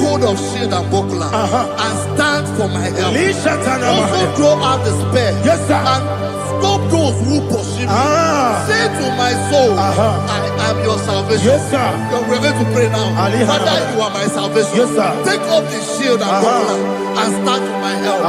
hold of shield and buckler and stand for my help. Also throw out the spear and stop those who pursue me. Say to my soul, I am your salvation. We're going to pray now. Father, you are my salvation. Take off the shield and buckler and stand for my help.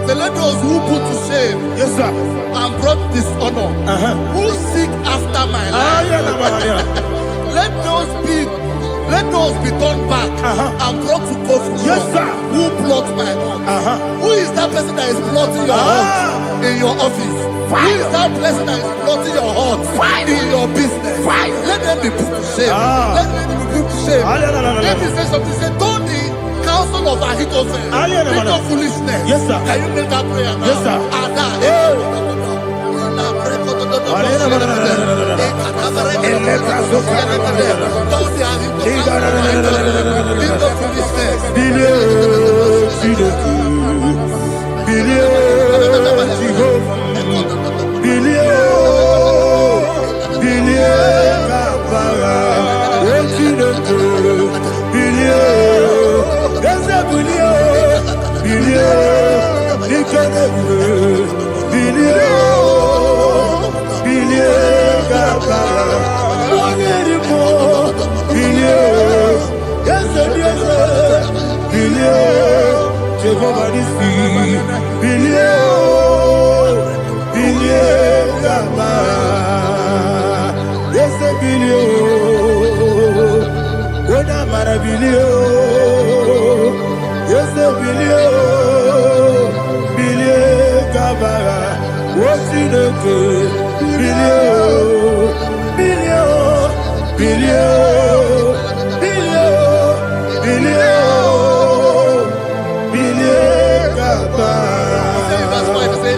So let those who put to shame and brought dishonor, who seek after my life, let those be turned back and brought to confusion. Who plot my heart? Who is that person that is plotting your heart in your office? Who is that person that is plotting your heart in your business? Let them be put to shame. Let them be put to shame. Let me say something. Say, don't the counsel of Ahithophel think of foolishness. Can you make that prayer now?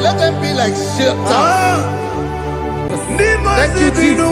Let them be like shelter. Thank you, Jesus.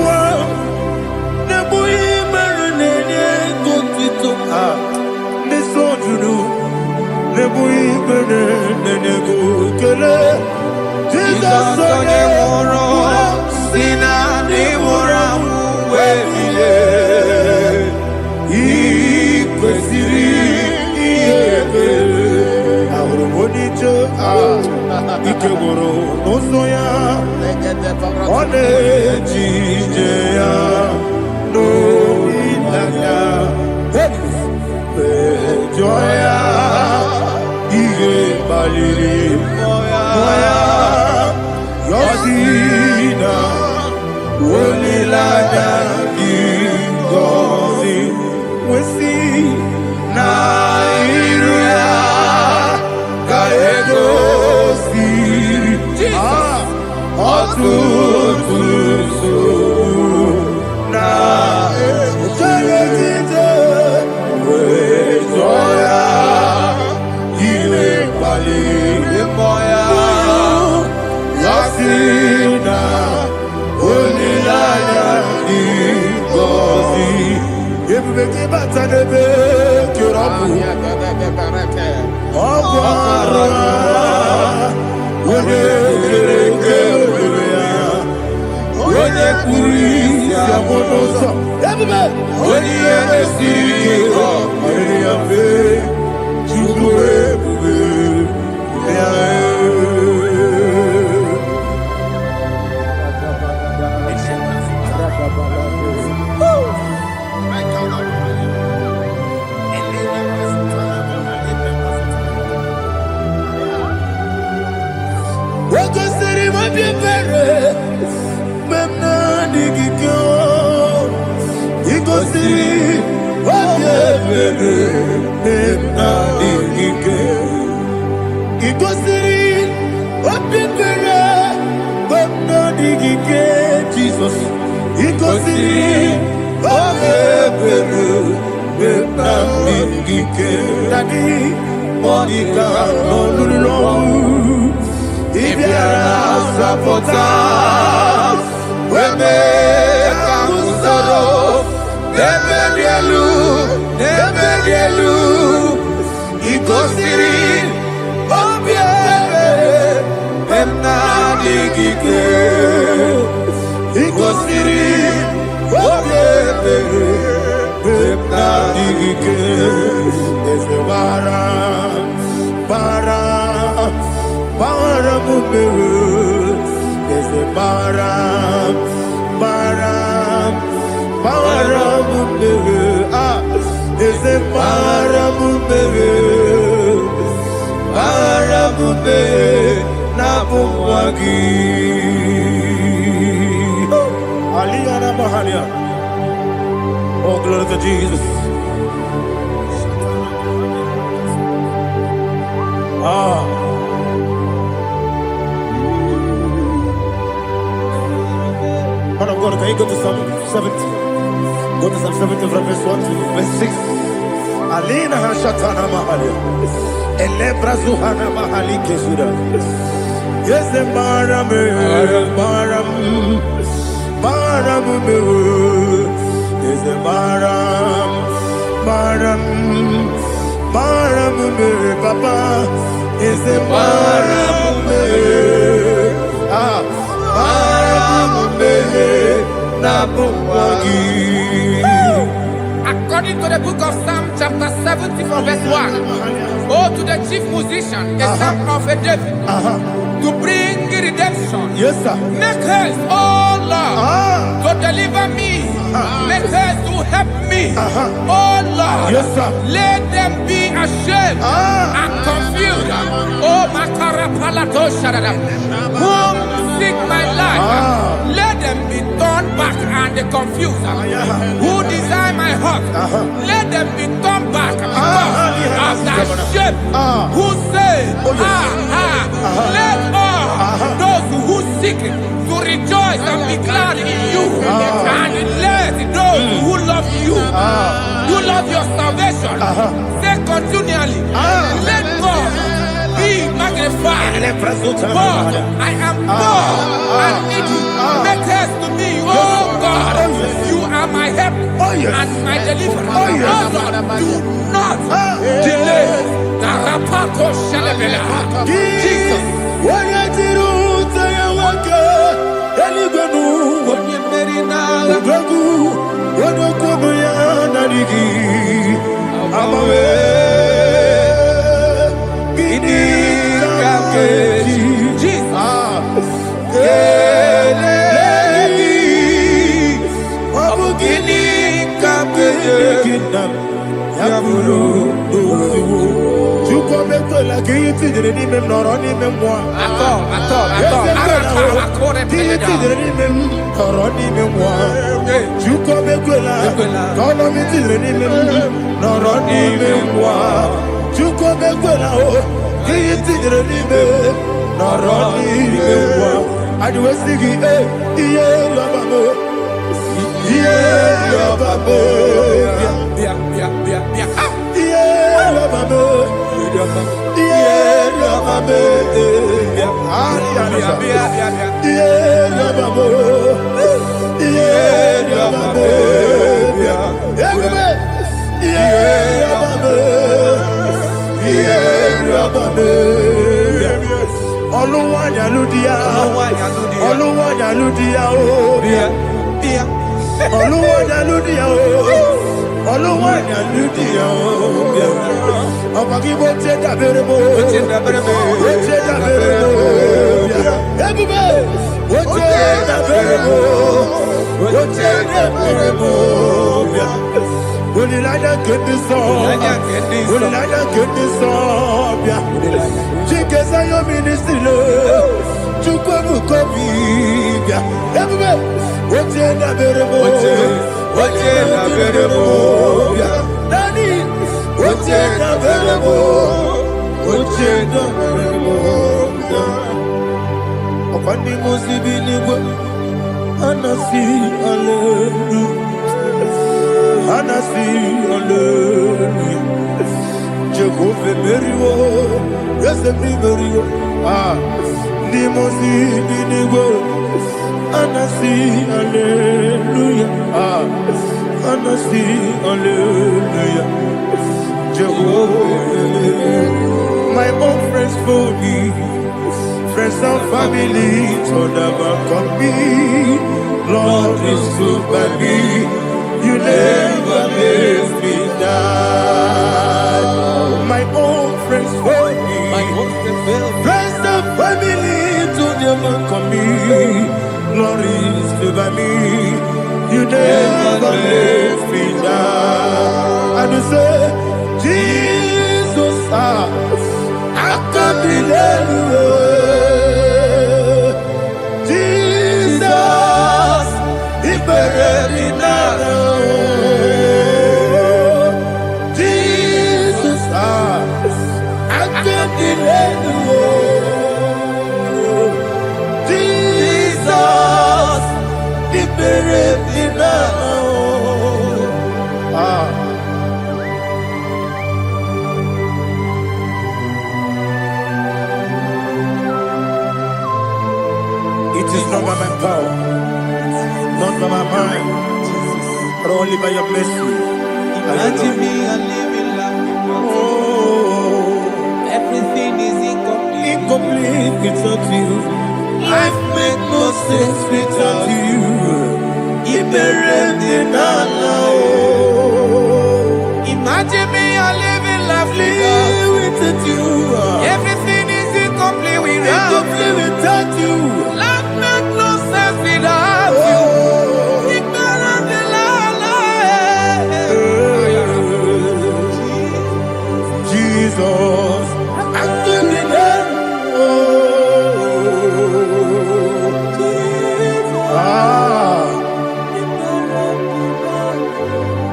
Iko siri, Jesus. Igosiri obeberu na mingike dadi monika nolulo ibiara sapota weme kamusoro nebedielu igosiri obeberu na mingike igosiri obeberu na mingike ese bara mumeru ese bara mumeru ese bara mumeru na bumwagi Aliyana Mahalia. Oh, glory to Jesus. Man of God, can you go to Psalm 70? Go to Psalm 70 from verse 1 to verse 6. Alina Hashatana Mahalia. Elebra Zuhana Mahali Kesuda. Yes, the Baram. Is the Baram, Papa. Is the Baram, Nabuwagi. According to the book of Psalm chapter 70 from verse 1, oh, to the chief musician, a son of a David, to bring redemption. Yes, sir. Make haste, oh Lord, to deliver me. Make haste to help me. Oh Lord, yes, sir. Let them be ashamed and confused. Oh, Makarapalato Shadada, whom seek my life, let them be turned back and confused. Who desire my heart, let them be turned back because of that shame. Who say, let all those who seek to rejoice and be glad in you, and let those who love you, who love your salvation, say continually, let God be magnified. God, I am poor and needy. Make haste to me, oh God. You are my help and my deliverer. Oh Lord, do not delay. Jesus. Anasi, hallelujah. Anasi, hallelujah. Jehovah Merio, yes, the Merio. Nimosi, Ninigo. Anasi, hallelujah. Anasi, hallelujah. Jehovah, my own friends for me, friends and family, so never come me. Lord is good by me, you never leave me down. My own friends for me, friends and family, so never come me. Lord is good by me, you never leave me down. And you say, Jesus, I can't believe you. Jesus, He buried me now. Jesus, I can't believe you. Jesus, He buried me now. It is not by my power, not by my mind, but only by your mercy. Imagine me and living life without you. Oh, Everything is incomplete. incomplete without you. Life makes no sense without you. Imagine me and living life without you. Everything is incomplete Without you. Life makes no sense without you. Jesus, I give it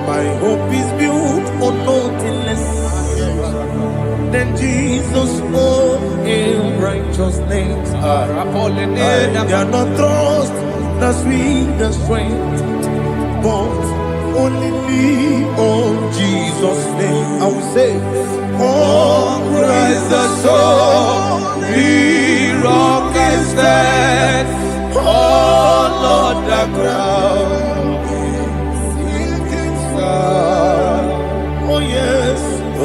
my hope is built on nothing less than Jesus' own righteousness. I cannot trust the sweetest strength, but only lean on Jesus' name. I will say, oh, Christ the solid rock is dead. Oh, Lord, the ground is sinking sand. Oh, yes, oh,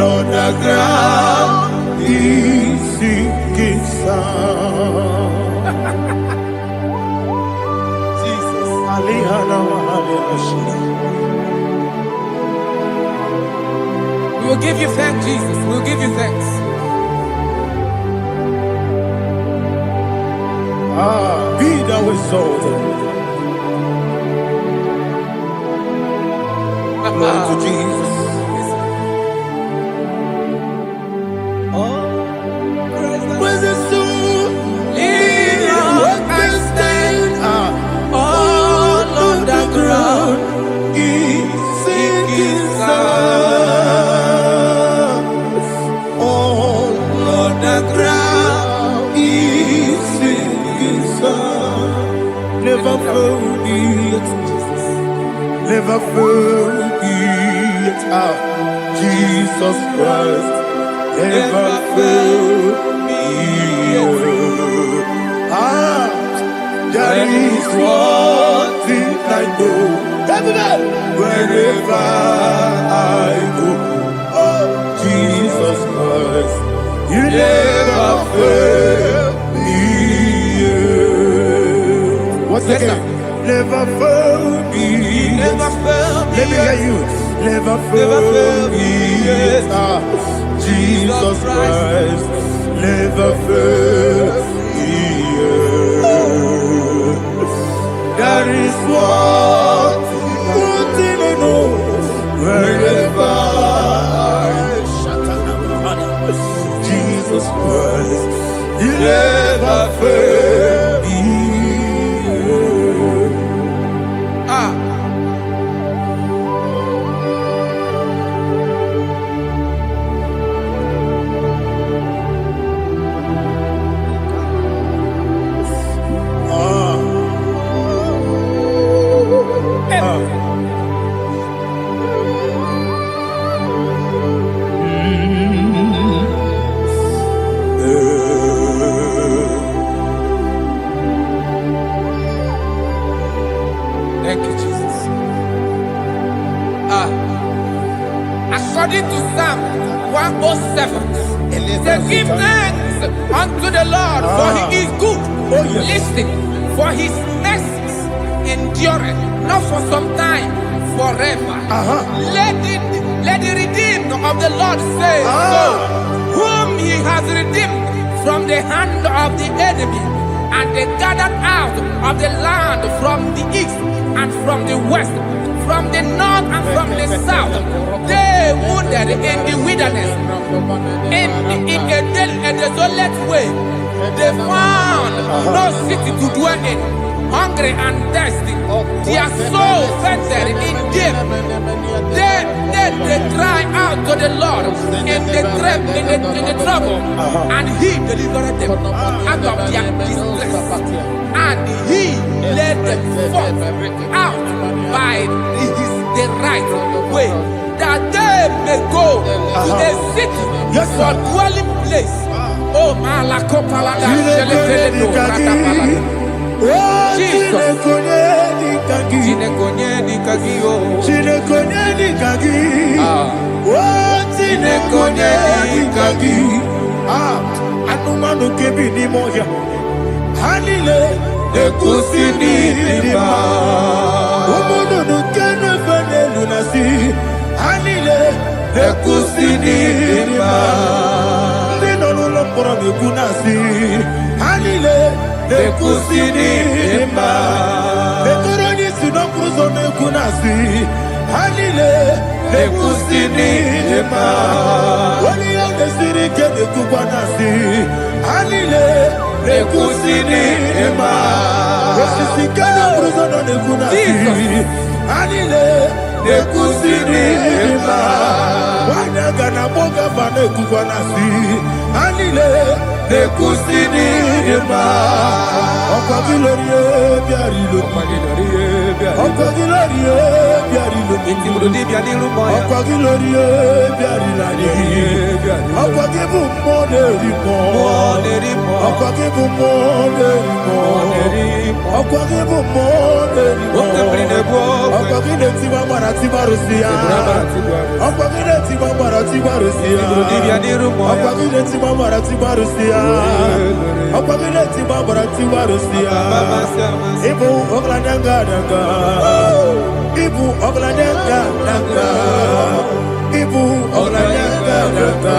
Lord, the ground is sinking sand. Jesus, We will give you thanks, Jesus. We will give you thanks. Be thou exalted. Glory to Jesus. Where's the soul? What can stand? All on the ground is sinking sand. All on the ground is sinking sand. Never forget, never forget, Jesus Christ. Never fail me. There is one thing I know. Wherever I go, oh, Jesus Christ, you never fail me. What's Yes, again? Never fail me. Never fail me. Let me hear you. Never fail me. Jesus Christ, never fail me. That is what thing I know. Wherever Jesus Christ, you never fail me. According to Psalm 107, say, give thanks unto the Lord, for he is good. Oh, yes. Listen, for his mercies endureth, not for some time, forever. Let the redeemed of the Lord say so, whom he has redeemed from the hand of the enemy, and they gathered out of the land from the east and from the west, from the north and from the south. They wandered in the wilderness, in a desolate way. They found no city to dwell in, hungry and thirsty. Their soul fainted in deep. They cry out to the Lord in the trouble, and he delivered them out of their distress, and he led them forth out by the right way, that they may go to a city for dwelling place. Oh, Malakopalada, Jesus. Anumanu kebi ni moja Halile Ekusini lima Umudu nukene fene lunasi Halile Ekusini lima Nino lulambura mikunasi Halile Ekusini lima Ekoroni sinokruzo mikunasi Halile Ekusini lima Wali yande sirike mikubanasi Halile Ekusini lima Wasisikana kruzo no mikunasi Halile Ekusini lima Wanaga na boga vane kubanasi Halile Ekusini lima Okwa gilorie biarilo Okwa gilorie biarilo Okwa gilorie biarilani Okwa gibu moderimo Okwa gibu moderimo Okwa gibu moderimo Okwa gileti wa marati barusia Okwa gileti wa marati barusia Okwa gileti wa marati barusia Okwa gileti wa marati barusia Ibu ogladanga danga Ibu ogladanga danga Ibu ogladanga danga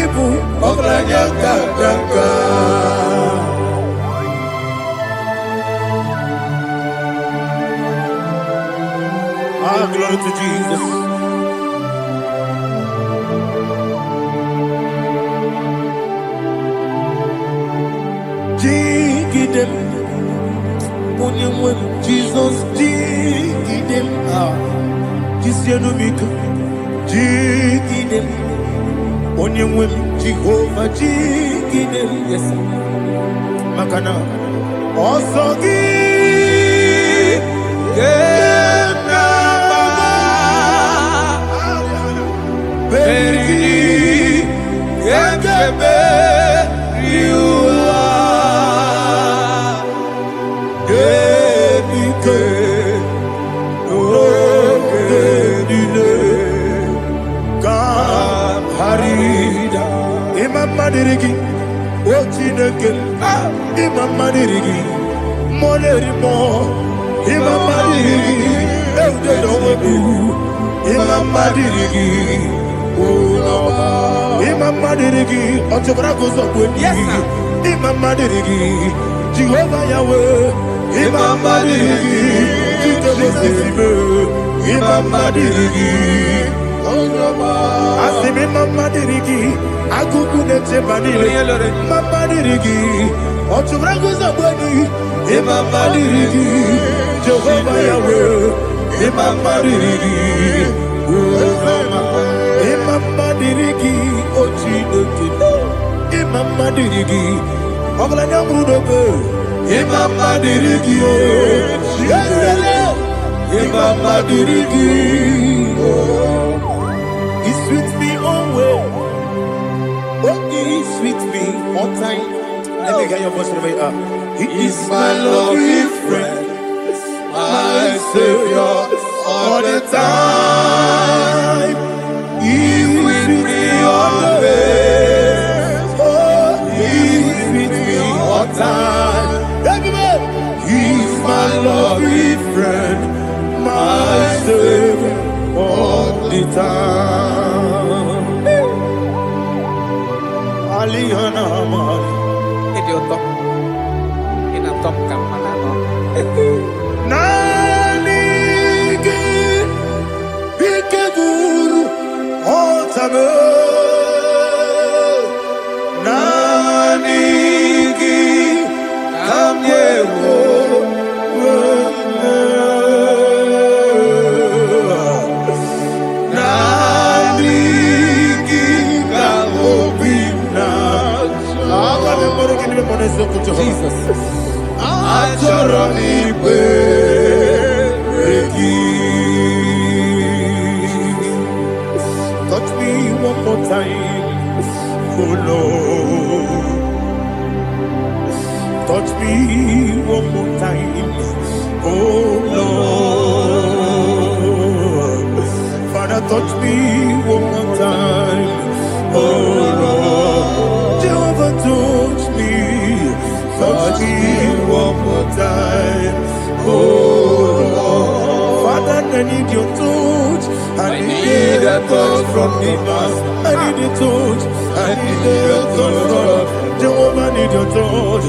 Ibu ogladanga danga Ah, glory to Jesus. Jigidem, Onyemwem, Jesus, Jigidem, Jisyanumika, Jigidem, Onyemwem, Jehovah, Jigidem, yes, Makana, Osogi, Beri, Yakebe, Riua, Gebike, Ogedile, Kamharida, Imam Madirigi, Ochineke, Imam Madirigi, Molerimo, Imam Madirigi, Eudedowebu, Imam Madirigi, Imam Madirigi, Otobrago Zobweni, Imam Madirigi, Jehovah Yahweh, Imam Madirigi, Jitobosime, Imam Madirigi, Asim Imam Madirigi, Akukunete Banile, Imam Madirigi, Otobrago Zobweni, Imam Madirigi, Jehovah Yahweh, Imam Madirigi, Imam Madirigi, Ochineke, Imam Madirigi, Oglanya Brudobe, Imam Madirigi, Imam Madirigi, He's with me always. Oh, He's with me all time. Let me get your voice wherever you are. He is my loving friend, my Savior all the time. Idioto. Inatom kamanano. Nanigi Bikeburu Otame Nanigi Kamyewo Nanigi Kamobina Jesus. Touch me one more time, oh Lord. Touch me one more time, oh Lord. Father, touch me one more time, oh Lord. Jehovah, touch me. Touch me one more time, oh Lord. Father, I need your touch. I need a touch from the Master. I need a touch. I need a touch from Jehovah. I need your touch.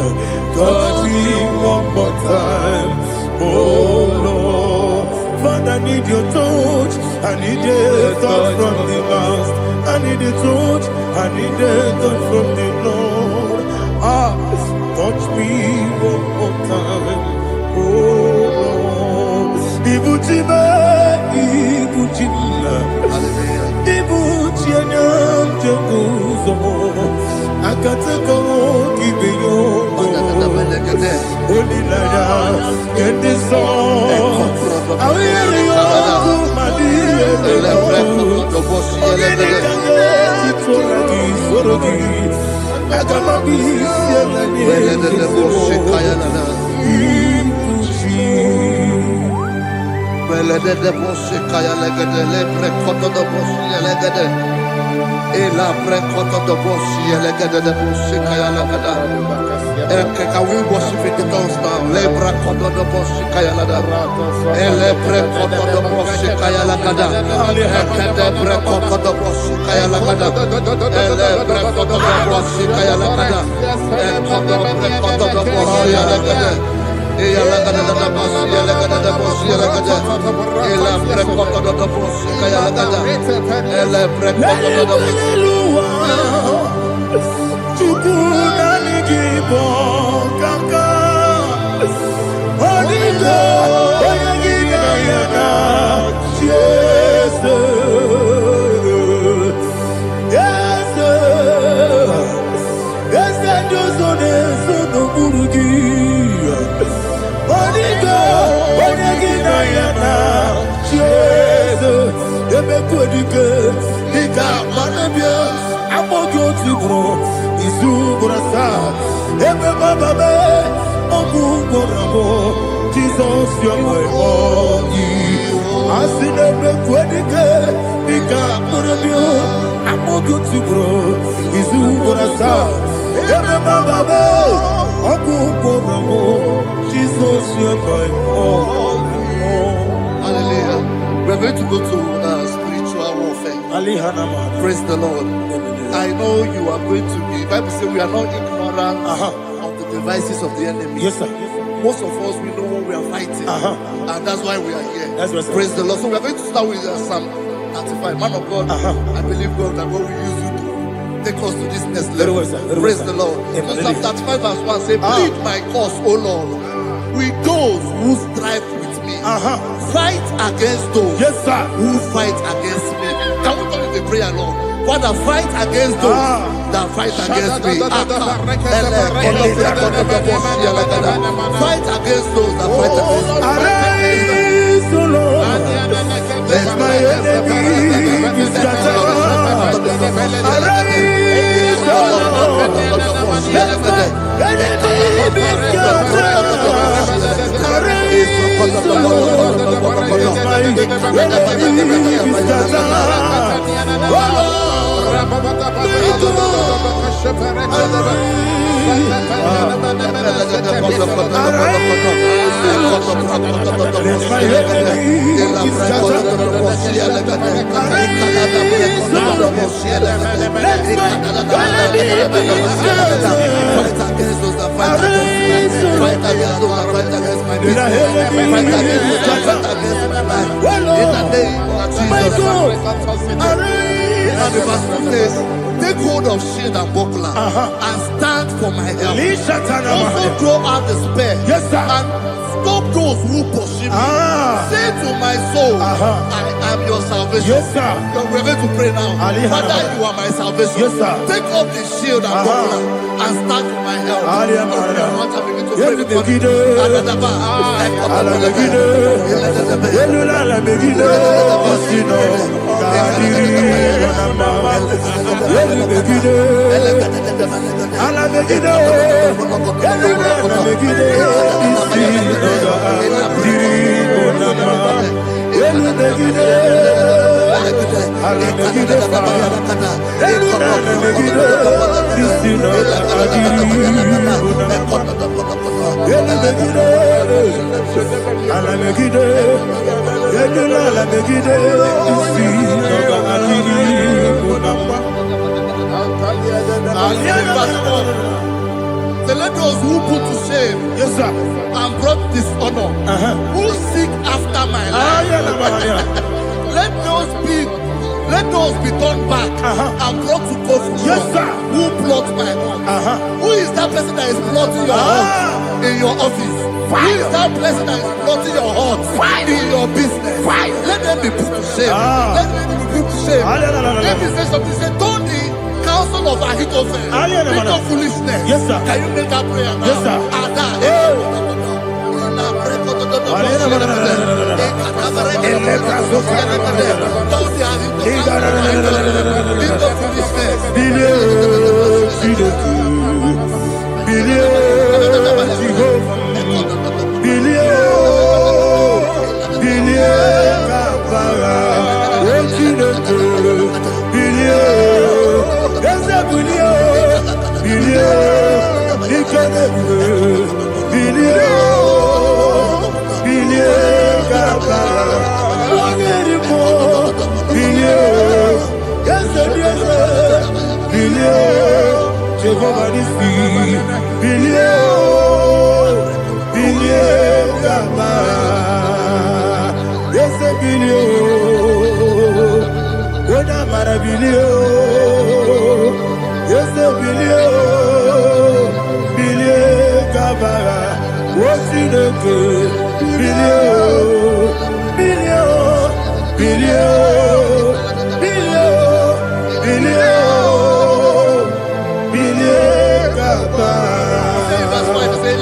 Touch me one more time, oh Lord. Father, I need your touch. I need a touch from the Master. I need a touch. I need a touch from the Lord. Touch me one more time, oh Lord. Ibuchima, Ibuchima, Ibuchina, Jeguzo. Akateko kibeyo, Olilaya, get this song. I hear you, Madia, Can we worship in the tongues now? Lebra koto do boshi kaya lada. Ele bre koto do boshi kaya lada. Ekede bre koto do boshi kaya lada. Ele bre koto do boshi kaya lada. Ekodo bre koto do boshi lada. Eya lada da boshi lada da boshi lada. Ele bre koto do boshi kaya lada. Ele bre koto do boshi. Chukunanigibo kaka Onigo Oyagina Jesus Yes Yes Josone Sono Burugi Onigo Oyagina Jesus Ebekwedike Nika Manabia Amogo Tibro Izubrasa, Ebe Bababe, Ogungorabo, Jesus, you're my only. I see the Quedike, Nika Murabio, Amogutubro, Izubrasa, Ebe Bababe, Ogungorabo, Jesus, you're my only. Hallelujah. We're going to go to spiritual warfare. Praise the Lord. I know you are going to be. Bible says we are not ignorant of the devices of the enemy. Yes, sir. Most of us, we know what we are fighting, and that's why we are here. That's right, sir. Praise the Lord. So we are going to start with Psalm 35. Man of God, I believe God that God will use you to take us to this next level. Praise the Lord. So Psalm 35 verse 1 says, plead my cause, O Lord, with those who strive with me. Fight against those who fight against me. Can we turn in the prayer, Lord? Father, fight against those that fight against me. Fight against those that fight against me. Arise, O Lord. Let my enemy be scattered. Arise, O Lord. Let my enemy be scattered. Arise, O Lord. Let my enemy be scattered. Oh Lord. against those that fight against me. Fight against those that fight against my business. Fight against those that fight against my life. In the name of Jesus. Now the verse says, take hold of shield and buckler and stand for my help. Also throw out despair and stop those who pursue me. Say to my soul, I am your salvation. We're going to pray now. Father, you are my salvation. Take up the shield and buckler and stand for my help. So let those who put to shame and brought dishonor, who seek after my life, let those be turned back and brought to confusion. Who plot my hurt? Who is that person that is plotting your hurt in your office? Who is that person that is plotting your hurt in your business? Let them be put to shame. Let them be put to shame. Let me say something. Say, don't the counsel of Ahithophel think of foolishness. Can you make that prayer now?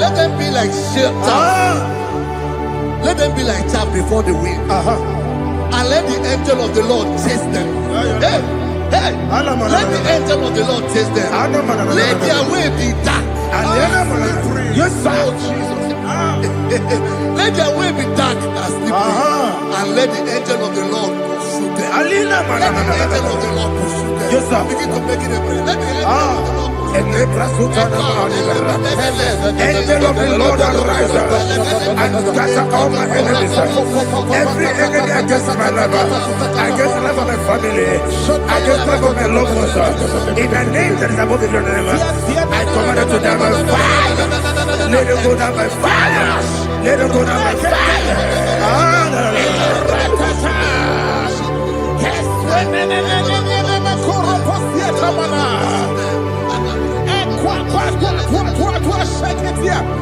Let them be like chaff. Let them be like chaff before the wind. And let the angel of the Lord chase them. Let the angel of the Lord chase them. Let their way be dark. Let their way be dark and slippery. And let the angel of the Lord pursue them. Let the angel of the Lord pursue them. Begin to make it a prayer. Let the angel of the Lord Angel of the Lord arise and scatter all my enemies. Every enemy against my life, against the life of my family, against the life of my loved ones. In the name that is above your name, I command it to them by fire. Let it go down by fire. Let it go down by fire.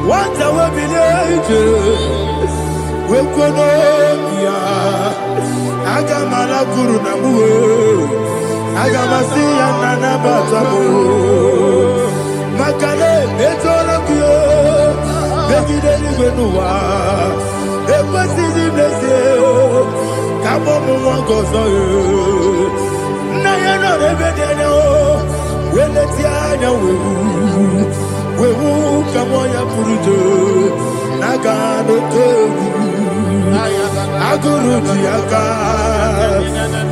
What I will be we could Agamala Guru Namu Agamasi and Nanabatamo Makale Betolakio Begideli Benua Epasi Blessio Kabomo Gozo Nayana Rebedeno when the Tiana Wewu kamoya purujo nagano togu aguru diaka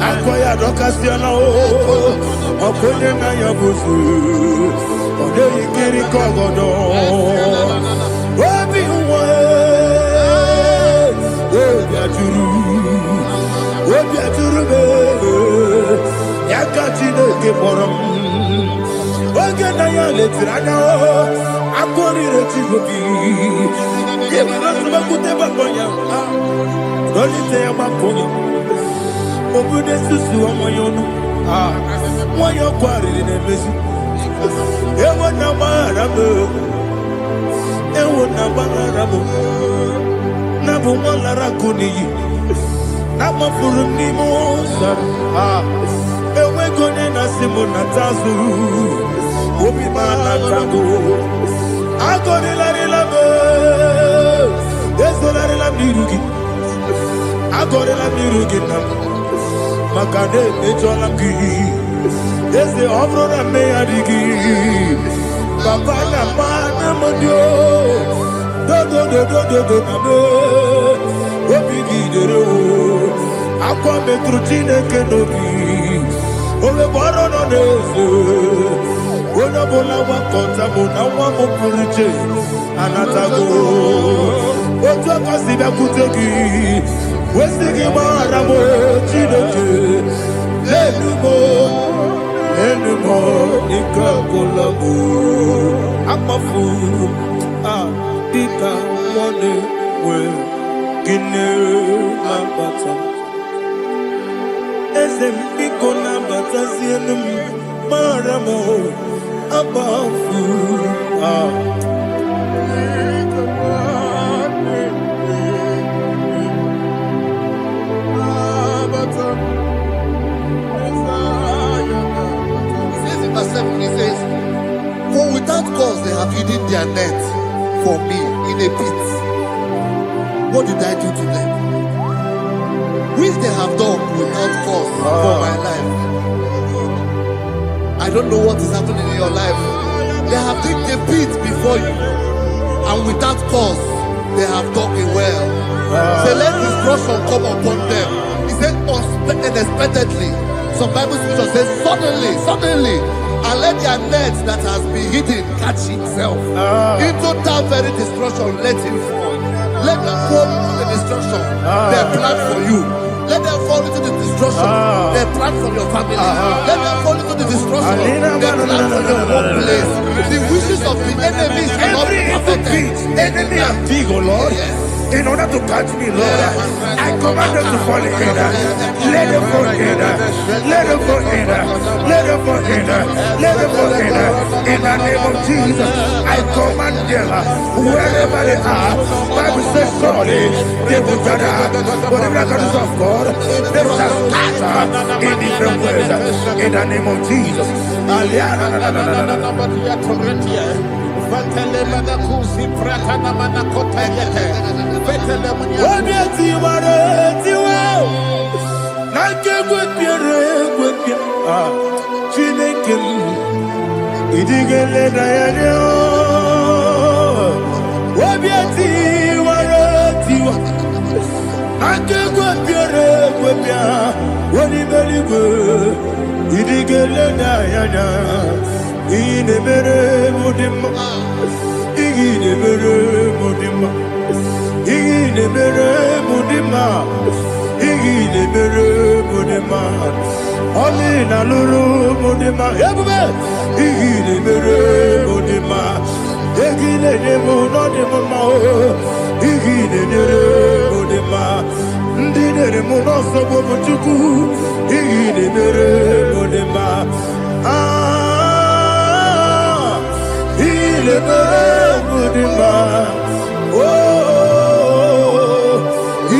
akoya dokasiana o okonye na yabusu ode ikiri kogodo obi uwe obi aturu be yakati de keporom Oge na ya letiri anya akụrịrị Chigobi ịmara sọgbakute gbakọ ya dọlite ya gbakọ ya obodo susu ọmọ ya ọnụ nwanyị ọkụ arịrị na-emezi ewo na gbaghara m ewo na gbaghara m na bụ nwa lara akụ n'iyi na gbafuru m n'ime ụzọ enweghị onye na-asị m na tazụ obi m anatago agọrịlarịla m ezolarịla m n'iru gị agọrịla m n'iru gị na m maka na emejọla m gị eze ọ bụrụ na mmegharị gị papa na mma na mmadụ dodododododo na m obi gị dere akwa metụrụ Chineke n'obi onye gbọrọ nọ n'eze onye ọbụla gbakọta bụ na nwa m pụrụ iche anatago otu aka si bịakwute gị wesị gị gbaghara m Chineke enumo ike agwụla m akpafuru dịka nwa na-enwe gịnị na-abata eze m biko na-abatazienu m mara m akpafuru He says, for without cause they have hidden their net for me in a pit. What did I do to them? Which they have done without cause for my life. I don't know what is happening in your life. They have digged a pit before you, and without cause they have dug a well. Say, let destruction come upon them. He said, unexpectedly. Some Bible scripture says, suddenly, and let their net that has been hidden catch itself. Into that very destruction, let it fall. Let them fall into the destruction they plan for you. Let them fall into the destruction they plan for your family. Let them fall into the destruction they plan for your workplace. The wishes of the enemy shall not be perfected. Enemy and dig, oh Lord. In order to catch me, Lord, I command them to fall in. Let them fall in. Let them fall in. Let them fall in. Let them fall in. In the name of Jesus, I command them wherever they are. Bible says, surely they will gather. But the miracles of God, they will scatter in different ways. In the name of Jesus. Chineke idigele dayanya obiati waratiwa akegwe piere gwepia woni beligwe idigele dayanya inemere mudima inemere mudima inemere mudima inemere mudima Amina lulu mudima ebube inemere mudima egile nemo no demo inemere mudima ndinere mo no sobo buchuku inemere mudima inemere mudima oh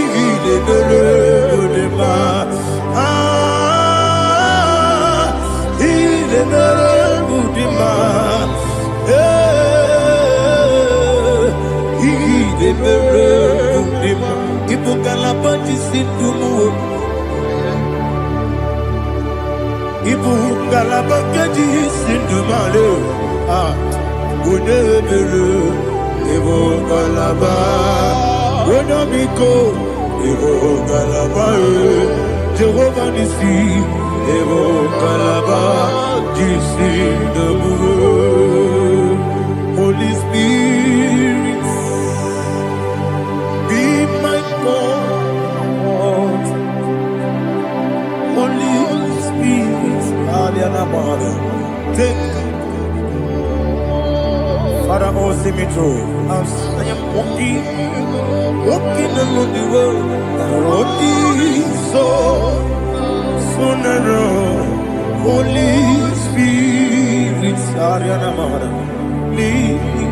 inemere mudima Mudima, Mudima, Ibu kalabaji sindumu, Ibu kalabaji sindumale, Udebelu, Ibu kalaba, Udamiko, Ibu kalaba, Jehovah Nisi, Ibu kalaba. This is the word. Holy Spirit, be my God. Holy Spirit, take Father, oh, see me through. As I am walking along the road, the road is so narrow. Holy Spirit, Ariana Mara, lead me.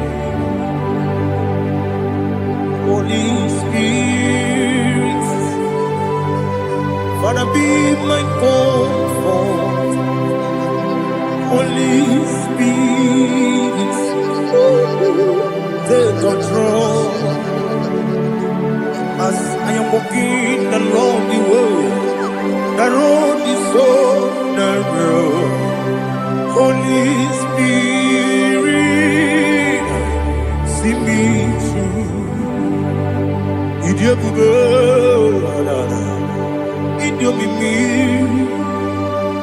Holy Spirit, Father, be my comfort. Holy Spirit, take control. As I am walking along the road is so narrow. Holy Spirit, see me through. Idiobube, Idiomimi,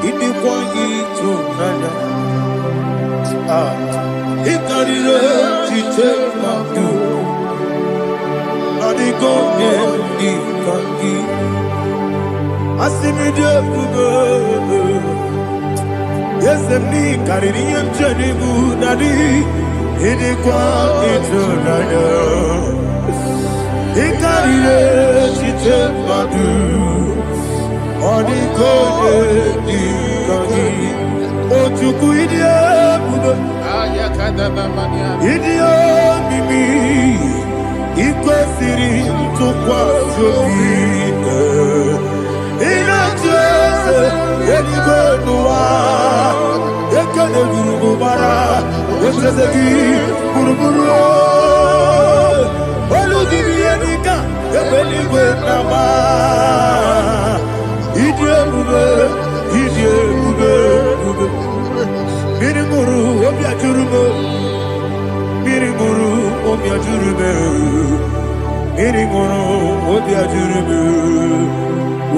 Idikwanyitu nana. Ikarire chiche madu. Adigonye ikangi. Asimidiyobube. Yesemi kaririyem chenibu nadi. Idikwanyitu nana. Ikarire chiche madu. Adigonye ikangi. Ojuku idiyobube. Idio mimi ikwesiri ntụkwasị obi ịna-echeze eluigwe n'ụwa ekele gburugburu echeze gị gburugburu olu gị ihe dịka ebe eluigwe na-agba ịdị ebube mmiri ṅụrụ obi ajụrụ m mmiri ṅụrụ obi ajụrụ m mmiri ṅụrụ obi ajụrụ m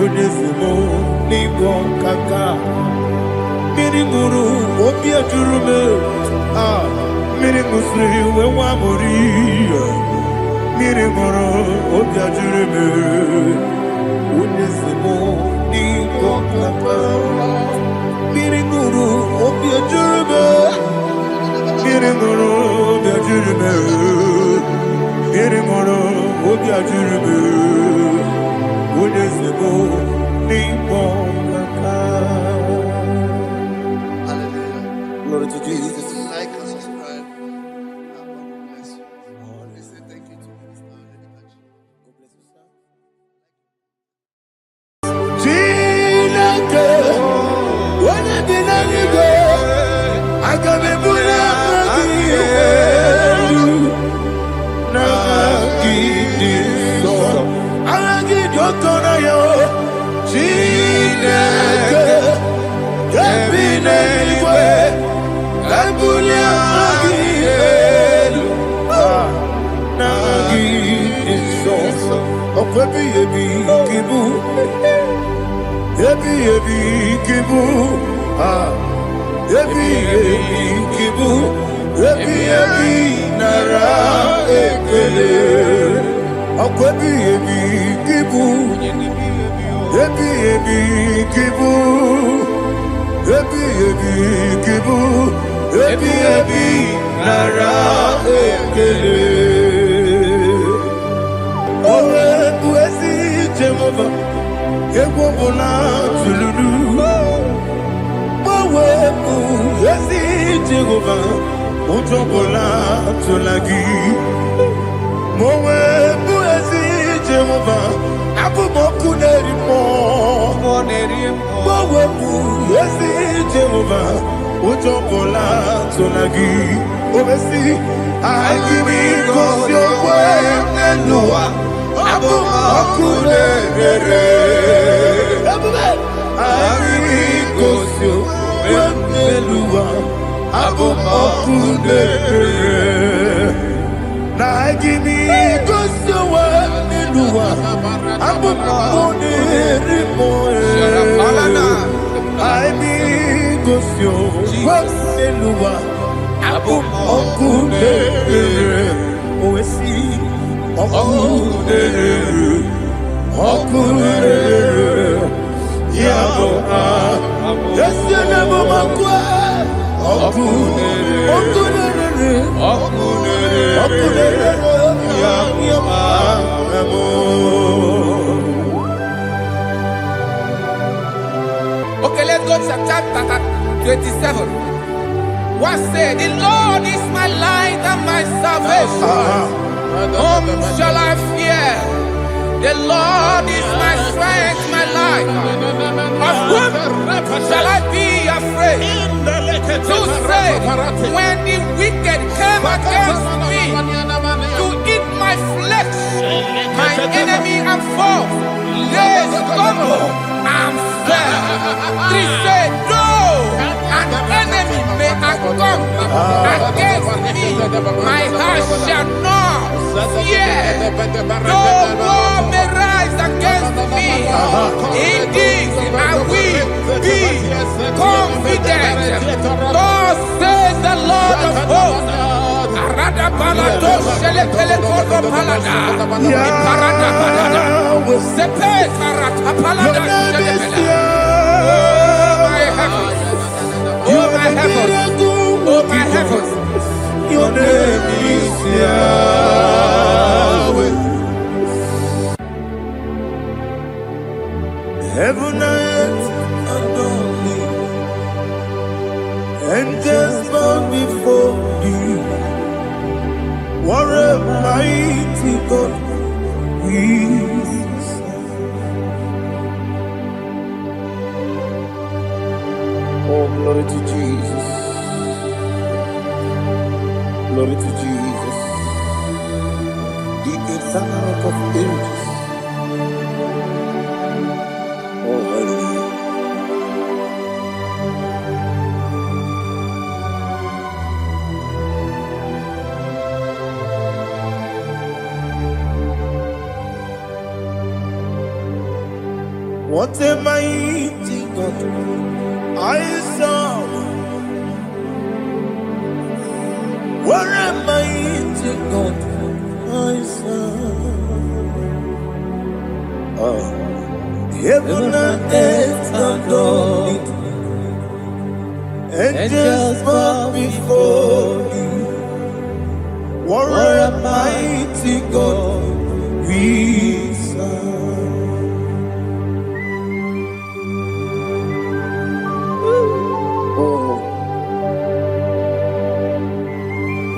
onye si m n'ịgwọ nkaka mmiri ṅụrụ obi ajụrụ m mmiri ṅụsịrị wee nwa amụrụ mmiri ṅụrụ obi ajụrụ m onye si m n'ịgwọ nkaka mmiri ṅụrụ obi ajụrụ m mmiri ṅụrụ obi ajụrụ m mmiri ṅụrụ obi ajụrụ m onye si m n'ịkpọ nkaka. Glory to Jesus. Like and subscribe. And God will bless you. We say thank you to Mr. Edekachi. God bless you, sir. Chineke, onye bi n'eluigwe, aga m ebuli aka gị elu, n'aha gị dị nsọ. Aha gị dị ụtọ n'anya, Chineke, nke bi n'eluigwe, ebuli aka gị elu, n'aha gị dị nsọ. Ọkwa ebighị ebi gị bụ Ebi kibu, ebi kibu, ebi nara ekele. Ọkọ ebi kibu, ebi kibu, ebi kibu, ebi nara ekele. Owe buesi Jehova. Egwu ọbụla tụlụrụ gbanwepụ ezi Jehova ụjọ ọbụla tụla gị ma o wepụ ezi Jehova abụ m ọkụ na-eri mmụọ gbanwepụ ezi Jehova ụjọ ọbụla tụla gị obesi anyị gị gosi okwe n'ụwa abụ m ọkụ na-ere anyị gosi okwe n'ụwa abụ m ọkụ na-ere na anyị gosi okwe n'ụwa abụ m ọkụ na-ere anyị gosi okwe n'ụwa abụ m ọkụ na-ere owesi Okurere, Yabo, Yesianabo Makwa, Okay, let's go to chapter 27. What said? The Lord is my light and my salvation. Whom shall I fear? The Lord is my strength, my life. Of whom shall I be afraid? To say, when the wicked came against me to eat my flesh, my enemy and foe, they stumble and fell. Three said, no, an enemy may have come against me, my heart shall not fear. No war may rise against me. Indeed, I will be confident. Thus says the Lord of hosts. Arada palado shele pele kodo palada. Iparada palada. Sepe karata palada shele pele. Oh my heavens. Oh my heavens. Oh my heavens. Your name is Yahweh. Heaven and earth adore me, angels bow before you. What a mighty God we serve. Oh, glory to Jesus. Glory to Jesus, the eternal rock of ages. Oh, hallelujah. What a mighty God I serve. What a mighty God I serve. Heaven and earth adore it. Angels bow before you. What a mighty God we serve.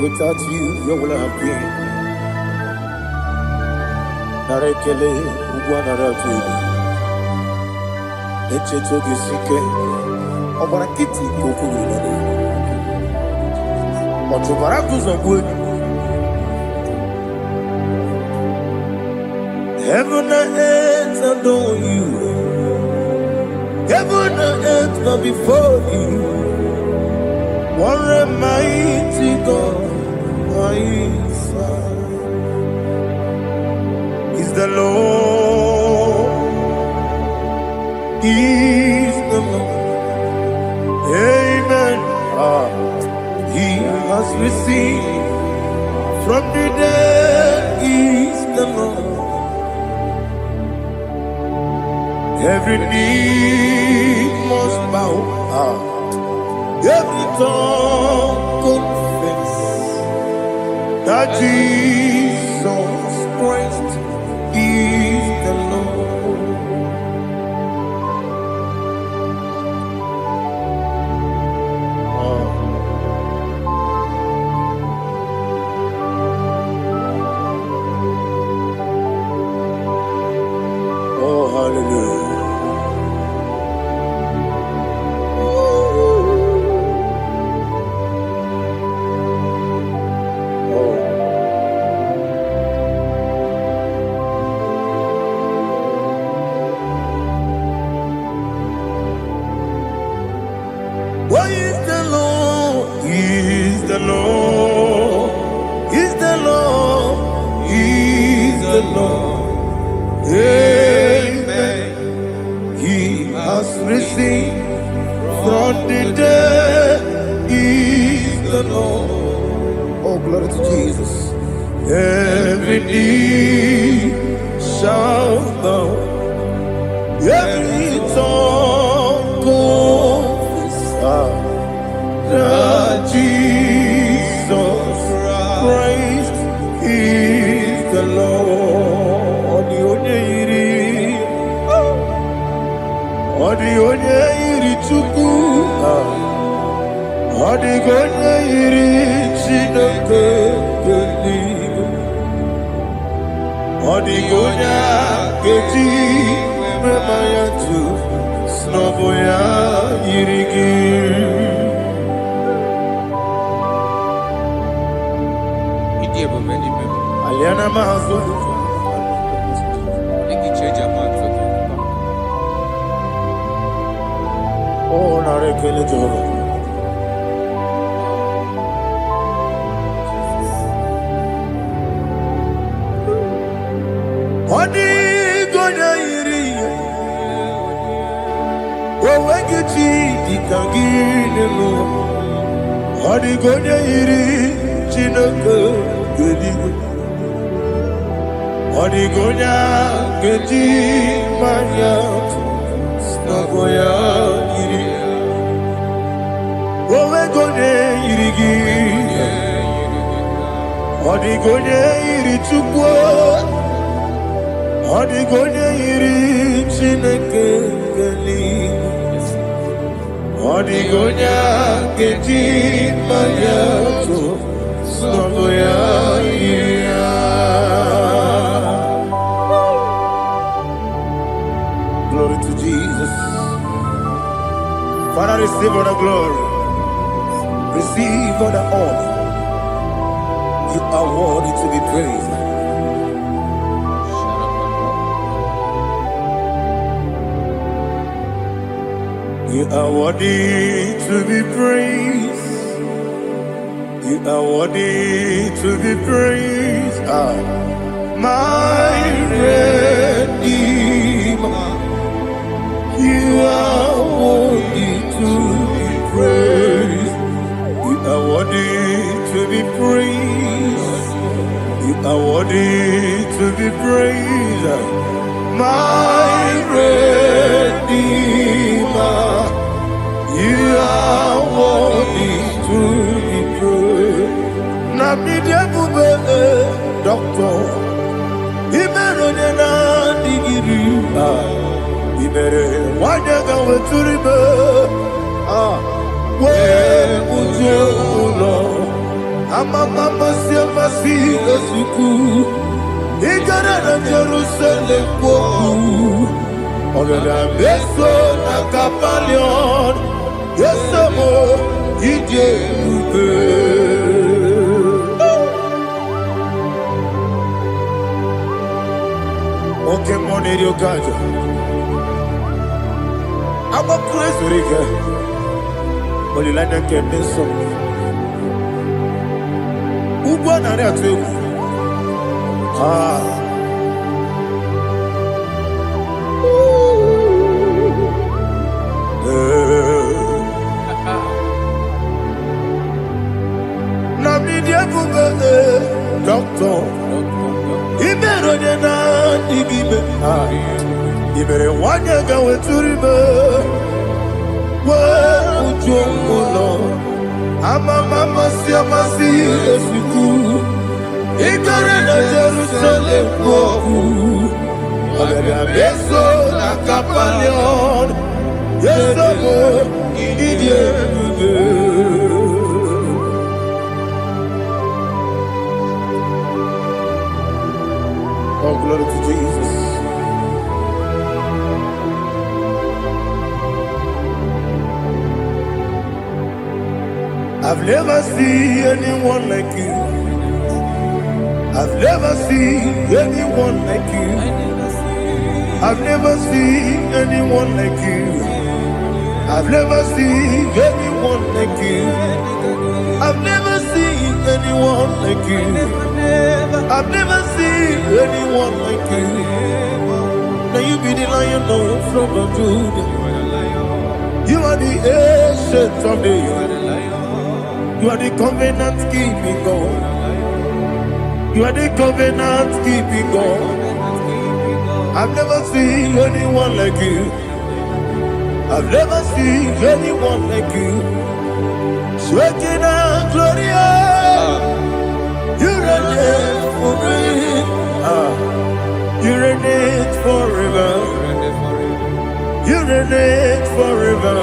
Without you, where would I have been? Narekele, Uguanaratu, Echetoge Sike, Obarakiti, Kokuru, Otobarakus of wood. Heaven and earth adore you. Heaven and earth bow before you. What a mighty God I serve. Is the Lord, is the Lord. Amen. He has received from the dead, is the Lord. Every knee must bow. Every tongue confess that Jesus Christ is the Lord. Oh, hallelujah. Why is the Lord? He is the Lord. He's the Lord. He's the Lord. Amen. He has risen from the dead. He's the Lord. Oh, glory to Jesus. Every knee shall bow. Every tongue confess. Odigonya iri Chineke geligo. Odigonya keji memaya tu snoboya irigi. Aliana mazo. Oh, narekele joro. Odigonya iri. Owegiti dikagine mo. Odigonya iri Chineke geligo. Odigonya keji maya snagoya iri. Owegonya irigi. Odigonya iri chukwu. Odigonya iri Chineke geligo. Odigonya keji maya snagoya iri. Glory to Jesus. Father, receive all the glory. Receive all the honor. You are worthy to be praised. You are worthy to be praised. You are worthy to be praised. My Redeemer. You are worthy to be praised. You are worthy to be praised. You are worthy to be praised. My Redeemer. You are worthy to be praised. Nabidebube doctor. Imeronena digiri. Ibere wanyaga weturibe we ujo ulo amama siamasi esuku igara na Jerusalem kwoku ogada beso na kapalion yesemo ije ube oke moneri okaja. I'm a crazy rigger. Only like that can be so. Who born on that too? Namidia Buga, doctor. He better than I give it. You better want to go to river. Where would you go? I'm a mama, see a massy, as you do. Ignorant of Jerusalem, go. I'm a beso, a capalion. Yes, I'm a idiot. Oh, glory to Jesus. I've never seen anyone like you. I've never seen anyone like you. I've never seen anyone like you. I've never seen anyone like you. I've never seen anyone like you. I've never seen anyone like you. Now you be the lion from the Judah. You are the ancient of days. You are the covenant keeping God. You are the covenant keeping God. I've never seen anyone like you. I've never seen anyone like you. Shaking and glorious. You reign forever. You reign forever. You reign forever.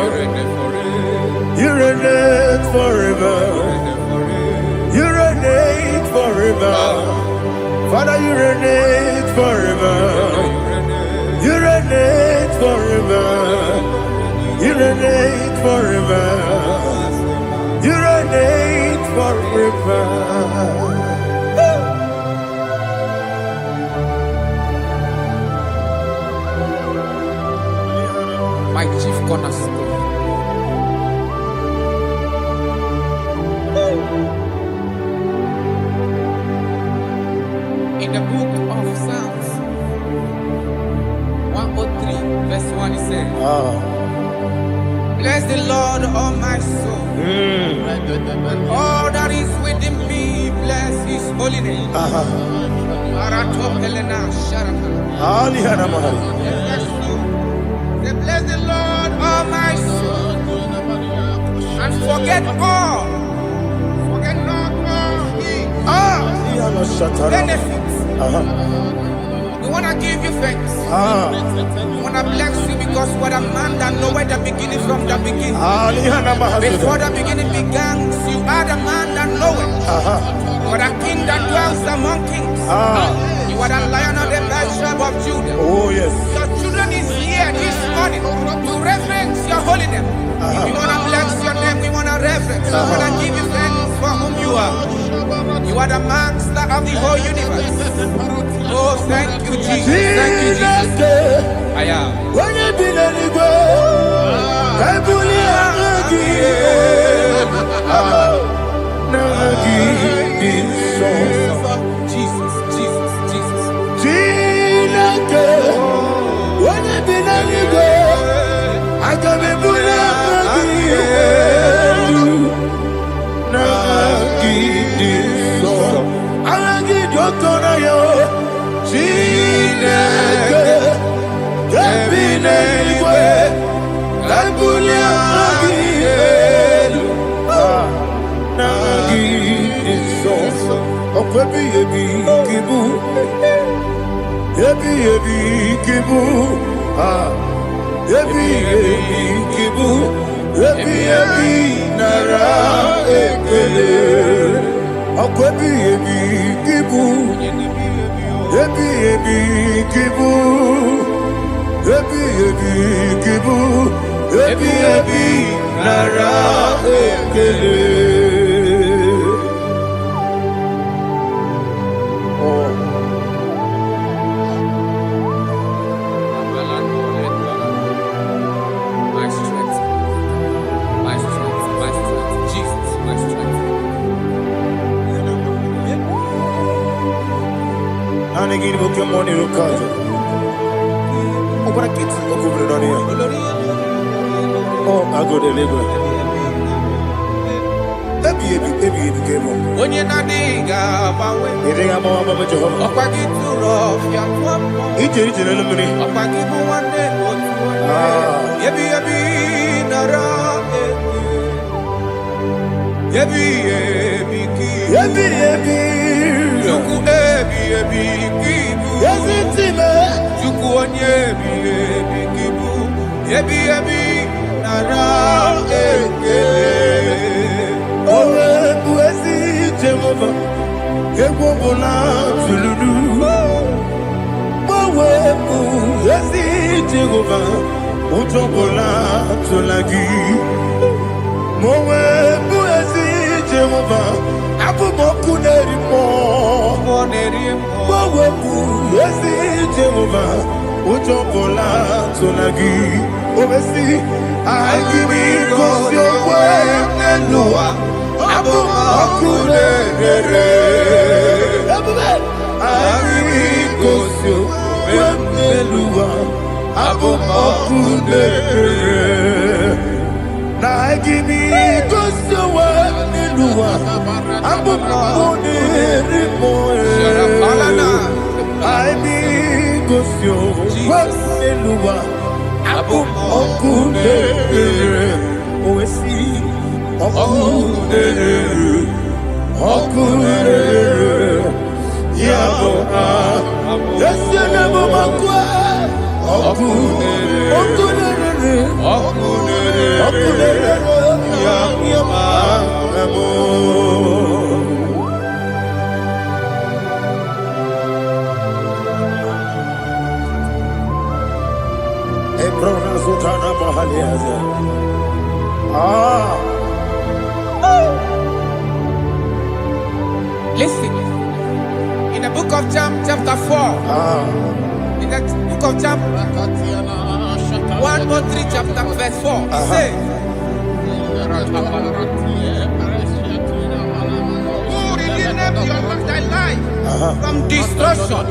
You reign forever. My chief cornerstone. In the book of Psalms 103, verse 1, it says, bless the Lord, all my soul, and all that is within me, bless his holy name. Bless the Lord, all my soul, and forget not all his benefits. We want to give you thanks. We want to bless you because what a man that knoweth the beginning from the beginning. Before the beginning began, you are the man that knoweth. You are the king that dwells among kings. You are the lion of the tribe of Judah. Oh, yes. Your children is here this morning to reverence your holy name. We want to bless your name. We want to reverence. We want to give you thanks for whom you are. You are the master of the whole universe. Oh, thank you, Jesus. Thank you, Jesus. I am. When you be let it go, Jesus, Jesus, Jesus. When you be let it go, I can be My strength, Jesus, my strength. Oh, I go deliver. When you're not diga, chapter 4. In the book of Job 1:3 chapter verse 4. He says, who redeemed thy life from destruction?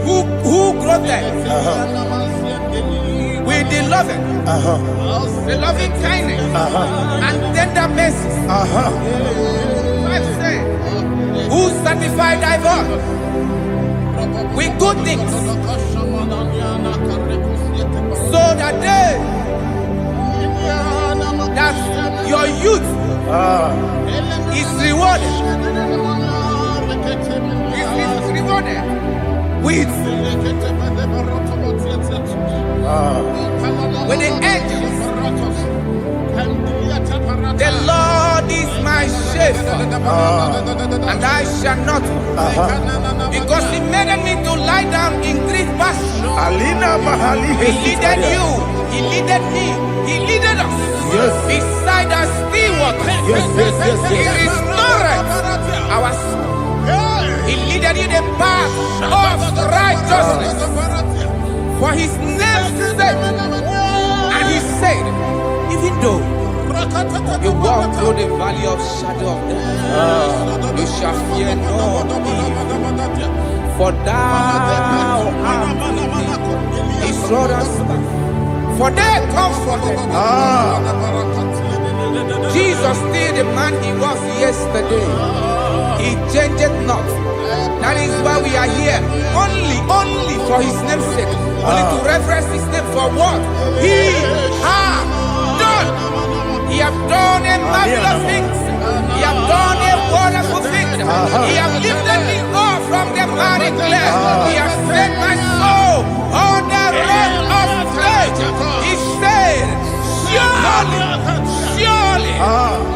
Who clothed with the loving kindness and tender mercies? Who sanctified thy voice with good things, so that your youth is rewarded. Is rewarded with the angels. The Lord is my shepherd, and I shall not want, because He made me to lie down in green pastures. He leaded you, He leaded me, He leaded us beside the still waters. He restored our soul. He leaded you the path of righteousness for His name's sake. And He said, even though you walk through the valley of shadow of death, you shall fear no evil, for thou art with me. His rod and staff, for they comforted. Jesus still the man He was yesterday. He changed not. That is why we are here. Only for His name's sake. Only to reference His name for what He has done. He has done a marvelous things. He has done a wonderful thing. He has lifted me up from the miry clay. He has set my soul on the rock of faith. He said, surely,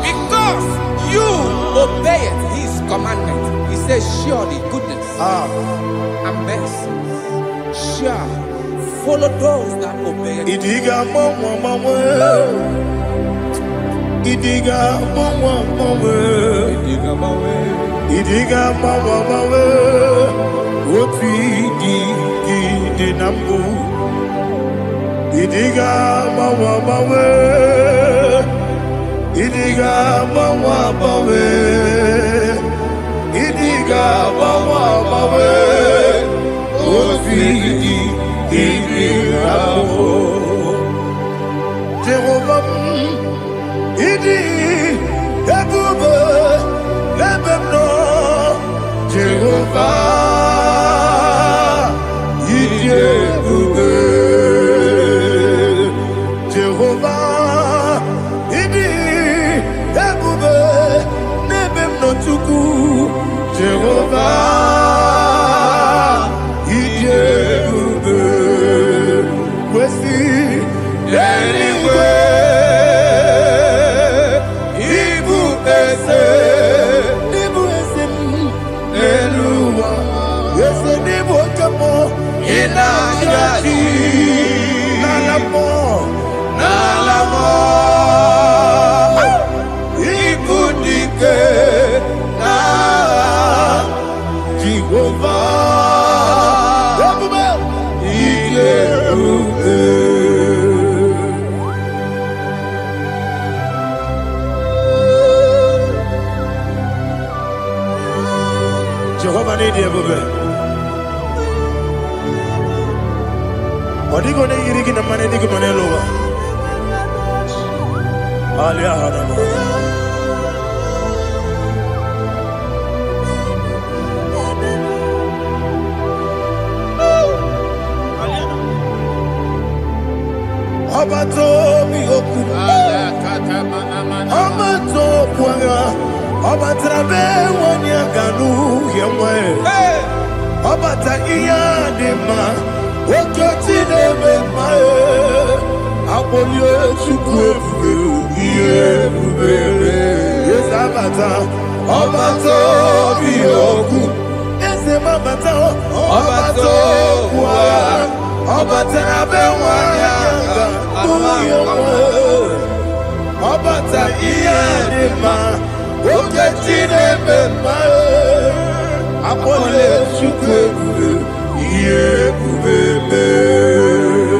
because you obeyed His commandment. He says, surely goodness and mercy shall follow those that obey. Idiga mawe, oti di nambu. Idiga mawe, idiga mawe, idiga mawe, oti di nambu. Jehovah, idi ebube lebemno. Jehovah, idi ebube. Jehovah, idi ebube lebemno tuku. Jehovah, idi ebube. Wesi anyway. Nalamo, ikudike na Jehovah, Iyeruke. Jehovah ni Iyeruke. Odigo ne yirigi na mane digi mane lowa. Alia hadama. Abato mi oku. Abato kwanga. Abatrabe wanya ganu yemwe. Abata iya dema. Okoti nebe mae, abolio chukwe fube, yes abata, abato biyoku, ese mabata, abato kwa, abata nabe wanyanga, abata iya dema, okoti nebe mae. Akpọle Chukwu ebube, ihe ebube mee.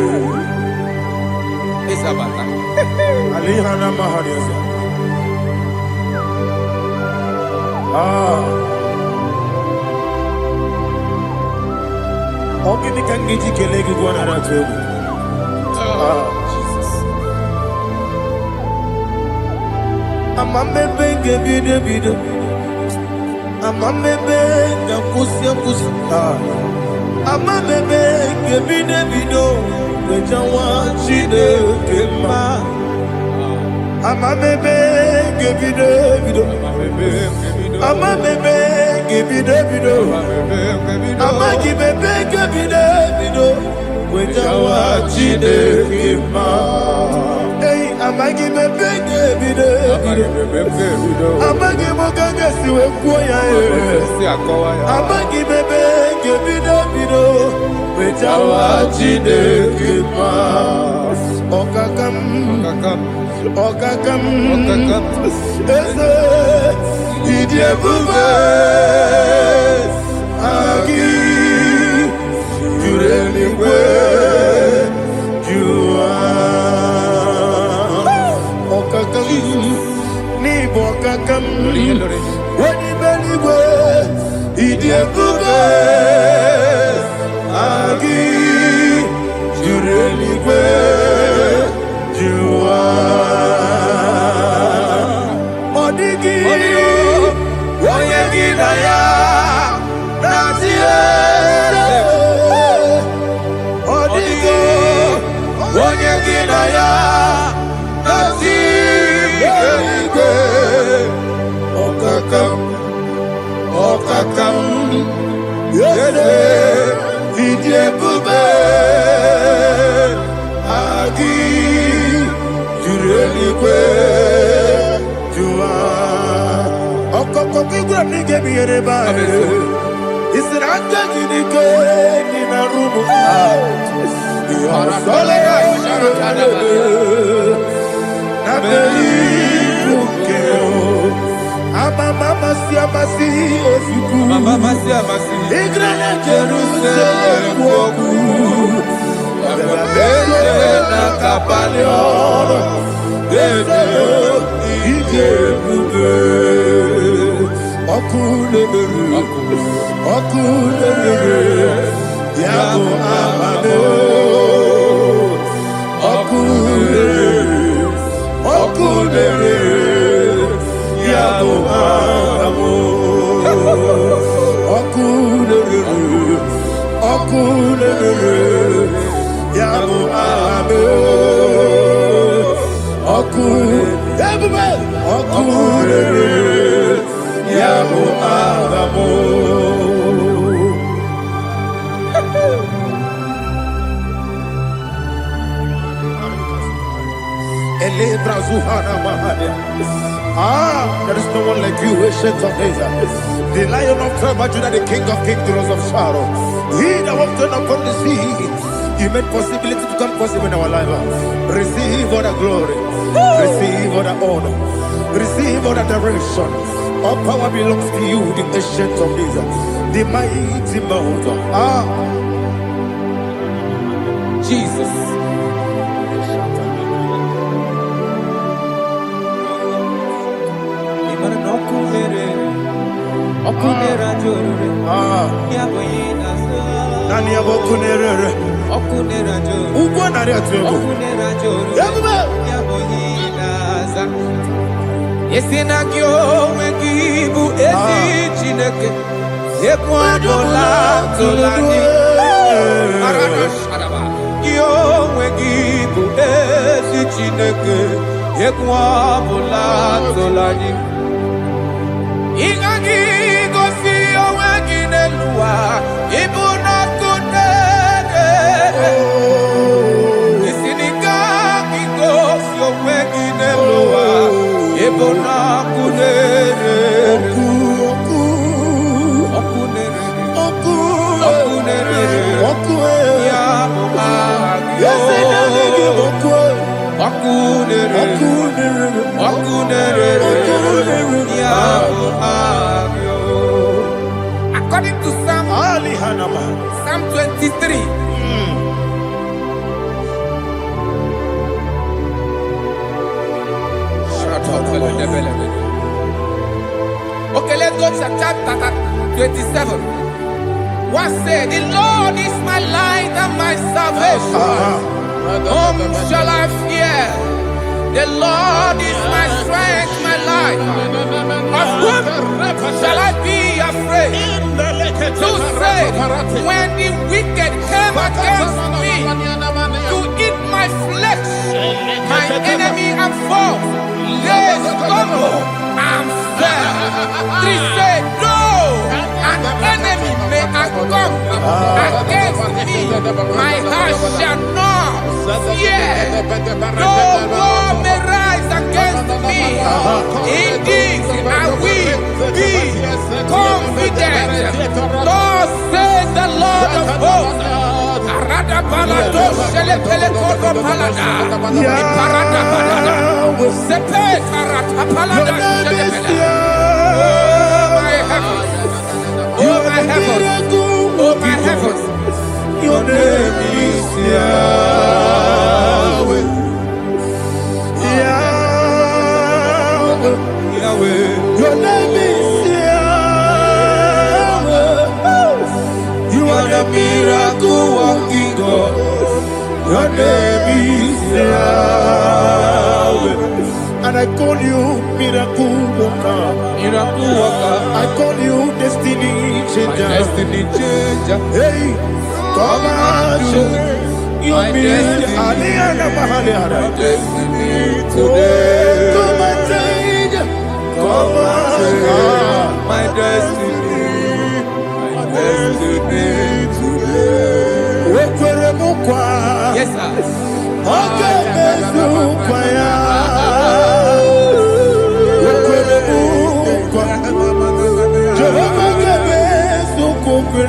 Isabata. Alihana Mahariza. Ogini kan giji kelegi gwana ratubu. Jesus. Amamebe ngebide. Amamebe ngakusi. Amamebe ngebide. Wejawa Chineke mma. Amamebe ngebide. Amamebe ngebide. Amagibebe ngebide. Wejawa Chineke mma. Hey, amagibebe ngebide. Amagimogaga siwe kuoya. Amagibebe ngebide. Wejawa Chineke mma. Okakam. Eze idi ebube agi juru eluigwe jụwa. Okakam n'ịbụ ọkakam onye eluigwe idi ebube agi juru eluigwe jụwa. Onye gị na ya na-atị eze. Ọ dịghị onye gị na ya na-atị eluigwe. Ọkakam eze ịdị ebube agị juru eluigwe jụwa. Ọkọkọ kíkúrò ní gẹ́bí eré báyìí. Ìsìn àjẹ́jì ní ké nínú rúmù. Ìyọ̀sọ́lẹ̀ nàbẹ̀ ìlú kẹ́ o. Amamasi òsìkú. Ìgbẹ́lẹ̀ Jerusalem wọ̀kú. Bẹ̀rẹ̀ na kàbálẹ̀ ọ̀rọ̀. Gẹ́gẹ́ ìdí ebube. Ọkụlere ya bụ amado. Ọkụlere ya bụ amado. Ọkụlere ya bụ amado. Ọkụlere ya bụ amado. There is no one like you, ancient of days. The Lion of tribe of Judah, the King of kings, the Rose of Sharon. He that walked upon the sea, He made possibility to come possible in our life. Receive all the glory, receive all the honor, receive all the direction. All power belongs to you, the ancient of days, the mighty mountain. Jesus. Nani abokunere ugwo nari atuego yabuba yaboyinaza yesinakyo wekibu esi chineke yekwadola tolani arabashadaba yo wekibu esi chineke yekwadola tolani ingagi gosi oweginelua ibuna kunere isinika gosi oweginelua ibuna kunere ya go to chapter 27. What said? The Lord is my light and my salvation. Whom shall I fear? The Lord is my strength, my life. Of whom shall I be afraid? To say, when the wicked came against me to eat my flesh, my enemy and foe, they stumble and fell. Three said, no, an enemy may have come against me, my heart shall not fear. No war may rise against me. Indeed, I will be confident. Thus says the Lord of hosts. Arada balado shele pele kodo palada. Iparada balada. Sepe karata palada shele pele. Oh my heavens. Oh my heavens. Oh my heavens. Your name is Yahweh. Yahweh. Yahweh. Your name is Yahweh. You are the miracle working God. Your name is Yahweh. And I call you miracle worker. Miracle worker. I call you destiny changer. My destiny changer. Hey, come on, you mean My destiny today. Come on, change. Come on, my destiny today. Yes, sir. Okay, Mezukwaya. Jehovah Mezukwaya.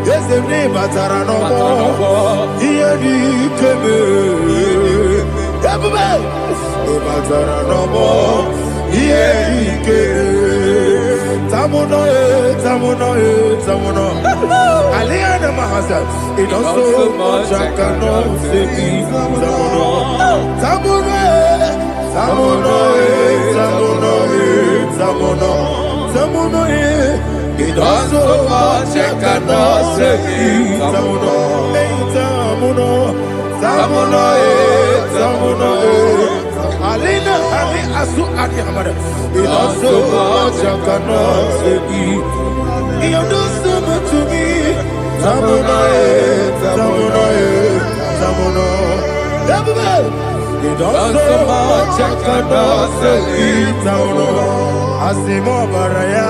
Yes, the name Batara no more. Here he came. Batara no more. Here he came. Tamuno, Tamuno, Tamuno. Aliana Mahasa. It also much I cannot say. Tamuno, Tamuno, Tamuno, Tamuno, Tamuno, Tamuno. It also much I cannot say. Tamuno, Tamuno, Tamuno, Tamuno. Alina, Ali Asu Adi Hamada. It also much I cannot say. You do so much to me. Tamuno, Tamuno, Tamuno. It also much I cannot say. Tamuno. Asimo Baraya.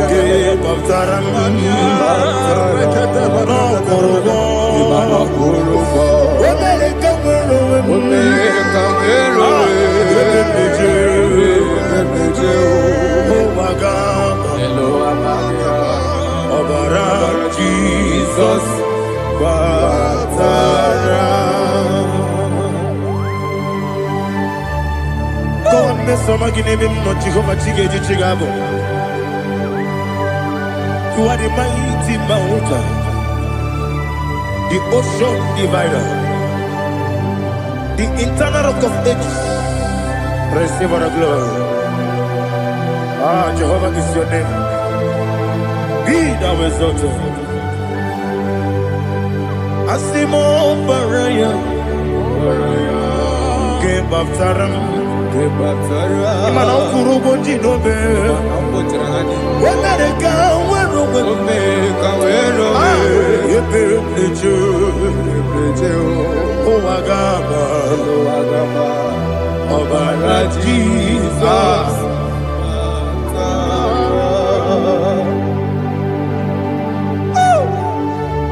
Give up Taramani. No Kurubo. Jesus, God, Mr. Maginevin, not Jehovah Chigage Chigabo. You are the mighty mountain, the ocean divider, the internal rock of ages. Receive our glory. Ah, Jehovah is your name. Be thou exalted. Asimo Baraya, Game of Taram, Imano Kurubo Jinobe, when I go, when oh, Agama, oh, Jesus.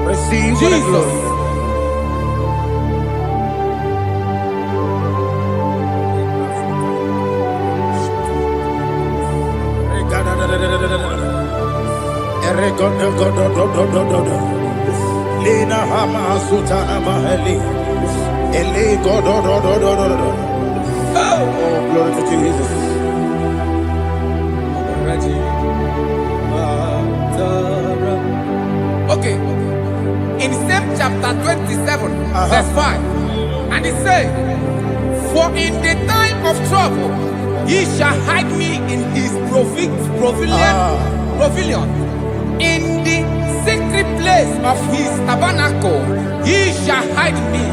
Receive Jesus. Lina Hama Sutana Maheli. Ele go do do do do do do. Oh, glory to Jesus. Okay. In same chapter 27, verse 5. And it says, for in the time of trouble, he shall hide me in his pavilion. In the secret place of his tabernacle, he shall hide me.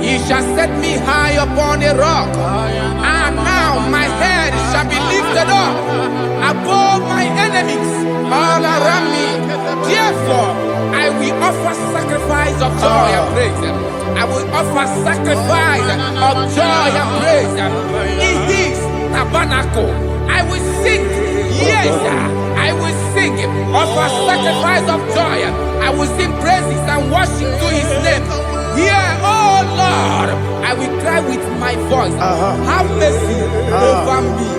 He shall set me high upon a rock. And now my head shall be lifted up above my enemies all around me. Therefore, I will offer sacrifice of joy and praise. I will offer sacrifice of joy and praise. In his tabernacle, I will sing. Yes, I will sing. Offer sacrifice of joy. I will sing praises and worship to his name. Yeah, oh Lord, I will cry with my voice. Have mercy over me,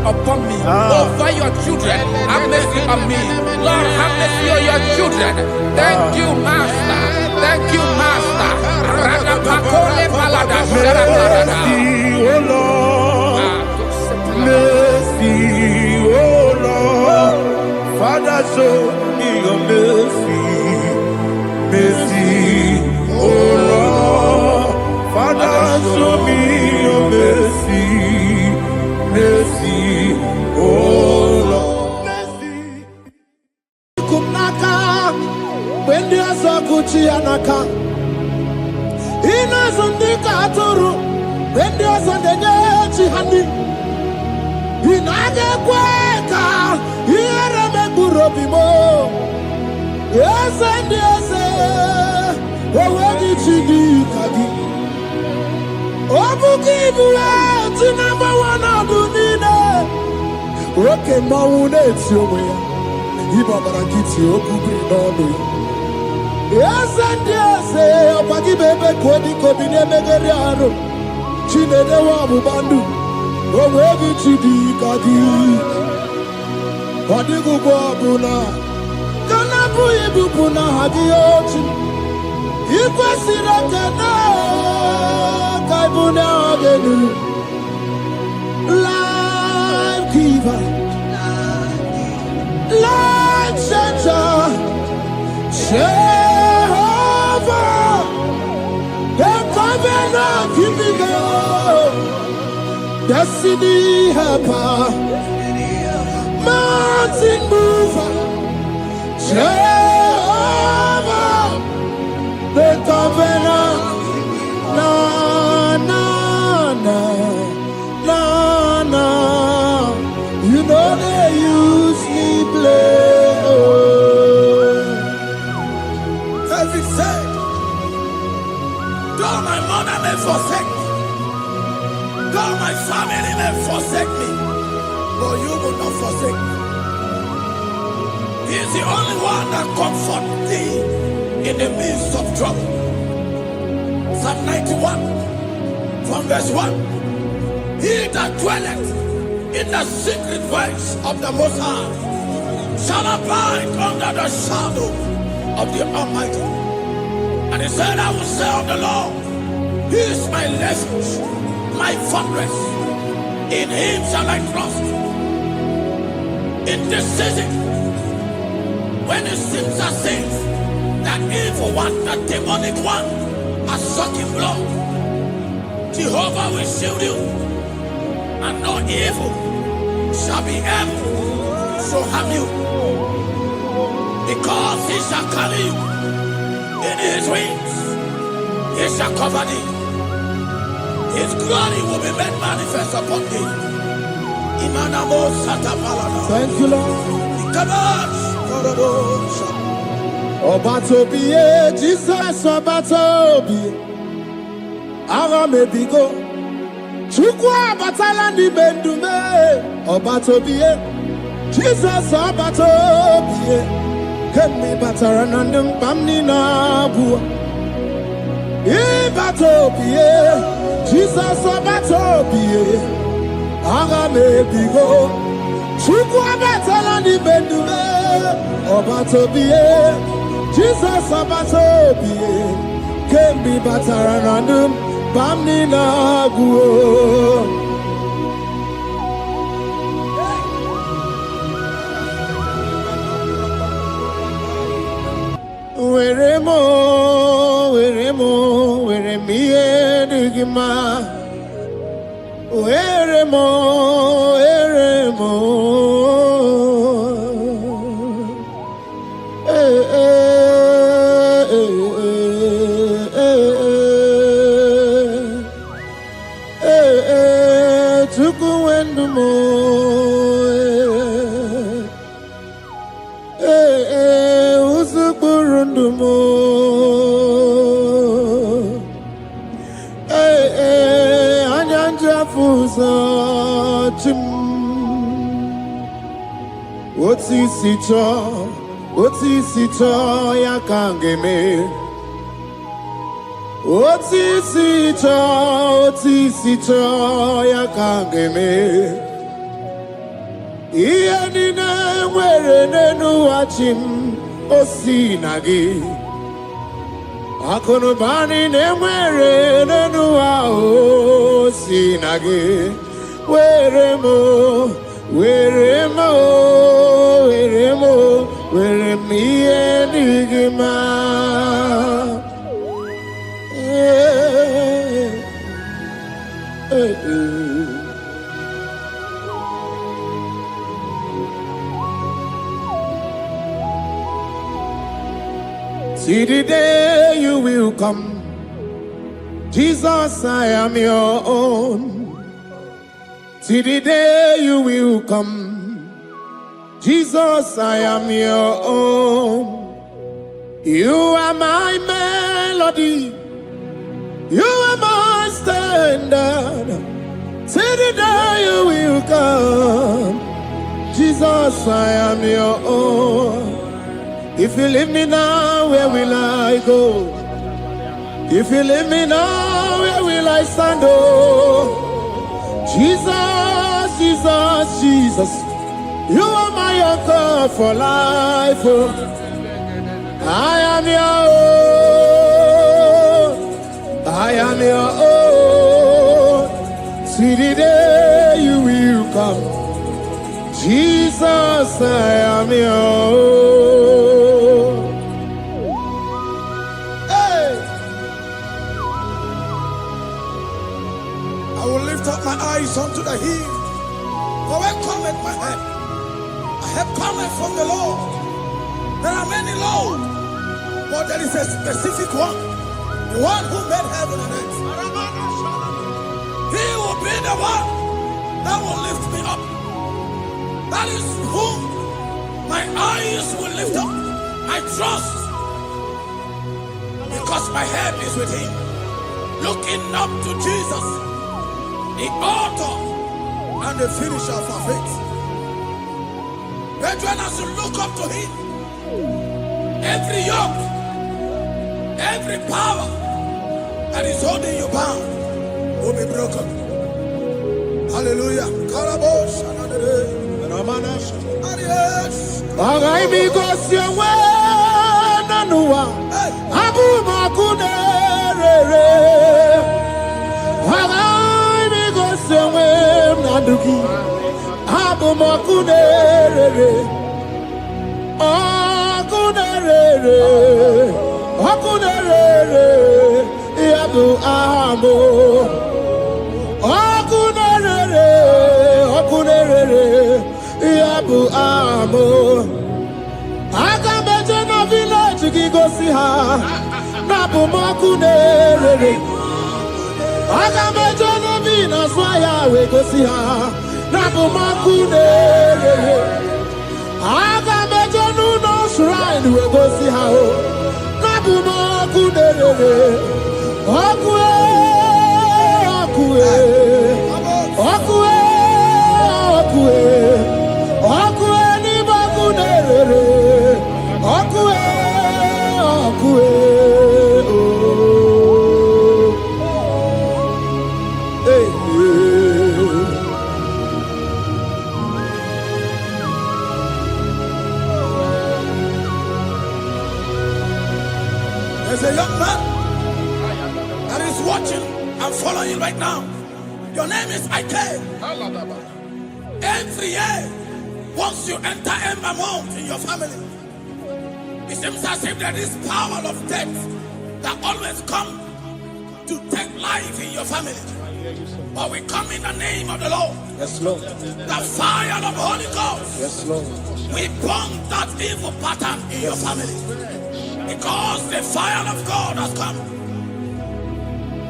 upon me, over your children. Have mercy on me. Lord, have mercy on your children. Thank you, Master. Thank you, Master. Mercy, oh Lord. Mercy, oh Lord. Father, show me your mercy. Mercy, oh Lord. Father, show me your mercy. Mercy, oh Lord. Mercy. Kumnaka, when there's a Gucci anaka. Inazundika aturu, when there's a Nechi honey. Inage kweka, ireme burobimo. Yes, and yes, already chidi kadi. Obuki bula, tinamba wana dunine. Oke maune tiyowe, ibabara kiti okubri nono. Yes, and yes, opagi bebe kodi kobine megeriaro. Chinede wa mubandu, already chidi kadi. Odigu bobuna. Kana buibu puna hadioti. Ikwesira kena kaibuna agenu. Life giver, life changer, Jehovah, the covenant keeping God, destiny helper, mountain mover. Jehovah, the covenant, na na na na na. You know they use me play. David said, though my mother may forsake me, though my family may forsake me, but you will not forsake me. He is the only one that comforts thee in the midst of trouble. Psalm 91 from verse 1. He that dwelleth in the secret place of the Most High shall abide under the shadow of the Almighty. And he said, I will say of the Lord, He is my refuge, my fortress. In Him shall I trust. In this season, when it seems as if that evil one, the demonic one, has sucking blood, Jehovah will shield you, and no evil shall be able to harm you, because He shall carry you in His wings. He shall cover thee. His glory will be made manifest upon thee. Thank you, Lord. Obatobiye, Jesus Obatobiye. Ara mebigo. Chukwa batala ni bendume. Obatobiye, Jesus Obatobiye. Kemi bataranandum pamni na bua. Ibatobiye, Jesus Obatobiye. Ara mebigo. Chukwa batala ni bendume. Obatobie, Jesus Obatobie, can be Bataranandum, Bamnina Guo. Weremo, weremie digima. Weremo. Tukuendumo. Usukurundumo. Anyanja fuza chim. Otisicho ya kangeme. Otisicho ya kangeme. Iya nina nwere nenu achim osinagi. Akonubani nemwere nenu osinagi. Weremo. Weremie digima. See the day you will come, Jesus, I am your own. See the day you will come, Jesus, I am your own. You are my melody, you are my standard. See the day you will come, Jesus, I am your own. If you leave me now, where will I go? If you leave me now, where will I stand? Oh, Jesus, you are my anchor for life. Oh, I am your own. I am your own. See the day you will come, Jesus, I am your own. I will lift up my eyes unto the hill, for where cometh my help? My help cometh from the Lord. There are many Lord, but there is a specific one, the one who made heaven and earth. He will be the one that will lift me up. That is whom my eyes will lift up. I trust, because my help is with him. Looking up to Jesus, the author and the finisher of our faith. Brethren, as you look up to him, every yoke, every power that is holding you bound will be broken. Hallelujah. a young man that is watching and following right now. Your name is Ike. Every year, once you enter Ember Mount in your family, it seems as if there is power of death that always come to take life in your family. But we come in the name of the Lord. Yes, Lord. The fire of the Holy Ghost. Yes, Lord. We burn that evil pattern in your family. Because the fire of God has come.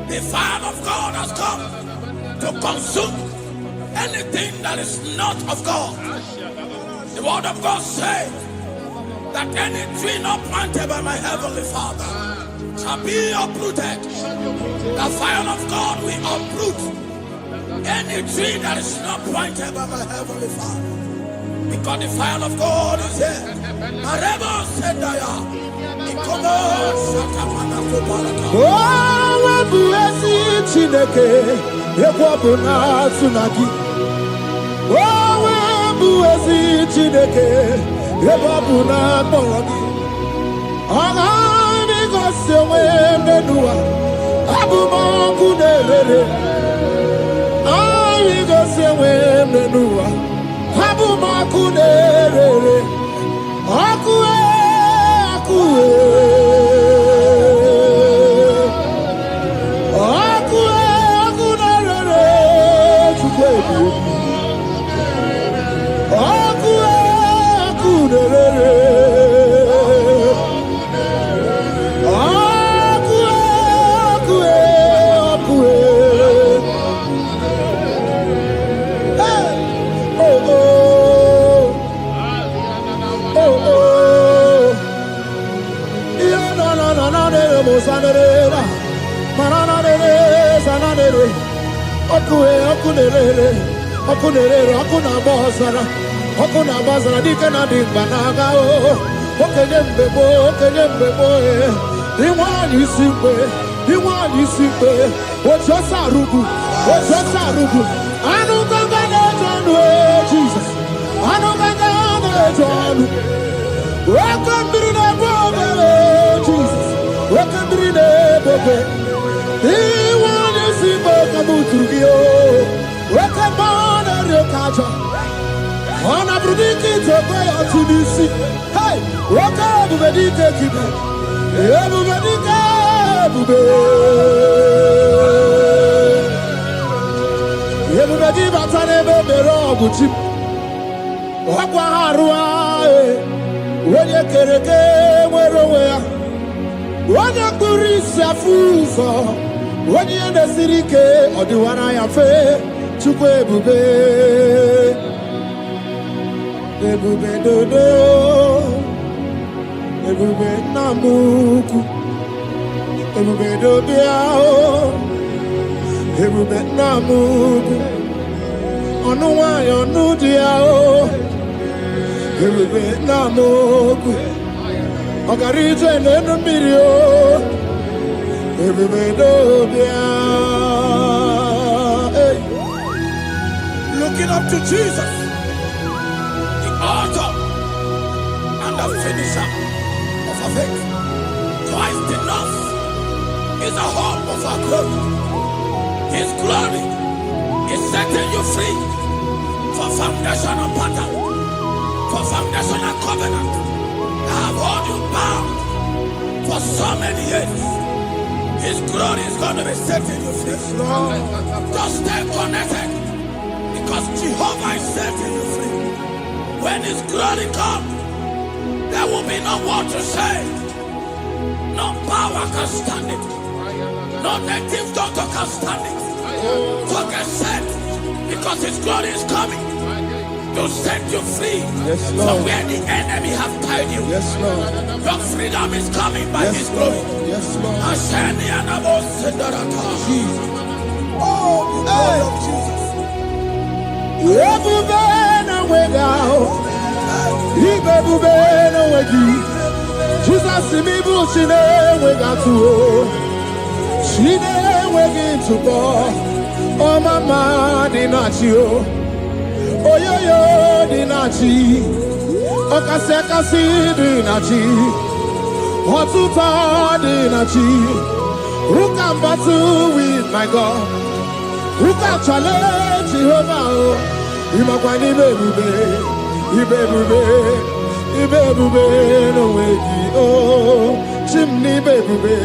The fire of God has come to consume anything that is not of God. The word of God says that any tree not planted by my heavenly Father shall be uprooted. The fire of God will uproot any tree that is not planted by my heavenly Father. Because the fire of God is here. Marebo Sendaya. Ikomo Sakamana Kopalaka. Oh, Wabuesi Chineke, Ekwabuna Tsunagi. Oh, Wabuesi Chineke, Ekwabuna Boragi. Agami Gosewe Menua, Abuma Kunere. Agami Gosewe Menua, Abuma Kunere. Akue, Akue. Okuna bazara dikena dimbanaga o okenyembebo iwani simbe ochosarugu anu ganga tonu Jesus anu ganga tonu wakambirine bobe Jesus wakambirine bobe iwani simbe kabuturugio wakambana rekaja Ona brudiki tokoya tunisi. Hey, waka bubedike kibe. Bubedike bube. Bubedi batane bebero buti. Wakwa harua. Wenye kereke weroya. Wenye kurisa fuso. Wenye nesirike odiwana ya fe. Chukwe bube. Ebube dodo, ebube namuku, ebube dobiao, ebube namuku, onuwa yonudiao, ebube namuku, ogarije nenu mirio, ebube dobia. Looking up to Jesus, author and the finisher of our faith. Christ in us is the hope of our glory. His glory is setting you free for foundational pattern, for foundational covenant that have held you bound for so many years. His glory is going to be setting you free. Just stay connected because Jehovah is setting you free. When His glory comes, there will be no word to say. No power can stand it. No native doctor can stand it. So get set, because His glory is coming to set you free from where the enemy have tied you. Yes, Lord. Your freedom is coming by His glory. Yes, Lord. Jesus. Oh, the glory of Jesus. Jesus imibu chine wegatu chine wegintu bo o mama dinachi o oyoyo dinachi o kase dinachi What's to who can battle with my God? Who can challenge Jehovah? Imakwani Ibebube, no way, oh, chimney Ibebube,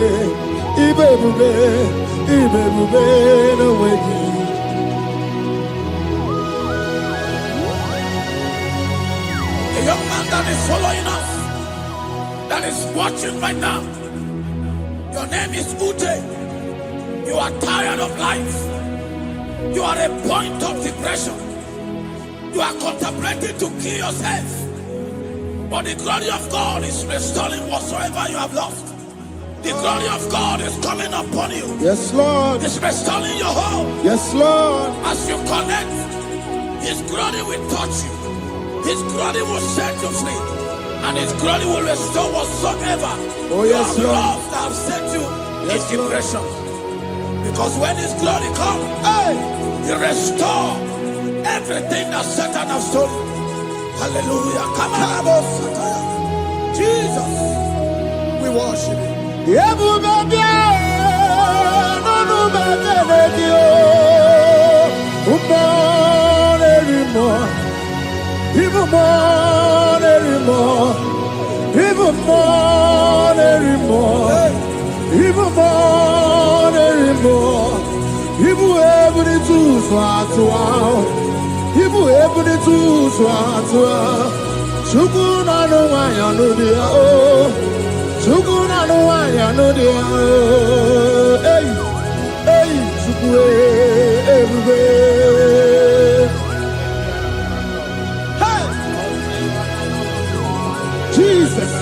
no way. A young man that is following us, that is watching right now. Your name is Ute. You are tired of life. You are a point of depression. You are contemplating to kill yourself. But the glory of God is restoring whatsoever you have lost. The glory of God is coming upon you. Yes, Lord. It's restoring your home. Yes, Lord. As you connect, His glory will touch you. His glory will set you free. And His glory will restore whatsoever you have lost that have set you in depression. Because when His glory comes, He restores everything that Satan has stolen. Hallelujah. Come on, Jesus, we worship you. Even more, even more, even more, even more, even more, even more. Even every two swats out. Even every two swats out. Chukuna no one ya no dia oh. Chukuna no one ya no dia oh. Hey, hey, chukwe everywhere. Jesus.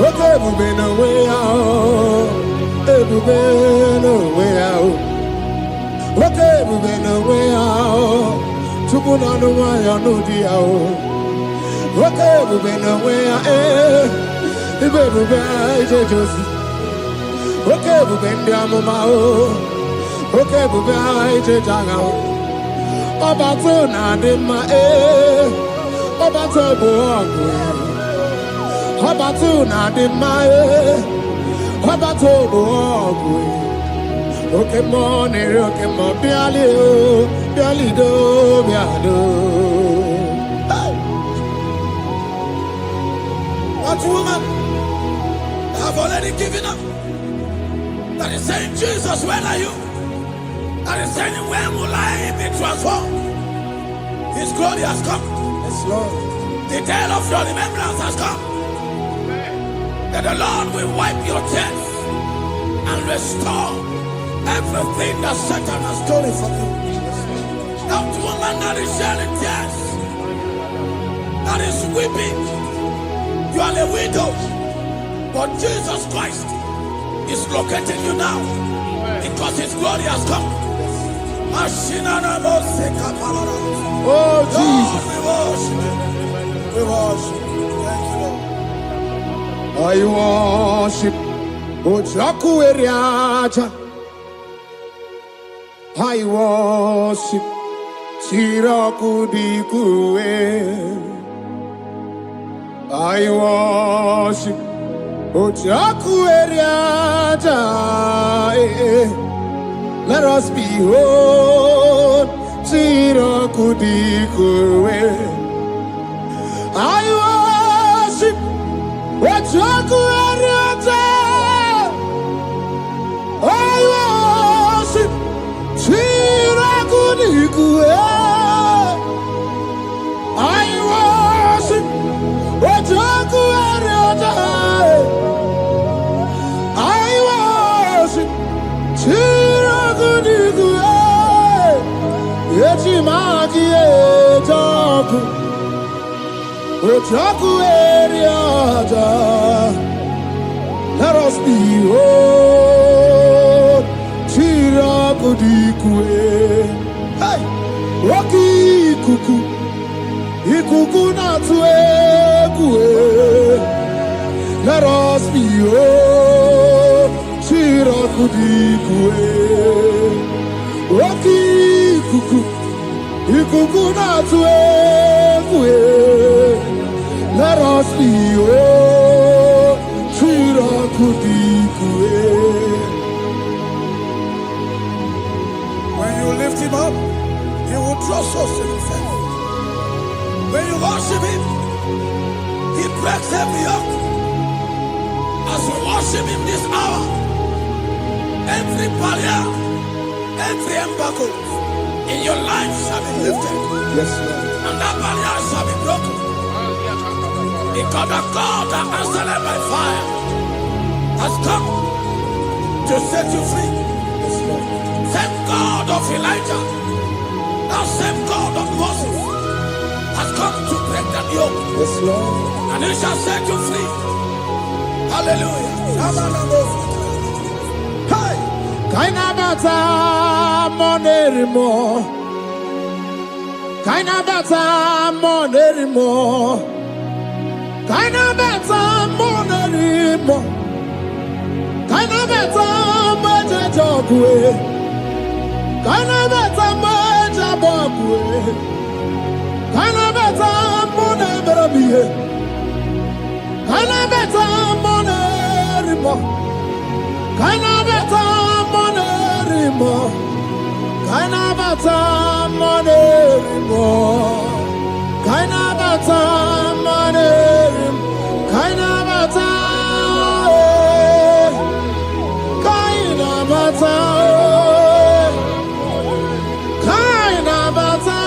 Okay, we've been away, okay, we've been down okay, we've been down. About to not in my about to walk, about to not in my about to walk. Okay, morning, okay, more barely do. What woman have already given up? That is saying, Jesus, where are you? That is saying, when will I be transformed? His glory has come. Yes, Lord. The day of your remembrance has come. That the Lord will wipe your tears and restore everything that Satan has stolen from you. That woman that is shedding tears, that is weeping. You are a widow, but Jesus Christ is locating you now because His glory has come. Oh, Jesus. We worship. Thank you, Lord. I worship. Ojaku eriaja. I worship. Siraku dikue. I worship Ojaku eriaja. Let us behold Siraku dikue. I worship Ojaku eriaja. I worship Siraku dikue. I worship Ojaku eriaja. I worship Siraku dikue. Eti magi ejaku Ojaku eriaja. Let us behold Siraku dikue. Hey, Rocky kuku. Ikuku na tuekue. let us be oh, Shirakudikue, Oki Kuku, Ikuku Natue, let us be oh, Shirakudikue. When you lift him up, he will draw souls to himself. When you worship him, he breaks every yoke. As we worship him this hour, every barrier, every embargo in your life shall be lifted. Yes, Lord. And that barrier shall be broken. Because the God that answered by fire has come to set you free. Yes, Lord. Same God of Elijah, that same God of Moses has come to break that yoke. Yes, Lord. And he shall set you free. Hallelujah. Hey! Kainabata monerimo. Kainabata monerimo. Kainabata monerimo. Kainabata majajogwe. Kainabata majabogwe. Kainabata monemerabie. Kainabata monerimo. Kainabata monerimo. Kainabata monerimo. Kainabata monerimo. Kainabata. Kainabata. Kainabata.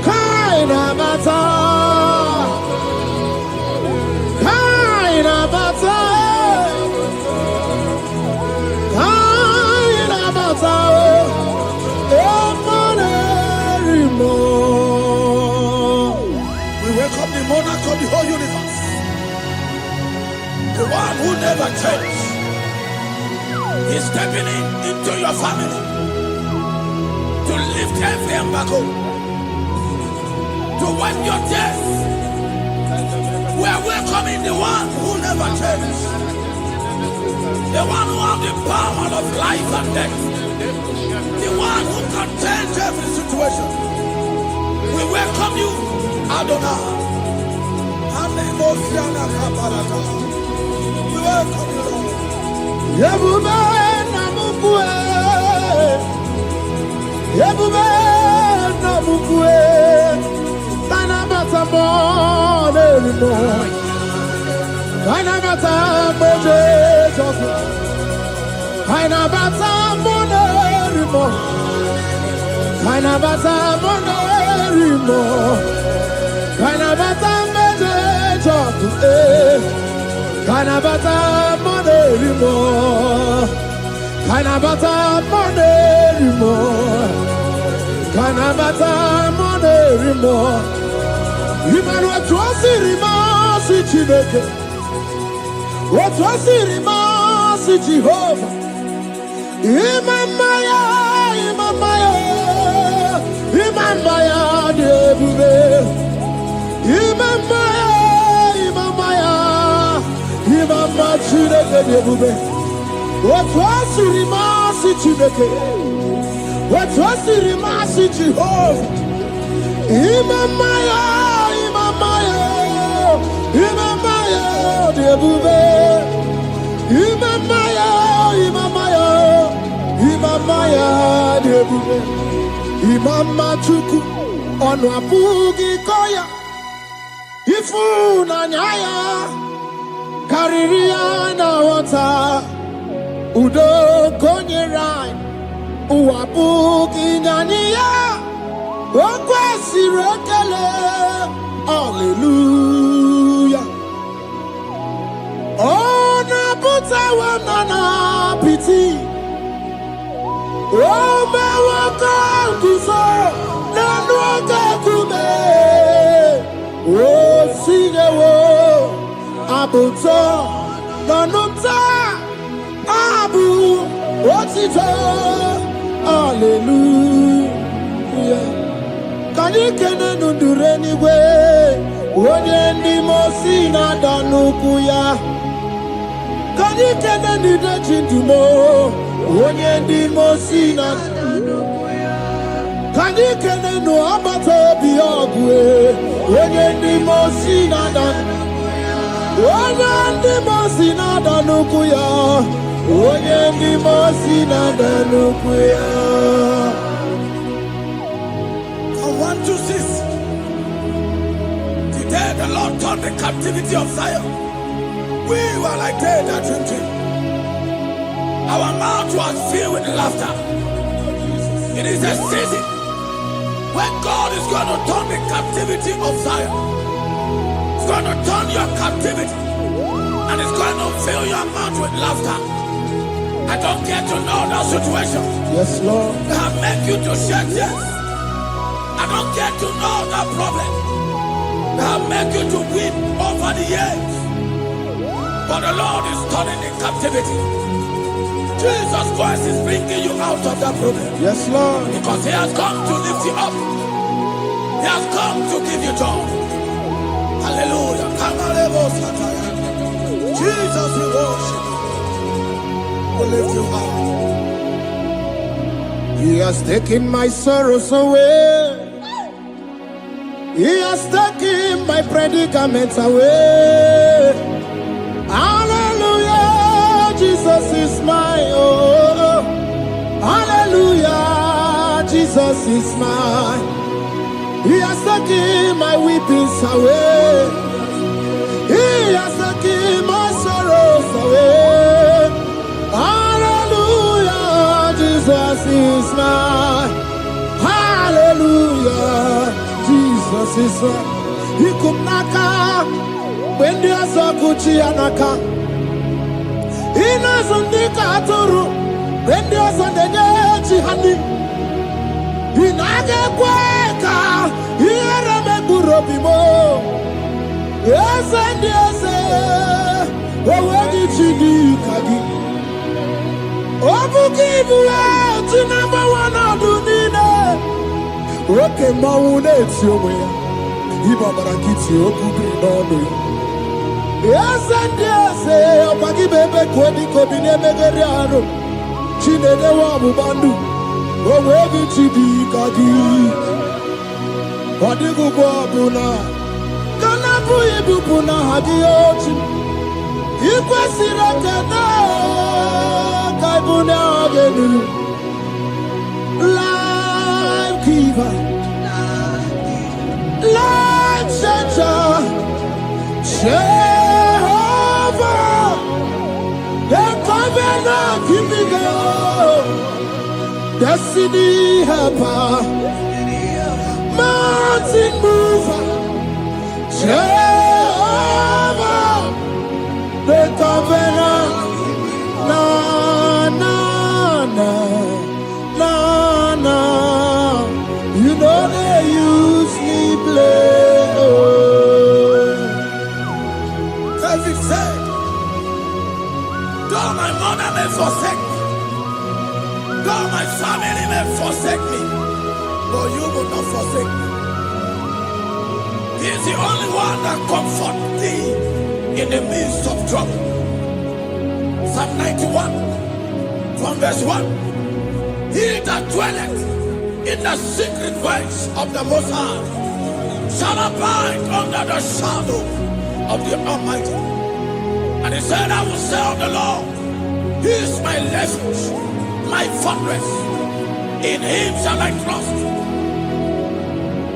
Kainabata. We welcome the monarch of the whole universe, the one who never changes. He's stepping into your family to lift every embargo, to wipe your tears. We are welcoming the one who never changes, the one who has the power of life and death, the one who can change every situation. We welcome you, Adonai. We welcome you, Lord. Yebube namukwe, Yebube namukwe, Kainabata monerimo, Kainabata monerimo, Kainabata monerimo, Kainabata monerimo, Kainabata monerimo, Kainabata monerimo, Kainabata monerimo, Kainabata monerimo. Imanu atwasirima si Chineke, atwasirima si Jehovah. Imamaya, Imamaya, Imamaya debube. Imamaya, Imamaya, Imamaya Chineke debube. Atwasirima si Chineke, atwasirima si Jehovah. Imamaya, Imamaya, Imamaya debube. Imamaya, Imamaya, Imamaya debube. Imama chuku onu abugi koya. Ifu na nyaya kariria na wata. Udo konye rai uabugi nyaniya. Okwesi rekele. Hallelujah. Ona puta wanana piti. Oh, my welcome to so kume. Oh, see the world. Abuto, Nanumta, Abu, what's it all? Hallelujah. Can you do anyway? Onye ndị mosi na-ada n'ukwu ya. Can you do the chindumo? Onye ndị mosi na-ada n'ukwu ya. Can you do agbata obi ọgụ? Onye ndị mosi na-ada n'ukwu ya. Onye ndị mosi na-ada n'ukwu ya. Onye ndị mosi na-ada n'ukwu ya. From 1 to 6. Today the Lord turned the captivity of Zion. We were like they that dream. Our mouth was filled with laughter. It is a season when God is going to turn the captivity of Zion. It's going to turn your captivity. And it's going to fill your mouth with laughter. I don't get to know that situation. Yes, Lord. That make you to shed tears. I don't get to know that problem. That make you to weep over the years. But the Lord is turning the captivity. Jesus Christ is bringing you out of that problem. Yes, Lord. Because He has come to lift you up. He has come to give you joy. Hallelujah. Jesus, we worship you. We lift you up. He has taken my sorrows away. He has taken my predicaments away. Hallelujah, Jesus is mine. Oh, hallelujah, Jesus is mine. He has taken my weepings away. He has taken my sorrows away. Hallelujah, Jesus is mine. Hallelujah, Jesus is mine. He could naka when there's a Gucci anaka. He knows on the Katuru when there's a Neji honey. He naga kweka. He era me burobimo. Yes, and yes, where did you do, Kagi? Obukibu, to number one, I do need it. Okay, Maune, it's your way. Ibabarakiti, Okubi, no. Yes, and yes, Opaki Bebe, Kodi, Kobine, Megariano. Chine, the Wabu Bandu. Where did you do, Kagi? What did you go, Buna? Kanabu ibupuna hadiyochi Ikwesirakana Kaibuna agenu Life giver Life changer Jehovah The covenant keeping God Destiny helper Mountain mover Jehovah, the covenant, na na na na na. You know they use me play. David said, though my mother may forsake me, though my family may forsake me, but you will not forsake me. He is the only one that comforts thee in the midst of trouble. Psalm 91, from verse 1. He that dwelleth in the secret place of the Most High shall abide under the shadow of the Almighty. And he said, I will say of the Lord, He is my refuge, my fortress. In Him shall I trust.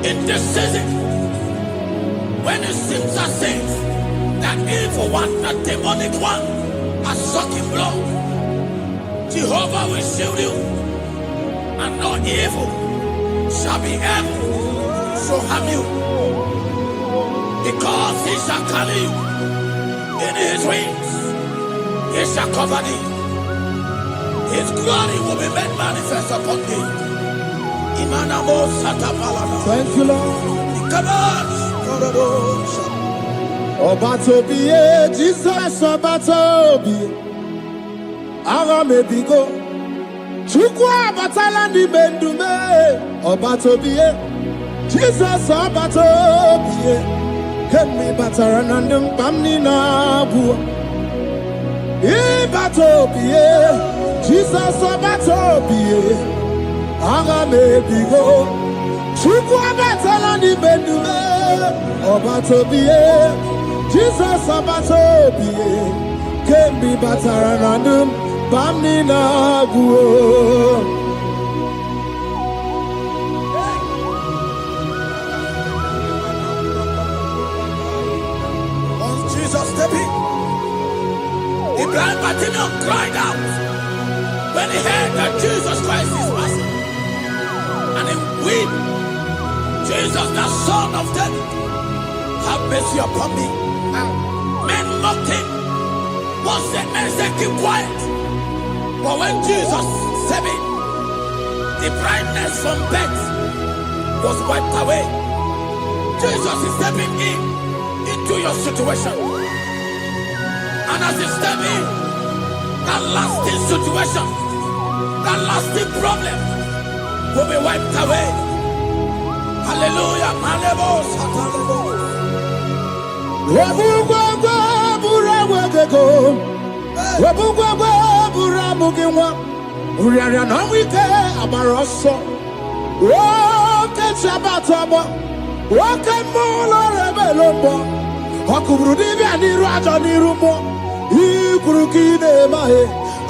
In this season, when it seems as if that evil one, the demonic one, has sucking blood, Jehovah will shield you, and no evil shall be able to harm you, because He shall carry you in His wings. He shall cover thee. His glory will be made manifest upon thee. Thank you, Lord. Obatobiye, Jesus Obatobiye. Aramebigo. Chukwa batala ni bendume. Obatobiye. Jesus abatobie kemi bataranandum pamni na bu ibatobie Jesus abatobie aga me bigo chuku abatalani bedume abatobie Jesus abatobie kemi bataranandum pamni na bu. The blind Bartimaeus cried out when he heard that Jesus Christ is passing. And he wept, Jesus, the Son of David, have mercy upon me. Men mocked him. Once the men said, keep quiet. But when Jesus said it, the blindness from birth was wiped away. Jesus is stepping into your situation. And as you step in, that lasting situation, that lasting problem will be wiped away. Hallelujah.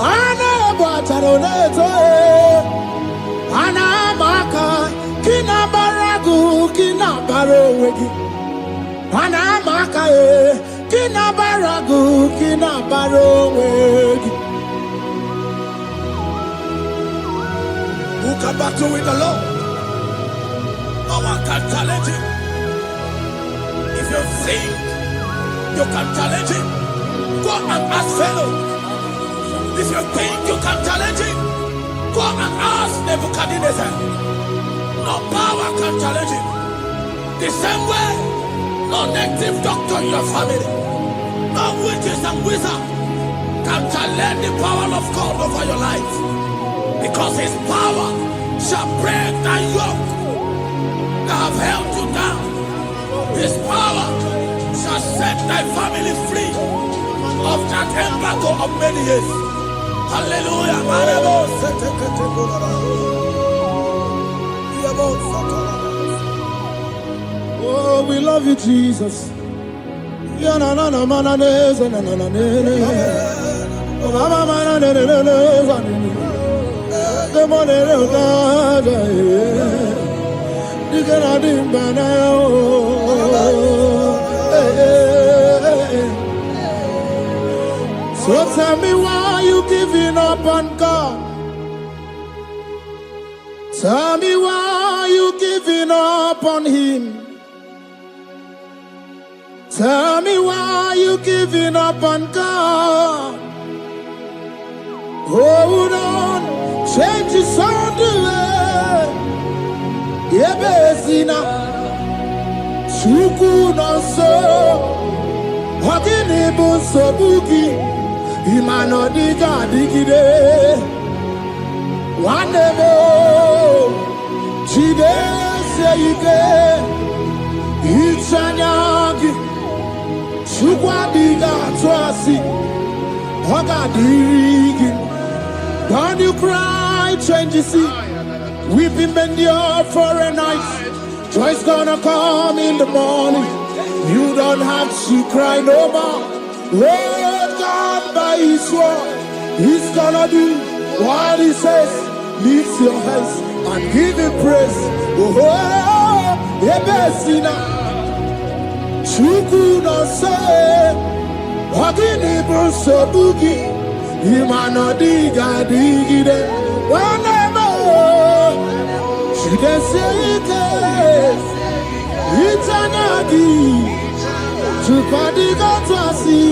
Ana bataroneto ana maka kina baragu kina barowegi ana maka kina baragu kina barowegi. Who can battle with the Lord? No one can challenge him. If you think you can challenge him, go and ask fellow. If you think you can challenge him, go and ask Nebuchadnezzar. No power can challenge him. The same way, no native doctor in your family, no witches and wizards can challenge the power of God over your life. Because his power shall break that yoke that have held you down. His power shall set thy family free of that embargo of many years. Hallelujah. Oh, we love you, Jesus. So tell me why you giving up on God. Tell me why you giving up on Him. Tell me why you giving up on God. Hold on, change is on the way. Yebesina, Chuku no so, Hakini bunso buki. Imano diga digide Wanebo Chide seyike Ichanyagi Chukwa diga twasi Hoga dirigi Don't you cry, change you see Weeping endure for a night Joy's gonna come in the morning You don't have to cry no more Lord God by His word, He's gonna do what He says. Lift your hands and give Him praise. Oh, Ebesina, Chuku no say, Wakini Bruso Bugi, Imano Diga Digide, whenever she can say it, it's anagi. Chupadiga twasi,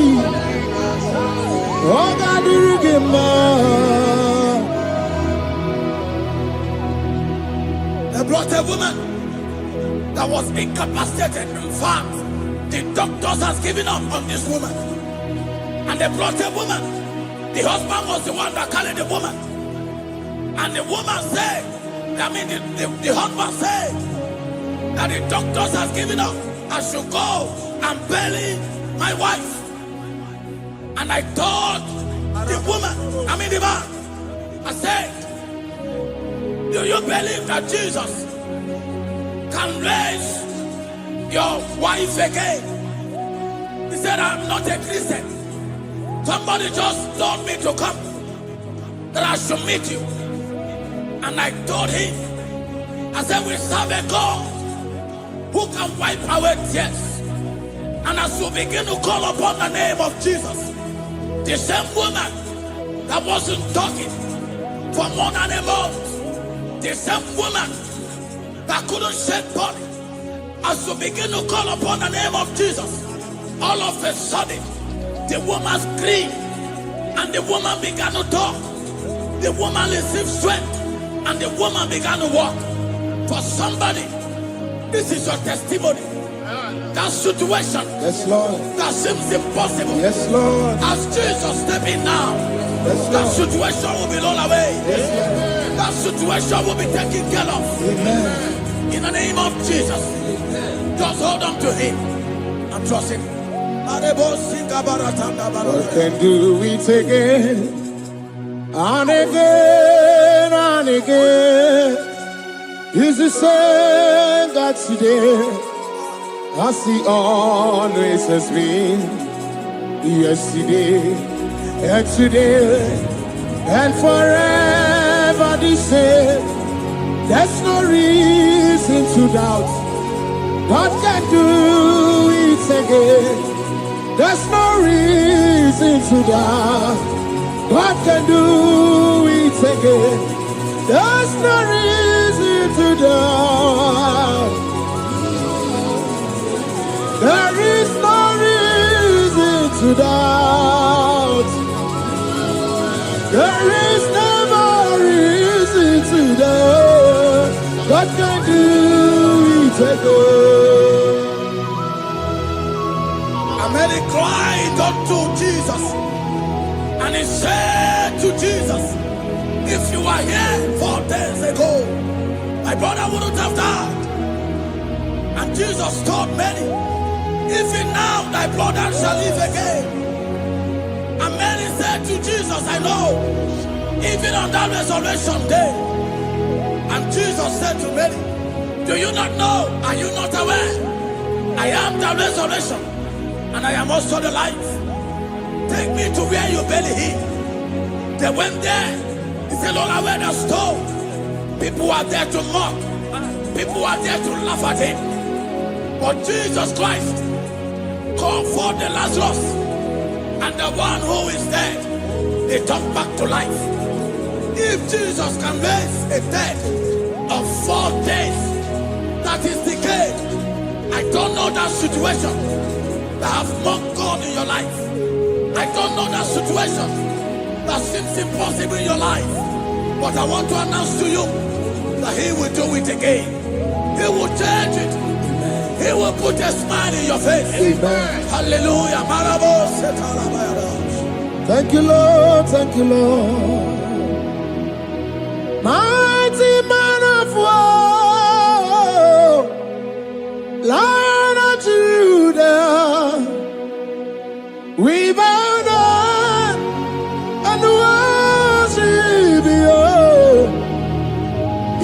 Oga dirigima. They brought a woman that was incapacitated. In fact, the doctors has given up on this woman. And they brought a woman. The husband was the one that carried the woman. And the woman said, the husband said, that the doctors has given up. I should go and bury my wife. And I told the man, I said, do you believe that Jesus can raise your wife again? He said, I'm not a Christian. Somebody just told me to come, that I should meet you. And I told him, I said, we serve a God who can wipe away tears. And as we begin to call upon the name of Jesus, the same woman that wasn't talking for more than a month, the same woman that couldn't shed blood, as we begin to call upon the name of Jesus, all of a sudden, the woman screamed and the woman began to talk. The woman received strength and the woman began to walk. For somebody, this is your testimony. That situation, Yes, Lord. that seems impossible, Yes, Lord. as Jesus step in now, Yes, that Lord. situation will be rolled away. Yes, That situation will be taken care of. Lord. Amen. In the name of Jesus, just hold on to him and trust him. God can do it again and again and again. He's the same God today as he always has been. Yesterday and today and forever the same. There's no reason to doubt. God can do it again. There's no reason to doubt. God can do it again. There's no reason to doubt. There is no reason to doubt. There is never reason to doubt. God can do it again. And Mary cried unto Jesus, and he said to Jesus, if you were here 4 days ago, my brother wouldn't have died. And Jesus told Mary, even now thy brother shall live again. And Mary said to Jesus, I know, even on that resurrection day. And Jesus said to Mary, do you not know? Are you not aware? I am the resurrection, and I am also the life. Take me to where you bury him. They went there. He said, Lord, I wear the stone. People are there to mock. People are there to laugh at him. But Jesus Christ called forth the Lazarus, and the one who is dead, they come back to life. If Jesus can raise a dead of 4 days that is decayed, I don't know that situation that have mocked God in your life. I don't know that situation that seems impossible in your life. But I want to announce to you that he will do it again. He will change it. He will put a smile in your face. Amen. Hallelujah. Thank you, Lord. Thank you, Lord. Mighty man of war, Lion of Judah, we bow down and worship you,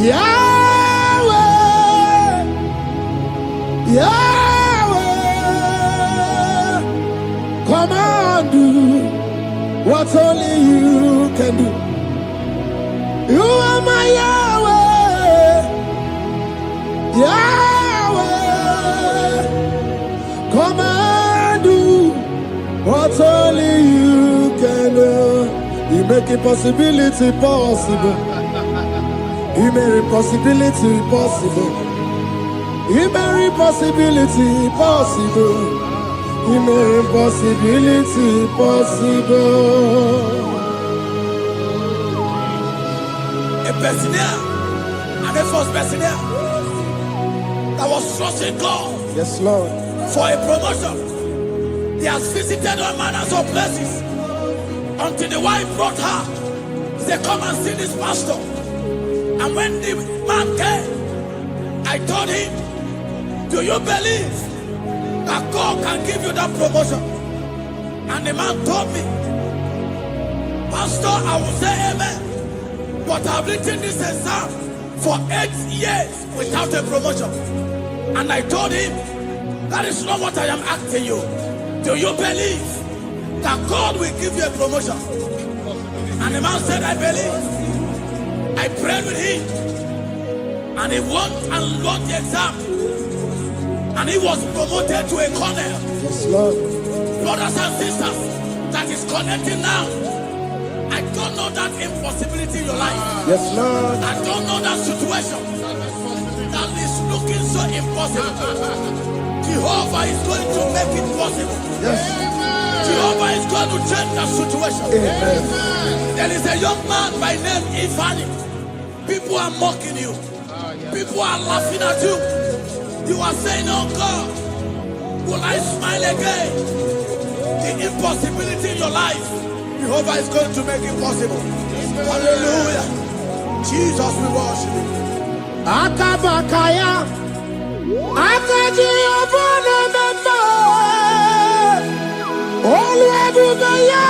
Yahweh, Yahweh. Come and do what only you can do. You are my Yahweh, Yahweh. Come and do what only you can do. You make impossibility possible. You make impossibility possible. You make impossibility possible. You make impossibility possible. A personal and a first personal that was trusting God Yes, Lord. for a promotion. He has visited all manners of places until the wife brought her. He said, come and see this pastor. And when the man came, I told him Do you believe that God can give you that promotion? And the man told me, Pastor, I will say amen, but I've written this exam for 8 years without a promotion. And I told him, that is not what I am asking you. Do you believe that God will give you a promotion? And the man said, I believe. I prayed with him, and he won and won the exam, and he was promoted to a colonel. Yes, Lord. Brothers and sisters, that is connecting now. I don't know that impossibility in your life. Yes, Lord. I don't know that situation that is looking so impossible. Jehovah is going to make it possible. Yes. Jehovah is going to change that situation. Amen. There is a young man by name Ifani. People are mocking you. People are laughing at you. You are saying, oh God, will I smile again? The impossibility in your life, Jehovah is going to make it possible. Hallelujah. Jesus, we worship you. Akabakaya. Akaji obana mama. Oluwabubaya.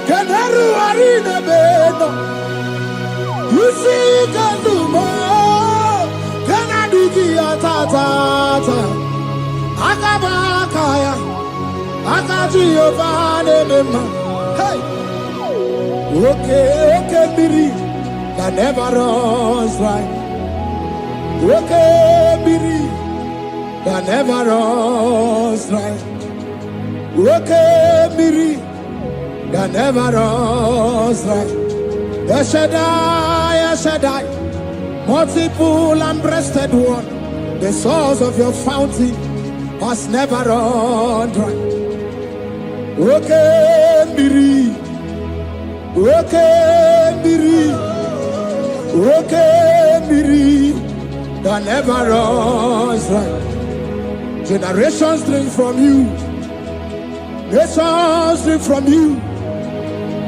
Kenaru arina beno. You see kandumo. Kenaduki atata. Akabakaya. Akaji obana mama. Hey. Okay, Biri. That never runs dry. Okay, Biri. That never runs dry. Okay, Biri. That never runs dry. Yes, Shaddai, multiple and breasted one. The source of your fountain has never run dry. Okay, Biri. Okay, Biri. Okay, Biri. That never runs dry. Generations drink from you. Nations drink from you.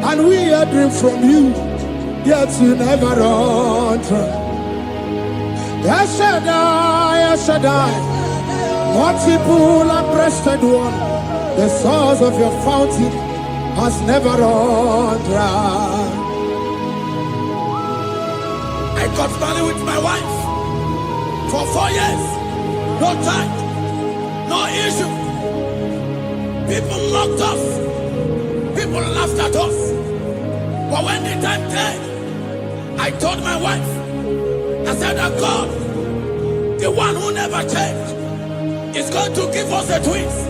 And we are drink from you. Yet you never run dry. Yes, Shaddai, multiple and breasted one. The source of your fountain has never run dry. I got married with my wife for 4 years. No time, no issue. People mocked us. People laughed at us. But when the time came, I told my wife, I said that God, the one who never changed, is going to give us a twins.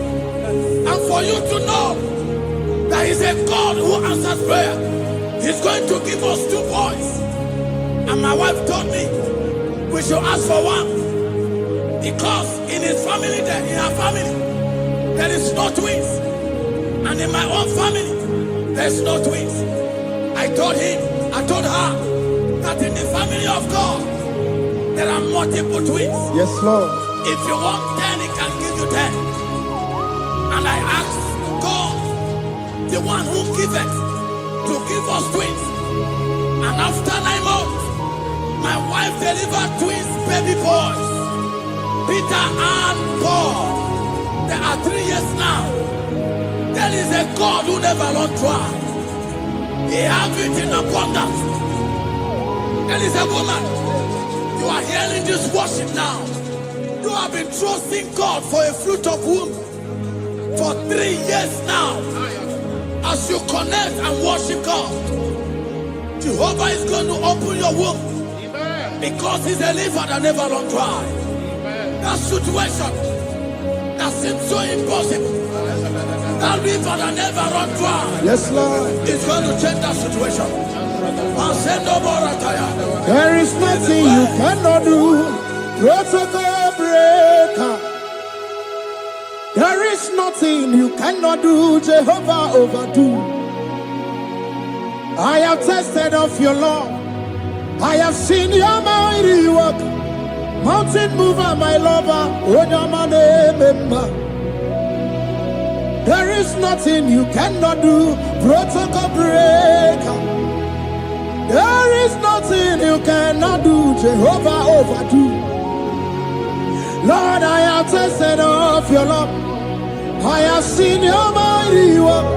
And for you to know that He's a God who answers prayer, He's going to give us 2 boys. And my wife told me we should ask for one, because in his family, in her family, there is no twins, and in my own family, there's no twins. I told her that in the family of God, there are multiple twins. Yes, Lord. If you want 10, He can give you 10. And I asked God, the one who giveth, to give us twins. And after 9 months, my wife delivered twins, baby boys, Peter and Paul. There are 3 years now. There is a God who never runs dry. He has it in abundance. There is a woman. You are hearing this worship now. You have been trusting God for a fruit of womb for 3 years now. As you connect and worship God, Jehovah is going to open your womb, because He's a river that never runs dry. That situation that seems so impossible, that river that never runs dry, Yes, Lord. is going to change that situation. And send over a tire. There is nothing you cannot do. Protocol breaker. There is nothing you cannot do. Jehovah overdo. I have tested of your love. I have seen your mighty work. Mountain mover, my lover. Remember. There is nothing you cannot do. Protocol breaker. There is nothing you cannot do. Jehovah overdo. Lord, I have tasted of your love. I have seen your mighty work.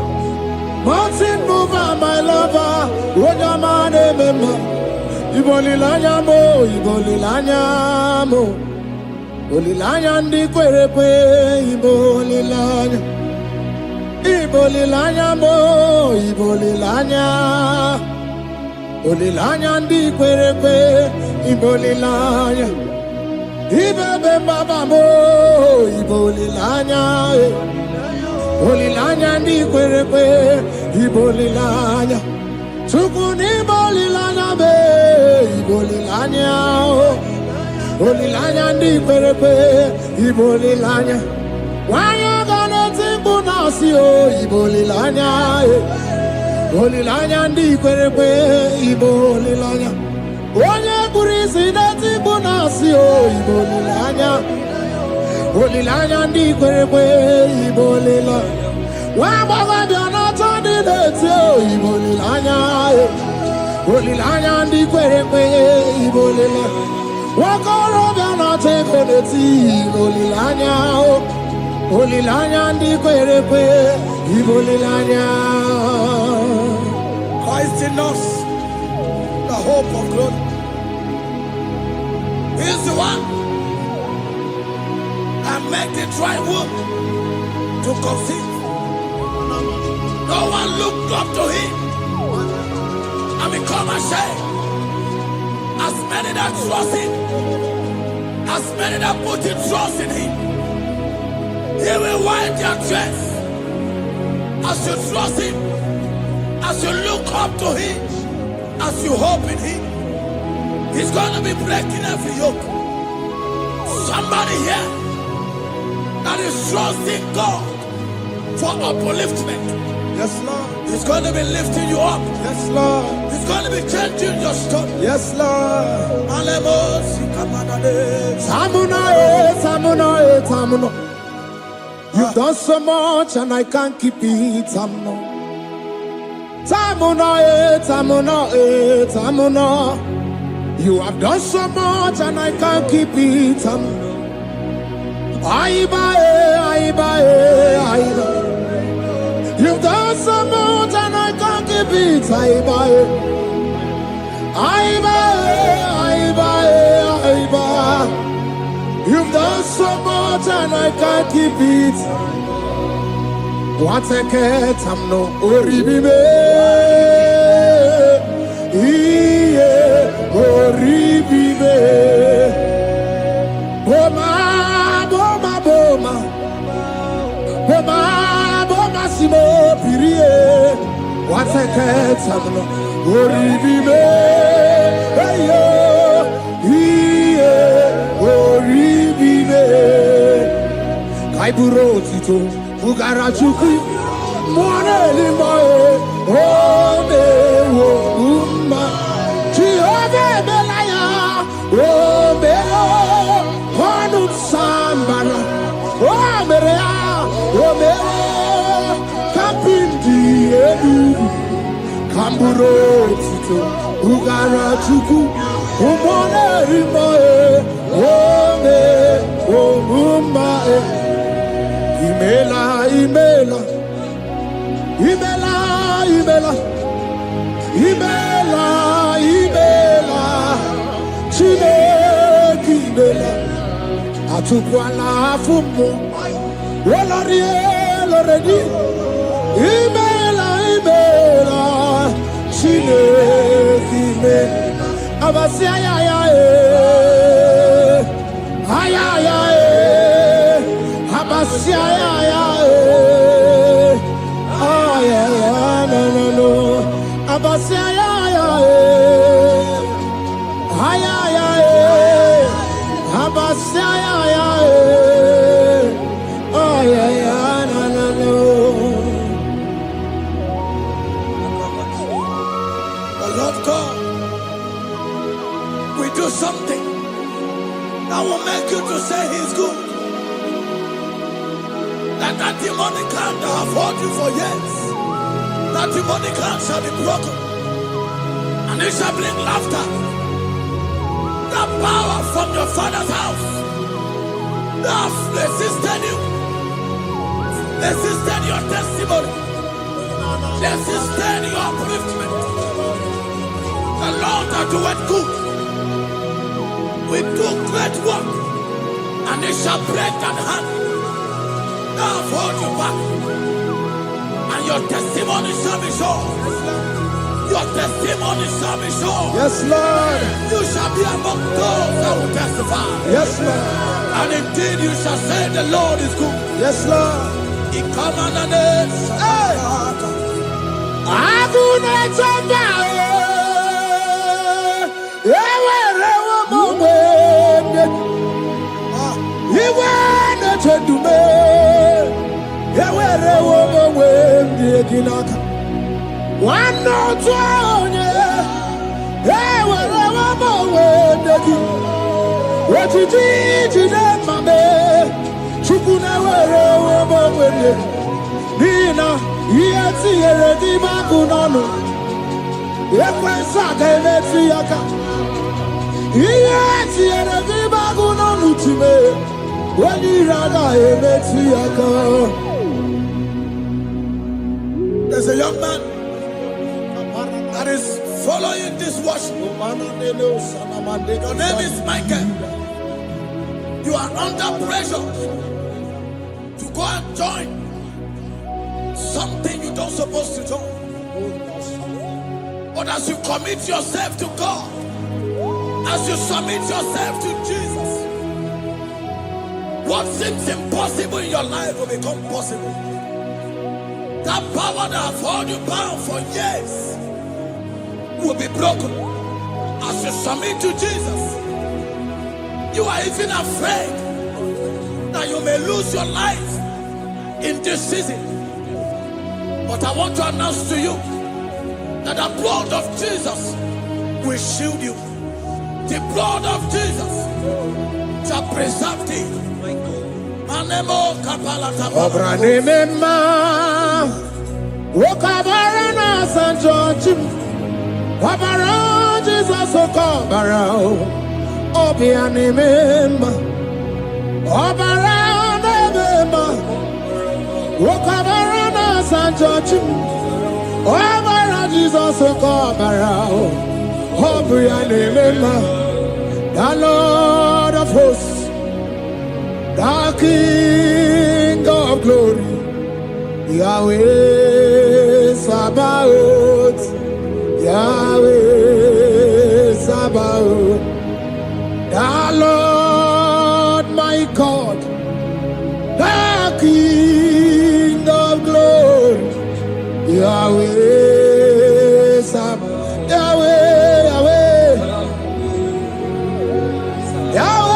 Mountain mover, my lover. Wojamane mema. Ibolilanya mo, ibolilanya mo. Ibolilanya ndi kwerepe, ibolilanya. Ibolilanya mo, ibolilanya. Ibolilanya ndi kwerepe, ibolilanya. Ibebe baba mo, ibolilanya. Ibolilanya ndi kwerepe, ibolilanya. Tukuni ibolilanya be, ibolilanya. Ibolilanya ndi kwerepe, ibolilanya. Wanya gane timbu nasi o, ibolilanya. Ibolilanya ndi kwerepe, ibolilanya. Onye kurisi na timbu nasi o, ibolilanya. Ibolilanya ndi kwerepe, ibolilanya. Wamba biana tandi neti o, ibolilanya. Ibolilanya ndi kwerepe, ibolilanya. Wakoro biana teko neti, ibolilanya. Ibolilanya ndi kwerepe, ibolilanya. Christ in us, the hope of glory. He is the one that made the dry womb to conceive. No one looked up to him and become ashamed. As many that trust him, as many that put in trust in him, he will wipe their tears. As you trust him, as you look up to him, as you hope in him, he's going to be breaking every yoke. Somebody here that is trusting God for upliftment. Yes, Lord. He's going to be lifting you up. Yes, Lord. He's going to be changing your story. Yes, Lord. Samuna, Samuna, Samuna. You've done so much and I can't keep it, Samuna. Samuna, Samuna, Samuna. You have done so much and I can't keep it, Samuna. Aiba, Aiba. You've done so much and I can't keep it, Aiba. You've done so much and I can't keep it. What a cat, I'm no oribibe. Oribibe. Boma, boma, boma. Boma, boma, simo, pirie. What a cat, I'm no oribibe. Hey, yo. Kaiburo tito, ugara chuku, mwane limae, ome wo umma, chiove belaya, ome o, konu sambana, ome rea, ome o, kapindi edu, kamburo tito, ugara chuku, mwane limae, ome wo umma. Imela, Imela, Imela, Imela, Imela, Imela, Chile, Imela, Atukwala Fumo, Olori, Oloredi, Imela, Imela, Chile, Imela, Abasia, Ayaya, Abasia, Lord God, we do something that will make you to say he's good. That demonic hand that have held you for years, that demonic hand shall be broken, and it shall bring laughter. That power from your father's house Now resisted you. Resisted your testimony. Resisted your upliftment. The Lord that doeth good. We do great work, and it shall break that hand. Now hold you back, and your testimony shall be sure. Your testimony shall be sure. Yes, Lord. You shall be among those that will testify. Yes, Lord. And indeed you shall say the Lord is good. Yes, Lord. He come on the name. Hey. Nina, yeti eredi makunano. Ekwensa kemeti yaka. Yeti eredi makunano time. Wani rada emeti yaka. There's a young man that is following this worship. Your name is Michael. You are under pressure to go and join something you don't supposed to join. But as you commit yourself to God, as you submit yourself to Jesus, what seems impossible in your life will become possible. That power that has held you bound for years will be broken as you submit to Jesus. You are even afraid that you may lose your life in this season. But I want to announce to you that the blood of Jesus will shield you. The blood of Jesus shall preserve thee. Manemo kapalata. Obranimema, Wokabarana San George, Wabara Jesus Okobara, Obianimema, Obara Nemema, Wokabarana San George, Obara Jesus Okobara, Obianimema, the Lord of hosts, the King of glory, Yahweh Sabaoth, Yahweh Sabaoth, the Lord my God, the King of glory, Yahweh Sabaoth, Yahweh, Yahweh, Yahweh.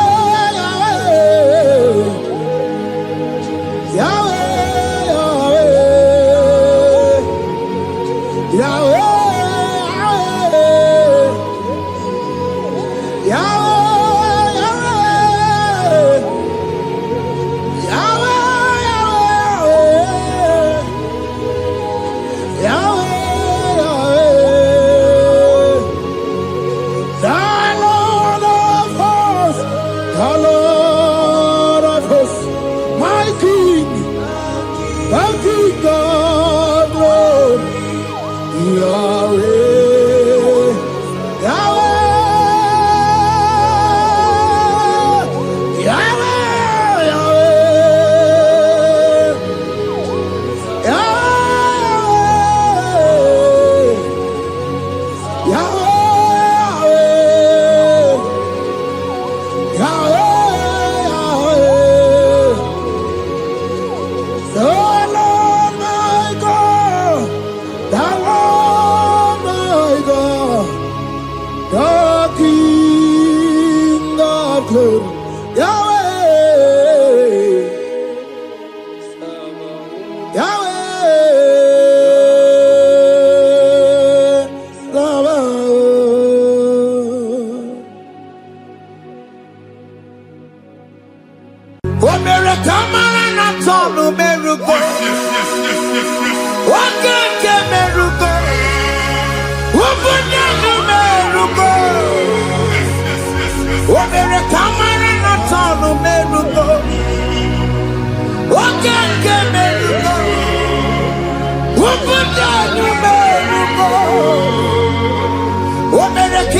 Camera not on the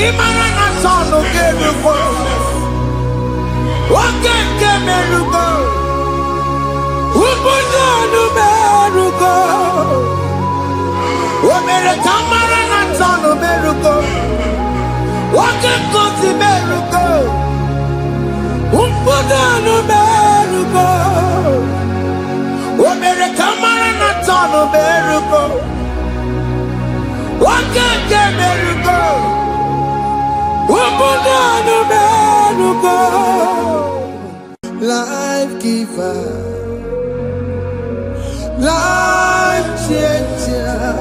Imana na sonu keruko. Wakeke meruko. Ubudu meruko. Omere kamara na sonu meruko. Wakeke si meruko. Ubudu meruko. Omere kamara na sonu meruko. Wakeke meruko. Life giver, life changer,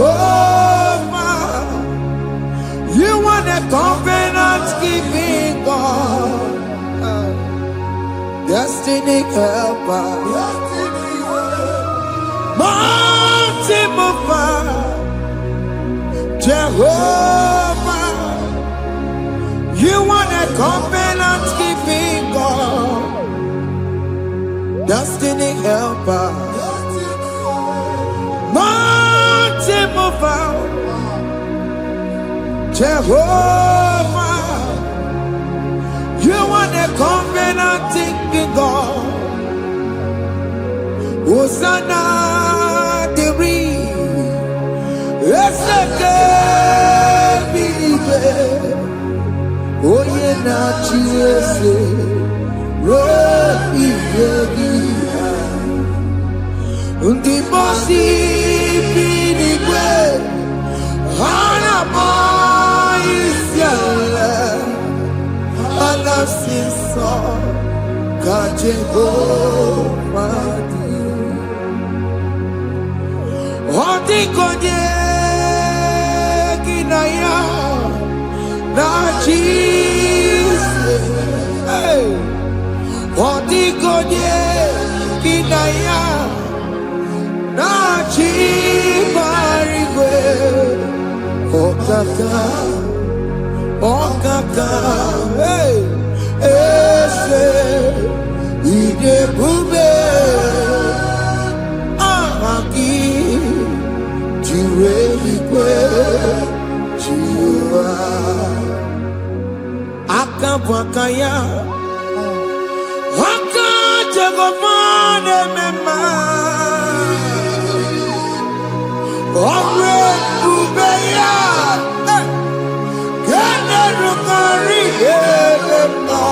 Jehovah, you want a covenant keeping God, destiny helper, mountain mover, Jehovah, you want a covenant keeping God, destiny helper, mountain mover, Jehovah, you want a covenant keeping God, Hosanna the Oye na chiese, rohi yegia. Undi mosi binigwe, hana moisiala, alasinso kajego madi. Odi konye kinaya. Na Jesus, hey, Odigonye kinaya, na chibarigwe, okaka, hey, ese, idebube, ahaki, jireligwe, jiwa. Akabwakaya Akajagomane mema Omre ubeya Gene rukari Elema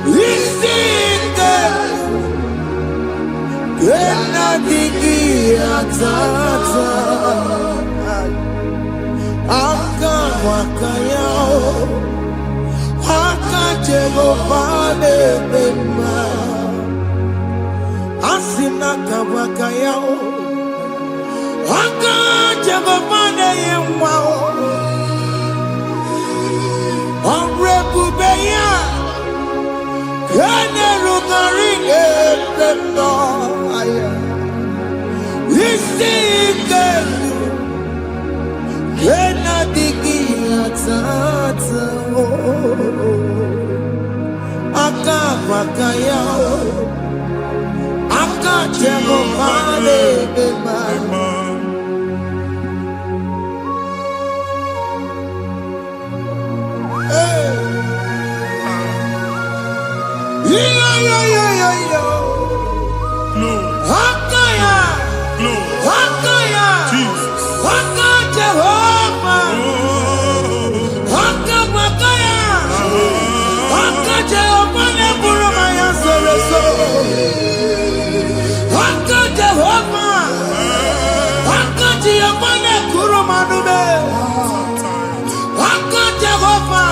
Isike Gena digi atata Akabwakaya Akajagomane mema Asina kabwakaya Akajagomane yemwa Omrebubeya Kene rugari Elema Isike Kena digi atata Akabwakaya Akajagomane mema Hakaya Hakaya Jesus Jehovah Hakabwakaya Hakajagomane burumaya sereso Hakajehova Hakajagomane kurumanume Hakajehova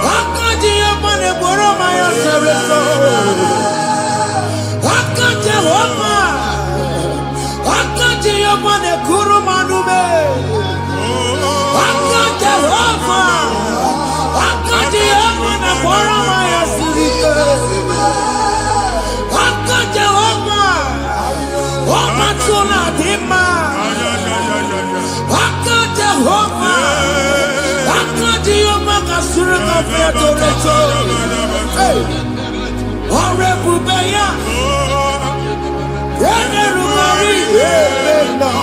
Hakajagomane burumaya sereso Hakajehova Hakajagomane kurumanume Hakajehova Hakajagomane burumaya sirike Hakajehova Omatula dima Hakajehova Hakajagomane kasurika fedoreto Orebubeya Yenerumari Elena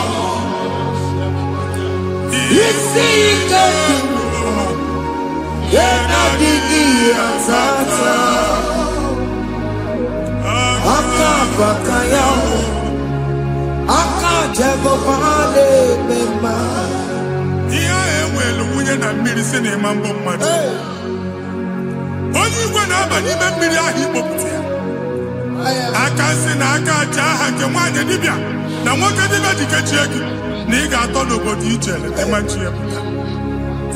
Na mmiri si na ịma mbọ mmadụ onye igwe na-aba n'ime mmiri ahụ ikpopụta ya aka si na aka aja aha nke nwaanyị dibịa na nwoke dibịa ji kechie gị na ị ga-atọ n'obodo ijele ịmachi ya pụta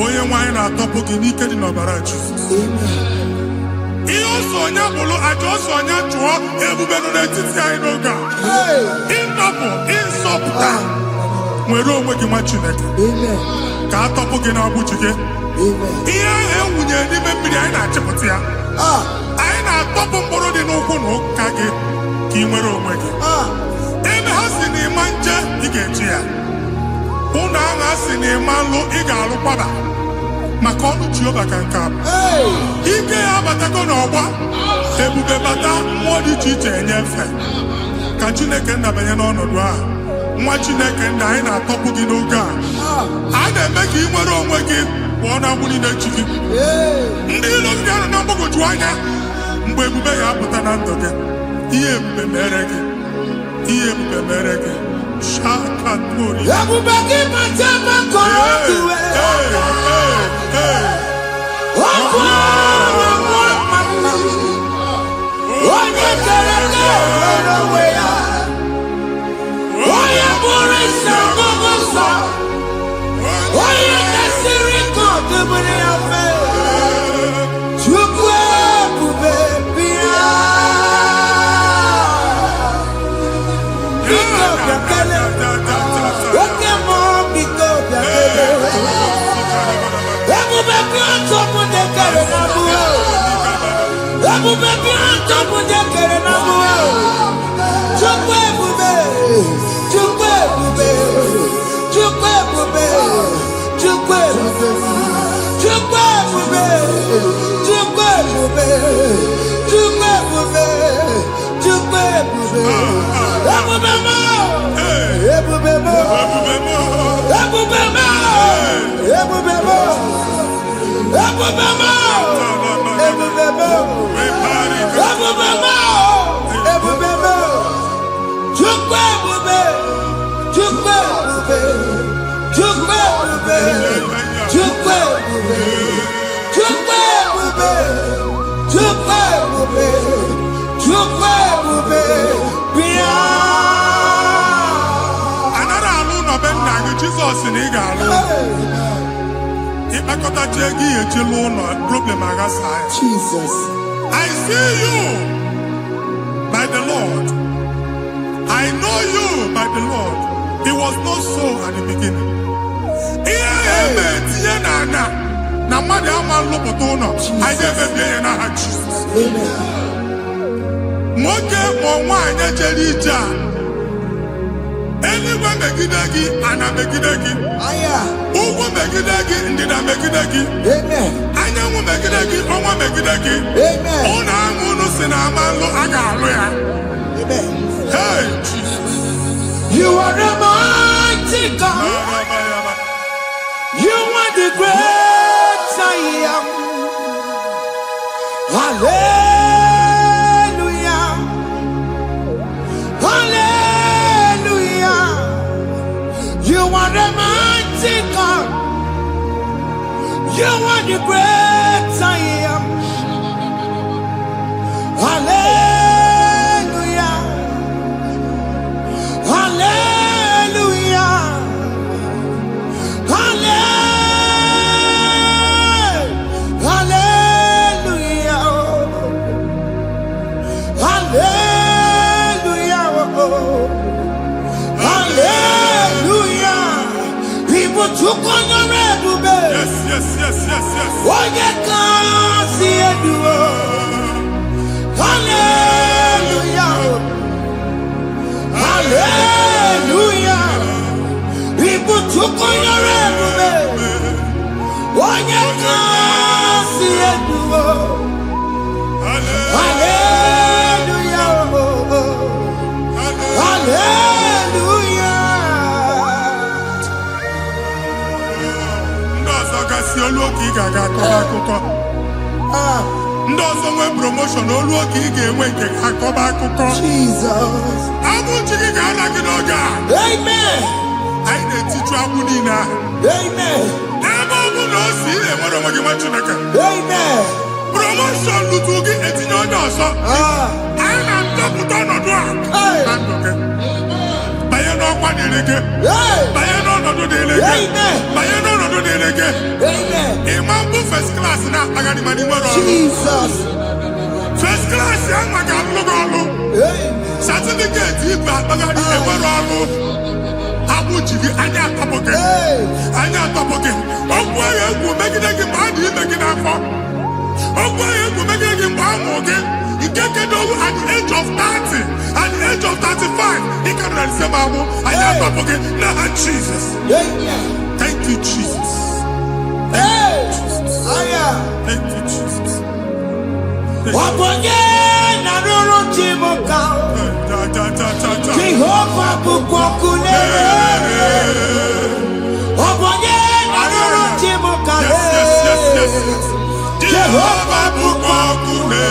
onye nwaanyị na-atọpụ gị n'ike dị n'ọbara Jizọs ihe ọsọ onye bụrụ aja ọsọ onye chụọ ebube nọ n'etiti anyị n'oge a ịtọpụ ịsọpụta nwere onwe gị nwa Chineke ka atọpụ gị n'ọgbụchi gị ihe ahụ ewunye n'ime mmiri anyị na-achịpụta ya anyị na-atọpụ mkpụrụ dị n'ụkwụ na ụka gị ka ị nwere onwe gị ebe ha si na ịma nje ị ga-eji ya ụlọ ahụ ha si na ịma nlụ ị ga-alụkwaba maka ọnụ Jehova ka nke abụ ike ya abatago n'ọgba ebube bata mmụọ dị iche iche enyefe ka Chineke ndabanye n'ọnọdụ ahụ nwa Chineke nna anyị na-atọpụ gị n'oge a na-eme ka ị nwere onwe gị pụọ na mgbuli na-echi gị ndị ilo gị ga-anọ na mgbagwoju anya mgbe ebube ya apụta na ndụ gị ihe ebube mere gị ihe ebube mere gị shakatori ebube gị mata maka otuwe onye kere gị nwere onwe ya onye bụrụ isi ọgụgụ nsọ onye kesịrị ka ọdụbụrụ ya fe Chukwu ebube bịa biko bịakele oke mmụọ biko bịakele ebube bịa ntọpụ dekere na mụọ ebube bịa ntọpụ dekere na mụọ Chukwu ebube Chukwu ebube Chukwu ebube Chukwu ebube Chukwu ebube Chukwu ebube Chukwu ebube Chukwu ebube ebube mo ebube mo ebube mo ebube mo ebube mo ebube mo ebube mo ebube mo Chukwu ebube Chukwu ebube Chukwu ebube Chukwu ebube Chukwu ebube Chukwu ebube Chukwu ebube bịa anara alụ n'ọbe nna gị Jizọs na ị ga-alụ ịkpakọtacha ego ihe echelu ụlọ problem aghasa ya Jesus I see you by the Lord I know you by the Lord. It was not so at the beginning. Ihe eme tinye n'anya na mmadụ ama nlụpụta ụlọ anyị emebie ya n'aha Jizọs. Nwoke ma nwaanyị jere ije a eluigwe megide gị ana megide gị ugwu megide gị ndịda megide gị anyanwụ megide gị ọnwa megide gị ụlọ ahụ unu si na ama nlụ a ga-alụ ya. Hey, Jesus. You are the mighty God. You are the great I am. Hallelujah. Hallelujah. You are the mighty God. You are the great I am. Hallelujah. Yes. Hallelujah. Hallelujah. People took on your ebube. Onye kasi eduwo. Hallelujah. Hallelujah. olu oke ị ga-aga akọba akụkọ. Ndị ọzọ nwee promotion olu oke ị ga-enwe nke akọba akụkọ. Jesus. Abụ chi gị ga-ala gị n'oge a. Amen. Anyị na-etiju agbụ niile ahụ. Amen. Ebe ọ bụ na o si enwere onwe gị nwa Chineke. Amen. Promotion lutu gị etinye onye ọzọ. Anyị na-atọpụta ọnọdụ a na ndụ gị. Banye n'ọkwa dịrị gị. Banye n'ọnọdụ dịrị gị. Banye n'ọnọdụ dịrị gị. Ịma mbụ first class na-akpagharị ma n'ime ọrụ. Jesus. First class ya nwa ga-alụ gị ọrụ. Certificate ibe akpagharị enwere ọrụ. Abụ ji gị anya atọpụ gị. Anya atọpụ gị. Ọgwụ agha egwu megide gị mgbe a dị ime gị n'afọ. Ọgwụ agha egwu megide gị mgbe a mụ gị. Nke kedu at the age of 30, at the age of 35, he can receive abu. I am talking now, Jesus. Thank you, Jesus. Thank you, Jesus. Thank you, Jesus. Jehovah bukokune. Jehovah bukokune.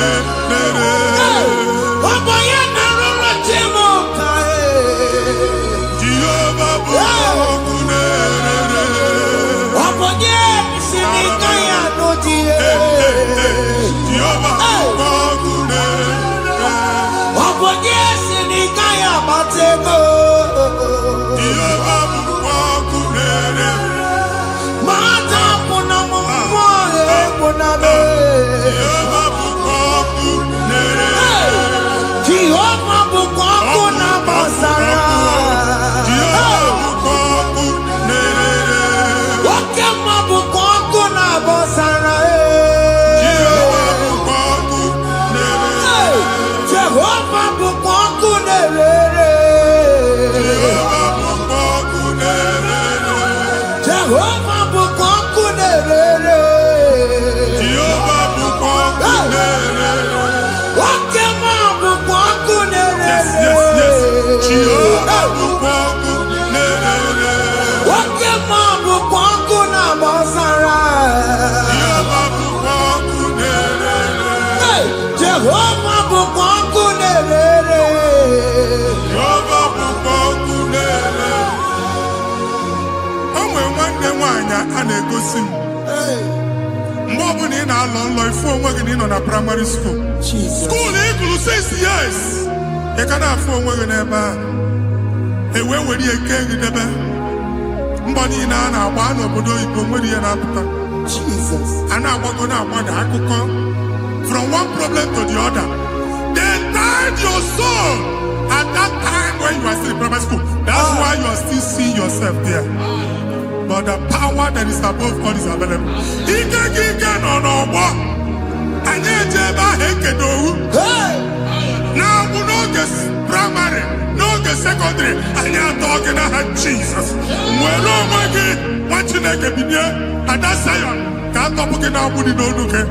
A na-egosi mgbe ọ bụla ị na-alọ nlọ ifu onwe gị na ị nọ na primary school school ị gụrụ 6 years ị ka na-afụ onwe gị n'ebe ahụ ewee were ihe kee gị debe mbọ niile a na-agba n'obodo oyibo nwere ihe na-apụta a na-agbago na-agbada akụkọ from one problem to the other. They tied your soul at that time when you are still in primary school. That's why you are still seeing yourself there. But the power that is above God is available. Ike no more. Anye jeba hekedo. Now we no get primary, no get secondary. Anye talking about Jesus. Mwelo mwagi wachine kebinie. Ada Zion. Kanto puke na mudi no nuke.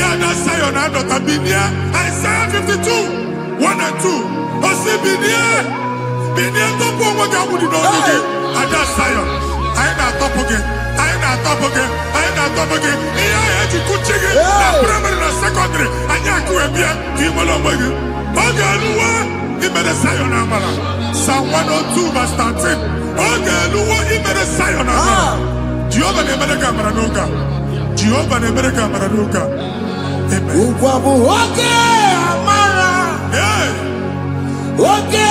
Ada Zion ando tabinie. Isaiah 52, 1 and 2. Osi binie. Binie topo mwagi mudi no nuke. Ada Zion. I na top again. I na top again. I na top again. Iya ya chikuchige. Na primary na secondary. Anya kuebia. Kimolo mwagi. Ogeluwa. Imede Zion amala. Psalm 102 verse 13. Ogeluwa imede Zion amala. Jehovah ne mere kamera nuka. Jehovah ne mere kamera nuka. Amen. Ukwabu oge amara. Hey. Oge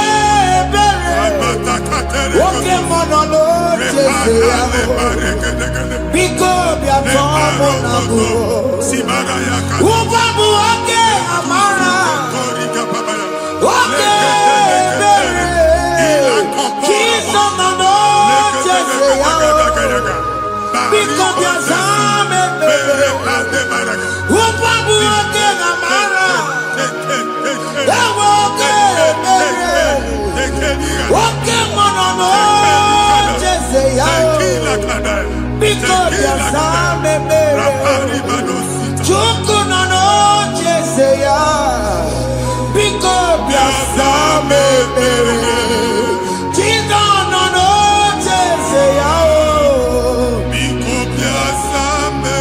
oge monono biko bia tomo na bu ubabu oge amara oge bere kiso nono chese ya biko bia zame bere ubabu oge amara oge bere oge monono chese ya biko bia zame bere chuku nono chese ya biko bia zame bere chido nono chese ya Biko bia zame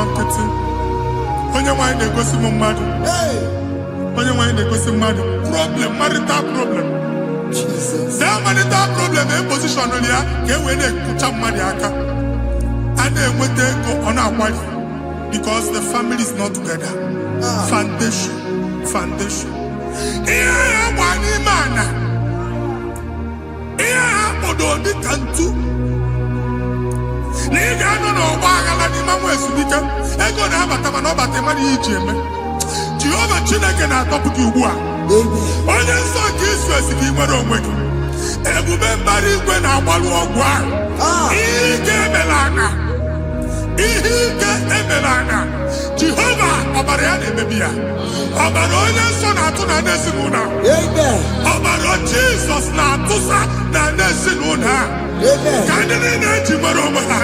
nkịtị. Onye nwanyị na-egosi m mmadụ. Onye nwanyị na-egosi mmadụ. Problem, marital problem. That marital problem in position on ya ka e wee na-ekụcha mmadụ aka. A na-enweta ego ọ na-akwali because the family is not together. Foundation. Ihe ha gba n'ime ana. Ihe ha kpọdo dị ka ntu. Na ị ga-anọ n'ọgba aghara n'ime nwa ezumike. Ego na-abata mana ọ bata mmadụ ihe iji eme. Jehova Chineke na-atọpụ gị ugbu a. Onye nsọ nke isu esi gị nwere onwe gị. Ebube mbara igwe na-agbalụ ọgwụ ahụ. Ihe ike emela aka. Jehova ọbara ya na-emebi ya. Ọbara onye nsọ na-atụ na ndị ezinụlọ. Ọbara Jizọs na-atụsa na ndị ezinụlọ ha. Ka ndị niile eji nwere onwe ha.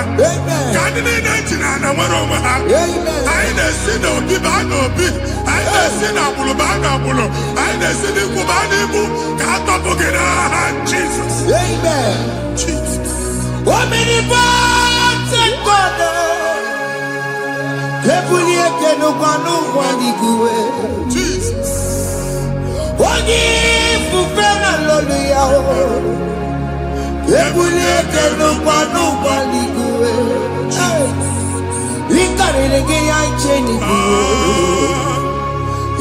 Ka ndị niile eji na ana nwere onwe ha. Anyị na-esi n'obi baa n'obi. Anyị na-esi n'agbụrụ baa n'agbụrụ. Anyị na-esi n'ikwu baa n'ikwu. Ka a tọpụ gị n'aha Jizọs. Omnipotent God, Kebulie Kenukanu Waniguwe, Jesus. Wagi Fufena Loluya, Kebulie Kenukanu Waniguwe, Ikarege Yancheni,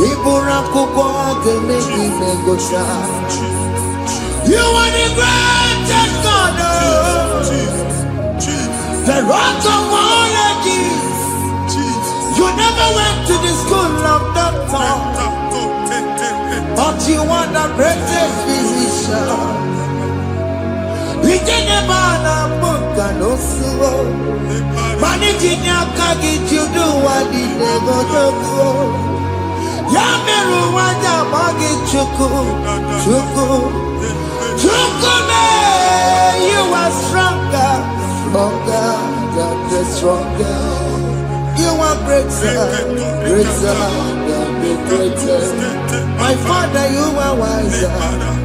Ibura Kuko Ageneki Negosha. You are the greatest God, the rock of all ages. You never went to the school of doctor, but you are the greatest physician. We didn't have a book and also managing your kagi to do what he never do. Yameru wanja magi chuku. Chukume, you are stronger than the stronger. You are greater than the greatest. My Father, you are wiser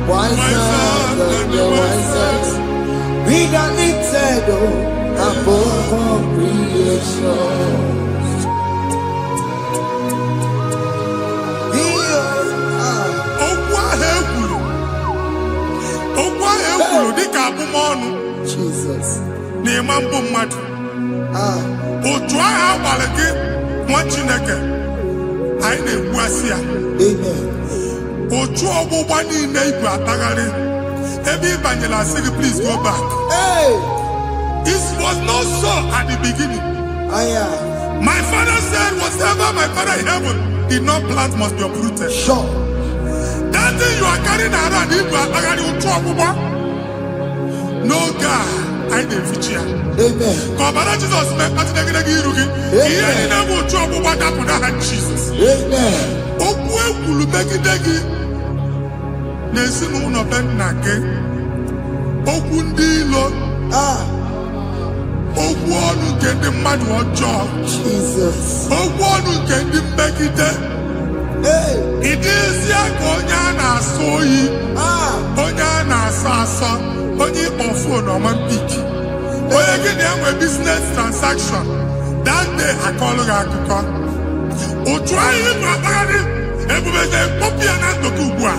than the wisest. Be the lifted above all creation. Jesus. Otu ahụ agbalị gị nwa Chineke anyị na-egbu asị ya. Otu ọgbụgba niile ibu atagharị ebe ị banyere asị gị please go back. It was not so at the beginning. My father said whatever my father in heaven did not plant must be uprooted. Sure. That thing you are carrying around ibu atagharị otu ọgbụgba. No God. Amen. Kọbara Jizọs mee kpatụ negidegi iru gị. Ihe niile bụ otu ọgbụgba dapụ n'aha Jizọs. Okwu ekwuru megide gị n'ezinụlọ be nna gị. Okwu ndị ilo. Okwu ọnụ nke ndị mmadụ ọjọọ. Okwu ọnụ nke ndị mmegide. Ịdịzie ka onye a na-asọ oyi. Onye a na-asọ asọ. Onye ịkpọ fon ọma mpiki. Onye gị na-enwe business transaction. That day akọlụ gị akụkọ. Otu anyị bụ akpagharị ebube na-ekpọpụ ya na ndụkọ ugbu a.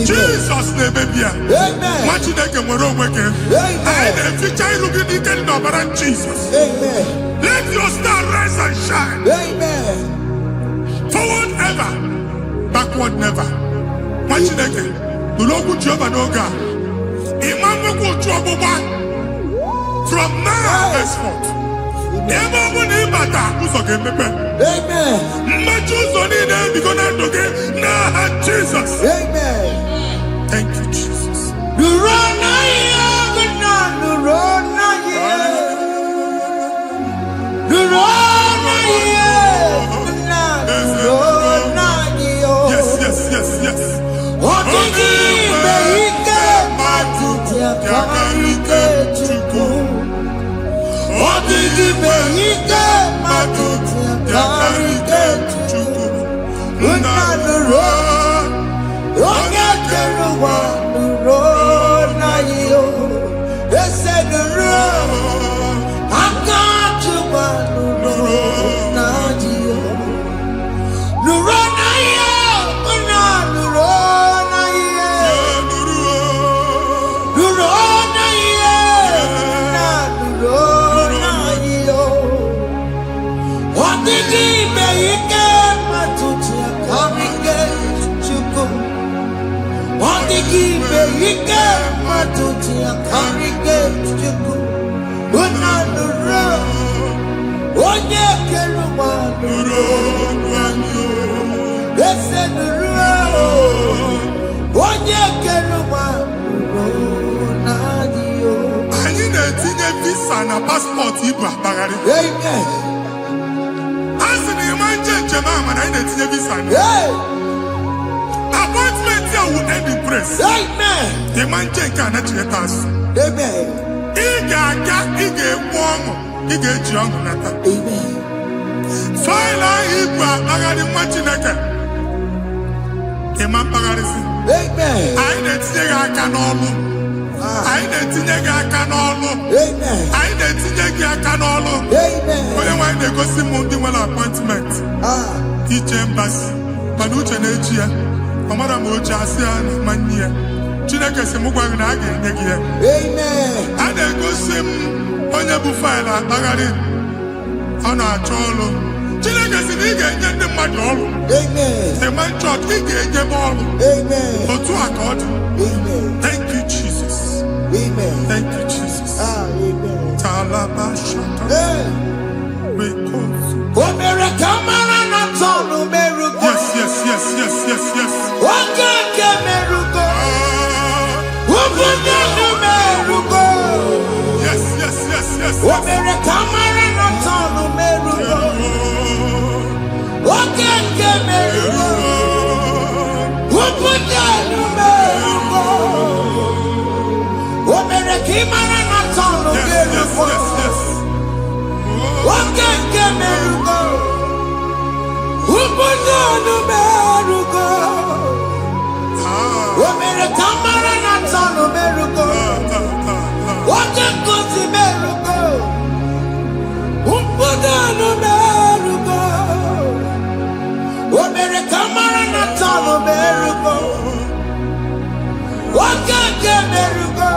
Jizọs na-emebi ya. Nwa Chineke nwere onwe gị. Anyị na-eficha ilu gị n'ike dị n'ọbara Jizọs. Let your star rise and shine. Forward ever, backward never. Nwa Chineke nụrụ okwu Jehova n'oge a. From now henceforth, ebe ọ bụ na ịbata ụzọ ga-emepe. Mmachi ụzọ niile ebigo na ndụ gị n'aha Jizọs. Thank you, Jesus. Yes. tutia karigate juku. Unanuro. Onye keruma nuro. Ese nuro. Onye keruma nuro. Nadio. Anyị na-etinye visa na passport Igbo akpagharị. Amen. Asị na ịma njem ahụ na anyị na-etinye visa na. Appointment here will end in praise. Amen. Ịma nke a na-echeta asụ. Amen. Ị ga-aga, ị ga-ekwu ọṅụ, ị ga-eji ọṅụ nata. Amen. Faịlụ ahụ Igbo akpagharị nwa Chineke. Ịma mkpagharịsị. Amen. Anyị na-etinye gị aka n'ọlụ. Anyị na-etinye gị aka n'ọlụ. Amen. Anyị na-etinye gị aka n'ọlụ. Amen. Onye nwaanyị na-egosi m ndị nwere appointment ije mbasi mana uche na-eji ya ọ mara ma oche asị ya na nwanne ya Chineke sị m gwa gị na a ga-enye gị ya. Amen. A na-egosi m onye bụ faịlụ akpagharị ọ na-achọ ọrụ Chineke sị na ị ga-enye ndị mmadụ ọrụ. Amen. Ịma chọọchị ị ga-enye m ọrụ. Amen. Otu a ka ọ dị. Amen. Thank you Jesus. Amen. Thank you Jesus. Amen. Talabashata. Hey. Omere kamara na tonu merugo. Yes. Okeke merugo. Ogunye merugo. Yes. Omere kamara na tonu merugo. Okeke merugo. Ogunye merugo. Omere kamara na tonu merugo. Okeke merugo. Ogunye merugo. Omere kamara na tonu merugo. Okeke merugo. Ogunye merugo. Omere kamara na tonu merugo. Okeke merugo.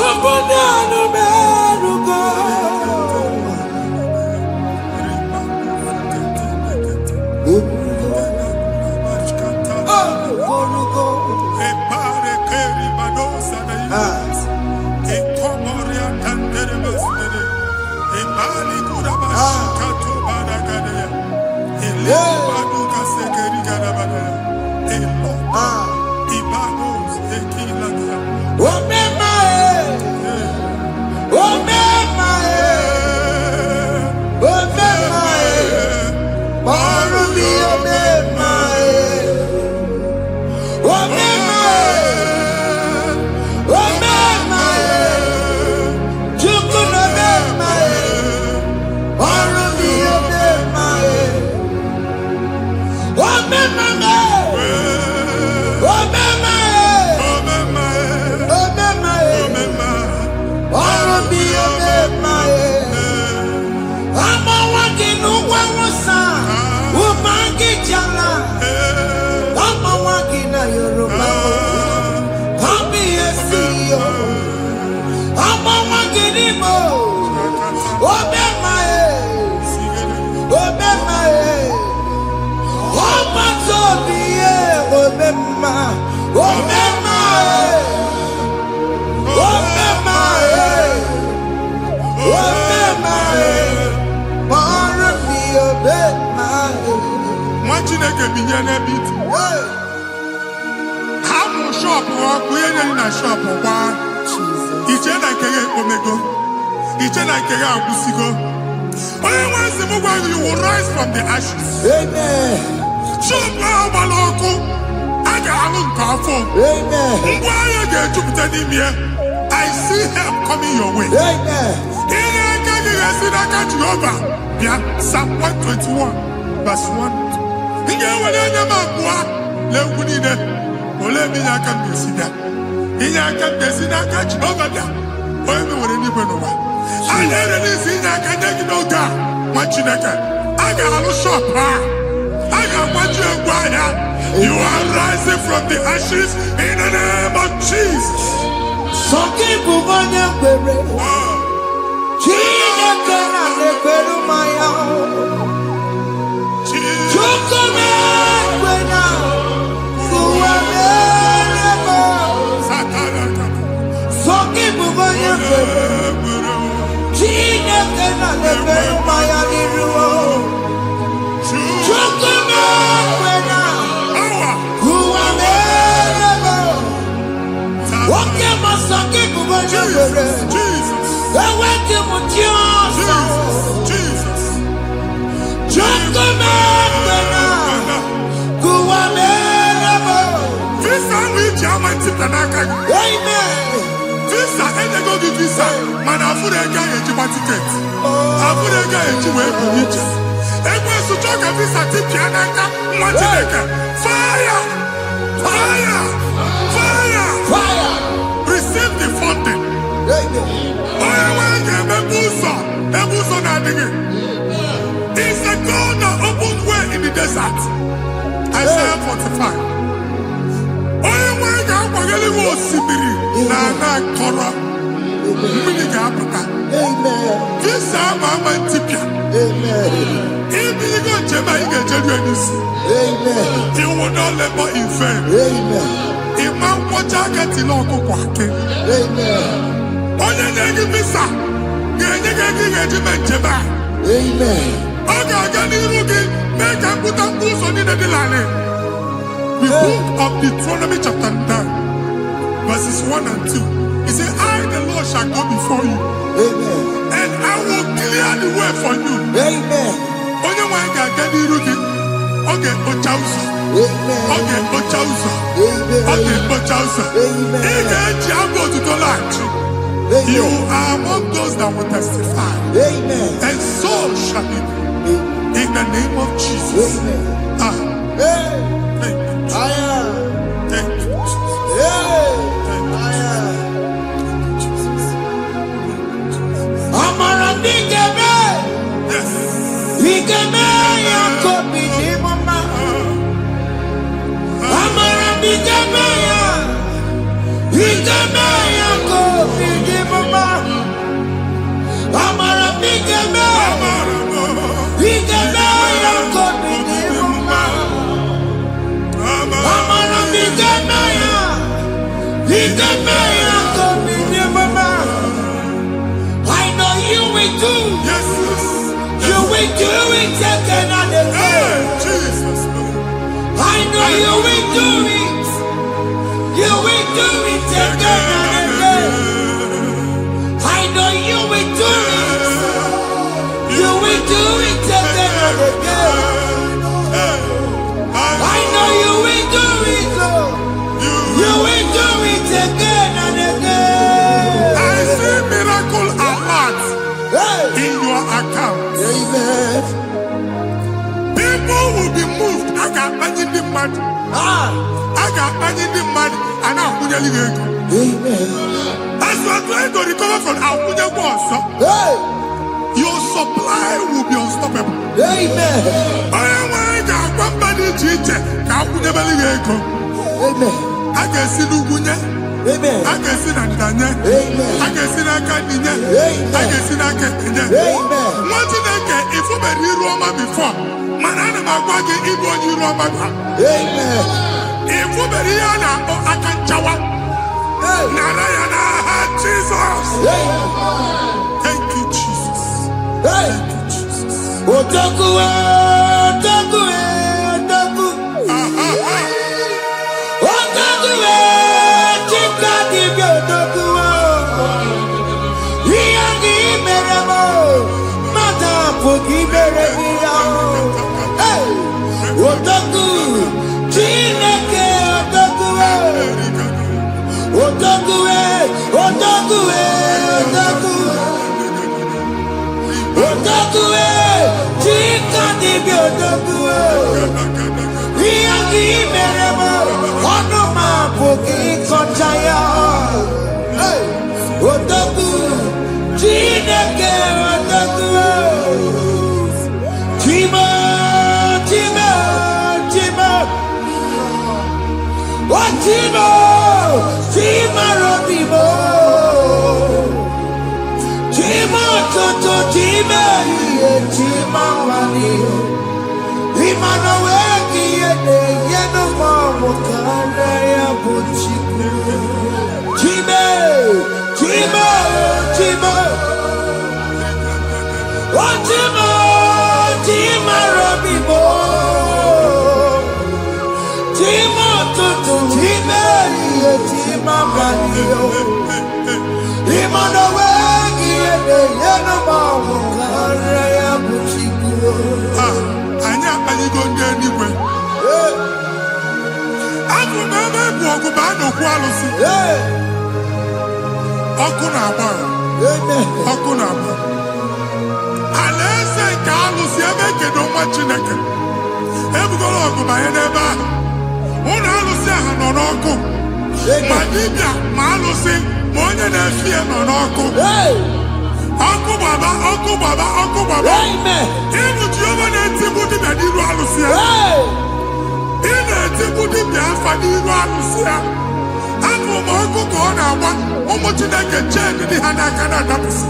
Ogunye merugo. Chineke binye n'ebe iti. Ha mụ shọpụ ọkụ ihe nyere na shọpụ gbaa. Iche na nke ya ekpomego. Iche na nke ya agwụsigo. Onye nwe nsị m gwa you will rise from the ashes. Amen. Shọpụ ahụ gbara ọkụ. A ga-alụ nke afọ. Amen. Ngwa ahịa ga-ejupụta n'ime ya. I see help coming your way. Amen. Ihe aka gị ga-esi n'aka Jehova bịa Psalm 121 verse 1. Ị ga-ewere anya m abụọ n'egwu niile olee ebe inye aka m ga-esi bịa inye aka m ga-esi n'aka Jehova bịa onye mewere n'igwe n'ụwa a na-ere n'isi inye aka nye gị n'oge a nwa Chineke a ga-alụ shọpụ a ga-agbaji egwu ahịa. You are rising from the ashes in the name of Jesus. Sọgị bụ onye kwere Chineke na na-ekwere mmanya Chukwu na-ekwe na ụwa na-ere n'aka gị. Visa enyego gị visa mana afụrụ ego ahụ ejikwa tiketi. Afụrụ ego ahụ eji wee buru ije. Ekwensu chọọ ka visa tipịa n'aka nwa Chineke. Fire! Fire! Fire! Receive the funding. Onye nwanyị ga-emepe ụzọ ebe ụzọ na-adịghị. It's a God that opens way in the desert. Isaiah 45. Onye nwanyị ga-akwaghere gị osimiri na ana akọrọ. Mmiri ga-apụta. Visa ama ntipịa. Ibiligo njem anyị ga-ejeru n'isi. You will not labor in vain. Ịma nkwọcha akatịla ọkụkọ akị. Onye na-enye visa ga-enye gị ego ị ga-eji mee njem a. Ọ ga-aga n'iru gị mee ka mkpụta ụzọ niile dị larịị. The book of Deuteronomy chapter 9 verses 1 and 2. He said, I the Lord shall go before you. And I will clear the way for you. Onye nwanyị ga-aga n'iru gị. Ọ ga-ekpocha ụzọ. Ọ ga-ekpocha ụzọ. Ọ ga-ekpocha ụzọ. Ị ga-eji abụ otuto laghachi. You are among those that will testify. And so shall it be. In the name of Jesus. Thank you, Jesus. Thank you, Jesus. Amara bigeme. Yes. Bigeme ya kobi ni mama. Amara bigeme ya. Bigeme ya kobi ni mama. Amara bigeme. Bigeme ya kobi ni mama. Amara bigeme ya. Bigeme ya kobi ni mama. I know you will do. Yes. You will do it again and again. Jesus. I know you will do it. You will do it again and again. I know you will do it. You will do it again and again. I know you will do it, Lord. You will do it again and again. I see miracle alert in your account. People will be moved. I got money in the mud. I got money in the mud. And I'm going to go. As you are trying to recover from Abuja Boss, your supply will be unstoppable. I can see Lugunya. I can see Nandanya. I can see Nakaninya. I can see Nakaninya. One thing I get, if you were in Roma before, Manana Magwagi, Igbo, you Roma. If you were here now, I can chawa. Narayana, Jesus. Thank you, Jesus. Thank you, Jesus. Otakuwe, Otakuwe, Otaku. Otakuwe, Chikadi Otakuwe. Iyangi meremo, mata poki meremia. Otaku, Chineke Otakuwe. Otakuwe, Otakuwe, Otaku. Otakuwe, Chikadi Otakuwe. Iyangi meremo, onoma poki konjaya. Otaku, Chineke Otakuwe. Chima, Chima, Chima. Oh, Chima, Chima Robimo. Chima Toto, Chima, Chima Wani. Imano weki yede, yeno mamu kanda ya buchiku. Chima, Chima, Chima. Oh, Chima, Chima Robimo. Chima Toto, Chima, Chima Wani. Imano weki yede, yeno mamu kanda ya buchiku. Anya, I go there anyway. I'm na-ekwu ọgụ baa n'okwu alụsị. Ọkụ na-agba. Ọkụ na-agba. Alaeze nke alụsị ebe ekedo nwa Chineke. Ebugoro ọgụ banye n'ebe ahụ. Ụlọ alụsị ahụ nọ n'ọkụ. Ma dibịa ma alụsị ma onye na-efi ya nọ n'ọkụ. Ọkụ gbaba, ọkụ gbaba, ọkụ gbaba. Ịbụ Jehova na-etigbu dibịa n'iru alụsị ya. Ị na-etigbu dibịa afa n'iru alụsị ya. Afọ ma ọkụ ka ọ na-agba ụmụ Chineke chee dị ha n'aka na-adapụsị.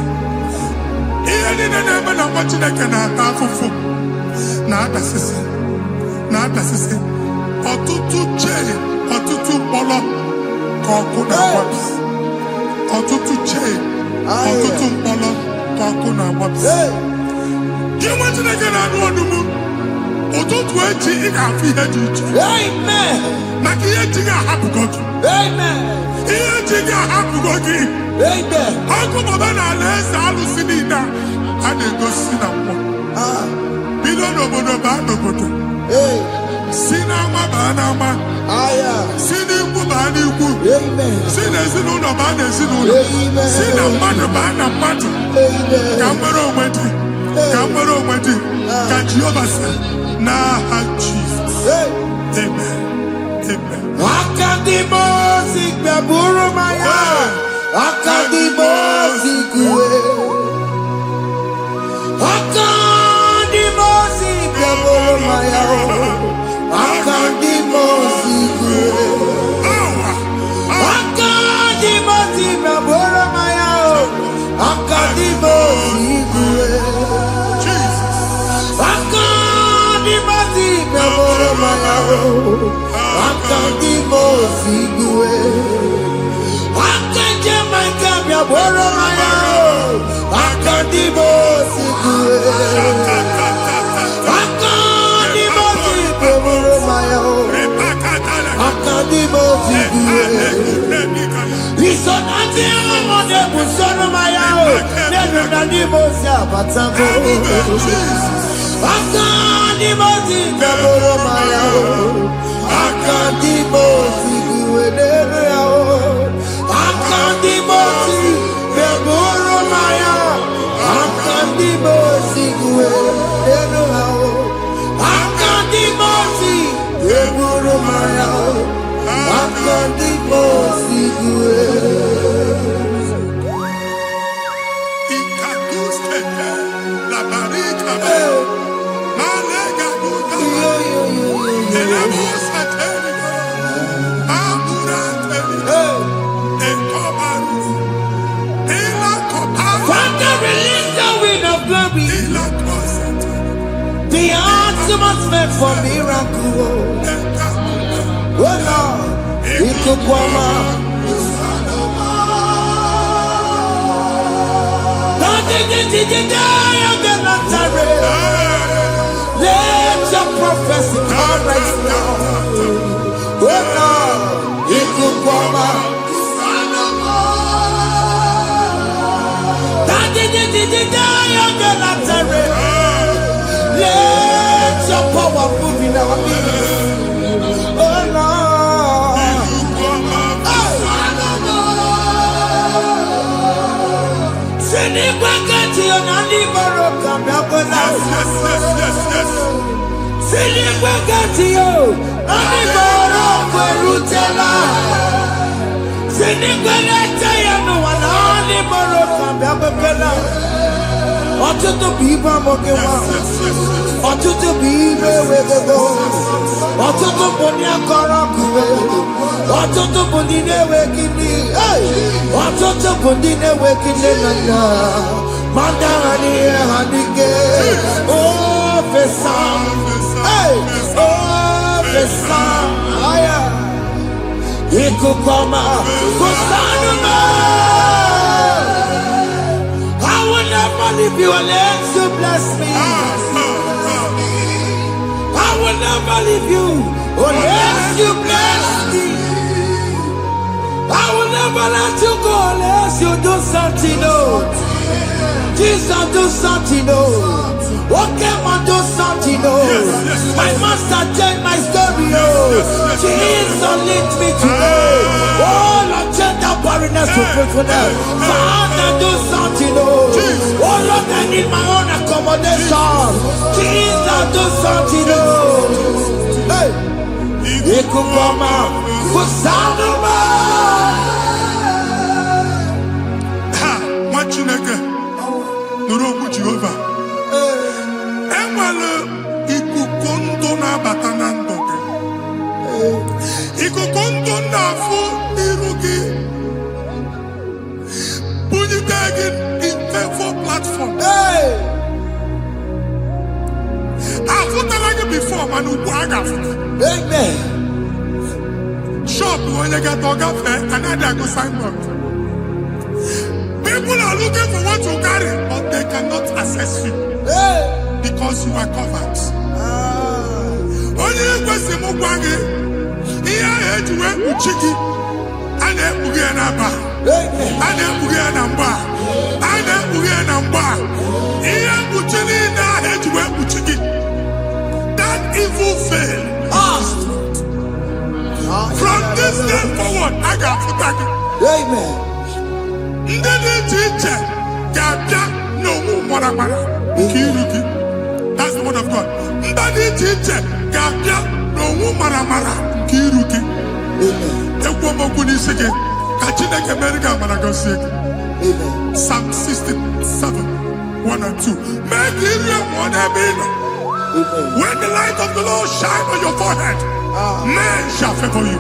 Ihe niile na-eme na nwa Chineke na-ata afụfụ na-adasịsị ọtụtụ chee, ọtụtụ mkpọrọ ka ọkụ na-agbapụsị. Ọtụtụ chee, ọtụtụ mkpọrọ ka ọkụ na-agbapụsị. Gị nwa Chineke na-anụ ọdụm, ụtụtụ echi ị ga-afụ ihe dị iche. Maka ihe ji ga-ahapụgo gị. Ihe ji ga-ahapụgo gị. Ọkụ baba na alaeze alụsị niile a na-egosi na mmụọ. Bido n'obodo baa n'obodo. Si n'ama baa n'ama. Si n'ikwu baa n'ikwu. Si n'ezinụlọ baa n'ezinụlọ. Si na mmadụ baa na mmadụ. Ka nwere onwe dị. Ka nwere onwe dị. Ka Jehova sị n'aha Jizọs. Amen. Amen. Akadimosi gbaburu maya. Akadimosi kuwe. Akadimosi gbaburu maya. Akadimosi kuwe. Akadimosi gbaburu maya. Akadimosi kuwe. Akadimosi gbaburu maya. Akadimosi kuwe. Akadimosi gbaburu maya. Akadimosi kuwe. Akadimosi gbaburu maya. Akadimosi kuwe. Isonati amode busono maya. Nenu nadimosi abatamo. Akadimosi gbaburu maya. Akadimosi kuwe nenu yao. Akadimosi gbaburu maya. Akadimosi kuwe nenu yao. Akadimosi gbaburu maya. Akadimosi kuwe. Ikaduskete la barika. Malega duta. Elemosa telika. Amura telika. Ekobaru. Ela kobaru. Father, release the wind of glory. Ela kosete. The atmosphere for miracle. Oh Lord, ikukwama. Let your prophecy come right now. Oh Lord, ikukwama. Let your power move in our midst. Oh Lord. Ọtụtụ bụ ibe amụghị nwa. Ọtụtụ bụ ibe ewegego. Ọtụtụ bụ ndị akọrọ ọkụwe. Ọtụtụ bụ ndị na-enweghị nne. Ọtụtụ bụ ndị na-enweghị nne na nna. Ma ndị agha n'ihe ha n'ike. Ofesa. Ofesa. Ikuku ọma. Kusanụ m. I will never leave you unless you bless me. I will never leave you unless you bless me. I will never let you go unless you do something, oh. Jesus, do something, oh. Okay, man, do something, oh. My master changed my story, oh. Jesus, lift me today. Oh, Lord, change that barrenness to fruitfulness. Father, do something, oh. Oh, Lord, I need my own accommodation. Jesus, do something, oh. Hey. Ikukoma, Kusanuma. Ha, Machineke, Nurobu Jehovah. Enwale ikukondo na batanando. Ikukondo na fu irugi. Bunibegin in favor platform. Hey. I've like before, man, who Amen. Shop when you get dog fair, another go signboard. People are looking for what you carry, but they cannot access you because you are covered. Only a question of Wagi, here I had to wear Uchiki, and then Uganaba, and then Uganamba, and then Uganamba. Here Uchini, I had to wear Uchiki. That evil fail. From this day forward, I got to back it. Amen. That's the word of God. Psalm 67, 1 and 2. When the light of the Lord shine on your forehead, men shall favor you.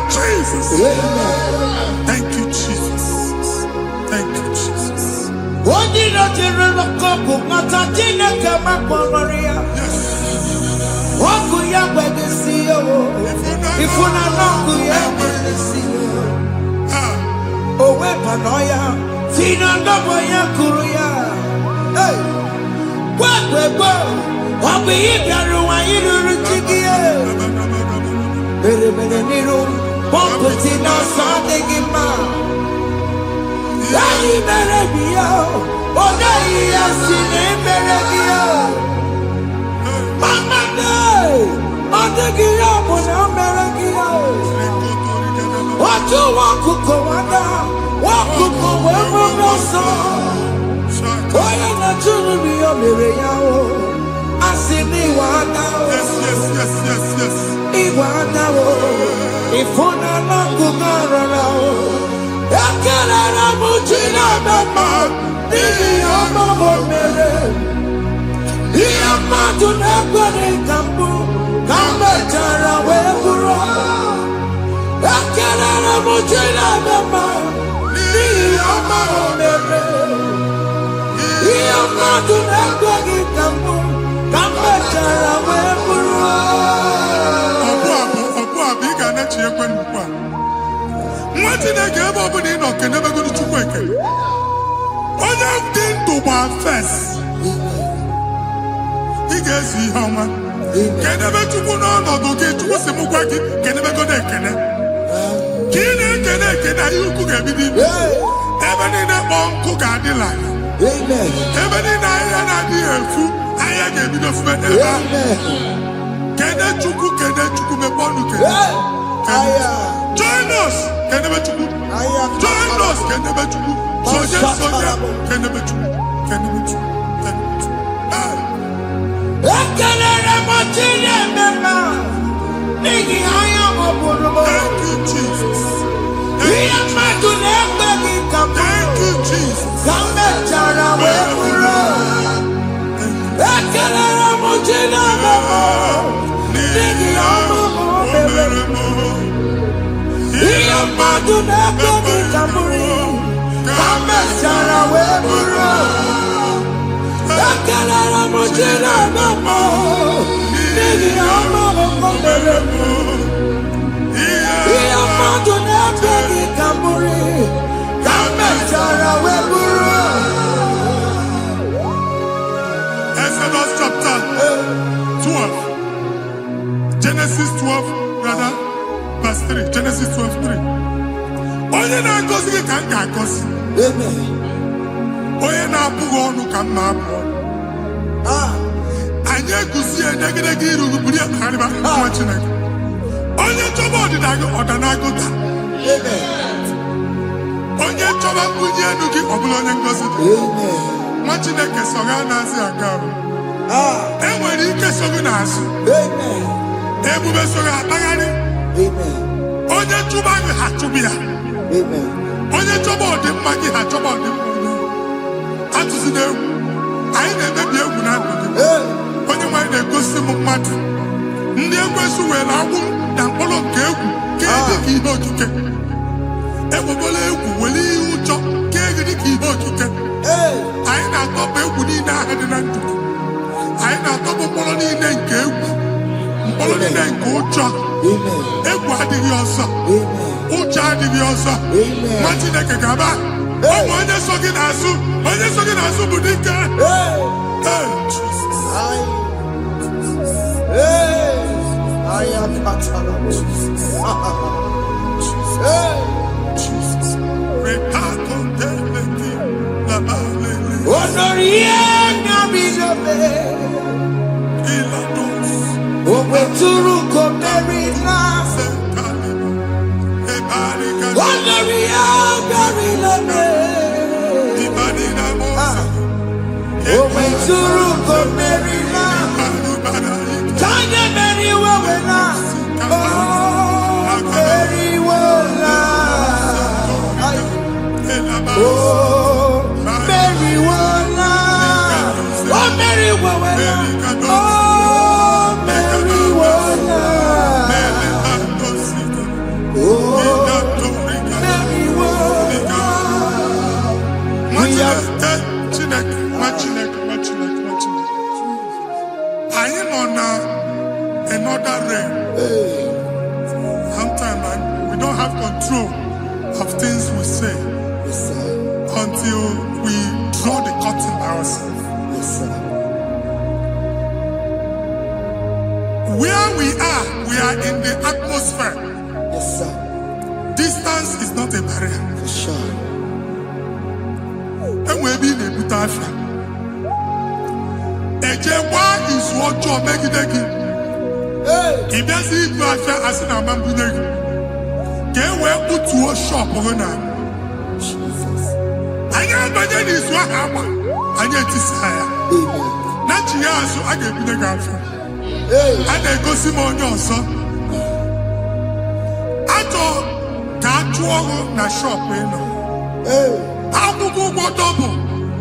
Jesus. Thank you, Jesus. Thank you, Jesus. Join us. m ga-agọzi. Onye na-abụghị ọnụ ka m na-abụ ọnụ. Anyị eguzie egedege iru buru ya karịba nwa Chineke. Onye chọba ọdịda gị ọdanagụta. Onye chọba mbunye elu gị ọ bụla onye ngozi. Nwa Chineke so gị na-azị aga arụ. Enwere ike so gị n'azụ. Ebube so gị akpagharị. Onye chụba gị ha chụbụ ya. Onye chọba ọdịmma gị ha chọba ọdịmma onye. Atụzina egwu. Anyị na-emebi egwu na ndụ gị. Onye nwanyị na-egosi m mmadụ. Ndị ekwensu were agwụ na mkpụrụ nke egwu kee dị ka ihe okike. Egbebola egwu were ihe ụjọ kee gị dị ka ihe okike. Anyị na-atọpụ egwu niile ahụ dị na ndụ. Anyị na-atọpụ mkpụrụ niile nke egwu. Mkpụrụ niile nke ụjọ. Egwu adịghị ọzọ. Ụjọ adịghị ọzọ. Nwa Chineke ga-aba. Ọ bụ onye so gị n'azụ. Onye so gị n'azụ bụ dike. I am Jesus. Jesus. Another realm. Sometimes we don't have control of things we say until we draw the curtain by ourselves. Where we are in the atmosphere. Distance is not a barrier. And maybe in a butafia. Ejekwa is what you're making. If there's a butafia as in a man, can we put to a shop over now? I am better is what happened. I get this higher. Not you, so I get the girlfriend. And I go see my young son. I thought that you na shop, you know. How to go double?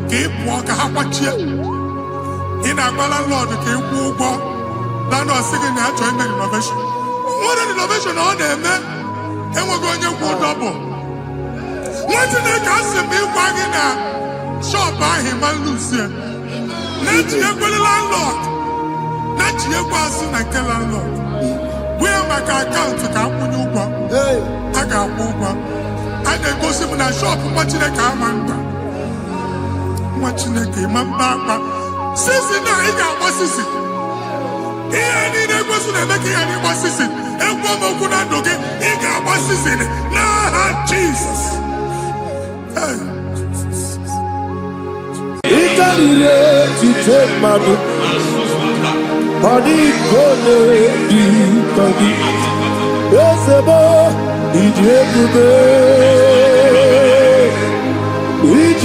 Keep walk a half a chair. In a landlord, keep walk. Now, no second, I join the innovation. What an innovation on them, man. And we're going to go double. What's in the castle? Me wagging a shop by him and Lucia. Not you, landlord. Not you, person, I tell landlord. We are my account to come with you. I got over. And they go see me in a shop, watching the camera. Watching the game, Mamba. Sissy, now he got what sissy. Here, need a person that make any what sissy. And woman could not do it. He got what sissy. Now, Jesus. To take my book, body gonna be body. Yes, a boy, it's it's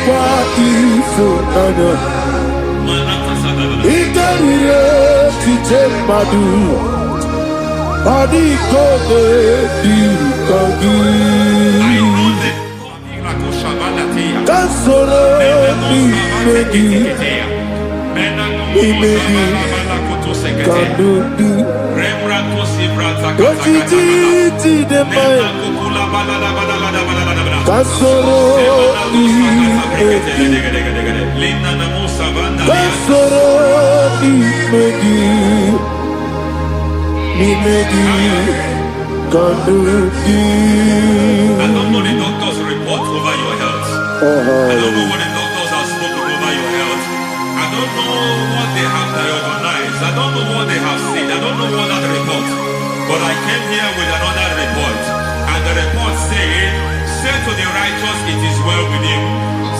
party for Nana. It to take my book, body gonna be body. Kasoro imegi kanudu ojiji de mai kasoro imegi kanudu. I don't know the doctor's report over your health. I don't know what the doctors have spoken over your health. I don't know what they have diagnosed. I don't know what they have said. I don't know what that report. But I came here with another report.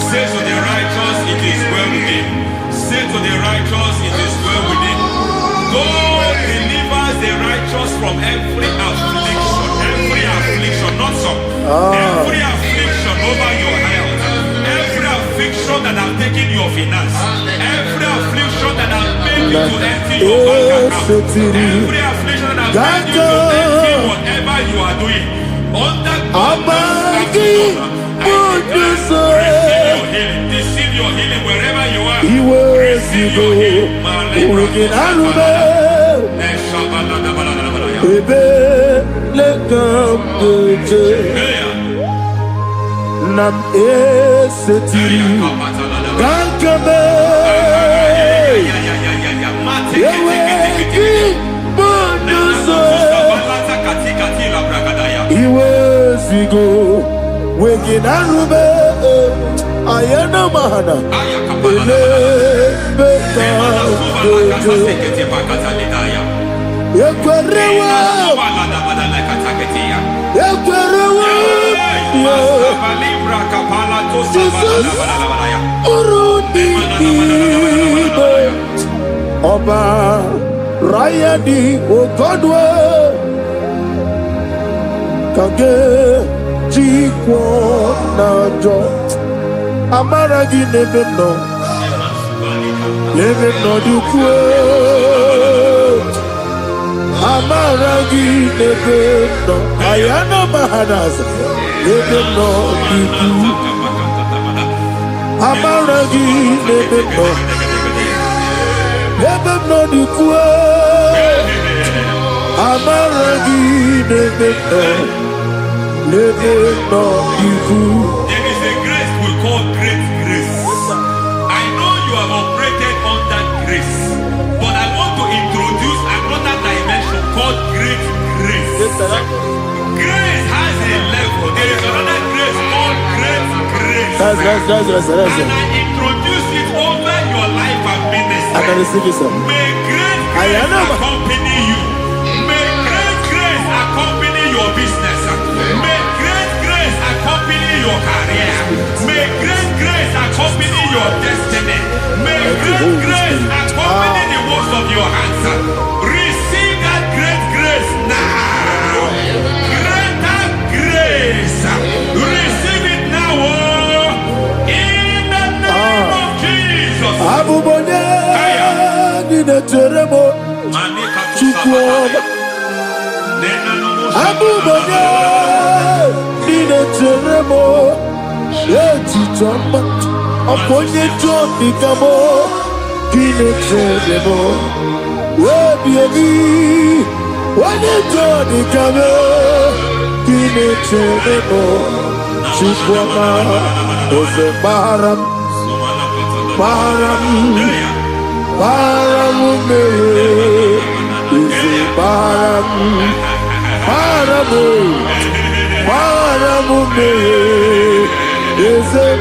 Say to the righteous, it is well with him. Say to the righteous, it is well with him. God delivers the righteous from every affliction, not some. Every affliction over your health, every affliction that have taken your finance, every affliction that have made you to empty your bank account, every affliction that have made you to empty whatever you are doing. Under receive your healing wherever you are. Receive your healing. Nam esetiri gankame yeweki bonuso iwezigo weginarube ayana mahana ele beta dojo yekwerewa Ọba Rayadi Ogodwe Kage Jikwo Najo Amaragi Nebeno Dukwe Amaragi Nebeno Ayana Mahanas Nebeno Dukwe Amaragi Nebeno Nebeno Dukwe Amaragi Nebeno Dukwe. There is a grace we call great grace. I know you have operated on that grace, but I want to introduce another dimension called great grace. Grace has a level. There is another grace called great grace. That's And I introduce it over your life and ministry. May great grace accompany you. May great grace accompany your business. May great grace accompany your career. May great grace accompany your destiny. May great grace accompany the works of your hands. Receive that great grace now. Greater grace. Receive it now. In the name of Jesus. Abubone Nina Teremo Chukwoba Abubone Nina Teremo Yeti Chomba Aponye Chombi Kamo Kine Teremo Webi Wane Chombi Kamo Kine Teremo Chukwoba Ose Baram Baram me, is it Baram me, is it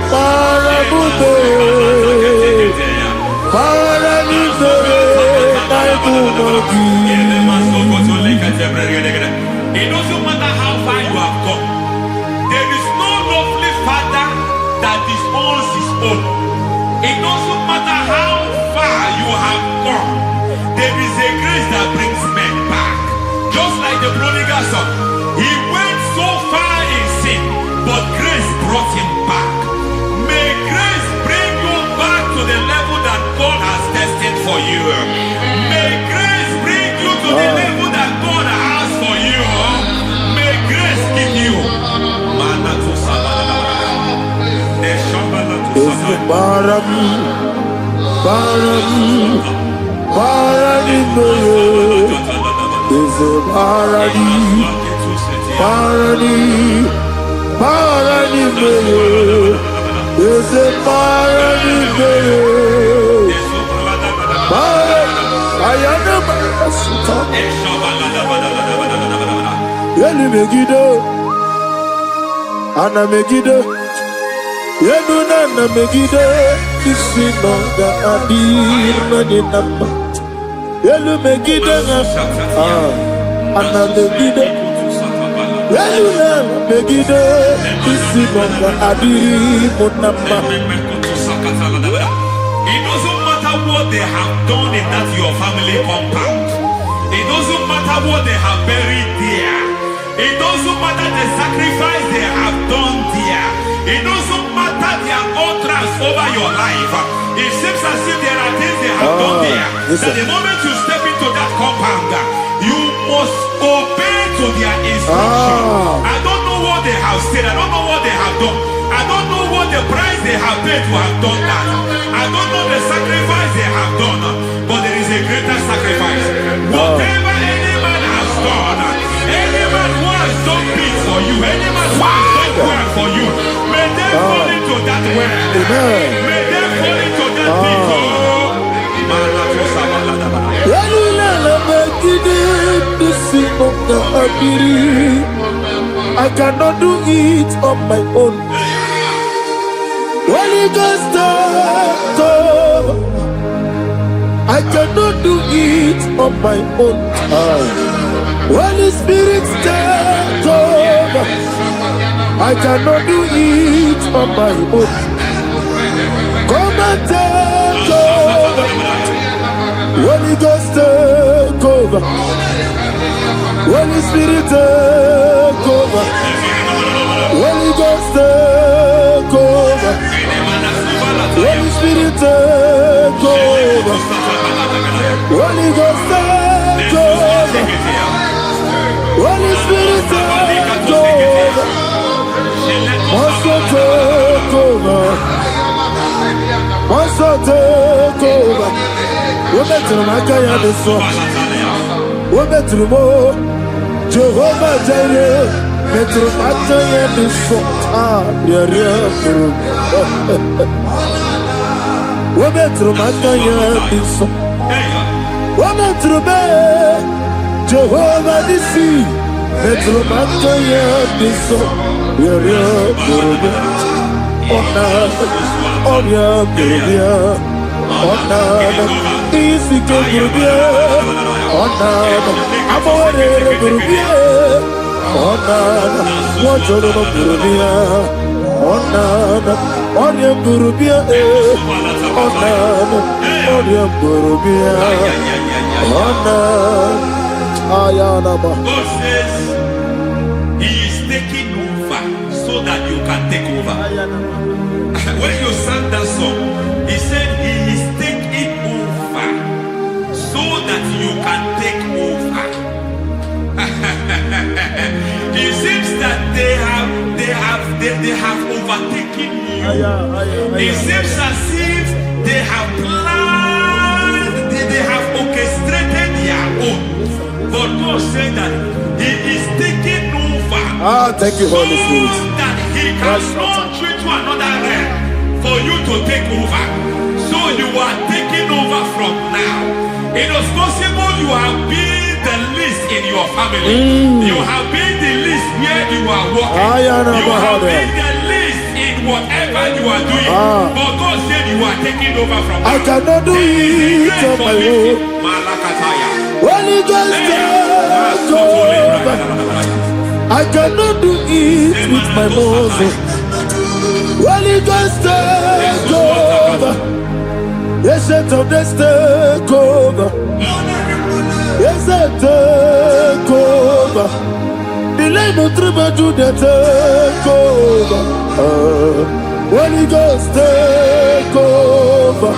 It doesn't matter how far you have come. There is no lovely father that disowns his own. It doesn't matter how far you have gone. There is a grace that brings men back. Just like the prodigal son. He went so far in sin, but grace brought him back. May grace bring you back to the level that God has destined for you. May grace bring you to the level that God has for you. May grace give you. Baram is a Megiddo, Yeduna Megiddo, Isinonga Adir Maninama. Yelu Megiddo, Anna Megiddo, Yeduna Megiddo, Simonga Adiri Munamba. It doesn't matter what they have done in that your family compound. It doesn't matter what they have buried there. It doesn't matter the sacrifice they have done there. It doesn't matter their utterance over your life. It seems as if there are things they have done there. That the moment you step into that compound, you must obey to their instruction. I don't know what they have said. I don't know what they have done. I don't know what the price they have paid to have done that. I don't know the sacrifice they have done. But there is a greater sacrifice. Whatever any man has done, any man who has done big for you, any man who has done well for you, may they fall into that well. May they fall into that pit. I cannot do it on my own. Holy Ghost, I cannot do it on my own. Holy Spirit, take over. I cannot do it on my own. Come and take over. Holy Ghost, take over. Holy Spirit, take over. Holy Ghost, take over. Holy Spirit, take over. Holy Ghost, take over. Holy Spirit, take over. Master, take over. Master, take over. Women to my kaya the song. Women to more. Jehovah Jireh. Metro Mataya the song. Women to my kaya the song. Women to me. Jehovah the sea. Metro Mataya the song. Easy to Gurubia, Onana, Amore Gurubia, Onana, Wajolo Gurubia, Onana, Onion Gurubia, Onana, Onion Gurubia, Onana, Ayanaba. God says He is taking over so that you can take over. When you sang that song, He said He is taking over so that you can take over. It seems that they have overtaken you. It seems as if they have planned, they have orchestrated their own. But God said that He is taking over. Thank you, Holy Spirit. So that He can launch you to another realm for you to take over. So you are taking over from now. It is possible you have been the least in your family. You have been the least where you are working. You have been the least in whatever you are doing. But God said you are taking over from now. I cannot do it on my own. Holy Ghost, take over. I cannot do it with my muscle. Holy Ghost, take over. Yes, of this take over. Yes, take over. The name of Tribe Judah take over. Holy Ghost, take over.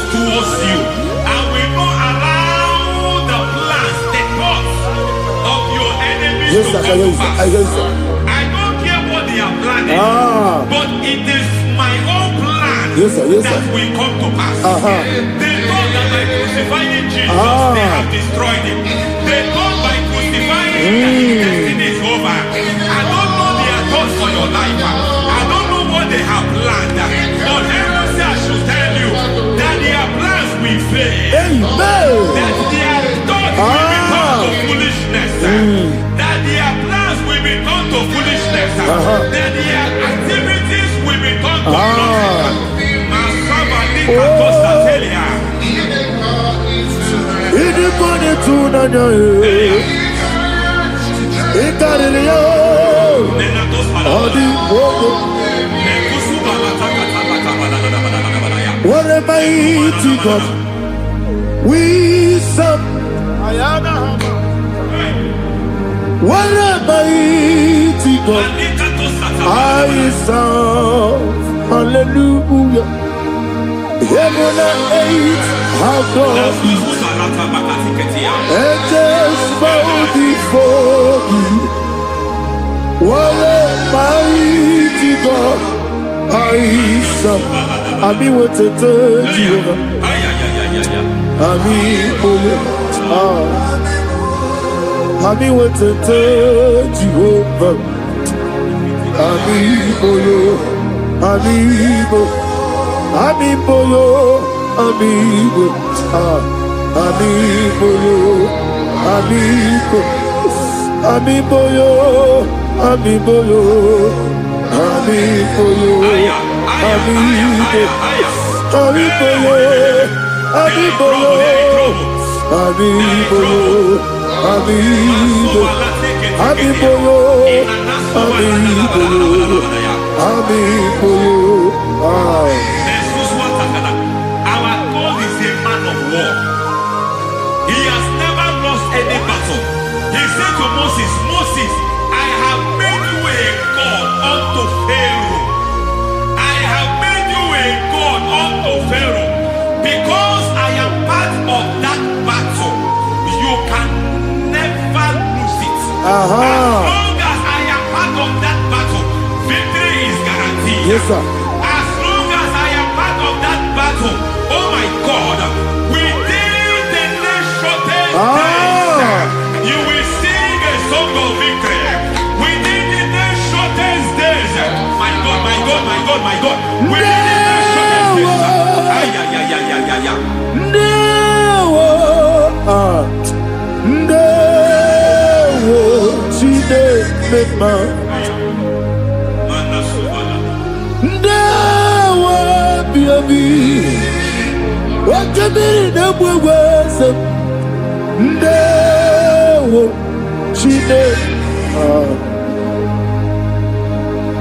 Towards you, and will not allow the plans, the thoughts this to come to pass. I don't care what they are planning, but it is my own plan that will come to pass. They thought that by crucifying Jesus, they have destroyed him. They thought by crucifying that his destiny is over. I don't know their thoughts for your life. I don't know what they have planned. But heaven says I should tell you that their plans will fail. That their thoughts will be turned to foolishness. That their plans will be turned to foolishness. That their activities will be turned to nonsense. What a mighty God we serve. What a mighty God I serve. Hallelujah. Heaven and earth have done it. Angels bow before you. What a mighty God I serve. Ami wetete Jehovah. Ami boyo. Ami wetete Jehovah. Ami boyo. Ami boyo. Ami boyo. Ami boyo. Ami boyo. Ami boyo. Ami boyo. Ami boyo. Ami boyo. Our God is a man of war. He has never lost any battle. He said to Moses, Moses, I have made you a God unto Pharaoh. I have made you a God unto Pharaoh. Because I am part of that battle, you can never lose it. As long as I am part of that battle, victory is guaranteed. Yes, sir. As long as I am part of that battle, oh my God, within the next shortest days, you will sing a song of victory. Within the next shortest days, my God, my God, my God, my God. Within the next shortest days,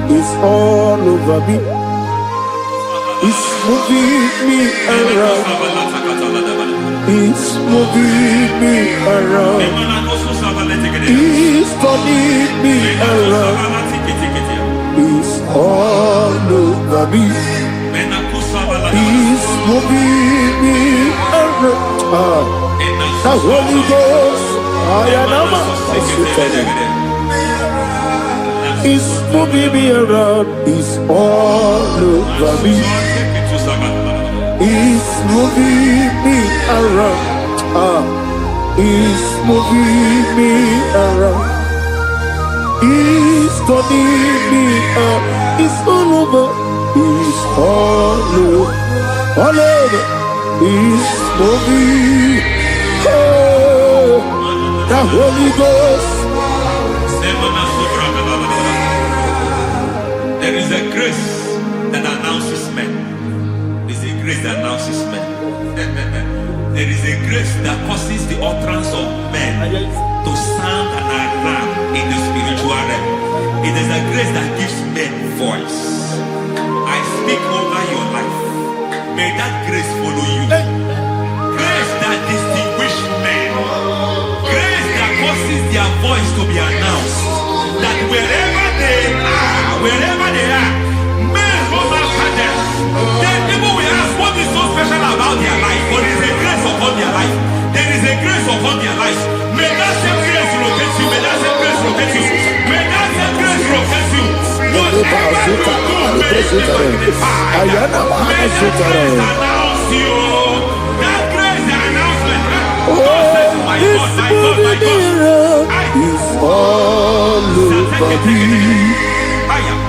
it's all over me. It's moving me around. It's moving me around. It's turning me around. It's all over me. It's moving me around. The Holy Ghost, it's moving me around. It's all over me. It's moving me around. It's moving me around. It's turning me up. It's all over. It's all over. All over. It's moving. Oh, the Holy Ghost. There is a grace that announces men. There is a grace that announces men. There is a grace that causes the utterance of men to sound an alarm in the spiritual realm. It is a grace that gives men voice. I speak over your life. May that grace follow you. Grace that distinguishes men. Grace that causes their voice to be announced. That wherever they are, men from after them. Then people will ask what is so special about their life. But there is a grace upon their life. There is a grace upon their life. May that same grace rotate you. May that same grace rotate Ayana Mahasutara. It's all over me.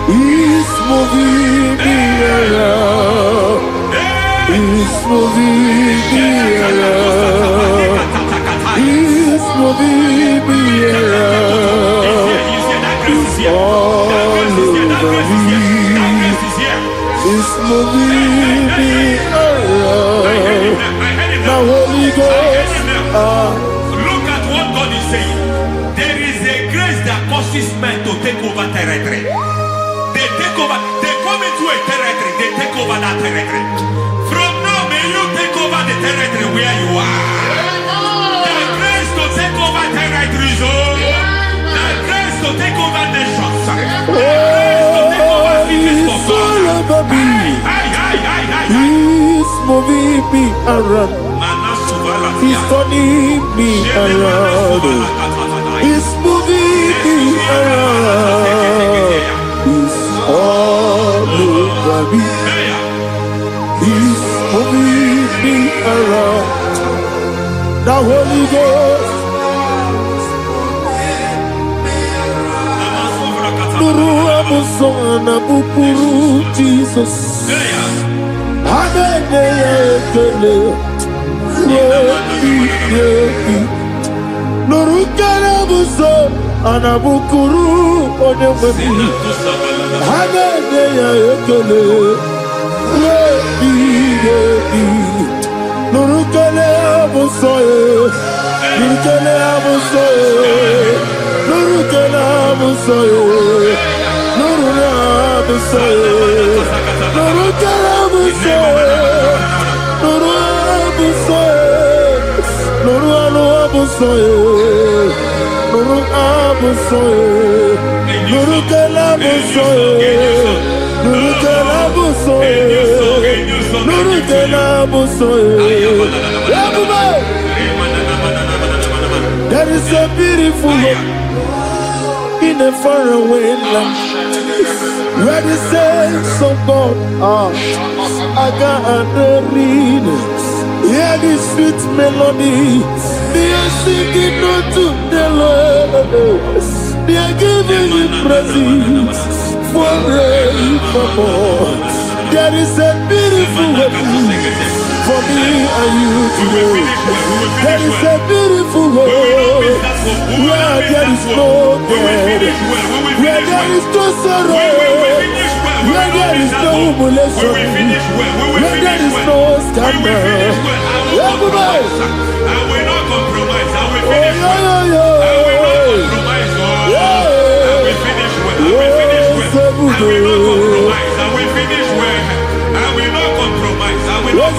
It's moving me around. It's moving me around. It's moving me around. It's all over me. It's moving me around. Now Holy Ghost. Look at what God is saying. There is a grace that causes men to take over territory. They take over, they come into a territory, they take over that territory. From now, may you take over the territory where you are. The grace to take over territories, the grace to take over nations. The grace to take over cities for God. He's moving me around. He's turning me around. He's moving me around. He's all over me. He's moving me around. The Holy Ghost. Nuru amusona bukuru Jesus. Hallelujah. Nurukarabuso anabukuru onyembi Hallelujah ekele Nurukarabuso Nurukarabuso Nurukarabuso Nurukarabuso Nurukarabuso Nuru abusoye, Nuru abusoye, Nuru kelabusoye, Nuru kelabusoye, Nuru kelabusoye. There is a beautiful hope in a faraway land where the saints of God are. I got the readings. Hear the sweet melody. They are singing unto the Lord. They are giving you praise forevermore. There is a beautiful way for me and you today. There is a beautiful way where there is no death, where there is no sorrow, where there is no humiliation, where there is no scandal. I will not compromise. I will finish well. I will not compromise. I will finish well. I will finish well. I will not compromise. I will finish well. I will not compromise. I will not compromise.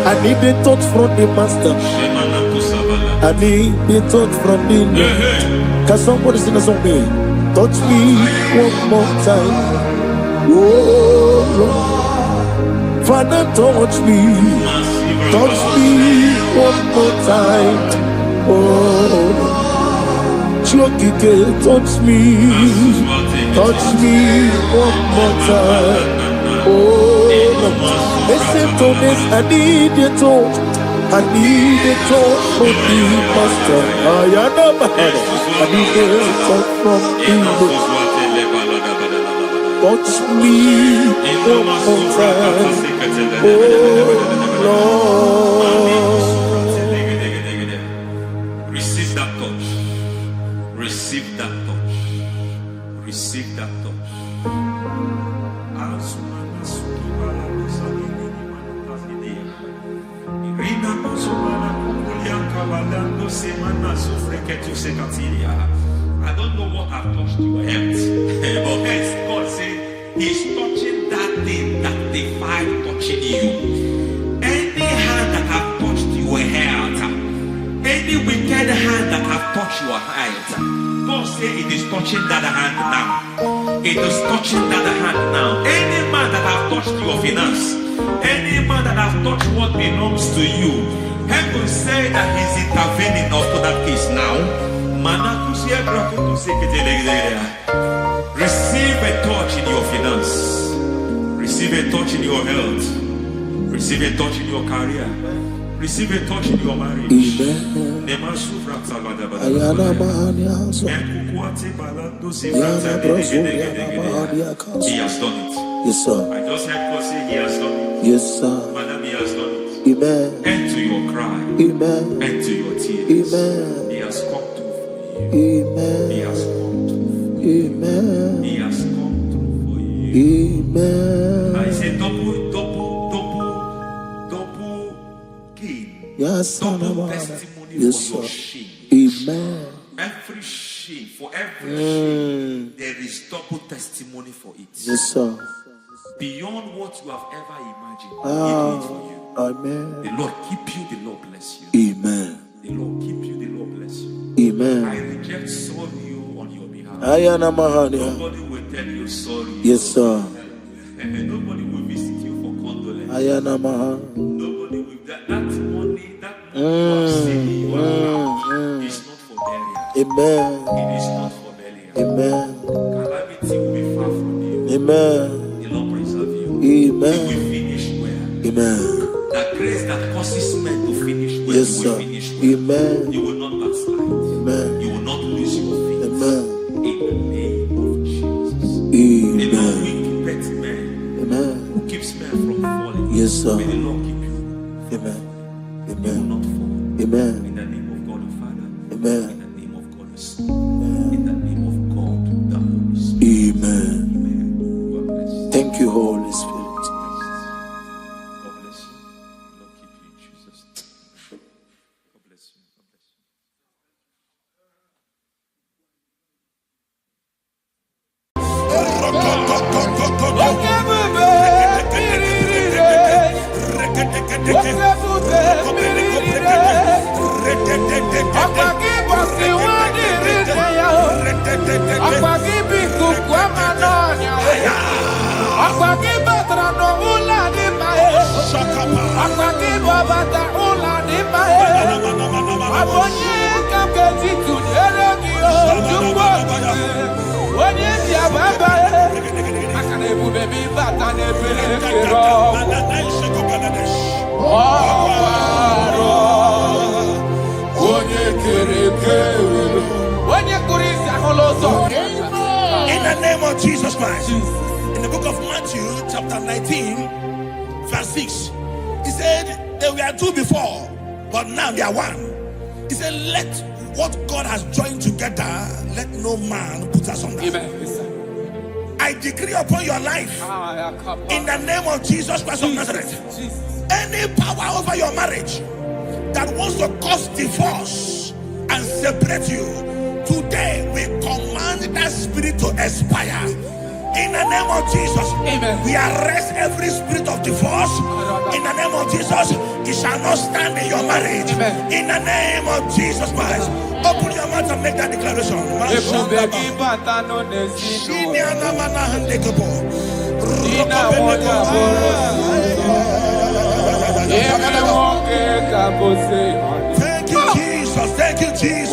I need the touch from the master. I need the touch from the Lord. Can somebody sing a song there? Touch me one more time. Oh Lord, Father, touch me. Touch me one more time. Oh, Chokike, touch me. Touch me one more time. Oh. Listen to this, I need you to. I need you to from me, Master. I need you to from Igbo. Touch me one more time, oh Lord. Receive that touch. Receive that touch. Receive that touch. I don't know what I've touched your health, but hence God said He's touching that thing that defied touching you. Any hand that have touched your health, any wicked hand that have touched your health, God said it is touching that hand now. It is touching that hand now. Any man that have touched your finance, any man that have touched what belongs to you, heaven say that He's intervening after that case now. Receive a touch in your finance. Receive a touch in your health. Receive a touch in your career. Receive a touch in your marriage. Amen. He has done it. Yes, sir. I just heard God say He has done it. Yes, sir. Madam, He has done it. Amen. End to your cry. Amen. End to your tears. Amen. He has come through for you. Amen. He has come through for you. Amen. He has come through for you. Amen. I say double gain. Yes, Double sir. testimony Yes, for your sir. shame. Amen. Every shame, for every shame, there is double testimony for it. Yes, sir. Beyond what you have ever imagined, He Ah. did it for you. Amen. The Lord keep you, the Lord bless you. Amen. The Lord keep you, the Lord bless you. I Amen. reject sorry on your behalf. Ayana Mahania. Nobody will tell you sorry. Yes, sir. And nobody will visit you for condolence. Ayana Mahania. Nobody will that money you have saved you have is not for burial. Amen. It is not for burial. Amen. Calamity will be far from you. Amen. The Lord preserve you. Amen. You will finish well. Amen. That grace that causes men to finish well, Yes, you will sir. finish well. Amen. You will not backslide. Amen. You will not lose your faith. Amen. In the name of Jesus. The Lord Amen. will keep men Amen. who keeps men from falling. Yes, sir. May the Lord keep you. Amen. You will Amen. not fall. Amen. In the name of God the Father. Amen. In the name of God the Son. In the name of God the Holy Spirit. Amen. Amen. God bless you. Thank you, Holy Spirit. God bless you. Lord keep you in Jesus' name. God bless you. God bless you. In the name of Jesus Christ. In the book of Matthew, chapter 19, verse 6, he said, they were two before, but now they are one. He said, let what God has joined together, let no man put us on that. I decree upon your life, in the name of Jesus Christ of Nazareth, any power over your marriage that wants to cause divorce and separate you, today we command that spirit to expire. In the name of Jesus, amen. We arrest every spirit of divorce. In the name of Jesus, it shall not stand in your marriage. Amen. In the name of Jesus Christ, open your mouth and make that declaration. Thank you, Jesus. Thank you, Jesus.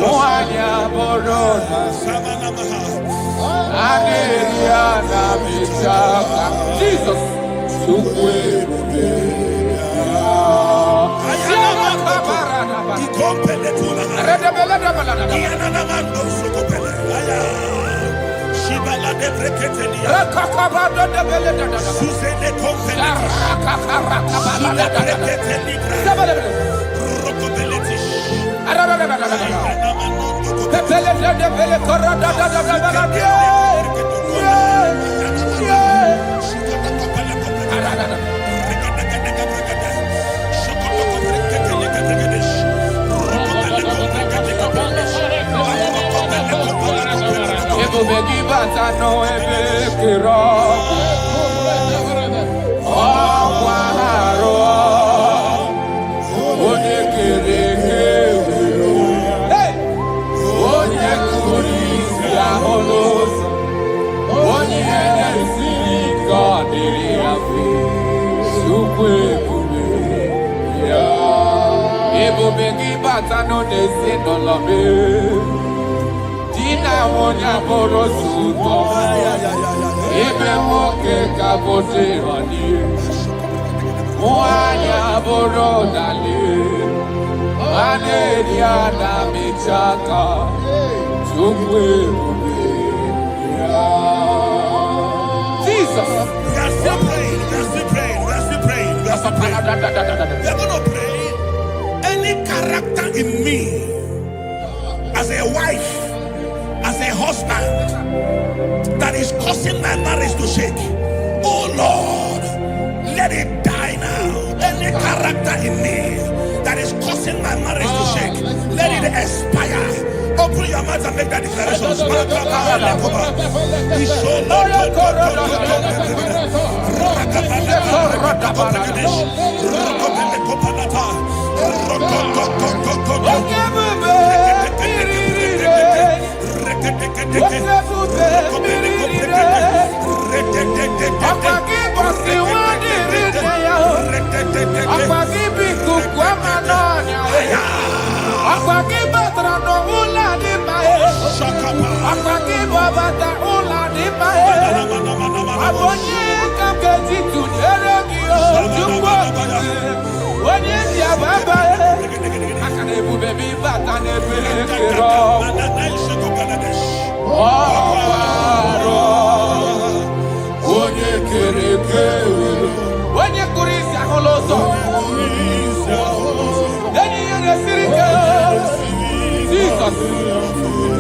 We're going to pray. Any character in me, as a wife, as a husband, that is causing my marriage to shake, oh Lord, let it die now. Any character in me that is causing my marriage to shake, let it expire. Open your mouth and make that declaration.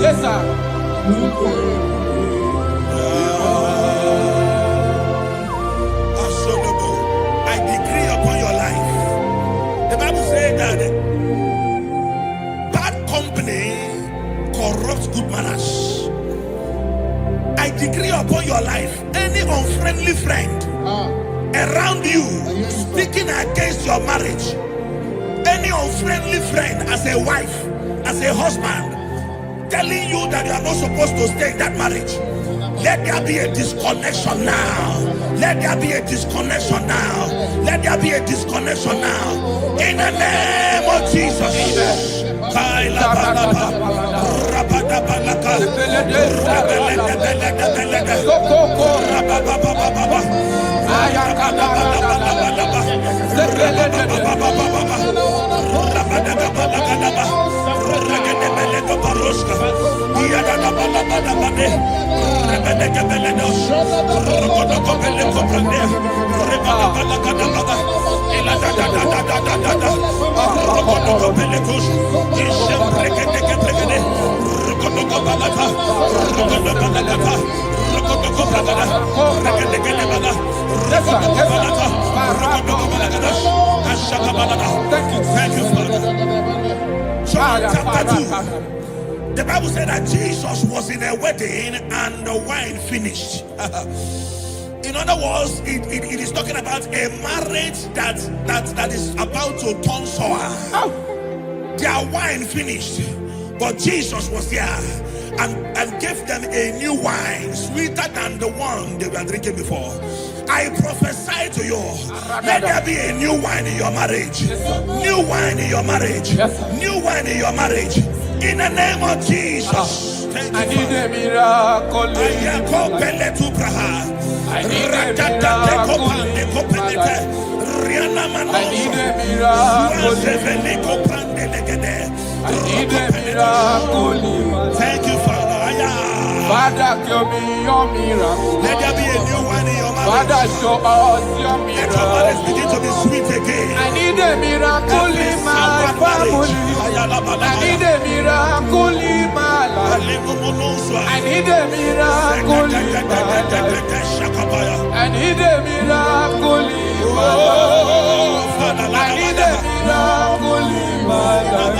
Yes, sir. I decree upon your life. The Bible says that bad company corrupts good manners. I decree upon your life, any unfriendly friend around you speaking against your marriage, any unfriendly friend as a wife, as a husband, telling you that you are not supposed to stay in that marriage, let there be a disconnection now. Let there be a disconnection now. Let there be a disconnection now. In the name of Jesus. Thank you, Father. John chapter 2. The Bible said that Jesus was in a wedding and the wine finished. In other words, it is talking about a marriage that is about to turn sour. Their wine finished, but Jesus was there and gave them a new wine, sweeter than the one they were drinking before. I prophesy to you, let there be a new wine in your marriage. New wine in your marriage. New wine in your marriage. In the name of Jesus. I need a miracle. I need a miracle in my life. I need a miracle in my life. I need a miracle in my life. Thank you, Father. Father, give me your miracle. Let there be a new one in your marriage. Father, show us your Let your marriage begin miracle. to be sweet again. I need a miracle in my family. I need a miracle in my life. I need a miracle in my life. I need a miracle in my life. I need a miracle in my life.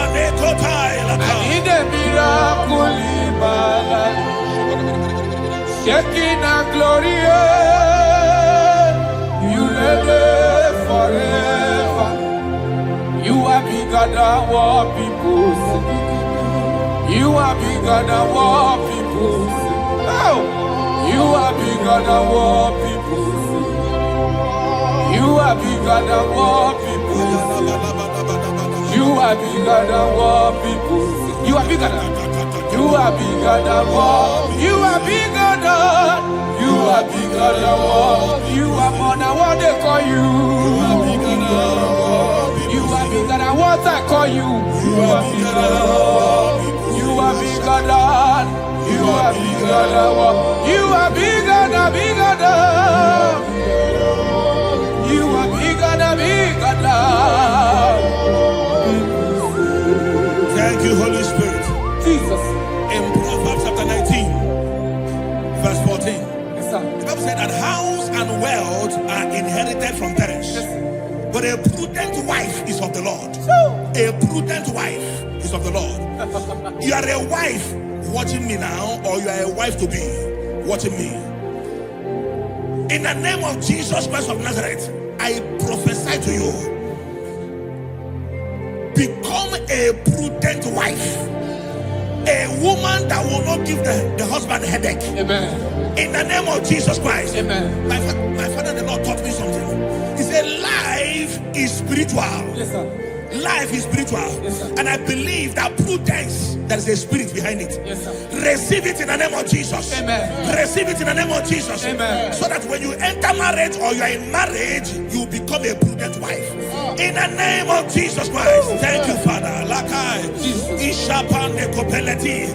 I need a miracle in my life. Shaking a glory, you live forever. You are bigger than what people say. You are bigger than what people say. Oh, you are bigger than what people say. You are bigger than what people say. You are bigger than what people say. You are bigger than. You are bigger than what. You are bigger than. You are bigger than what. You are more than what they call you. You are bigger than what. You are bigger than what I call you. You are bigger than what. You are bigger than. You are bigger than what. You are bigger than bigger than. You are bigger than bigger than. Thank you, Holy Spirit. Jesus. In Proverbs chapter 19, verse 14, Yes, sir. the Bible said that house and wealth are inherited from parents. But a prudent wife is of the Lord. A prudent wife is of the Lord. You are a wife watching me now, or you are a wife to be watching me. In the name of Jesus Christ of Nazareth, I prophesy to you. Become a prudent wife. A woman that will not give the husband a headache. Amen. In the name of Jesus Christ. Amen. My father, the Lord taught me something. He said, life is spiritual. Yes, sir. Life is spiritual. Yes, sir. And I believe that prudence, there is a spirit behind it. Yes, sir. Receive it in the name of Jesus. Amen. Receive it in the name of Jesus. Amen. So that when you enter marriage or you are in marriage, you become a prudent wife. In the name of Jesus Christ. Thank you, Father. Lakai. Ishapande kopeleti.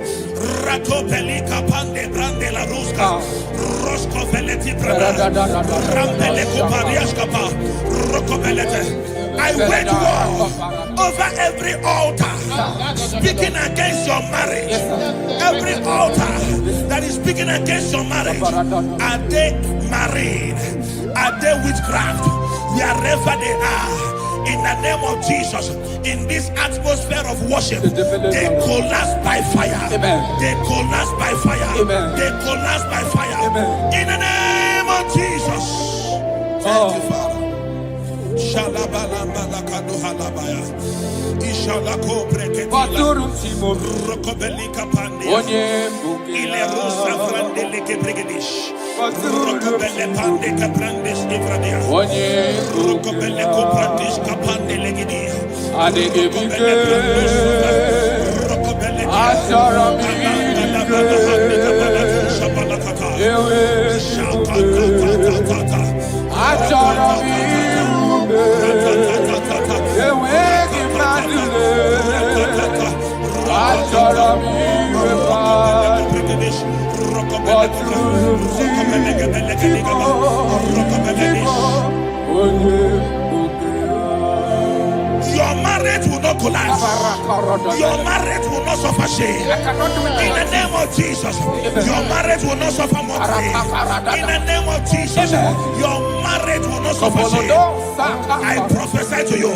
Ratopeli kapande brande la ruska. Rosko veleti brada. Rampele kopariaskapa. Rokopelete. I wage war over every altar speaking against your marriage. Every altar that is speaking against your marriage. Are they married? Are they witchcraft? Wherever they are, in the name of Jesus, in this atmosphere of worship, they collapse by fire. They collapse by fire. They collapse by fire. In the name of Jesus. Thank you, Father. Shalabalambala halabaya. Ishalako breketila. Rokobelika pandia. Ile rusa frandeleke bregedish. Rokobele pande kaprandes ivradia. Rokobele koprandish kapande legidia. Rokobele Rokobele Your marriage will not collapse. Your marriage will not suffer shame. In the name of Jesus, your marriage will not suffer mockery. In the name of Jesus, your marriage will not suffer shame. I prophesy to you,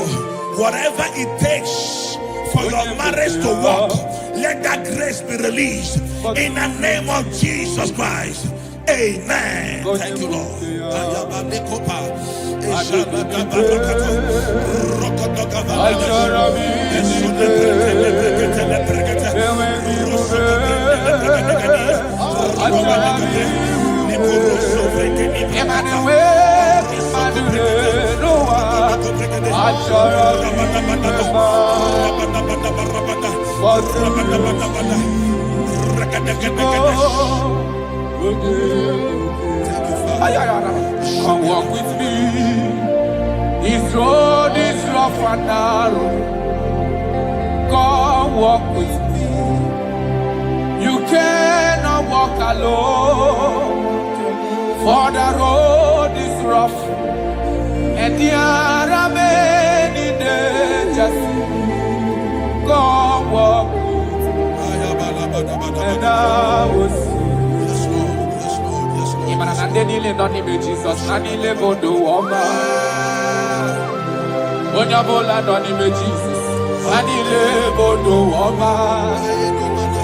whatever it takes for your marriage to work, let that grace be released. In the name of Jesus Christ. Amen. Thank you, Lord. Thank you, Father. Come walk with me. This road is rough and narrow. Come walk with me. You cannot walk alone. For the road is rough. And there are many dangers. Come walk with me. And I will see. Jesus, Nanile Bodo Woma. Onyabola Nonime Jesus, Nanile Bodo Woma.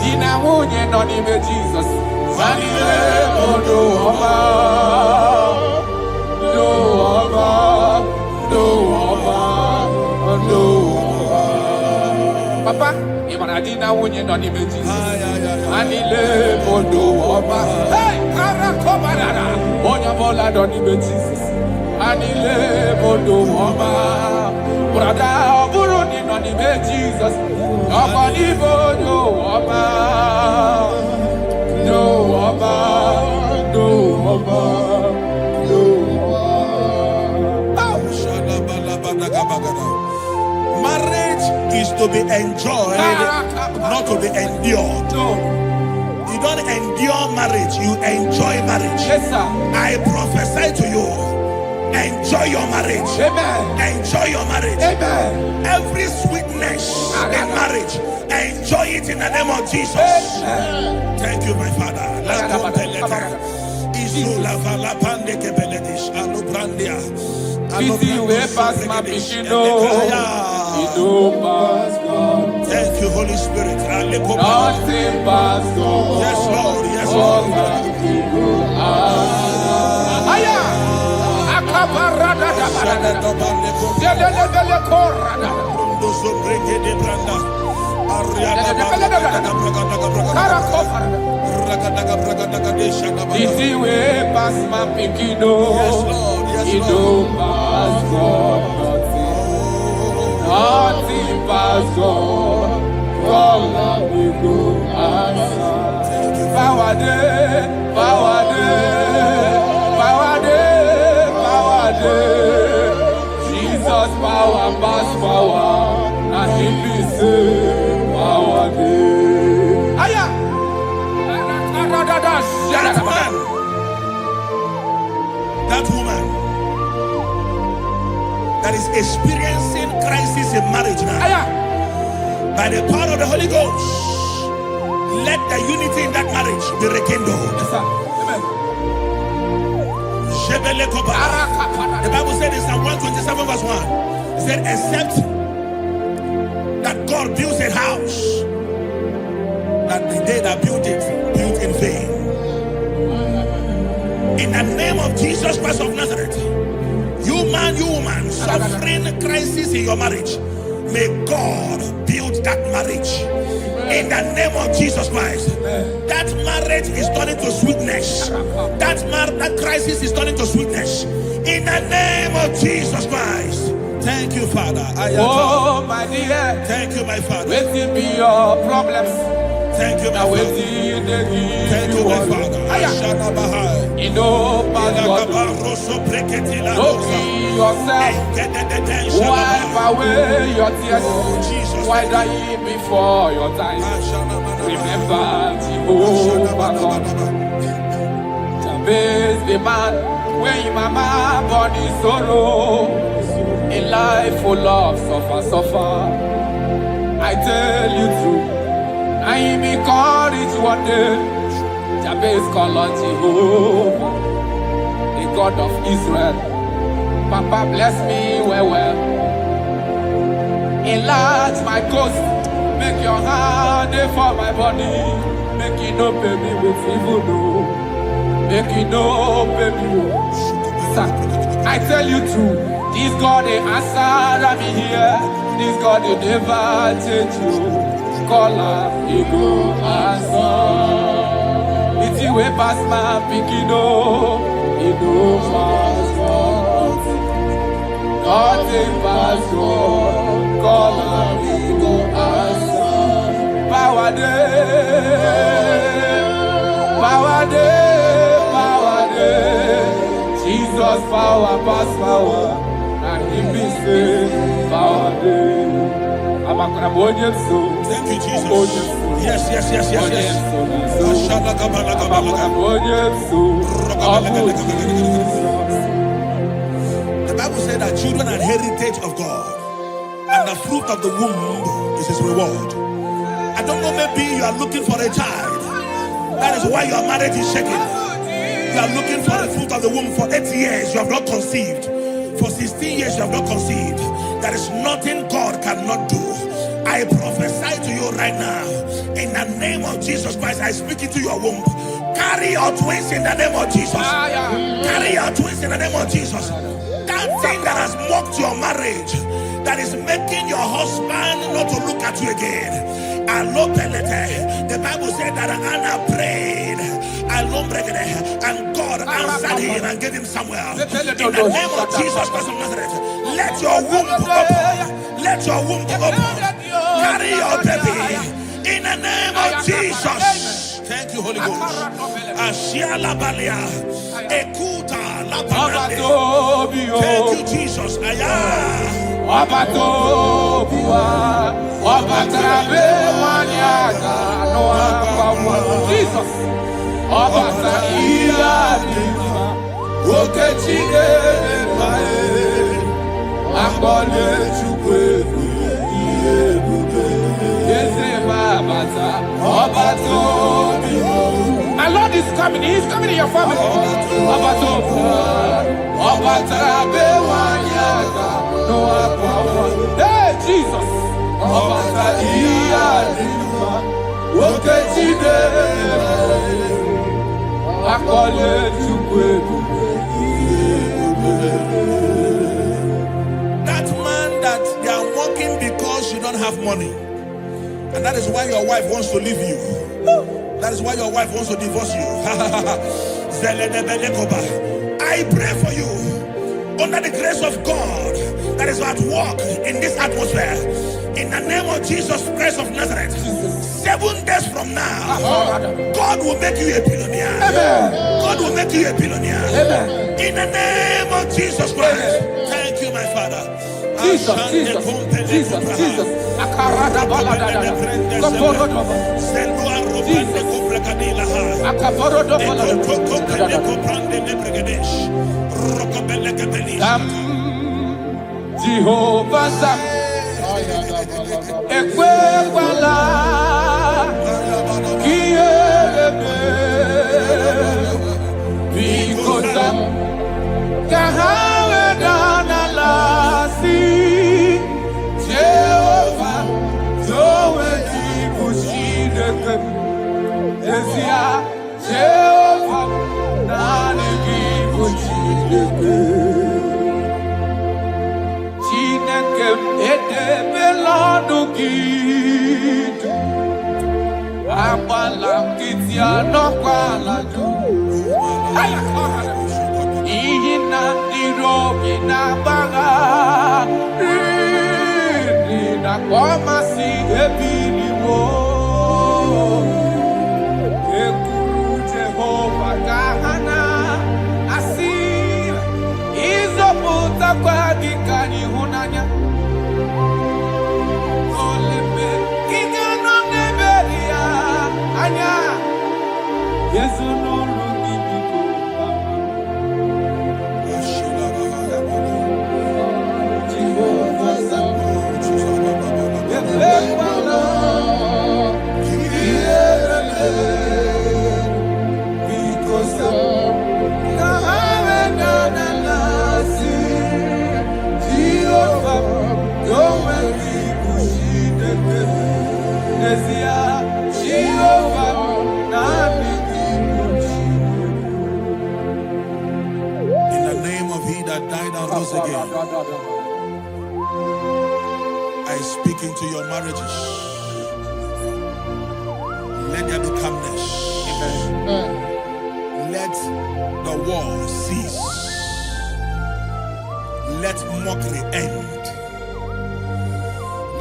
Dina Munye Nonime Jesus, Nanile Bodo Woma. Do Woma, Do Woma, Do Woma. Papa, Imanadina Munye Nonime Jesus, Nanile Bodo Woma. Hey! Onyabola Nonime Jesus, Anile Bodo Woma. Brother Buruni Nonime Jesus, Nobody Bodo Woma. Do Woma, Do Woma, Do Woma. Marriage is to be enjoyed, not to be endured. You don't endure marriage, you enjoy marriage. Yes, sir. I prophesy to you, enjoy your marriage. Amen. Enjoy your marriage. Amen. Every sweetness in marriage, enjoy it in the name of Jesus. Amen. Thank you, my Father. Thank you, Holy Spirit. Nothing pass God. Yes, Lord. Yes, Lord. Easy way past my pikido. Yes, Lord. Yes, It don't pass God. Nothing pass God. God we go answer. Power day, power day, power day, power day. Jesus power pass power. And he be say power day. Aya. That man, that woman that is experiencing crisis in marriage now, by the power of the Holy Ghost, let the unity in that marriage be rekindled. Yes, sir. Amen. The Bible said in Psalm 127 verse 1, it said, except that God builds a house, that the day that built it, built in vain. In the name of Jesus Christ of Nazareth, you man, you woman, suffering crisis in your marriage, may God build that marriage. In the name of Jesus Christ, that marriage is turning to sweetness. That crisis is turning to sweetness. In the name of Jesus Christ. Thank you, Father. Oh, my dear. Thank you, my Father. Waiting be your problems. Thank you, my Father. Thank you, my Father. You know, Pastor, don't kill yourself. Wipe away your tears. Why die before your time? Remember Jehovah God. Jabez the man, when your mama born in sorrow, a life full of suffer. I tell you true. I am encouraged one day. Jabez called on Jehovah, the God of Israel. Papa bless me well. Enlarge my coast. Make your hand for my body. Make it no pay me with evil. No. Make it no pay me. Sir, I tell you true. This God they answer me here. This God they never change you. Caller, he go answer. It's you way past my pikido. He go pass God. Nothing pass God. Caller, he go answer. Power day, power day, power day. power pass power. And him be say power day. Thank you, Jesus. Yes. The Bible said that children are heritage of God, and the fruit of the womb is his reward. I don't know, maybe you are looking for a child. That is why your marriage is shaking. You are looking for the fruit of the womb. For 8 years you have not conceived. For 16 years you have not conceived. There is nothing God cannot do. I prophesy to you right now, in the name of Jesus Christ. I speak into your womb. Carry your twins in the name of Jesus. Carry your twins in the name of Jesus. That thing that has mocked your marriage, that is making your husband not to look at you again. The Bible said that Anna prayed, and God answered him and gave him Samuel. In the name of Jesus Christ of Nazareth, let your womb open. Let your womb open. Carry your baby in the name of Jesus. Thank you, Holy Ghost. Ashiala Balia, Ekuta Labanade. Thank you, Jesus. Jesus. My Lord is coming. He is coming in your family. Hey, Jesus. That man that they are working because you don't have money, and that is why your wife wants to leave you. That is why your wife wants to divorce you. I pray for you, under the grace of God that is at work in this atmosphere, in the name of Jesus Christ of Nazareth. 7 days from now, God will make you a billionaire. God will make you a billionaire. In the name of Jesus Christ. Thank you, my Father. Jesus. Jehovah Ekwewala Kiebe Bikosa Kahawe Danalasi Jehovah Zoe Dibushideke Ezia Jehovah Nani Dibushideke Again, I speak into your marriages. Let there be calmness. Let the war cease. Let mockery end.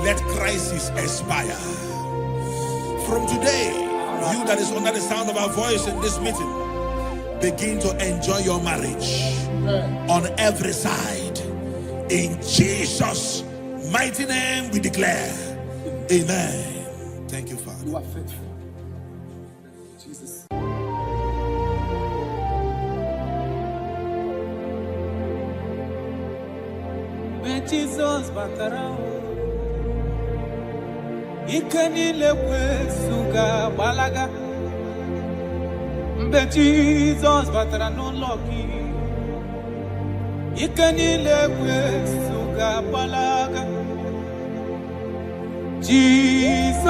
Let crisis expire. From today, you that is under the sound of our voice in this meeting, begin to enjoy your marriage on every side. In Jesus' mighty name we declare. Amen. Thank you, Father. You are faithful. Jesus. When Jesus batara, ikanile kwesuga balaga. When Jesus batara no lucky, ikanile kwesuga balaga. Jesus,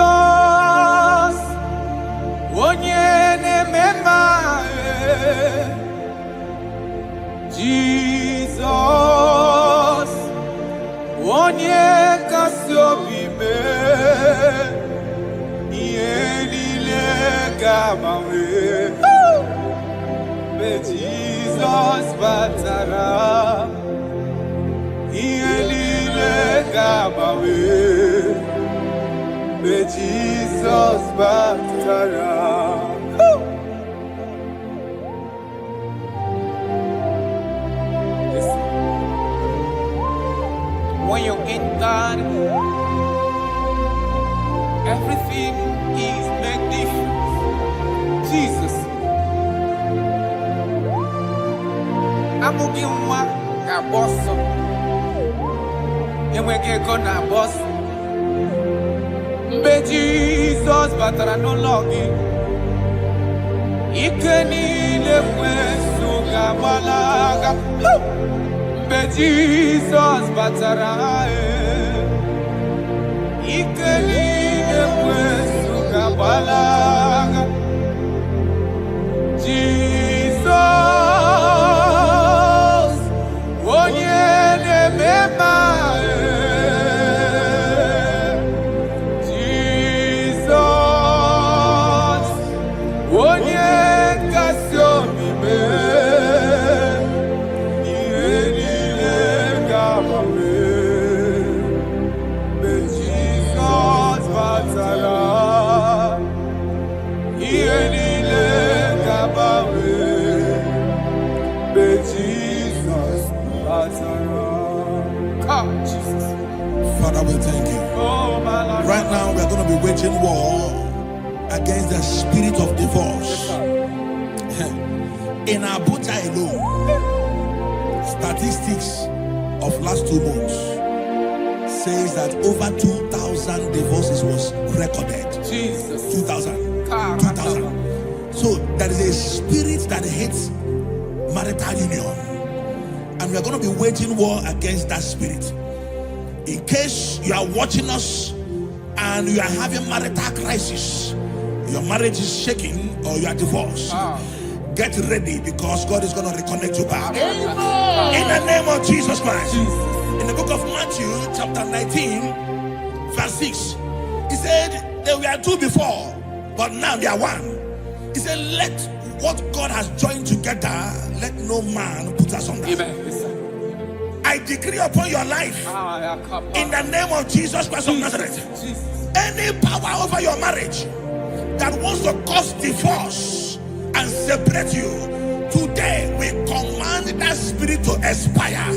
onyene mema. Jesus, onye kasiobi me, yenile gamawe. Be Jesus batara, yenile gamawe. Be Jesus batara. When you're in God, everything is magnificent. Jesus. I'm going to boss. And we get gonna boss. But Jesus, but I no longer. Ikenile kwesuga balaga. Be Jesus batarae, ikenile kwesuga balaga. Jesus, onyene memae. Jesus, onye kasiomi me. Father, we thank you. Right now, we are going to be waging war against the spirit of divorce. In Abuja alone, statistics of last 2 months says that over 2,000 divorces was recorded. Jesus. 2,000. 2,000. So there is a spirit that hates marital union. And we are going to be waging war against that spirit. In case you are watching us and you are having marital crisis, your marriage is shaking or you are divorced, get ready because God is going to reconnect you back. In the name of Jesus Christ. In the book of Matthew chapter 19 verse 6, he said there were 2 before, but now they are 1. He said, let what God has joined together, let no man put asunder. Amen. I decree upon your life, in the name of Jesus Christ of Nazareth, any power over your marriage that wants to cause divorce and separate you, today we command that spirit to expire.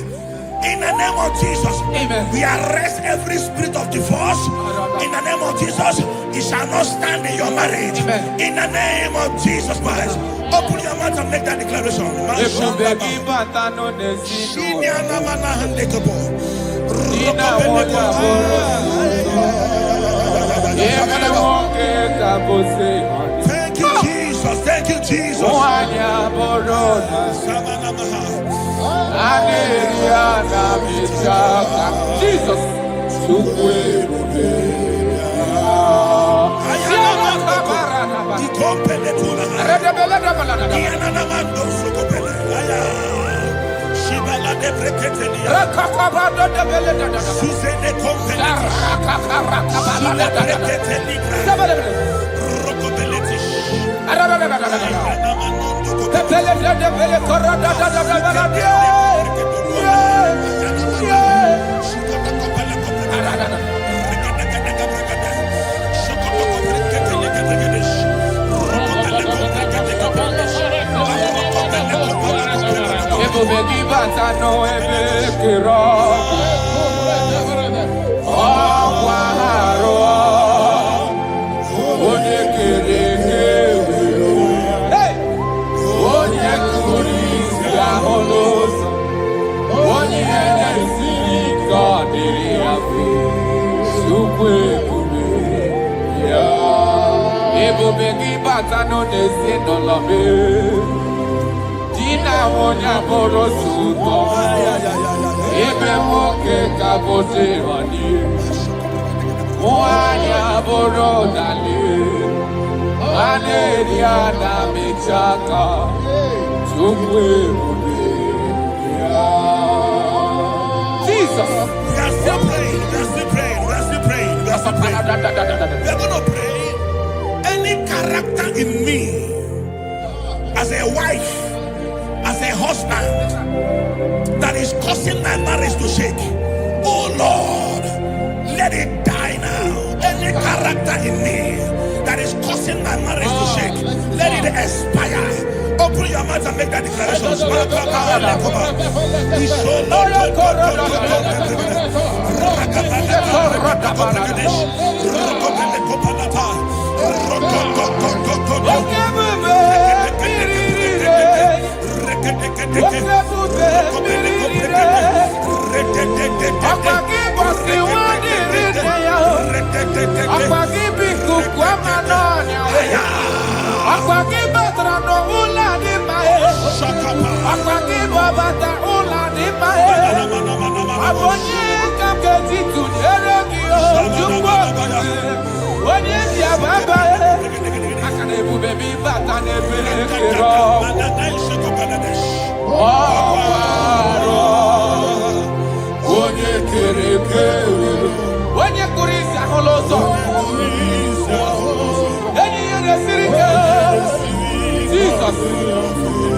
In the name of Jesus, Amen. We arrest every spirit of divorce. In the name of Jesus, it shall not stand in your marriage. Amen. In the name of Jesus Christ, open your mouth and make that declaration. Thank you, Jesus. Thank you, Jesus. Jesus. Ibu begi bata no ebe kiro. Ọkwaharo. Onye kere kewe. Hey! Onye kuri isi ahụ n'ụzọ. Onye na-esi ike ọ dịrị ya mfe. Chukwu ebube ya. Ebube gị bata n'ezinụlọ m. Di na nwunye bụrụ sọ ụtọ. Ebe nwoke ka bụzi ọdị. Nwanyị abụrụ dali. A na-eri a na-emechi aka. Chukwu ebube ya. Jesus. We are still praying. We are still praying. We are still praying. We are still praying. We are going to pray. Any character in me, as a wife, as a husband, that is causing my marriage to shake. Oh Lord, let it die now. Any character in me that is causing my marriage to shake, let it expire. Open your mouth and make that declaration.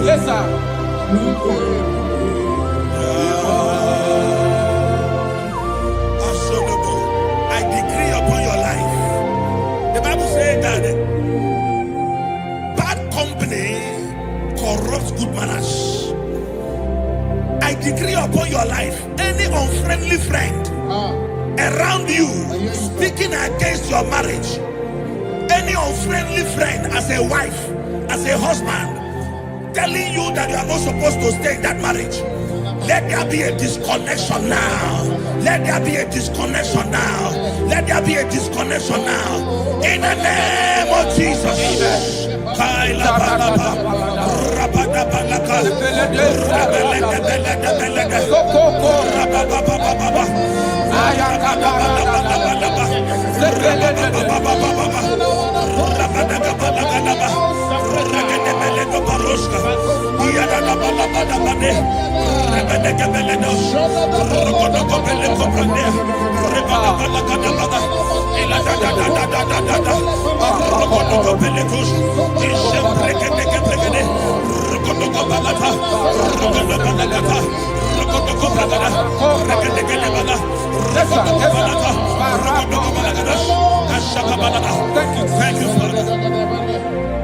Yes, sir. I decree upon your life. The Bible says that bad company corrupts good manners. I decree upon your life, any unfriendly friend around you speaking against your marriage, any unfriendly friend as a wife, as a husband, telling you that you are not supposed to stay in that marriage, let there be a disconnection now. Let there be a disconnection now. Let there be a disconnection now. In the name of Jesus. Thank you, Father.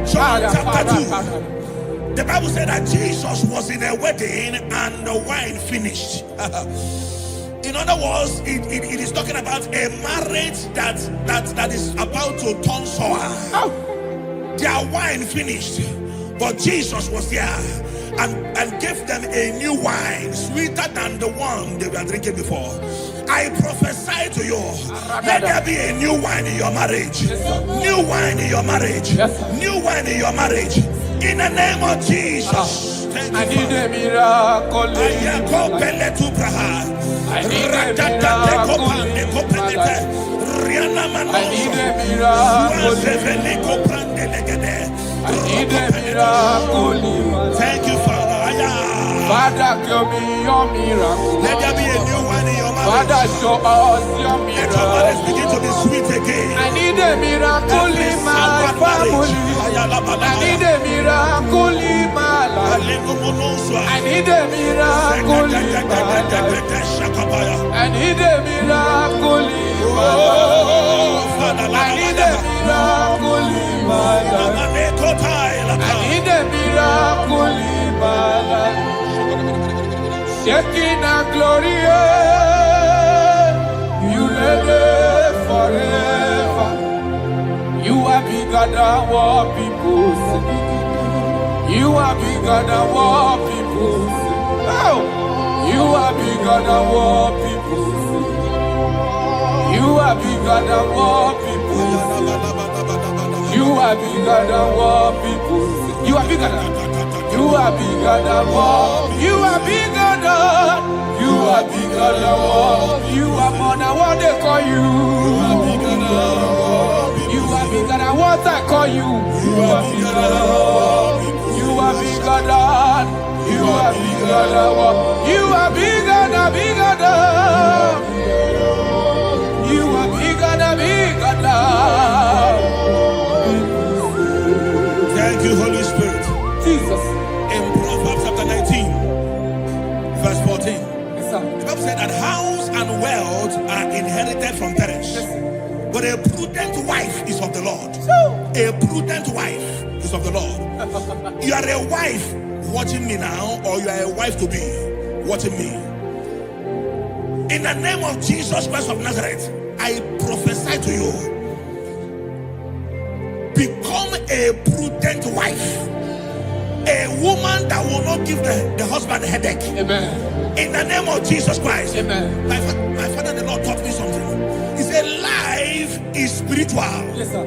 John chapter 2. The Bible said that Jesus was in a wedding and the wine finished. In other words, it is talking about a marriage that is about to turn sour. Their wine finished, but Jesus was there and gave them a new wine, sweeter than the one they were drinking before. I prophesy to you, let there be a new wine in your marriage. New wine in your marriage. New wine in your marriage. In the name of Jesus. I need a miracle. I need a miracle. Thank you, Father. Father, give me your miracle. Let there be a new wine in your marriage. Father, show us your miracle. Let your marriage begin to be sweet again. I need a miracle in my family. I need a miracle in my life. I need a miracle in my life. I need a miracle in my life. I need a miracle in my life. I need a miracle in my life. Shekinah glory, you reign forever. You are bigger than what people say. You are bigger than what people say. Oh, you are bigger than what people say. You are bigger than what people say. You are bigger than what people say. You are bigger than. You are bigger than what. You are bigger than. You are bigger than what. You are more than what they call you. You are bigger than what. You are bigger than what I call you. You are bigger than what. You are bigger than. You are bigger than what. You are bigger than bigger than. You are bigger than bigger than. Thank you, Holy Spirit. Jesus. In Proverbs chapter 19, verse 14, Yes, sir. the Bible said that house and wealth are inherited from parents, but a prudent wife is of the Lord. A prudent wife is of the Lord. You are a wife watching me now, or you are a wife to be watching me. In the name of Jesus Christ of Nazareth, I prophesy to you, become a prudent wife. A woman that will not give the husband a headache. Amen. In the name of Jesus Christ. Amen. My father, the Lord, taught me something. He said, life is spiritual. Yes, sir.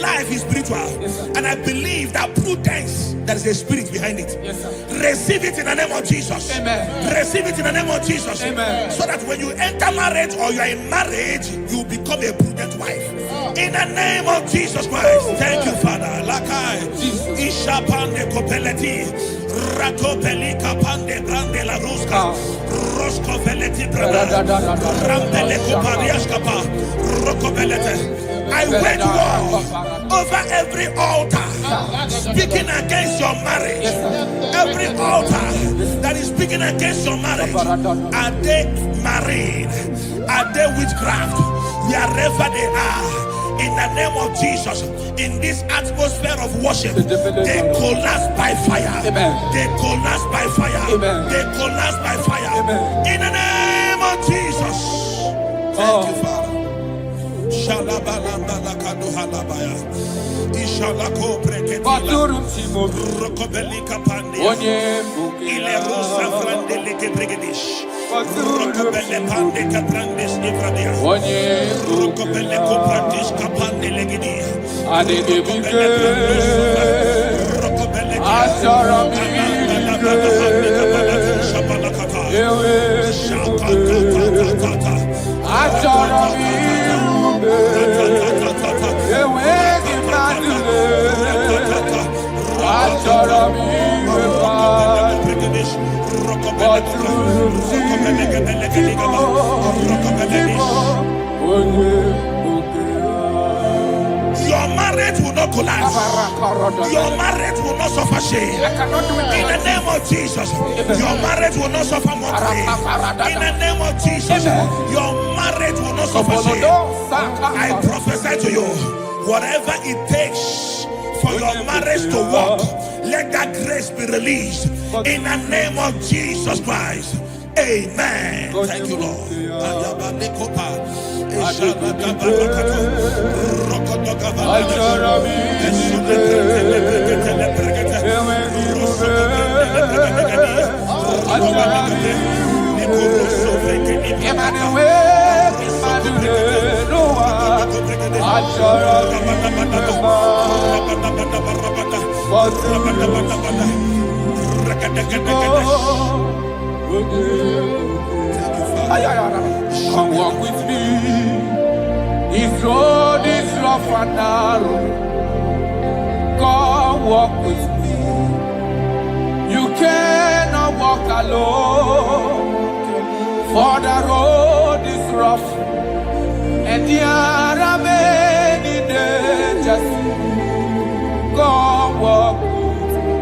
Life is spiritual. Yes, sir. And I believe that prudence, there is a spirit behind it. Yes, sir. Receive it in the name of Jesus. Amen. Receive it in the name of Jesus. Amen. So that when you enter marriage or you are in marriage, you become a prudent wife. In the name of Jesus Christ. Thank you, Father. Lakai. Ishapande kopeleti. Ratopeli kapande grande la ruska. Rosko veleti brada. Rampele koparias kapa. Rokobelete. I wage war over every altar speaking against your marriage. Every altar that is speaking against your marriage. Are they married? Are they witchcraft? Wherever they are, in the name of Jesus, in this atmosphere of worship, they collapse by fire. They collapse by fire. They collapse by fire. In the name of Jesus. Thank you, Father. Ile rusa frandele ke brigadish. Rokobele pande kaprandes ifradia. Rokobele koprandish kapande legidi. Rokobele your marriage will not collapse. Your marriage will not suffer shame. In the name of Jesus, your marriage will not suffer mockery. In the name of Jesus, your marriage will not suffer shame. I prophesy to you, whatever it takes for your marriage to work, let that grace be released. In the name of Jesus Christ. Amen. Thank you, Lord. Come walk with me. This road is rough and narrow. Come walk with me. You cannot walk alone. For the road is rough and there are many dangers. Come walk with me.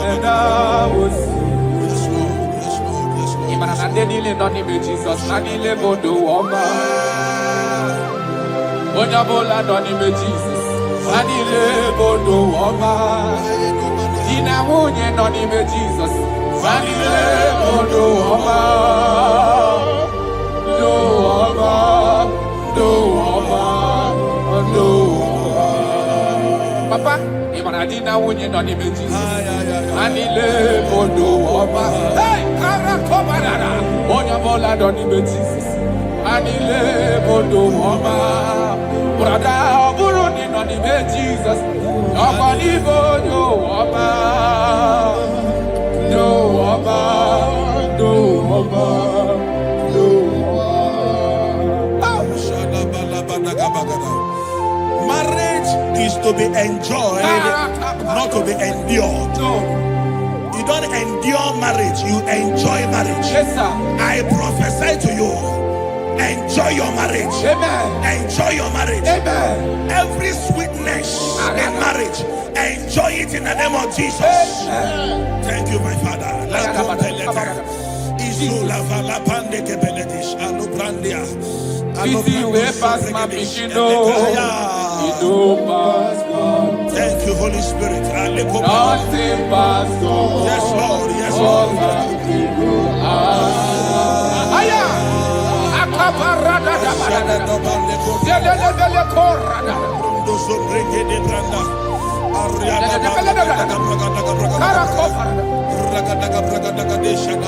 And I will see. Jesus, Nanile Bodo Woma. Onyabola Donime Jesus, Nanile Bodo Woma. Inamunye Donime Jesus, Papa, Imanadina wunye no ni meji. Anile bodo oba. Hey, karakobarara. Onya bola do ni meji. Anile bodo oba. Brother, oburu ni no ni meji Jesus. Oba ni bodo oba. Do oba. Do oba. Do oba. Marriage is to be enjoyed, not to be endured. You don't endure marriage, you enjoy marriage. Yes, sir. I prophesy to you, enjoy your marriage. Amen. Enjoy your marriage. Amen. Every sweetness in marriage, enjoy it in the name of Jesus. Thank you, my Father. Thank you, Holy Spirit. Nothing but God. Yes, Lord. Yes, Lord.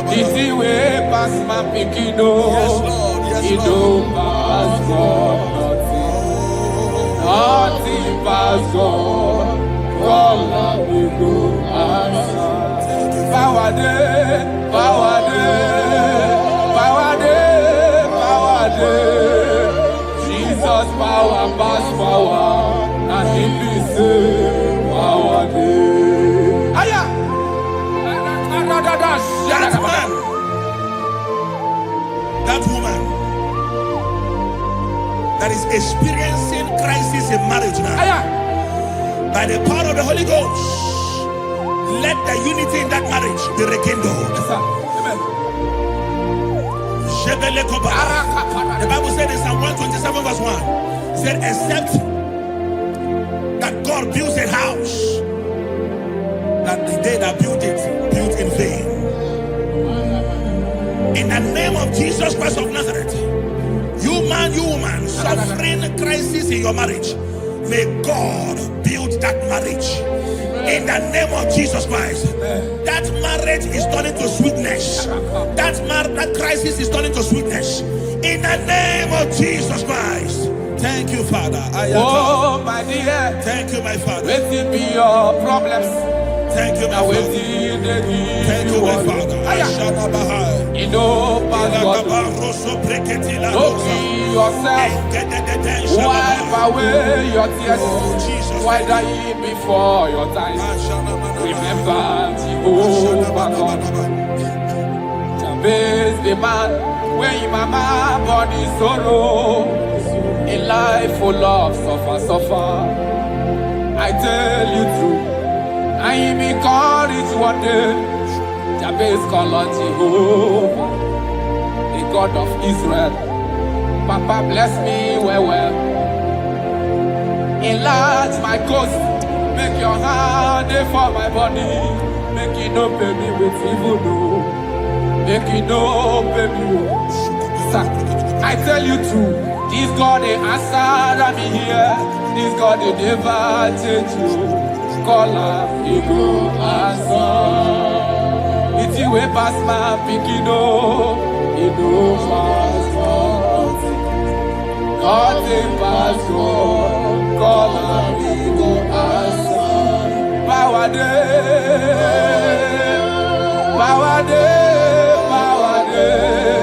Easy way past my pikino. Yes, Lord. Yes, You Lord. don't pass God. Nothing pass God. God we go answer. Power day, power day, power day, power day. Jesus power pass power, and He be say power day. Aya. That man, that woman that is experiencing crisis in marriage now, Aya. by the power of the Holy Ghost, let the unity in that marriage be rekindled. Yes, sir. Amen. The Bible said in Psalm 127 verse 1, it said, except that God builds a house, that the day that built it, built in vain. In the name of Jesus Christ of Nazareth, you man, you woman, suffering crisis in your marriage, may God build that marriage. In the name of Jesus Christ, that marriage is turning to sweetness. That crisis is turning to sweetness. In the name of Jesus Christ. Thank you, Father. Oh, my dear. Thank you, my Father. Let it be your problems. Thank you, my Now, Father. Thank you, my Father. You know, Pastor, don't be yourself. Wipe away your tears. Why die before your time? Remember, Jehovah God. Jabez the man, when your mama body sorrow, a life full of suffer. I tell you true, I am encouraged one day. Jabez call on Jehovah, the God of Israel. Papa bless me well. Enlarge my coast, make your hand for my body. Make it no pay me with evil, no. Make it no pay me. Sir, I tell you true, this God they answer me here. This God they never change you. Call her, he go answer. It's you way past my pikino, he no pass nothing pass God. Call her, he go answer. Power day, power day, power day.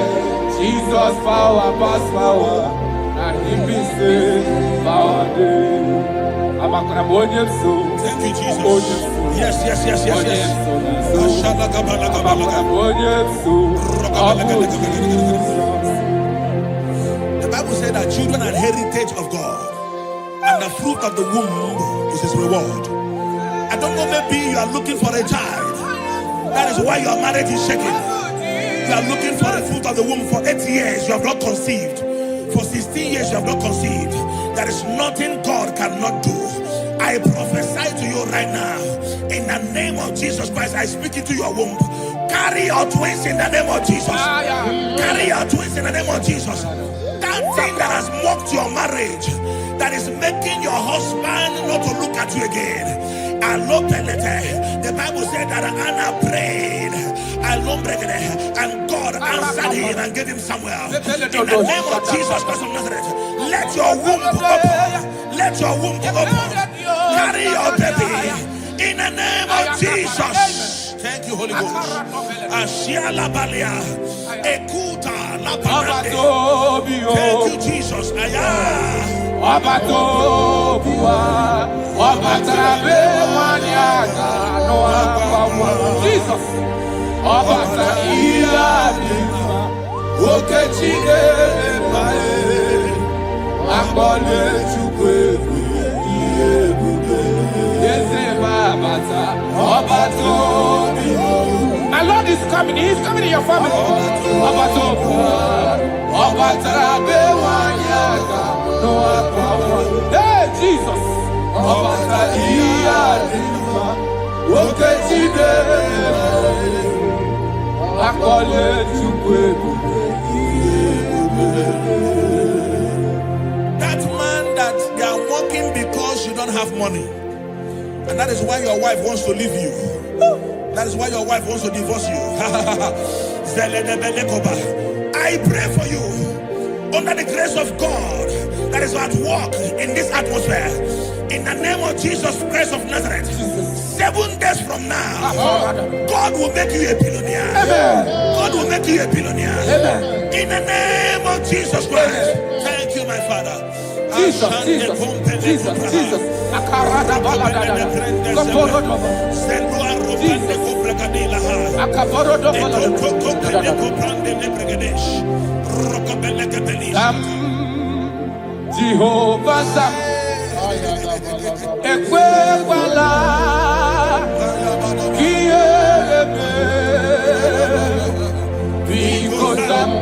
Jesus power pass power, and he be say power day. Thank you, Jesus. Yes. The Bible said that children are heritage of God, and the fruit of the womb is his reward. I don't know, maybe you are looking for a child. That is why your marriage is shaking. You are looking for the fruit of the womb. For 8 years you have not conceived. For 16 years you have not conceived. There is nothing God cannot do. I prophesy to you right now, in the name of Jesus Christ, I speak into your womb. Carry your twins in the name of Jesus. Carry your twins in the name of Jesus. That thing that has mocked your marriage, that is making your husband not to look at you again. The Bible said that Anna prayed, and God answered him and gave him Samuel. In the name of Jesus Christ of Nazareth, let your womb open. Let your womb open. Carry your baby in the name of Jesus. Thank you, Holy Ghost. Ashiala Balia, Ekuta La Thank you, Jesus. Jesus. My Lord is coming. He is coming in your family. Hey, Jesus. That man that they are working because you don't have money, and that is why your wife wants to leave you. That is why your wife wants to divorce you. I pray for you under the grace of God that is at work in this atmosphere. In the name of Jesus Christ of Nazareth, 7 days from now, God will make you a billionaire. God will make you a billionaire. In the name of Jesus Christ. Thank you, my Father. Jesus. Jehovah Sam, Ekwebala, Kiebe, Bigosam,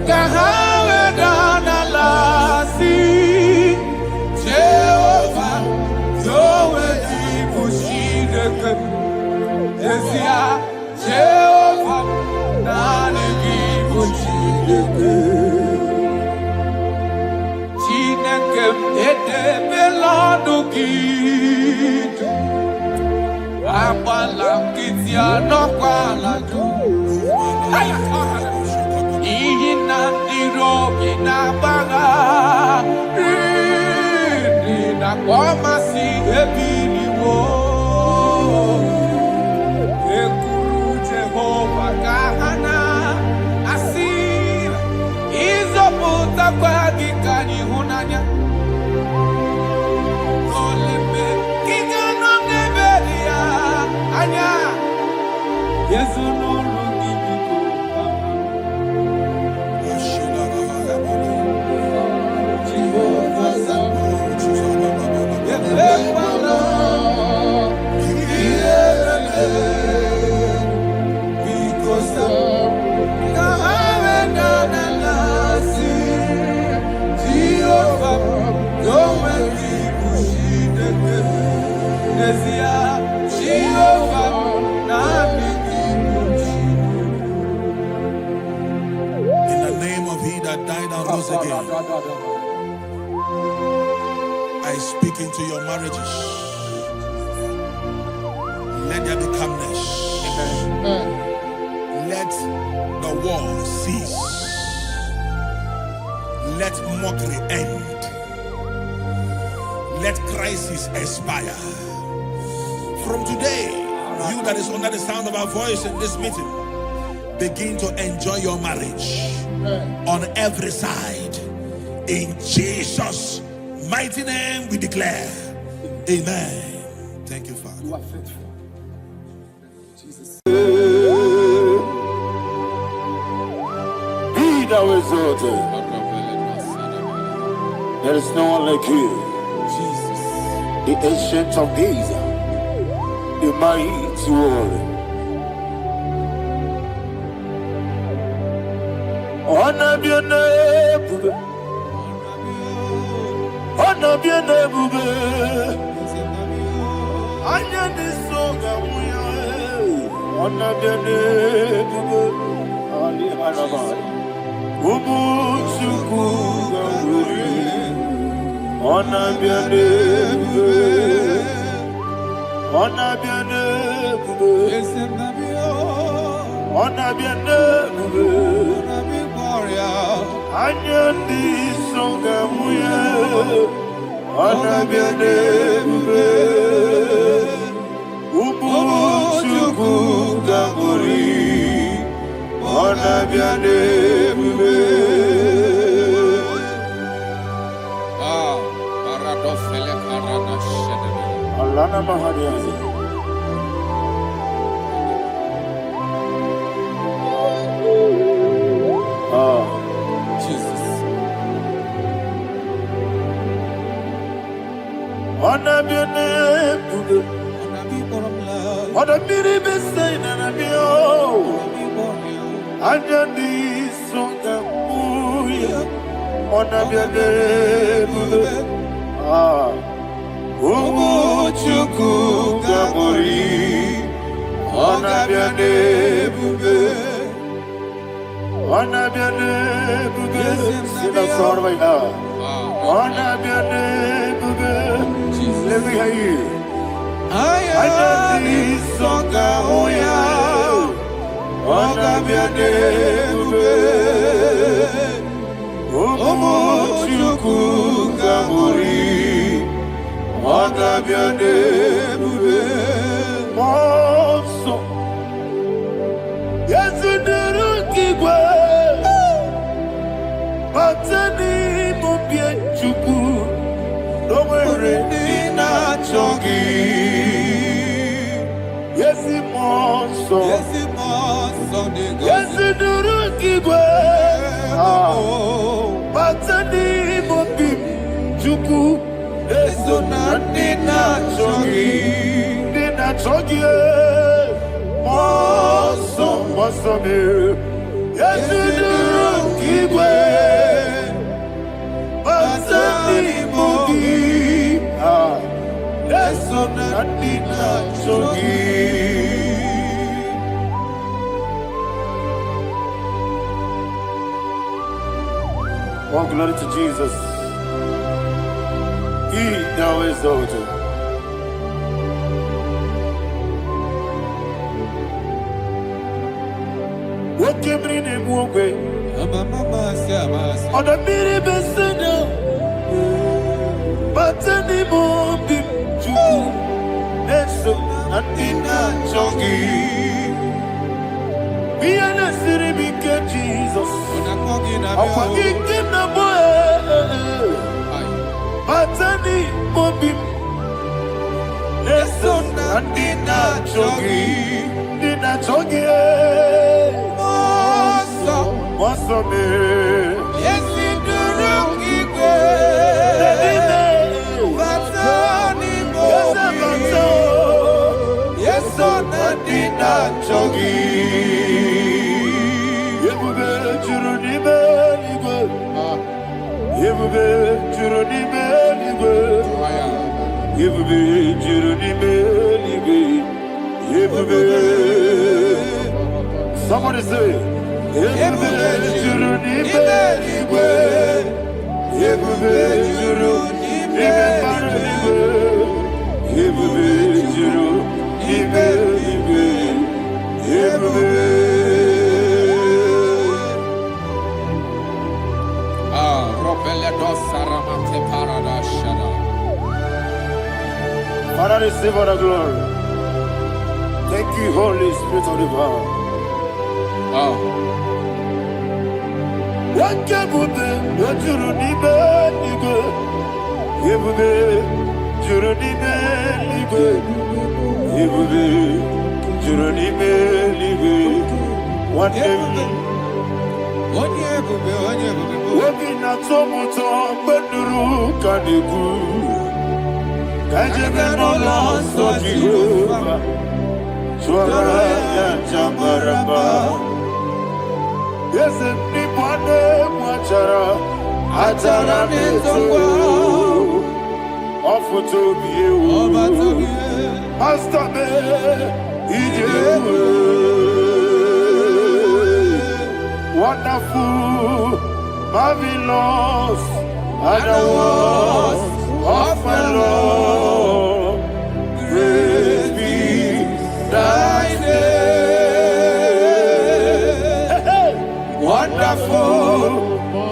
Kahawe Danalasi, Jehovah, Yowe Dibushideke, Esia, Jehovah, Nani Dibushideke. I speak into your marriages. Let there be calmness. Let the war cease. Let mockery end. Let crisis expire. From today, you that is under the sound of our voice in this meeting, begin to enjoy your marriage on every side. In Jesus' mighty name we declare, amen. Thank you, Father. You are faithful. Jesus. Be thou exalted. There is no one like you. Jesus. The ancient of days, the mighty warrior. Honor your name. Honor your name. Honor this song. Ona biane bubu ali arabari. Ubu chuku gamburi. Ona biane bubu. Ona biane bubu. Ona biane bubu. Anya di songa muya. Ona biane bubu. Ubu chuku gamburi. Ona biane bubu. Paradofele karana shedebe. Alana mahadiyazi. Jesus. Ona biane bubu. Ona biri besayna na biyo. Anya di songa muya. Ona biane bubu. Ubu chuku gamburi. Ona biane bubu. Ona biane bubu. Sina sorvaina. Ona biane bubu. Let me hear you. Anya di songa muya. Ona biane bubu. Ubu chuku gamburi. Ona biane bubu. Monso. Yesu kigwe. Batani mubie chuku. Nomere nina chongi. Yesi monso. Yesu kigwe. Batani mubie chuku. Yesu nina chongi. Nina chongi. Monso me. Yesu kigwe. Batani mubie. Yesu nina chongi. Oh, glory to Jesus. He now exalted. What came in him away? On the miri besena. But anymore be true. Eso natina chongi. Be an asiri bike Jesus. Akwa gikim na boy. But anymore be. Eso natina chongi. Nina chongi. Monso me. Yesi durukigwe. Batani mobi. Yeso nadina chogi. Yebube juruni beligwe. Yebube juruni beligwe. Yebube juruni beligwe. Yebube. Somebody say. Yebube juruni beligwe. Yebube juruni beligwe. Yebube juruni beligwe. Yebube. Robele dosaramate paradashada. Father, receive all the glory. Thank you, Holy Spirit of the Father. Wakabube, wajurunibe libe. Yebube, jurunibe libe. Yebube, jurunibe libe. Webi na tomuto beduru kaniku. Kajebe no loso Jehovah. Chwara ya jambaraba. Yese nipane mwachara. Achara netongo. Ofuto biye. Master me. Wonderful, marvelous, are the words of my Lord. Praise be thy name. Wonderful,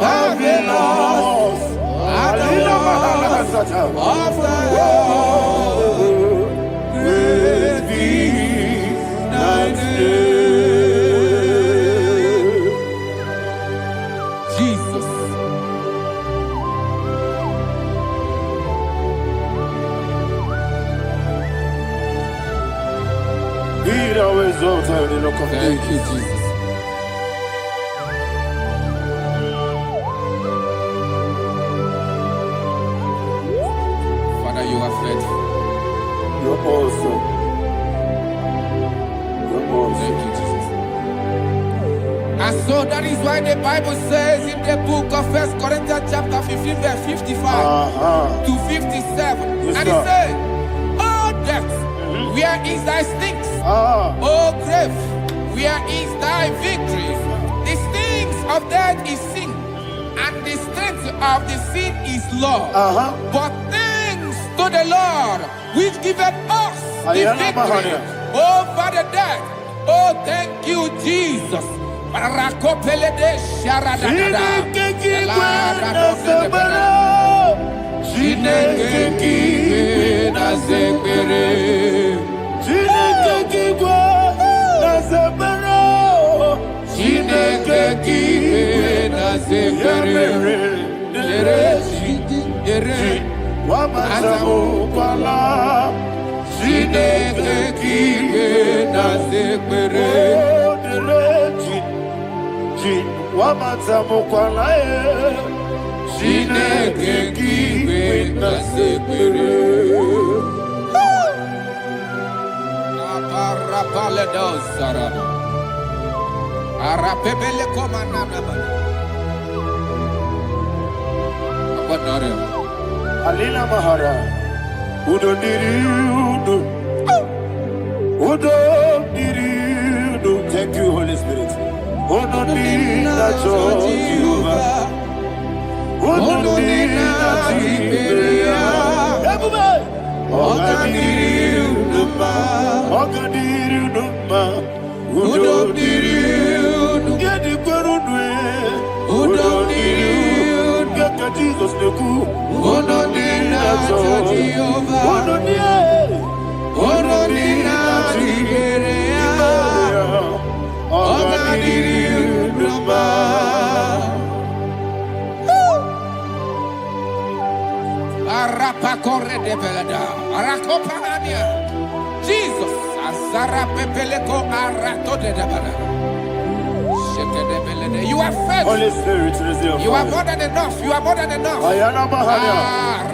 marvelous, are the words of thy Lord. Praise be thy name. Jesus. Be thou exalted in the rock of Thank ages. you, Jesus. Father, you are faithful. You're awesome. You're awesome. Thank you, Jesus. And so that is why the Bible says in the book of 1 Corinthians chapter 15, verse 55 to 57. Yes, And it sir. says, "Oh death, where is thy stings? Ah, Oh grave, where is thy victory? The stings of death is sin, and the strength of the sin is law. But thanks to the Lord, which giveth us the Ayana victory Mahania. over the death." Oh, thank you, Jesus. Rakopele de sharadadada. Chineke kiwe na zekere. Chineke kiwe na zekere. Wamazamu kwala. Chineke kiwe na zekere. Wamazamu kwala. Chineke kiwe na zekere. Aparapale dos saraba. Arapebele komanana bana. Abanare. Alina Mahara. Udo diri udo. Udo diri udo. Thank you, Holy Spirit. Udo diri na Jehovah. Udo diri na Tiberia. Everybody. Oga diri udo ma. Oga diri udo ma. Udo diri udo. Gedi kweru nwe. Udo diri udo. Geka Jesus neku. Udo diri na Jehovah. Udo diri. Udo diri na Tiberia. Oga diri udo ma. Arapa corre de belada. Arakopa ania. Jesus. Azara pepeleko arato de dabada. Sheke de belede. You are faithful. Holy Spirit, reserve. You are more than enough. You are more than enough. Ayana Mahania.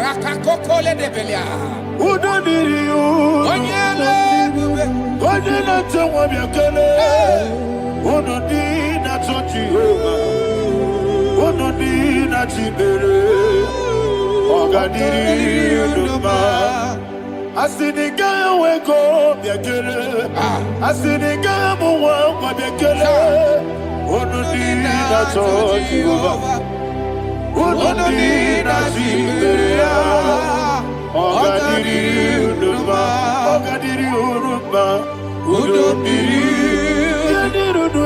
Rakakokole de belia. Udo diri udo. Onyele bube. Onye na-ete nwa bịa kelee. Unu dị na-achọ Jehova. Unu dị na-achị mere. Ọ ga-adịrị unu mma. Asị na ị gaghị enwe ego bịa kelee. Asị na ị gaghị amụ nwa ngwa bịa kelee. Unu dị na-achọ Jehova. Unu dị na-achị mere ya. Ọ ga-adịrị unu mma. Ọ ga-adịrị unu mma. Udo dịrị. Yadịrị unu.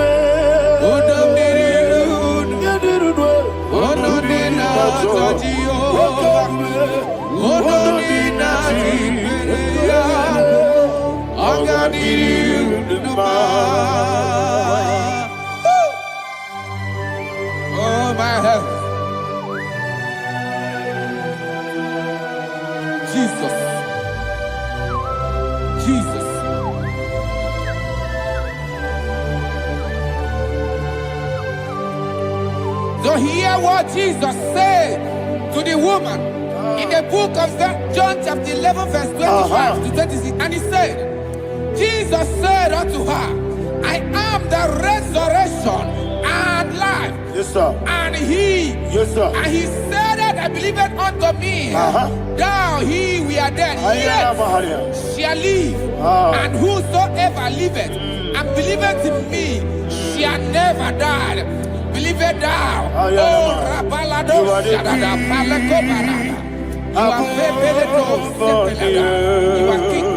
Udo dịrị unu. Yadịrị unu. Udo dị na-achọ Jehova. Udo dị na-achị mere ya. Ọ ga-adịrị unu mma. Oh, my health. Jesus. Jesus. So hear what Jesus said to the woman in the book of John chapter 11 verse 25 to 26. And he said, Jesus said unto her, I am the resurrection and life. Yes, sir. And he, Yes, sir. and he said that I believe believeth unto me, thou he we are dead, yet shall live. And whosoever liveth and believeth in me shall never die. Believeth thou, oh Rabalado Shadada Palakobara. You are you are king.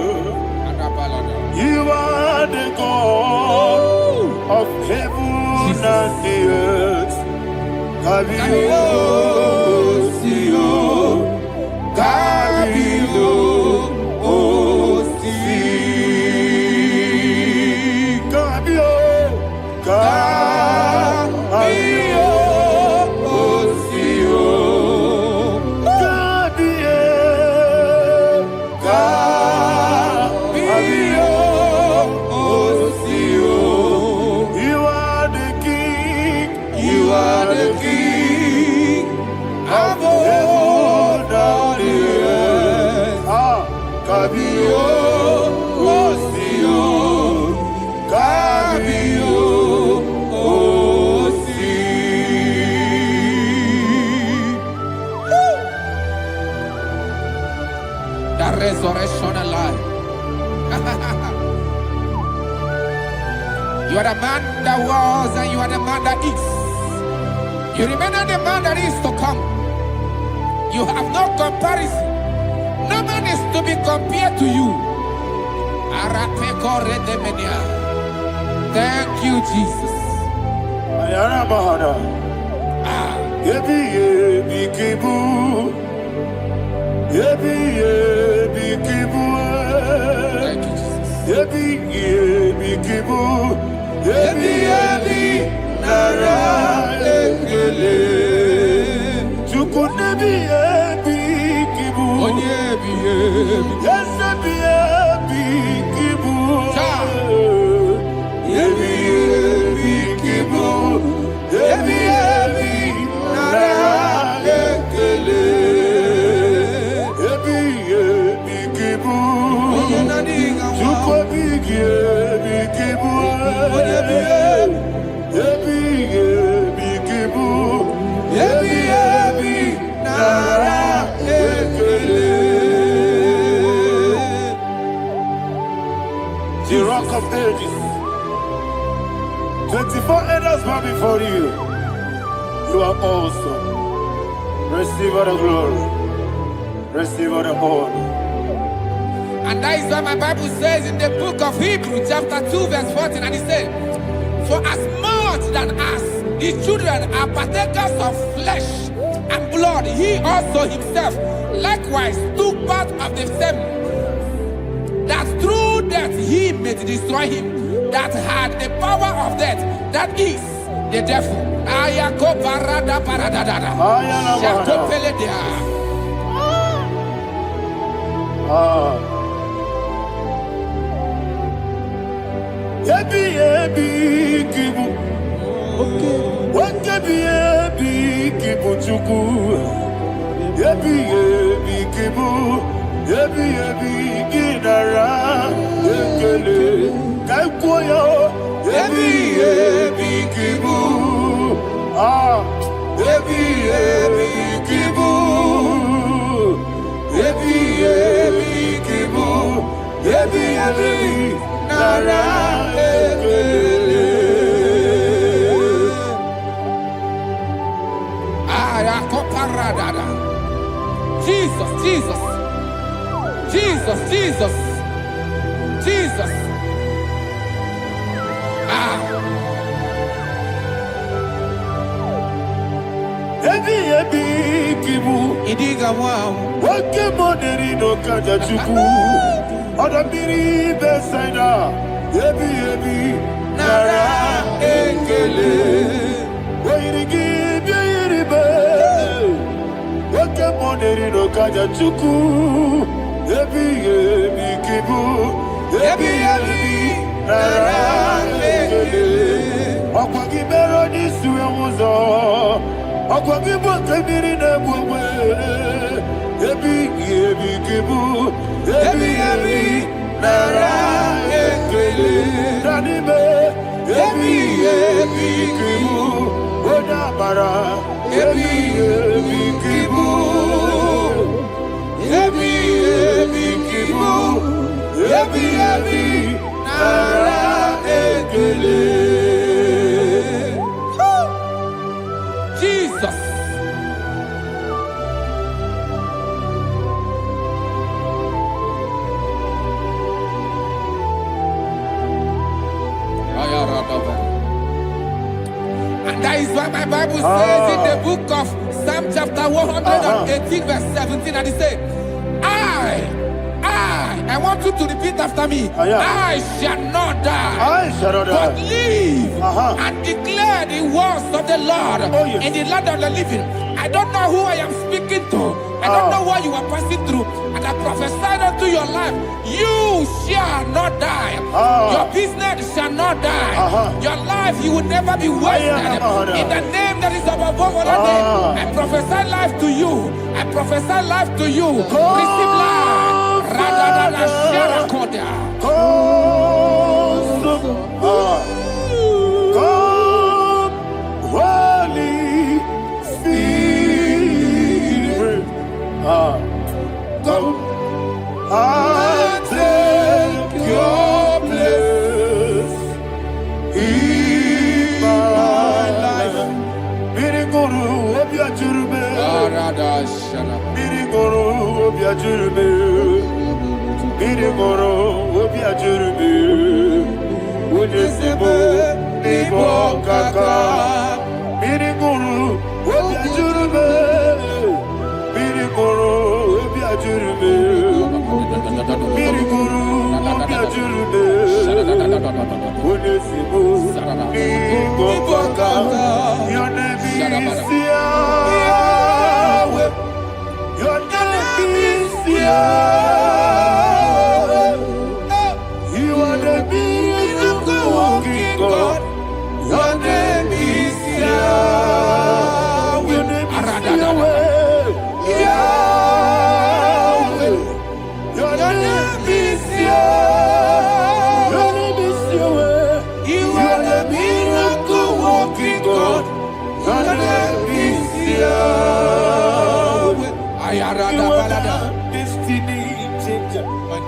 You are the God of heaven and the earth. Kabio, Sio, Kabio, Osi, Kabio, Kabio, Osio, Kabio, Kabio, Osio. You are the king. You are the king of heaven and the earth. Kabio, Osio, Kabio, Osi. The resurrection alive. You are the man that was and you are the man that is. You remember the man that is to come. You have no comparison. No man is to be compared to you. Thank you, Jesus. Ayana Mahana. Yebi yebi kibu. Yebi yebi kibu. Thank you, Jesus. Yebi yebi kibu. Yebi yebi nara ekele. Chuku nebi yebi kibu. Onyebi yebi. Yes yebi yebi kibu. Yebi yebi kibu. Yebi yebi nara ekele. Yebi yebi kibu. Chuku bigi yebi kibu. Yebi yebi kibu. Yebi yebi nara ekele. The rock of ages. 24 elders bow before you. You are awesome. Receive all the glory. Receive all the honor. And that is what my Bible says in the book of Hebrews chapter 2 verse 14. And it says, for as much that as the children are partakers of flesh and blood, he also himself likewise took part of the same, that through death he may destroy him that had the power of death, that is the devil. Ayako parada paradadada. Shako peledea. Yebi yebi kibu. Yebi yebi kibu chuku. Yebi yebi kibu. Yebi yebi ginara ekele. Kaikoyo. Yebi yebi kibu. Yebi yebi kibu. Yebi yebi kibu. Yebi yebi nara ekele. Jesus, Jesus, Jesus, Jesus, Jesus. Yebi yebi kibu. Idiga wow. Wake moderi no kaja chuku. Odambiri besaida. Yebi yebi nara ekele. Wairigi biiribe. Wake moderi no kaja chuku. Yebi yebi kibu. Yebi yebi nara ekele. Okwagi bero ni suwe muzo. Okwagi bote miri ne bwewe. Yebi yebi kibu. Yebi yebi nara ekele. Danime. Yebi yebi kibu. Ebi kibu, ebi kibu, ebi nara ekele. Jesus. And that is why my Bible says in the book of Psalm chapter 118 verse 17, and it says, I want you to repeat after me. I shall not die, but live and declare the words of the Lord in the land of the living. I don't know who I am speaking to. I don't know what you are passing through. And I prophesied unto your life, you shall not die. Your business shall not die. Your life, you will never be wasted. In the name that is above all other name, I prophesy life to you. I prophesy life to you. Receive life. Radadada Sharakoda. Holy Spirit, come and take your place in my life. Miriguru obiajurube, miriguru obiajurube, miriguru obiajurube. Unisimo ibo kaka, miriguru obiajurube, miriguru obiajurube, miriguru obiajurube. Unisimo ibo kaka, your name is Yahweh, your name is Yahweh. You are the miracle working God. Your name is Yahweh. Your name is Yahweh. Yahweh. Your name is Yahweh. Your name is Yahweh. You are the miracle working God. Your name is Yahweh. You are the destiny changer. My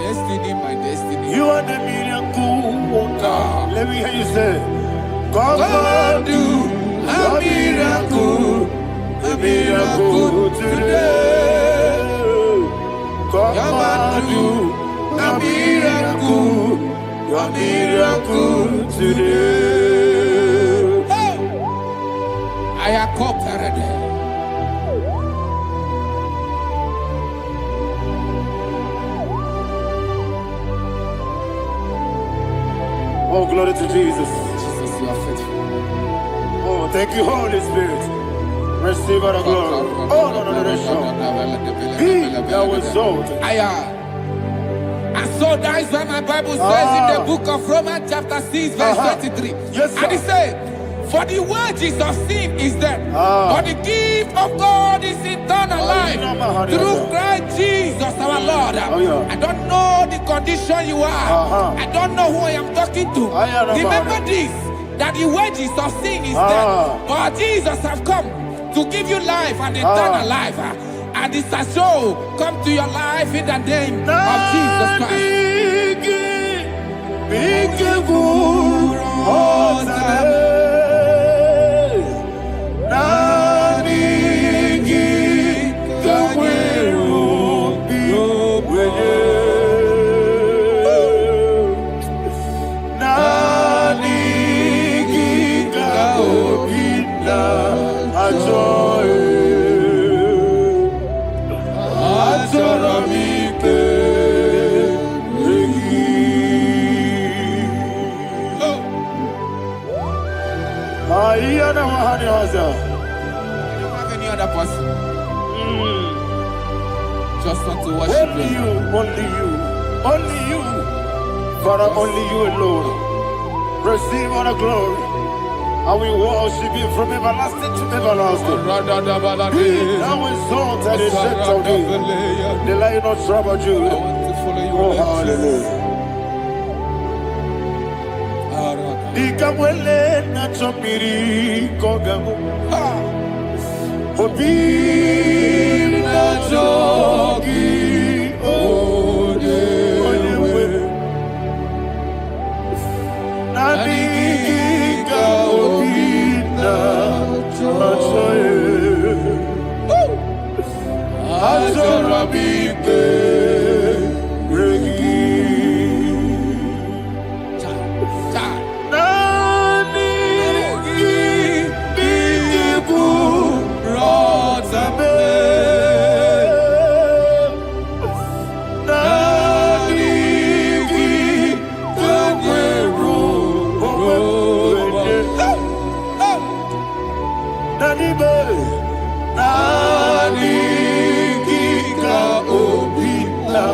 destiny. You are the miracle worker. Let me hear you say, come and do a miracle today. Come and do a miracle today. I am cooperative. Oh, glory to Jesus. Jesus, you are faithful. Oh, thank you, Holy Spirit. Receive our glory. Oh, no, Be thou exalted. And so that is why my Bible says in the book of Romans chapter 6 verse 23. Yes, sir. And it says, for the wages of sin is death, but the gift of God is eternal life through Christ Jesus our Lord. I don't know the condition you are. I don't know who I am talking to. Remember this, that the wages of sin is death, but Jesus has come to give you life and eternal life. And this has so come to your life in the name of Jesus Christ. I don't have any other person. Just want to worship only you, only you, Father, only you alone. Receive all the glory. I will worship you from everlasting to everlasting. Be thou exalted and set of thee, the Lion of Tribe of Judah. I want to follow you. Oh, hallelujah. Be Ikamwele na chomiri kogamu. Obi na jogi ode. Nadiga obi na choye. Azorabike regi. Nani biku rotabe. Nani kagweru Nani be. Nani kika obina.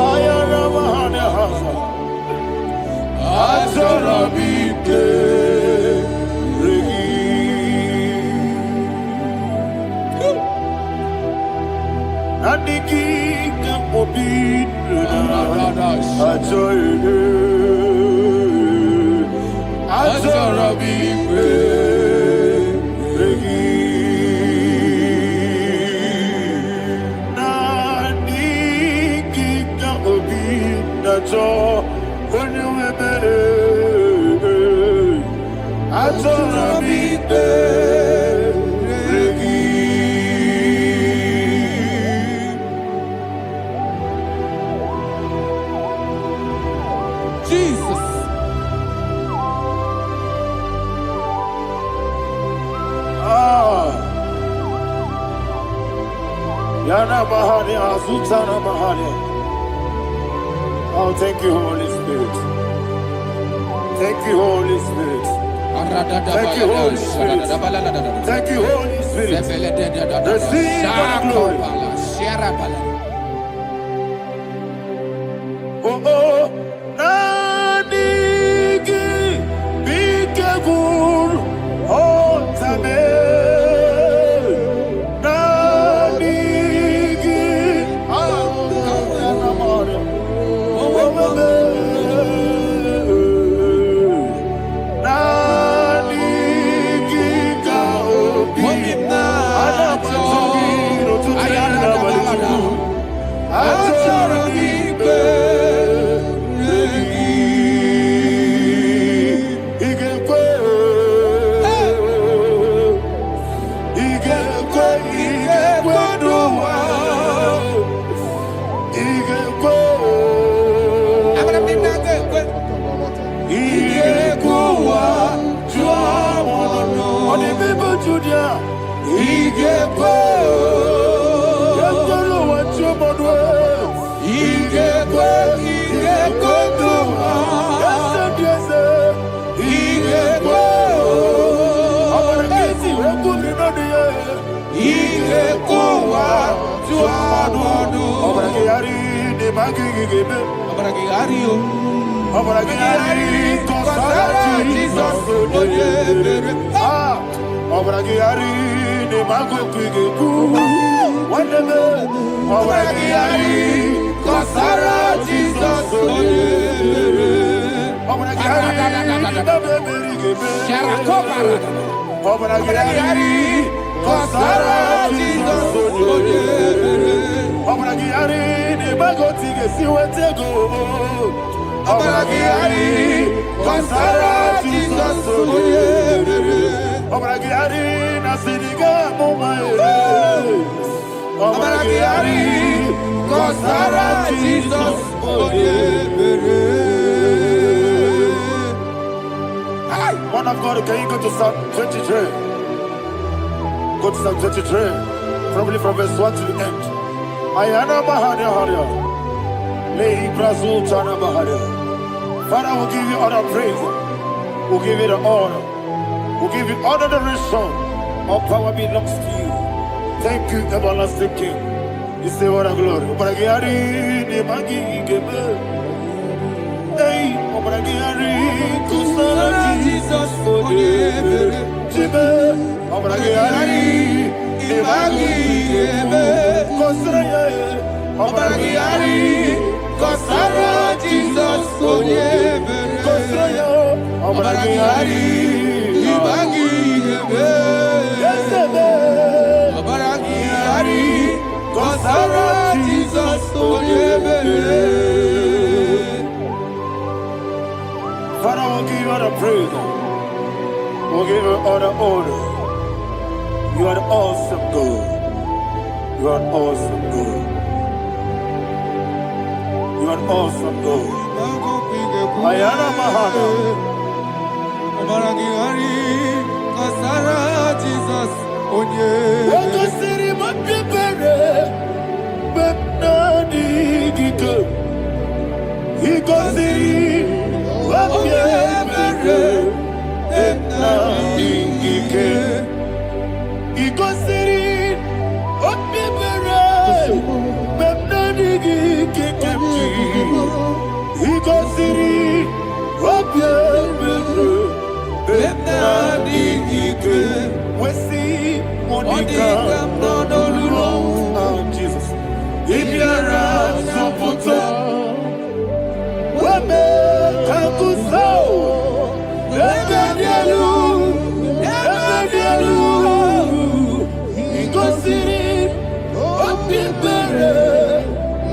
Ayana mahane hasa. Azorabike regi. Nani kika obina. Ajoye. Azorabike regi. Nani kika obina jo. Azorabike regi. Jesus. Yana mahani azutana mahani. Oh, thank you, Holy Spirit. Thank you, Holy Spirit. Thank you, Holy Spirit. Thank you, Holy Spirit. Receive the glory. Oh, oh, Nadigi, Bikagur, oh, Tame. Nadigi, Man of God, can you go to Psalm 23? Go to Psalm 23, probably from verse 1 to the end. Ayana Bahania Haria. Lay Brazil Chana Bahania. Father, we'll give you all the praise. We'll give you the honor. We'll give you all the adoration. All power belongs to you. Thank you, everlasting King. You say what a glory. Obragiari, Nemagi, Gebe. Hey, Obragiari, Kusara, Jesus, forgive. Jibe, Obragiari, Nemagi, Gebe. Kusara, Obragiari, Kusara, Jesus, forgive. Kusara, Abaragihari, Ibagi Hebe, Abaragihari, Kosara Jesus Oyebe. Father, we'll give you all the praise. We'll give you all the honor. You are the awesome God. You are an awesome God. You are an awesome God. Ayana Mahana. Abaragihari, Kosara Jesus Oyebe. Waka siri mapipere, bepnani gike. Iko siri mapipere, bepnani gike. Iko siri mapipere, bepnani gike kemji. Iko siri mapipere, bepnani gike. Wesi Monica, oh Jesus. Ibiara Sopoto, Wame Kakuso, Ebedielu, Igosiri, Opibere,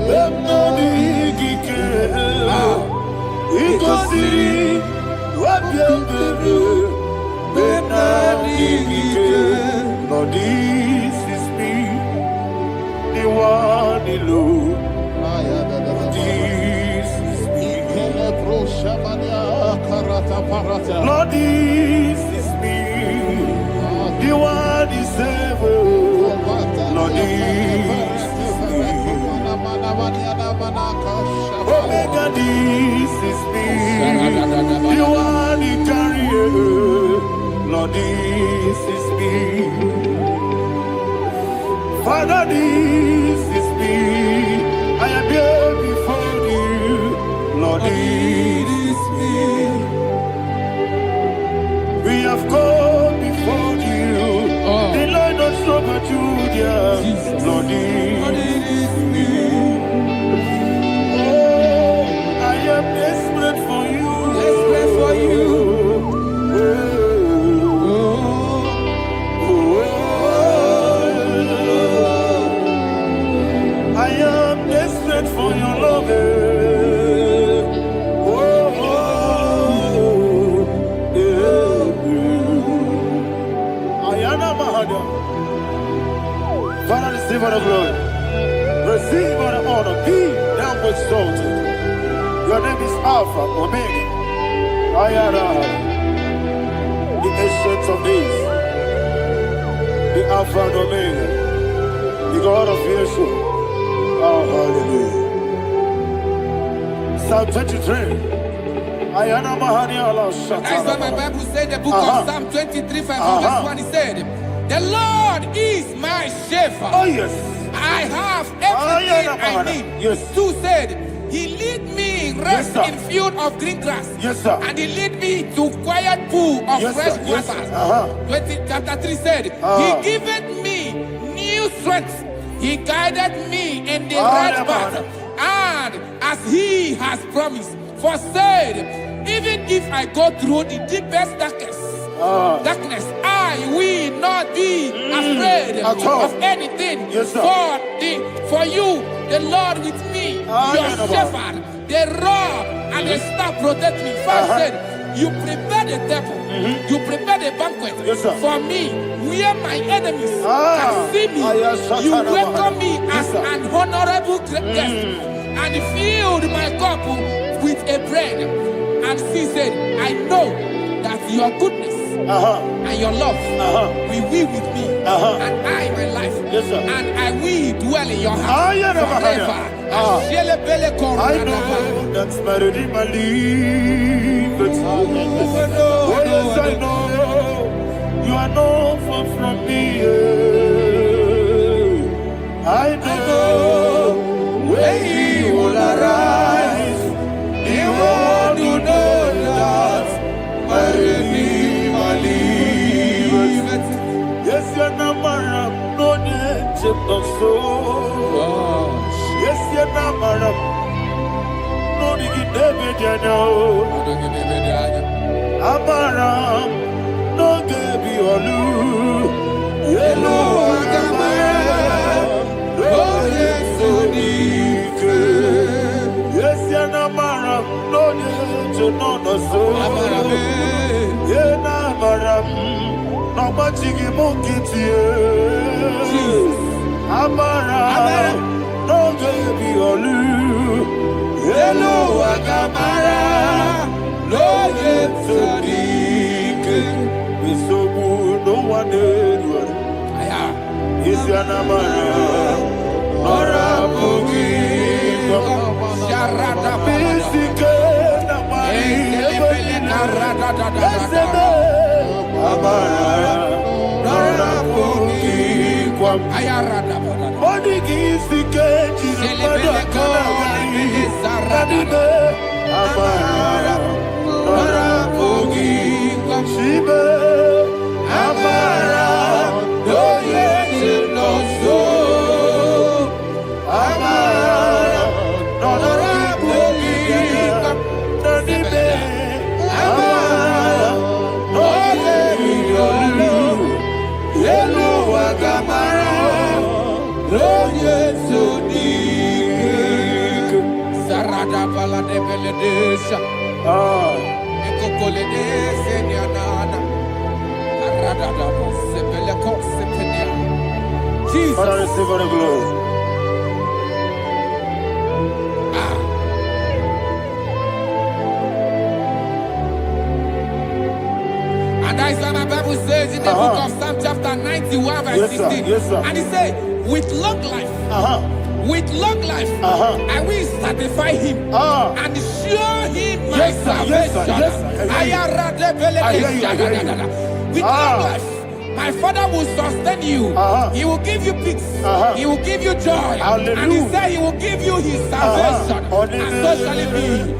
Bemnani Gike, Igosiri, Opibere, Bemnani Gike. Lord, this is me, the one alone. This is me. Lord, this is me, the one is ever. Lord, this is me. Omega, this is me, the one he carries. Lord, this is me. Father, this is me. I am here before you. Lord, this is me. We have come before you. The Lord of Super Judah. Lord, this is me. Oh, I am desperate for you. Desperate for you. I am desperate for your love. Ayana Mahada. Father, receive all the glory. Receive all the honor. Be thou exalted. Your name is Alpha, Omega. Ayana. The ancient of days. The Alpha and Omega. The God of Yeshua. Oh, hallelujah. Psalm 23. Ayana Mahani Allah Shata. That's what my Bible said, the book of Psalm 23, 5, verse 1, it said, the Lord is my shepherd. Oh, yes. I have everything I need. Yes. 2 said, he lead me rest Yes, in field of green grass. Yes, sir. And he lead me to quiet pool of Yes, fresh sir. Yes, waters. sir. Chapter 3 said, he giveth me new strength. He guided me in the right path. And as he has promised, for said, even if I go through the deepest darkness, I will not be afraid of anything. Yes, sir. For you, the Lord with me, your shepherd, the rod and the staff protect me. First said, you prepare the table, you prepare the banquet for me, where my enemies can see me. You welcome me as an honorable guest, and filled my cup with a bread. And she said, I know that your goodness and your love will be with me, and I, my life, and I will dwell in your house forever. I know that's better than my life. Oh, yes, I know you are not far from me. I know when he will arise, he will do that. My Redeemer liveth. Yes, you're not married, no need to so. Yes, you're not married, no need to be Amara no gebi olu. Yelo agamara no yesodike. Yes yanamara no yejo no no so. Amara me. Yena amara no machigi mukiti. Amara no gebi olu. Yelo agamara no yesodike. So no one did. Is your namara ora bugi sharada bisike namari ebele narada amara ora bugi kwam ayarada body gisike jilebele kanari sarada amara ora bugi kwam shibe amara Jesus. Father, receive all the glory. And that is why my Bible says in the book of Psalm chapter 91 verse 16. Yes, sir. And he said, with long life, I will satisfy him and show him my salvation. With long life, my Father will sustain you. He will give you peace. He will give you joy. Hallelujah. And he said he will give you his salvation. And so shall it be.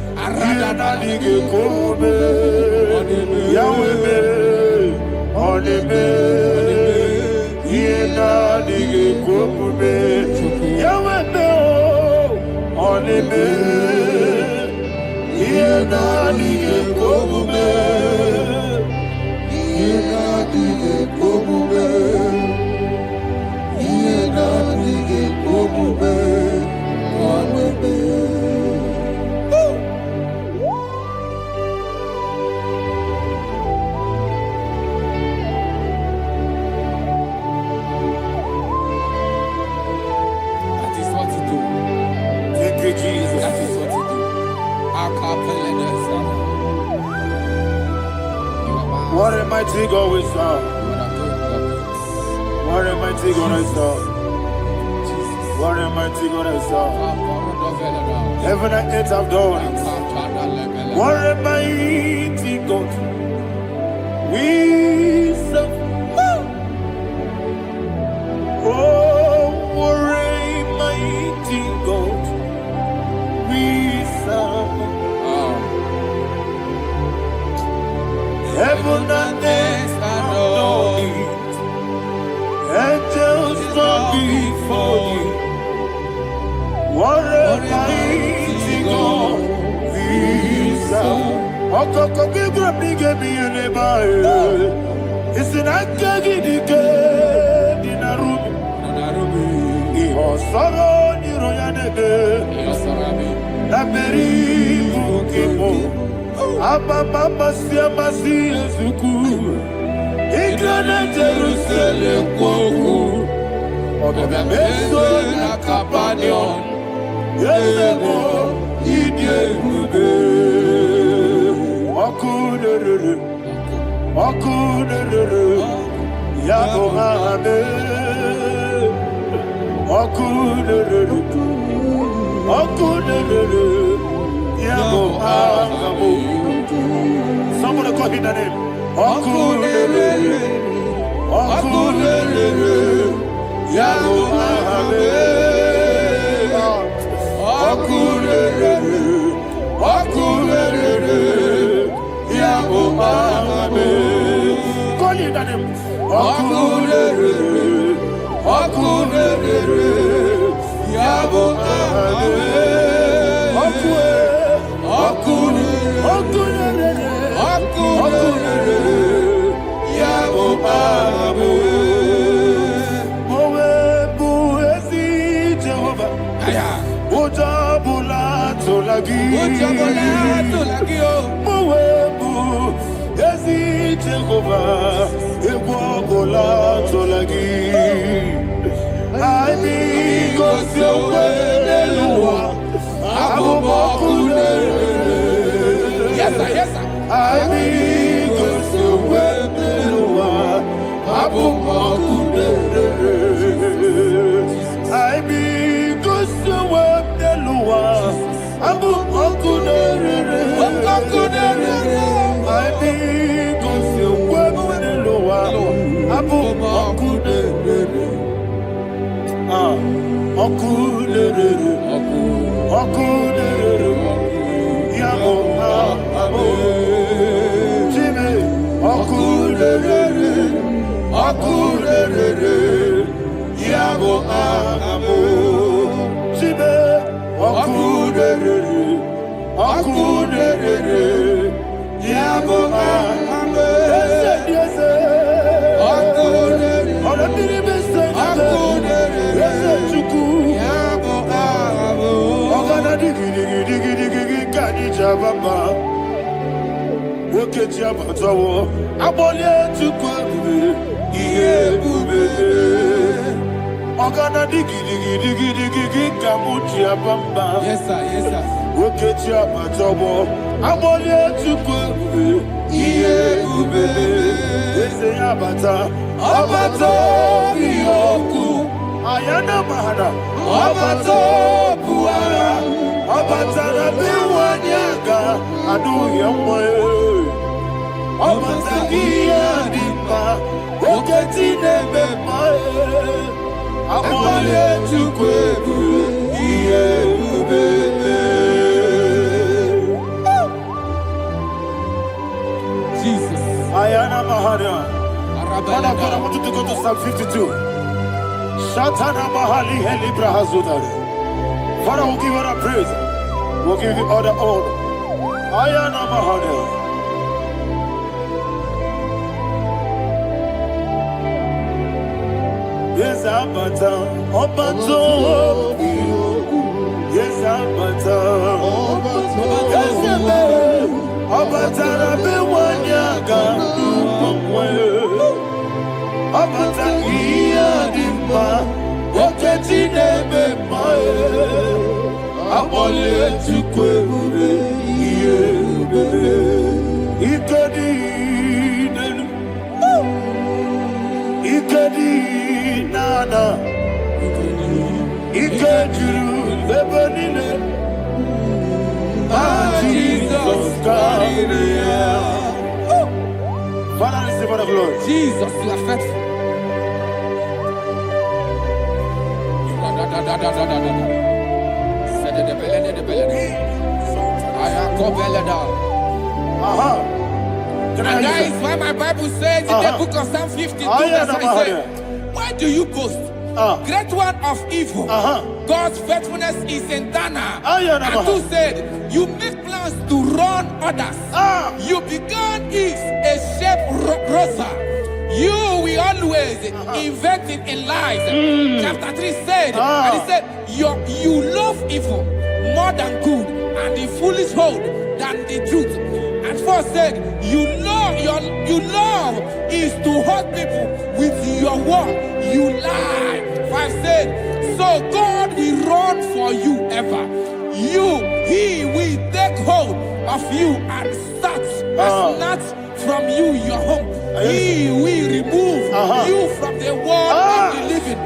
What a mighty God we serve. What a mighty God I serve. What a mighty God I serve. Heaven and earth have done it. What a mighty God we serve. Oh, what a mighty God we serve. Heaven and earth adore it. Angels bow before you. What a mighty God we serve. Okoko kibra bige biye bae. Isinaka gidike dinarubi. Iho soro ni royanebe. Naberi bukipo. Ababa siama si ezuku. Igana Jerusalem kwoku. Oga meso na Capernaum. Yesebo idie gube. Okunere. Yabo hame. Okunere. Yabo hame. Somebody call him the name. Okunere. Yabo hame. Okunere. Yabo hame. Call him the name. Okunere. Yabo hame. Okunere. Jesus, you are faithful. And that is why my Bible says in the book of Psalm 52, verse 5, why do you boast? Great one of evil. God's faithfulness is eternal. And two said, you make plans to run others. You began is a shape rosa. You will always inventing in lies. Chapter 3 said, and he said, you love evil more than good, and the foolish hold than the truth. And 4 said, you love is to hurt people with your word. You lie. 5 said, so God will run for you ever. He will take hold of you and snatch from you your home. He will remove you from the world of the living.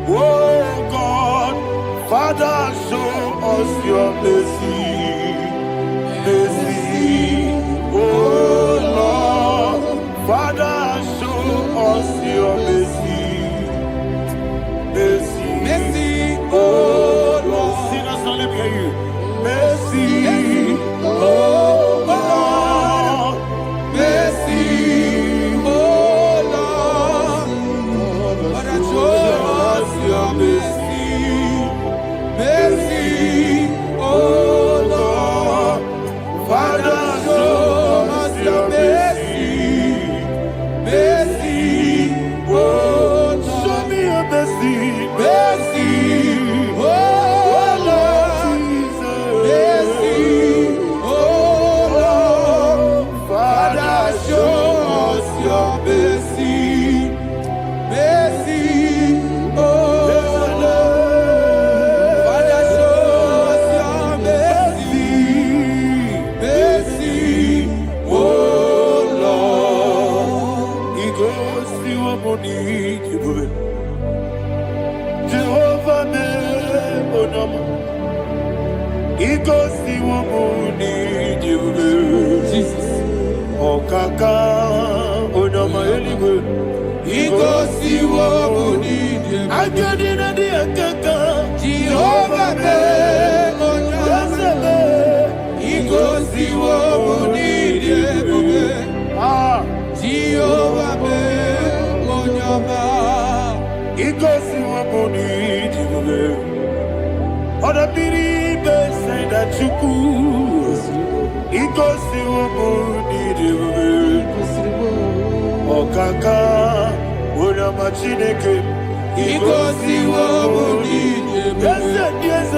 Oh God, Father, show us your mercy. Mercy, oh Lord, Father, show us your mercy. Mercy, mercy, oh Lord. Sinners, let me hear you. Mercy, oh Lord. Mercy, oh Lord. Father, show us your mercy. Mercy, si wabuni jiwe. Jesus. Okaka onama eligwe. Igo si wabuni jiwe. Agadina di akaka. Jehovah be onyame. Igo si wabuni jiwe. Jehovah be onyame. Igo si wabuni jiwe. Oda biri be say that you could. Igo si wabuni jiwe. Okaka onama chineke. Igo si wabuni jiwe. Yes,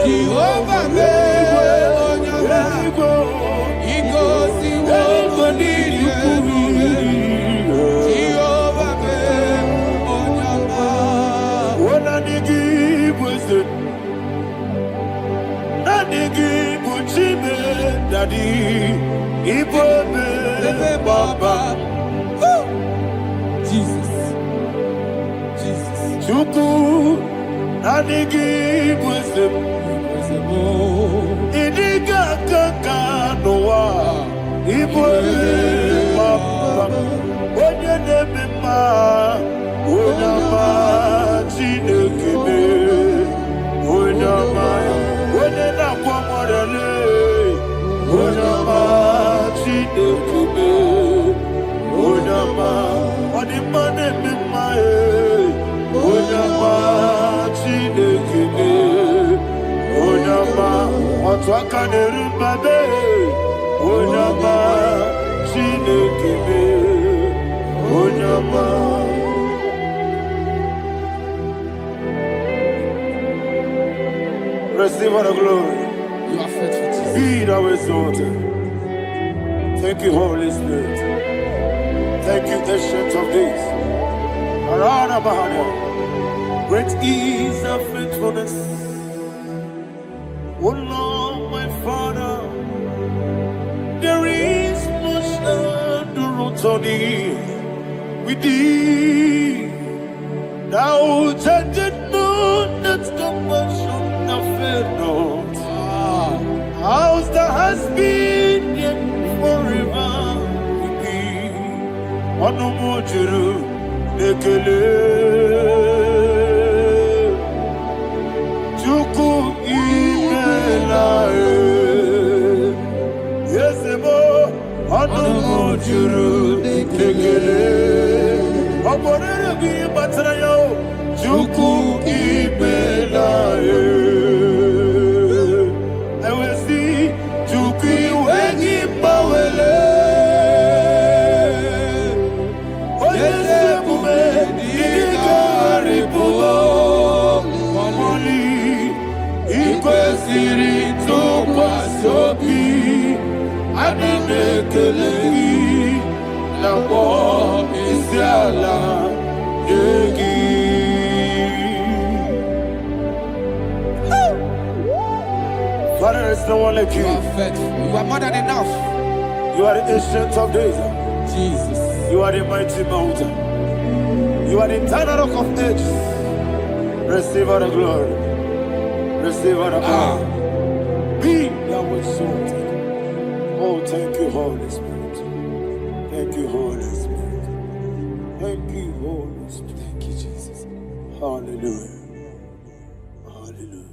Jehovah be onyame. Igo si wabuni jiwe. Jehovah be onyame. Wona nigi bwese na nigi buchime dadi ibobe baba Jesus. Jesus. chuku na nigi bwese idiga kaka noa ibobe baba onye nebe ma onyama chinekebe onyama onye na-akwa mmadụ onyama chinekebe onyama ọdịmma na-eme mma onyama chinekebe onyama otu aka na-eru mbabe onyama chinekebe onyama. Receive all the glory. You are faithful, Jesus. Be thou exalted. Thank you, Holy Spirit. Thank you, Ancient of Days. Arana Bahana. Great is thy faithfulness. O Lord, my Father, there is much endurance on thee. With thee, thou changest not that compassion of faith not. Ours that has been yet forever with thee. Onomojuru ekele. Chukwu imela Yesemo onomojuru ekele. Oborere gị batara ya o. Chukwu imela ewesi Chukwu iwe gị gbawele. Onye ezi emume dịka arịbụọ mọlị ikwesịrị ntụkwasị obi. Anyị na-ekele gị na mkpọ isi ala nye gị. Father, there's no one like You you. are faithful. You are more than enough. You are the ancient of days. Jesus. You are the mighty mountain. You are the eternal rock of ages. Receive all the glory. Receive all the power. Be thou exalted. Oh, thank you, Holy Spirit. Thank you, Holy Spirit. Thank you, Holy Spirit. Thank you, Jesus. Hallelujah. Hallelujah.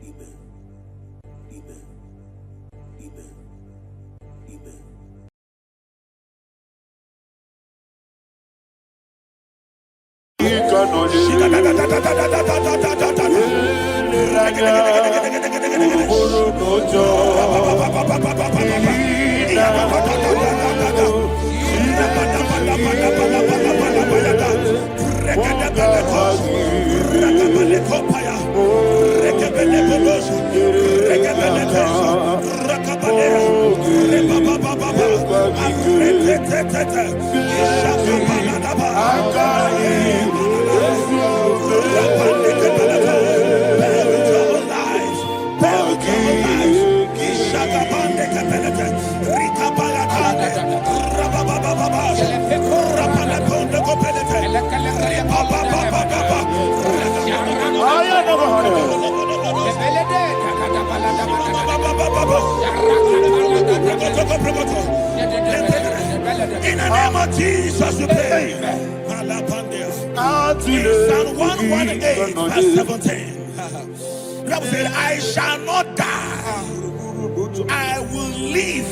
Amen. Amen. Amen. Amen. In the name of Jesus, we pray. In Psalm 118, verse 17, the Bible said, I shall not die, I will live.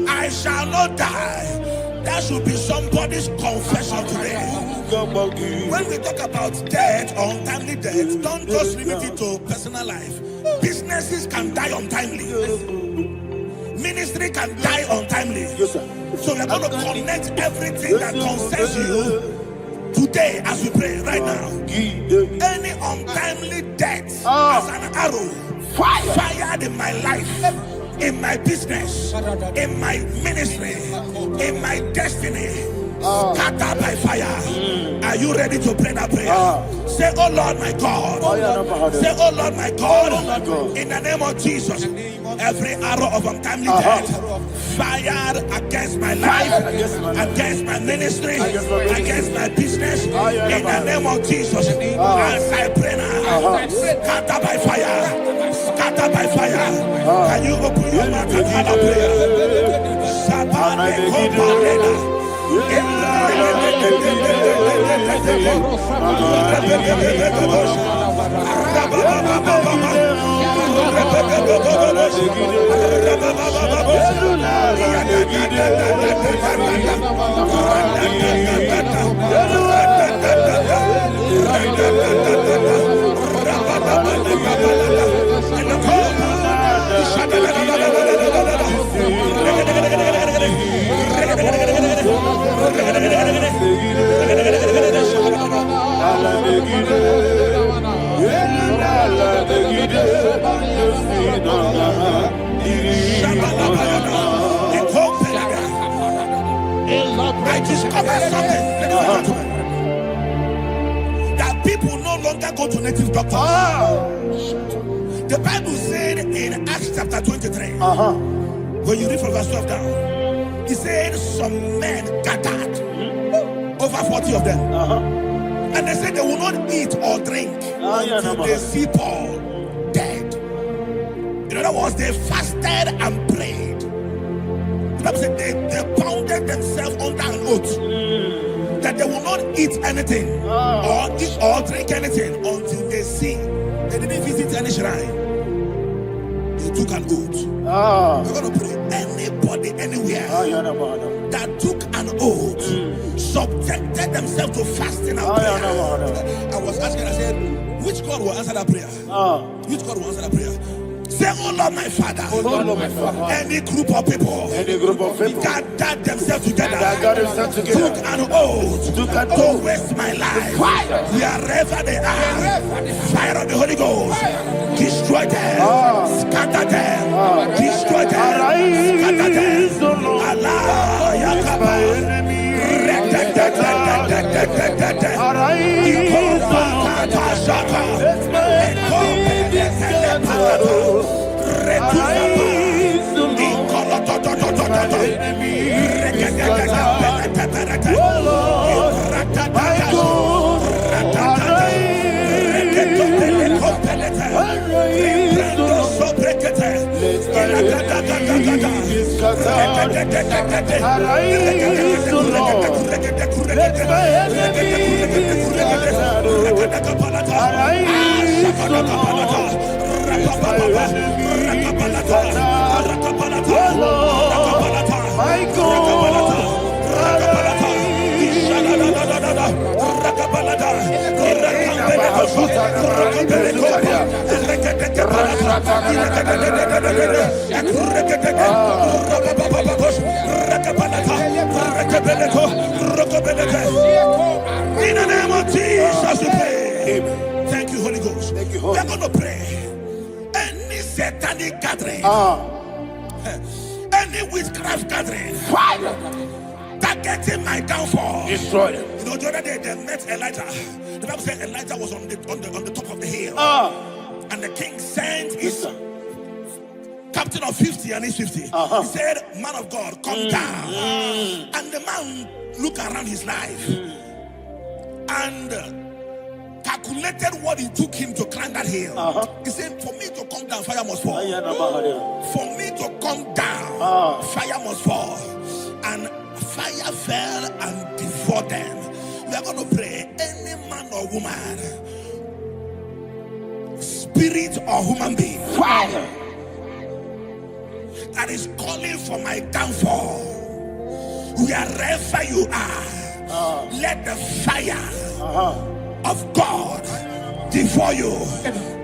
I shall not die. That should be somebody's confession today. When we talk about death or untimely death, don't just limit it to personal life. Businesses can die untimely. Ministry can die untimely. Yes, sir. So we're going to connect everything that concerns you today as we pray right now. Any untimely death as an arrow fired in my life, in my business, in my ministry, in my destiny, scattered by fire. Are you ready to pray that prayer? Say, oh Lord my God. Say, oh Lord my God. In the name of Jesus, every arrow of untimely death fired against my life, against my ministry, against my business, in the name of Jesus, as I pray now, scattered by fire, scattered by fire. Can you open your mouth and have a prayer? I discovered something that people no longer go to native doctors. The Bible said in Acts chapter 23, when you read from verse 12 down, it said some men gathered, over 40 of them, and they said they will not eat or drink until they see Paul dead. In other words, they fasted and prayed. The Bible said they bounded themselves under an oath that they will not eat anything or drink anything until they see. They didn't visit any shrine. They took an oath. We're going to pray. Anybody, anywhere that took an oath, subjected themselves to fasting and prayer. I was asking, I said, which God will answer that prayer? Which God will answer that prayer? Say, oh Lord my Father, any group of people gathered themselves together, took an oath to waste my life. Wherever they are, fire of the Holy Ghost, destroy them, scatter them, destroy them, scatter them. Allah, Yakaba, In the name of Jesus, we pray. Thank you, Holy Ghost. We're going to pray. Any satanic gathering, any witchcraft gathering, targeting my downfall, destroy them. You know, the other day they met Elijah. The Bible said Elijah was on the top of the hill, and the king sent his captain of 50 and his 50. He said, man of God, come down. And the man looked around his life and calculated what it took him to climb that hill. He said, for me to come down down, fire must fall. For me to come down, fire must fall. And fire fell and devoured them. We are going to pray. Any man or woman, spirit or human being, fire, that is calling for my downfall, wherever you are, let the fire of God devour you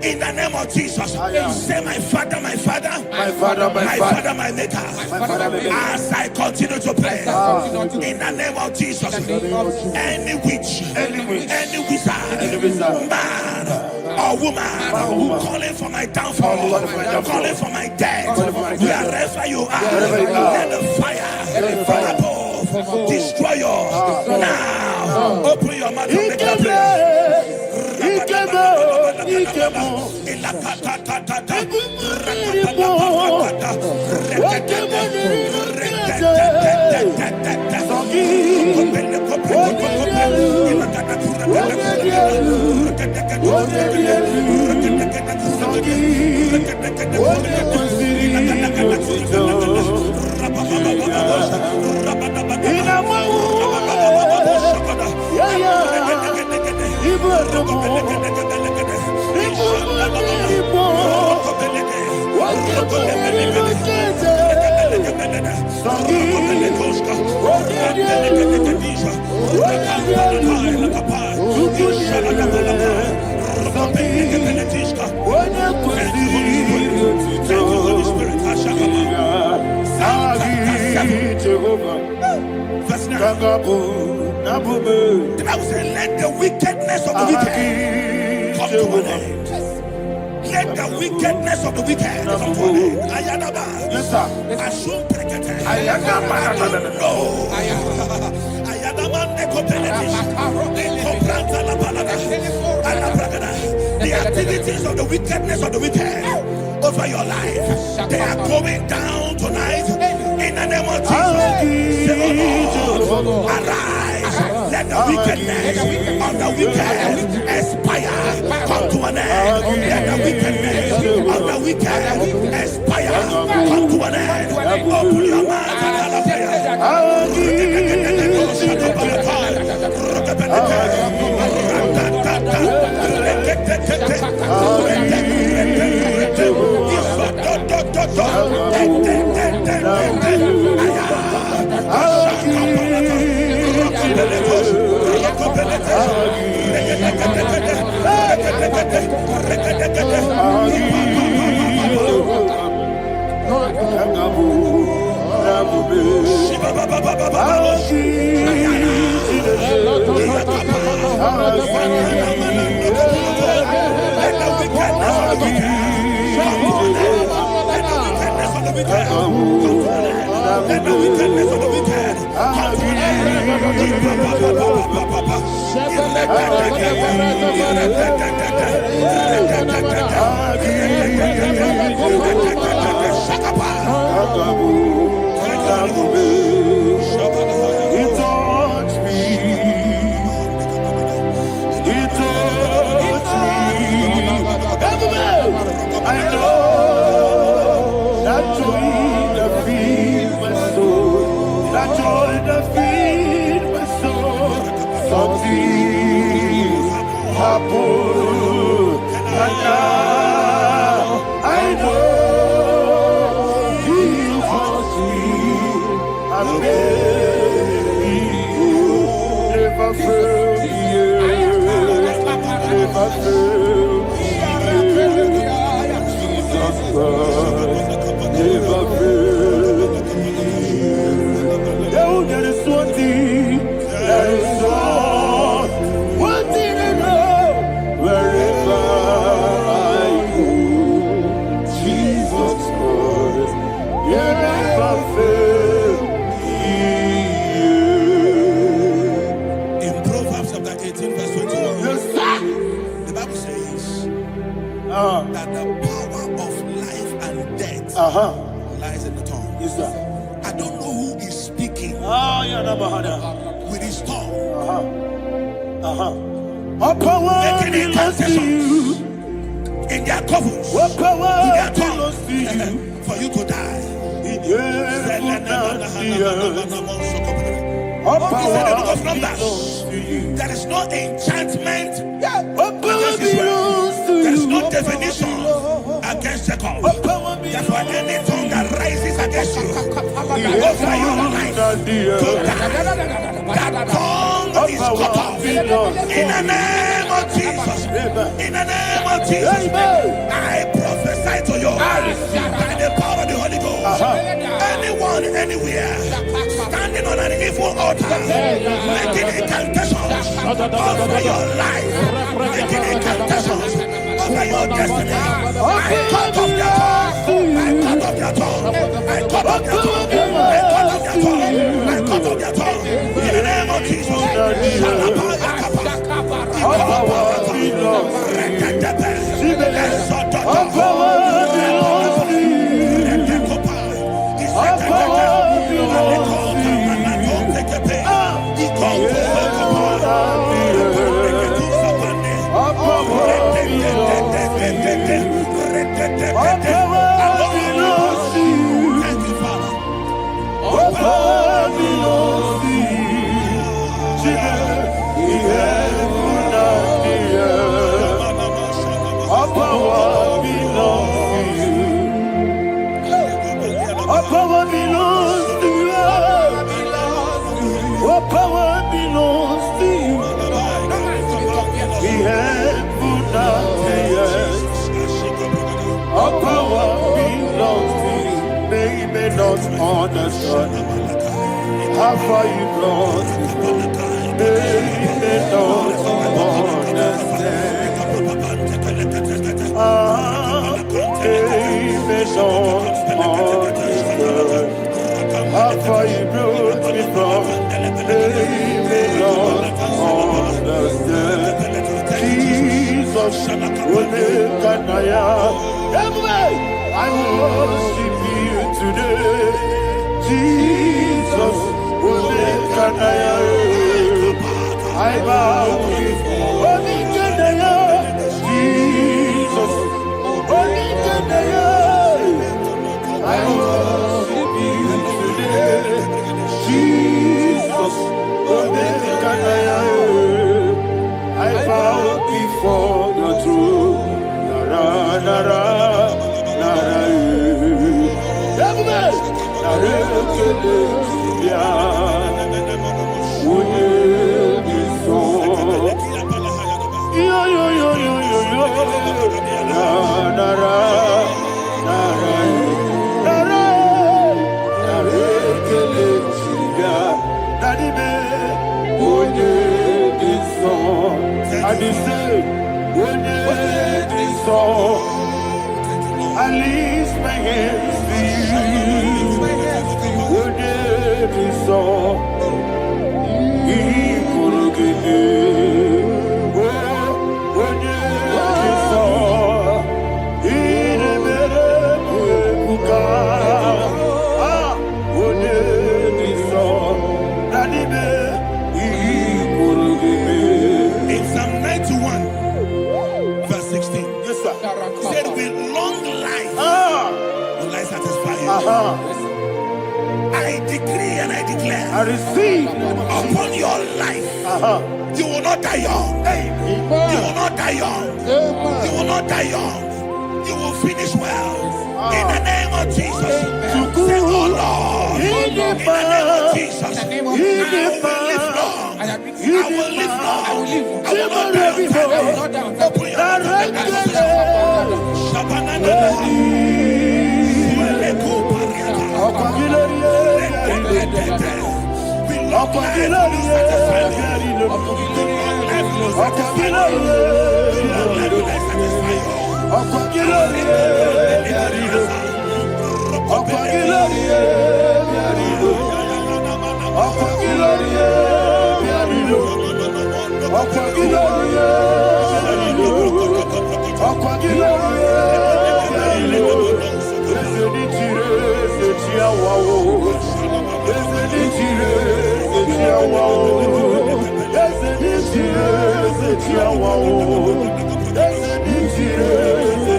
in the name of Jesus. Say, my father, my father, my father, my father, my maker. As I continue to pray in the name of Jesus, any witch, any wizard, man or woman calling for my downfall, calling for my death, wherever you are, let the fire from above destroy you now. Open your mouth and make a prayer. The Bible says, let the wickedness of the wicked come to an end. Let the wickedness of the wicked come to an end. Ayadaba. Yes, sir. Assume prekete. Ayadaba. No. Ayadaba. The activities of the wickedness of the wicked over your life, they are going down tonight in the name of Jesus. Say, oh Lord, arise. Let the wickedness of the wicked expire, come to an end. Let the wickedness of the wicked expire, come to an end. Open your mouth and that the power of life and death lies in the tongue. Yes, sir. I don't know who is speaking with his tongue. Making incantations in their covens, What in power their belongs to you? tongue, for you to die. In your All He said in the book of power Numbers, belongs to you. there is no enchantment All power against Israel. belongs to There is you. no divination against Jacob. All power Therefore, belongs any tongue that rises against you over your life to you. to die, that tongue is cut off. In the name of Jesus. In the name of Jesus. I prophesy to you by the power of the Holy Ghost. Anyone, anywhere, standing on an evil altar, making incantations over your life, making incantations over your destiny. I cut off their tongue. I cut off their tongue. I cut off their tongue. I cut off their tongue. I cut off their tongue. In the name of Jesus. All power belongs to you. All power belongs to you. All power belongs to you. Power belongs to you. What power belongs to you? We have put down the earth. All power belongs to you. They may not understand how far you brought me. They may not understand. They may not understand how far you brought me from. They may not understand. Jesus, will make an I worship you today. Jesus, will make an I bow before Jesus, I worship you today. Jesus, I bow before the throne. Nara, nara, nara, I lift my hands to you. Would it be so? He could give you. Would it be so? He never would it be so? That he could give you. In Psalm 91, verse 16, yes, sir. Said with long life will I satisfy you. I decree and I declare, I receive upon your life, you will not die young. You will not die young. You will not die young. You will finish well. In the name of Jesus. Say, oh Lord, in the name of Jesus, I will live long. I will live long. I will not die young. Open your Wow.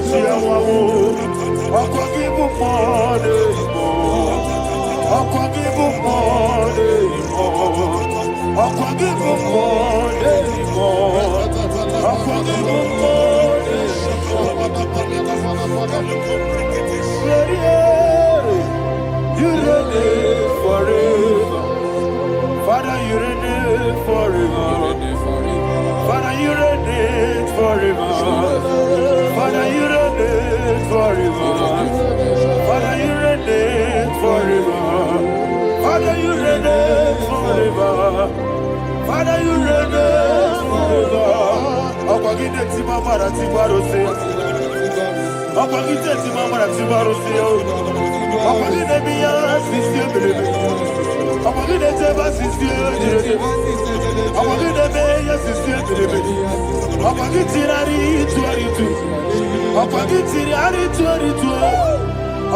You reign forever. Father, you reign forever. Father, you reign forever. Father, you reign forever. Father, you reign forever. Father, you reign forever. Father, you reign forever. Ọ̀pọ̀gídé tí máa mọ̀ra tí wá ló ṣe. Ọ̀pọ̀gídé tí máa mọ̀ra tí wá ló ṣe. Ọ̀pọ̀gídé mi yá sísí ebèrè. Ọ̀pọ̀gídé tí bá sísí ebèrè. Ọ̀pọ̀gídé mi yá sísí ebèrè. Ọ̀pọ̀gídé rárí tú. Ọ̀pọ̀gídé rárí tú.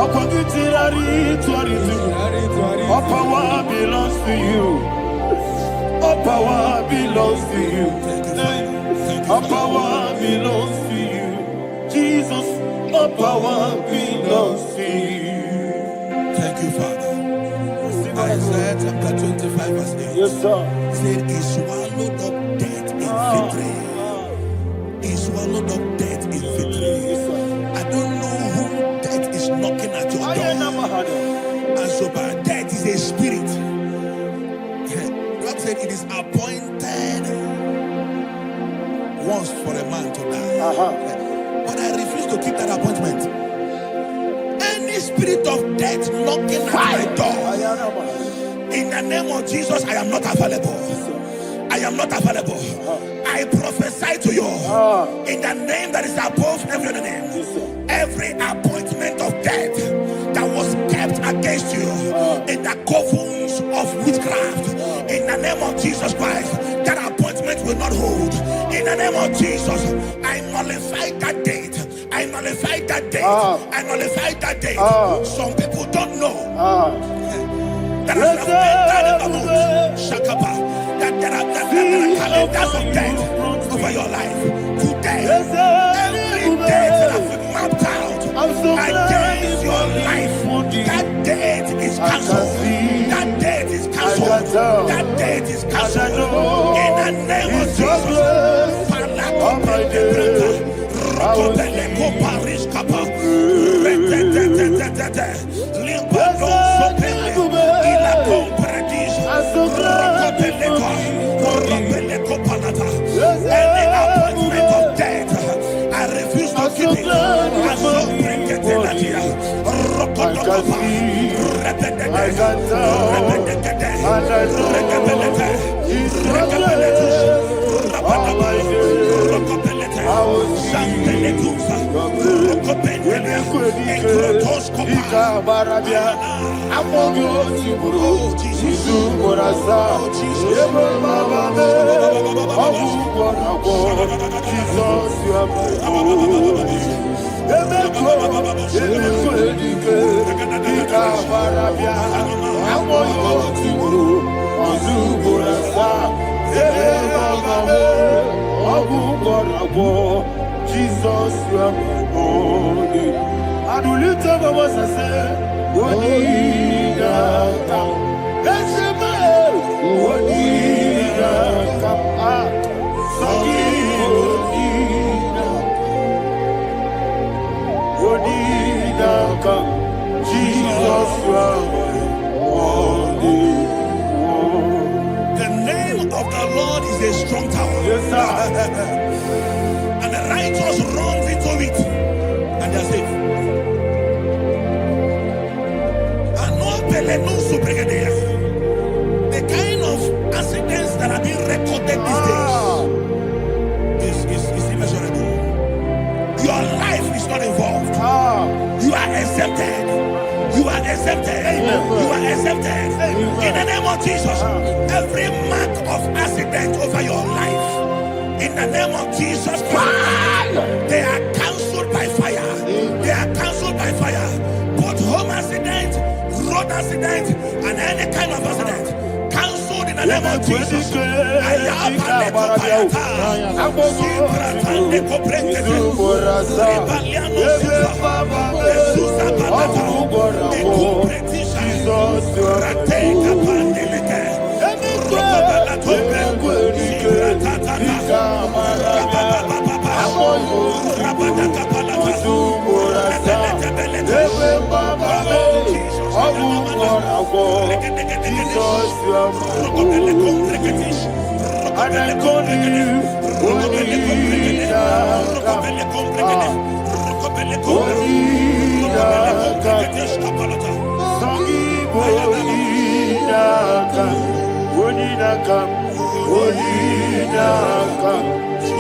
Ọ̀pọ̀gídé rárí tú. All power belongs to you. All power belongs to you. All power belongs to you. Jesus, all power belongs to you. Thank you, Father. Isaiah chapter 25 verse 8. Yes, sir. Said he swallowed up death in victory. He swallowed up death in victory. I don't know who death is knocking at your door. And so by death is a spirit. God said it is appointed once for a man to die. But I refuse to keep that appointment. Any spirit of death knocking at my door, in the name of Jesus, I am not available. I am not available. I prophesy to you in the name that is above every other name. Every appointment of death that was kept against you in the covens of witchcraft, in the name of Jesus Christ, that appointment will not hold. In the name of Jesus, I nullify that date. I nullify that date. I nullify that date. Some people don't know that there are calendars of death over your life. Today, every date that has been mapped out against your life, that date is cancelled. That date is cancelled. That date is cancelled. In the name of Jesus. Any appointment of death, I refuse to keep it. I so bring it in that year. Jesus, you are my only. And we lift up our voice and say, Wodida, let's say, Wodida, Wodida, Jesus, you are my only. The name of the Lord is a strong tower. Yes, sir. And the righteous runs into it and they are safe. The kind of accidents that are being recorded these days is immeasurable. Your life is not involved. You are exempted. You are exempted. You are exempted. In the name of Jesus, every mark of accident over your life, in the name of Jesus Christ, they are cancelled by fire. They are cancelled by fire. Both home accident, road accident, and any kind of accident, cancelled in the name of Jesus.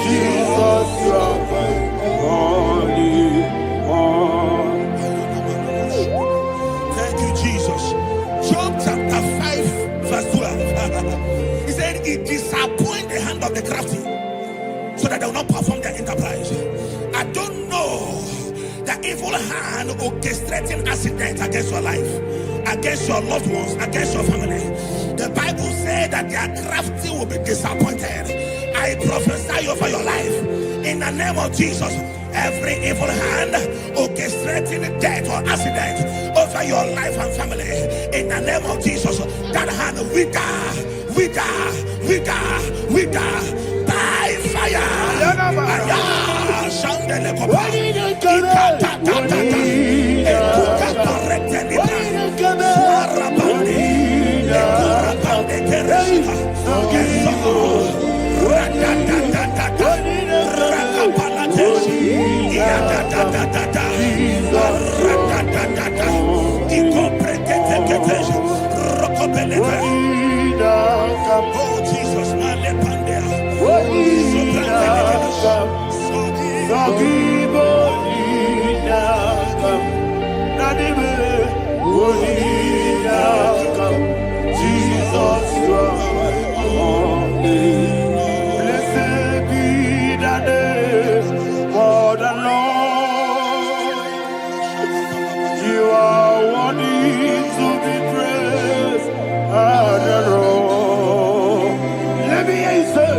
Jesus, you are holy. Thank you, Jesus. Job chapter 5, verse 12. He said, it disappoints the hand of the crafty, so that they will not perform their enterprise. I don't know the evil hand orchestrating accidents against your life, against your loved ones, against your family. The Bible said that their crafty will be disappointed. I prophesy over your life in the name of Jesus. Every evil hand orchestrating death or accident over your life and family, in the name of Jesus, that hand wither by fire. Oh Jesus, Jesus, you are holy. Blessed be the name of the Lord. You are worthy to be praised and adored. Let me hear you say,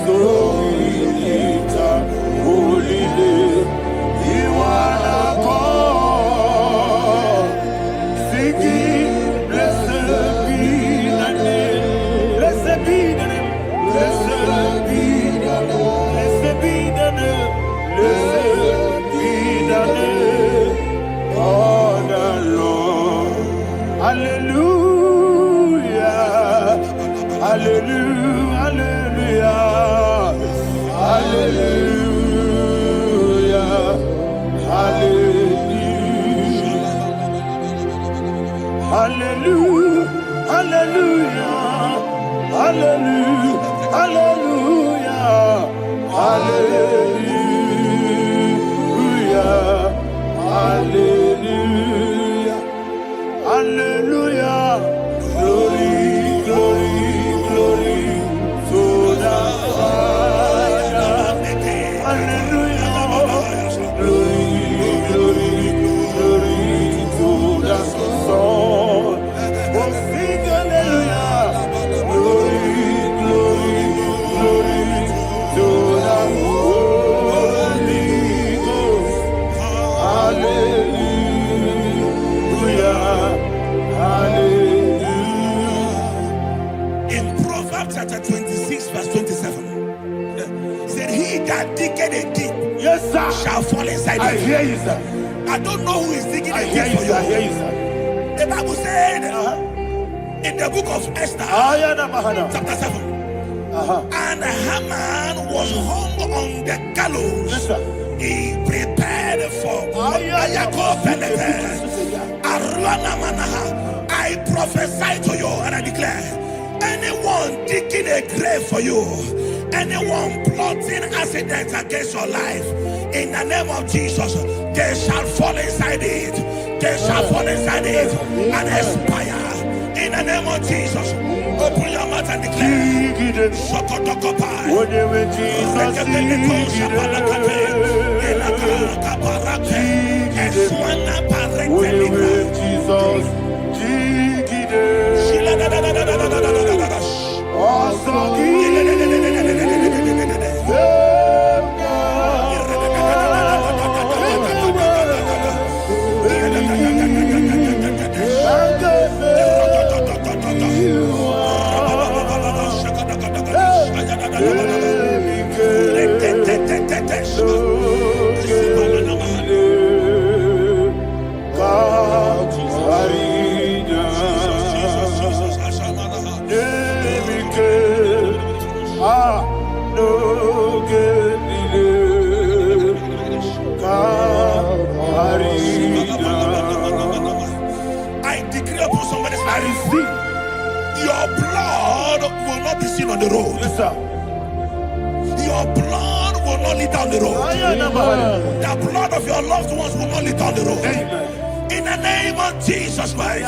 so we lift up holy name. You are the God. Singing, blessed be the name. Blessed be the name. Blessed be the name. Blessed be the name. Blessed be the name of the Lord. Hallelujah. Hallelujah. Hallelujah. Hallelujah. Hallelujah. Hallelujah. Hallelujah. Hallelujah. Hallelujah. Hallelujah. Hallelujah. Glory, glory, glory to the Father. Hallelujah. Glory, glory, glory to the Son. Oh, sing hallelujah. Glory, glory, glory to the Holy Ghost. Hallelujah. Hallelujah. in Proverbs chapter 26, verse 27, he said, he that diggeth a deep, Yes, sir. shall fall inside I it. hear you, sir. I don't know who is digging I a hear deep you, for sir. I hear you. you, sir. The Bible said in the book of Esther, chapter 7, and Haman was hung on the gallows. Yes, sir. He prepared for I prophesy to you and I declare, anyone digging a grave for you, anyone plotting accidents against your life, in the name of Jesus, they shall fall inside it. They shall fall inside it and expire. In the name of Jesus, open your mouth and declare. Shokotokopai. Whatever Jesus I receive. Your blood will not be seen on the road. Yes, sir. Your blood will not lead down the road. The blood of your loved ones will not lead down the road. Amen. In the name of Jesus Christ.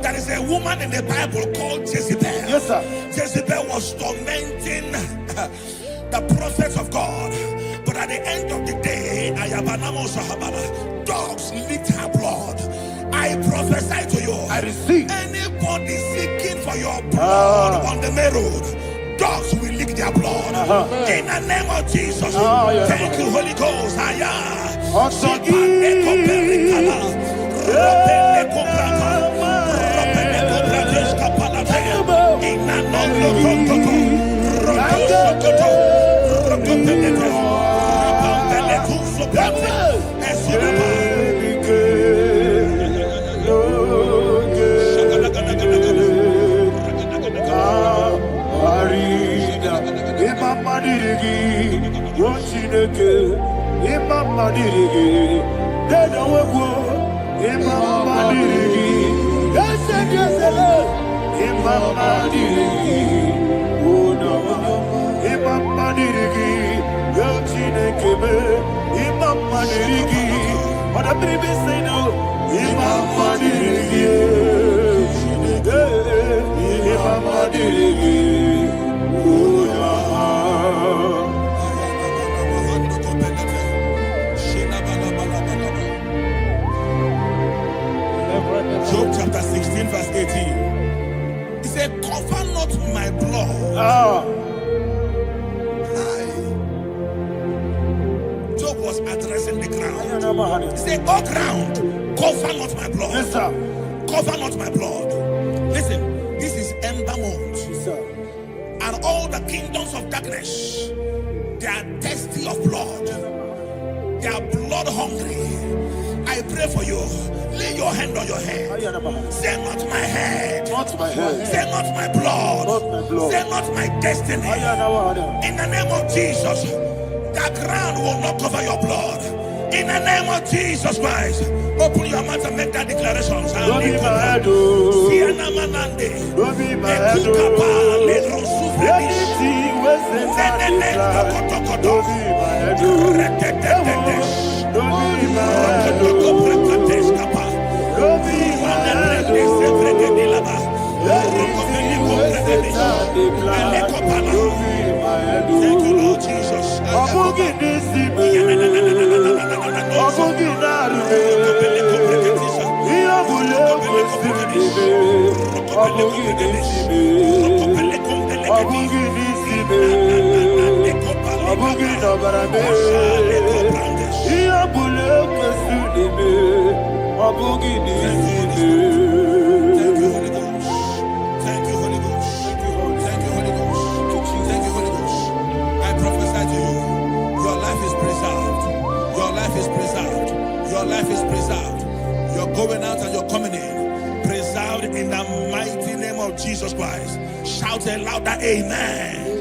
There is a woman in the Bible called Jezebel. Yes, sir. Jezebel was tormenting the prophets of God. But at the end of the day, dogs licked her blood. I prophesy to you. I receive. Anybody seeking for your blood on the main road, dogs will lick their blood. In the name of Jesus. Thank you, Holy Ghost. Job chapter 16 verse 18. He said, cover not my blood. Job was addressing the ground. He said, oh ground, cover not my blood. Yes, sir. Cover not my blood. Listen, this is ember month. Yes, sir. And all the kingdoms of darkness, they are thirsty of blood. They are blood hungry. I pray for you. Lay your hand on your head. Say not my head. Not my head. Say not my blood. Not my blood. Say not my destiny. In the name of Jesus, the ground will not cover your blood. In the name of Jesus Christ, open your mouth and make that declaration. Don't be my head. Don't be my head. Anything was in that decline. Don't be my head. Don't be my head. Don't be my head. Thank you, Lord Jesus. Your life is preserved. You're going out and you're coming in. Preserved in the mighty name of Jesus Christ. Shout a louder amen.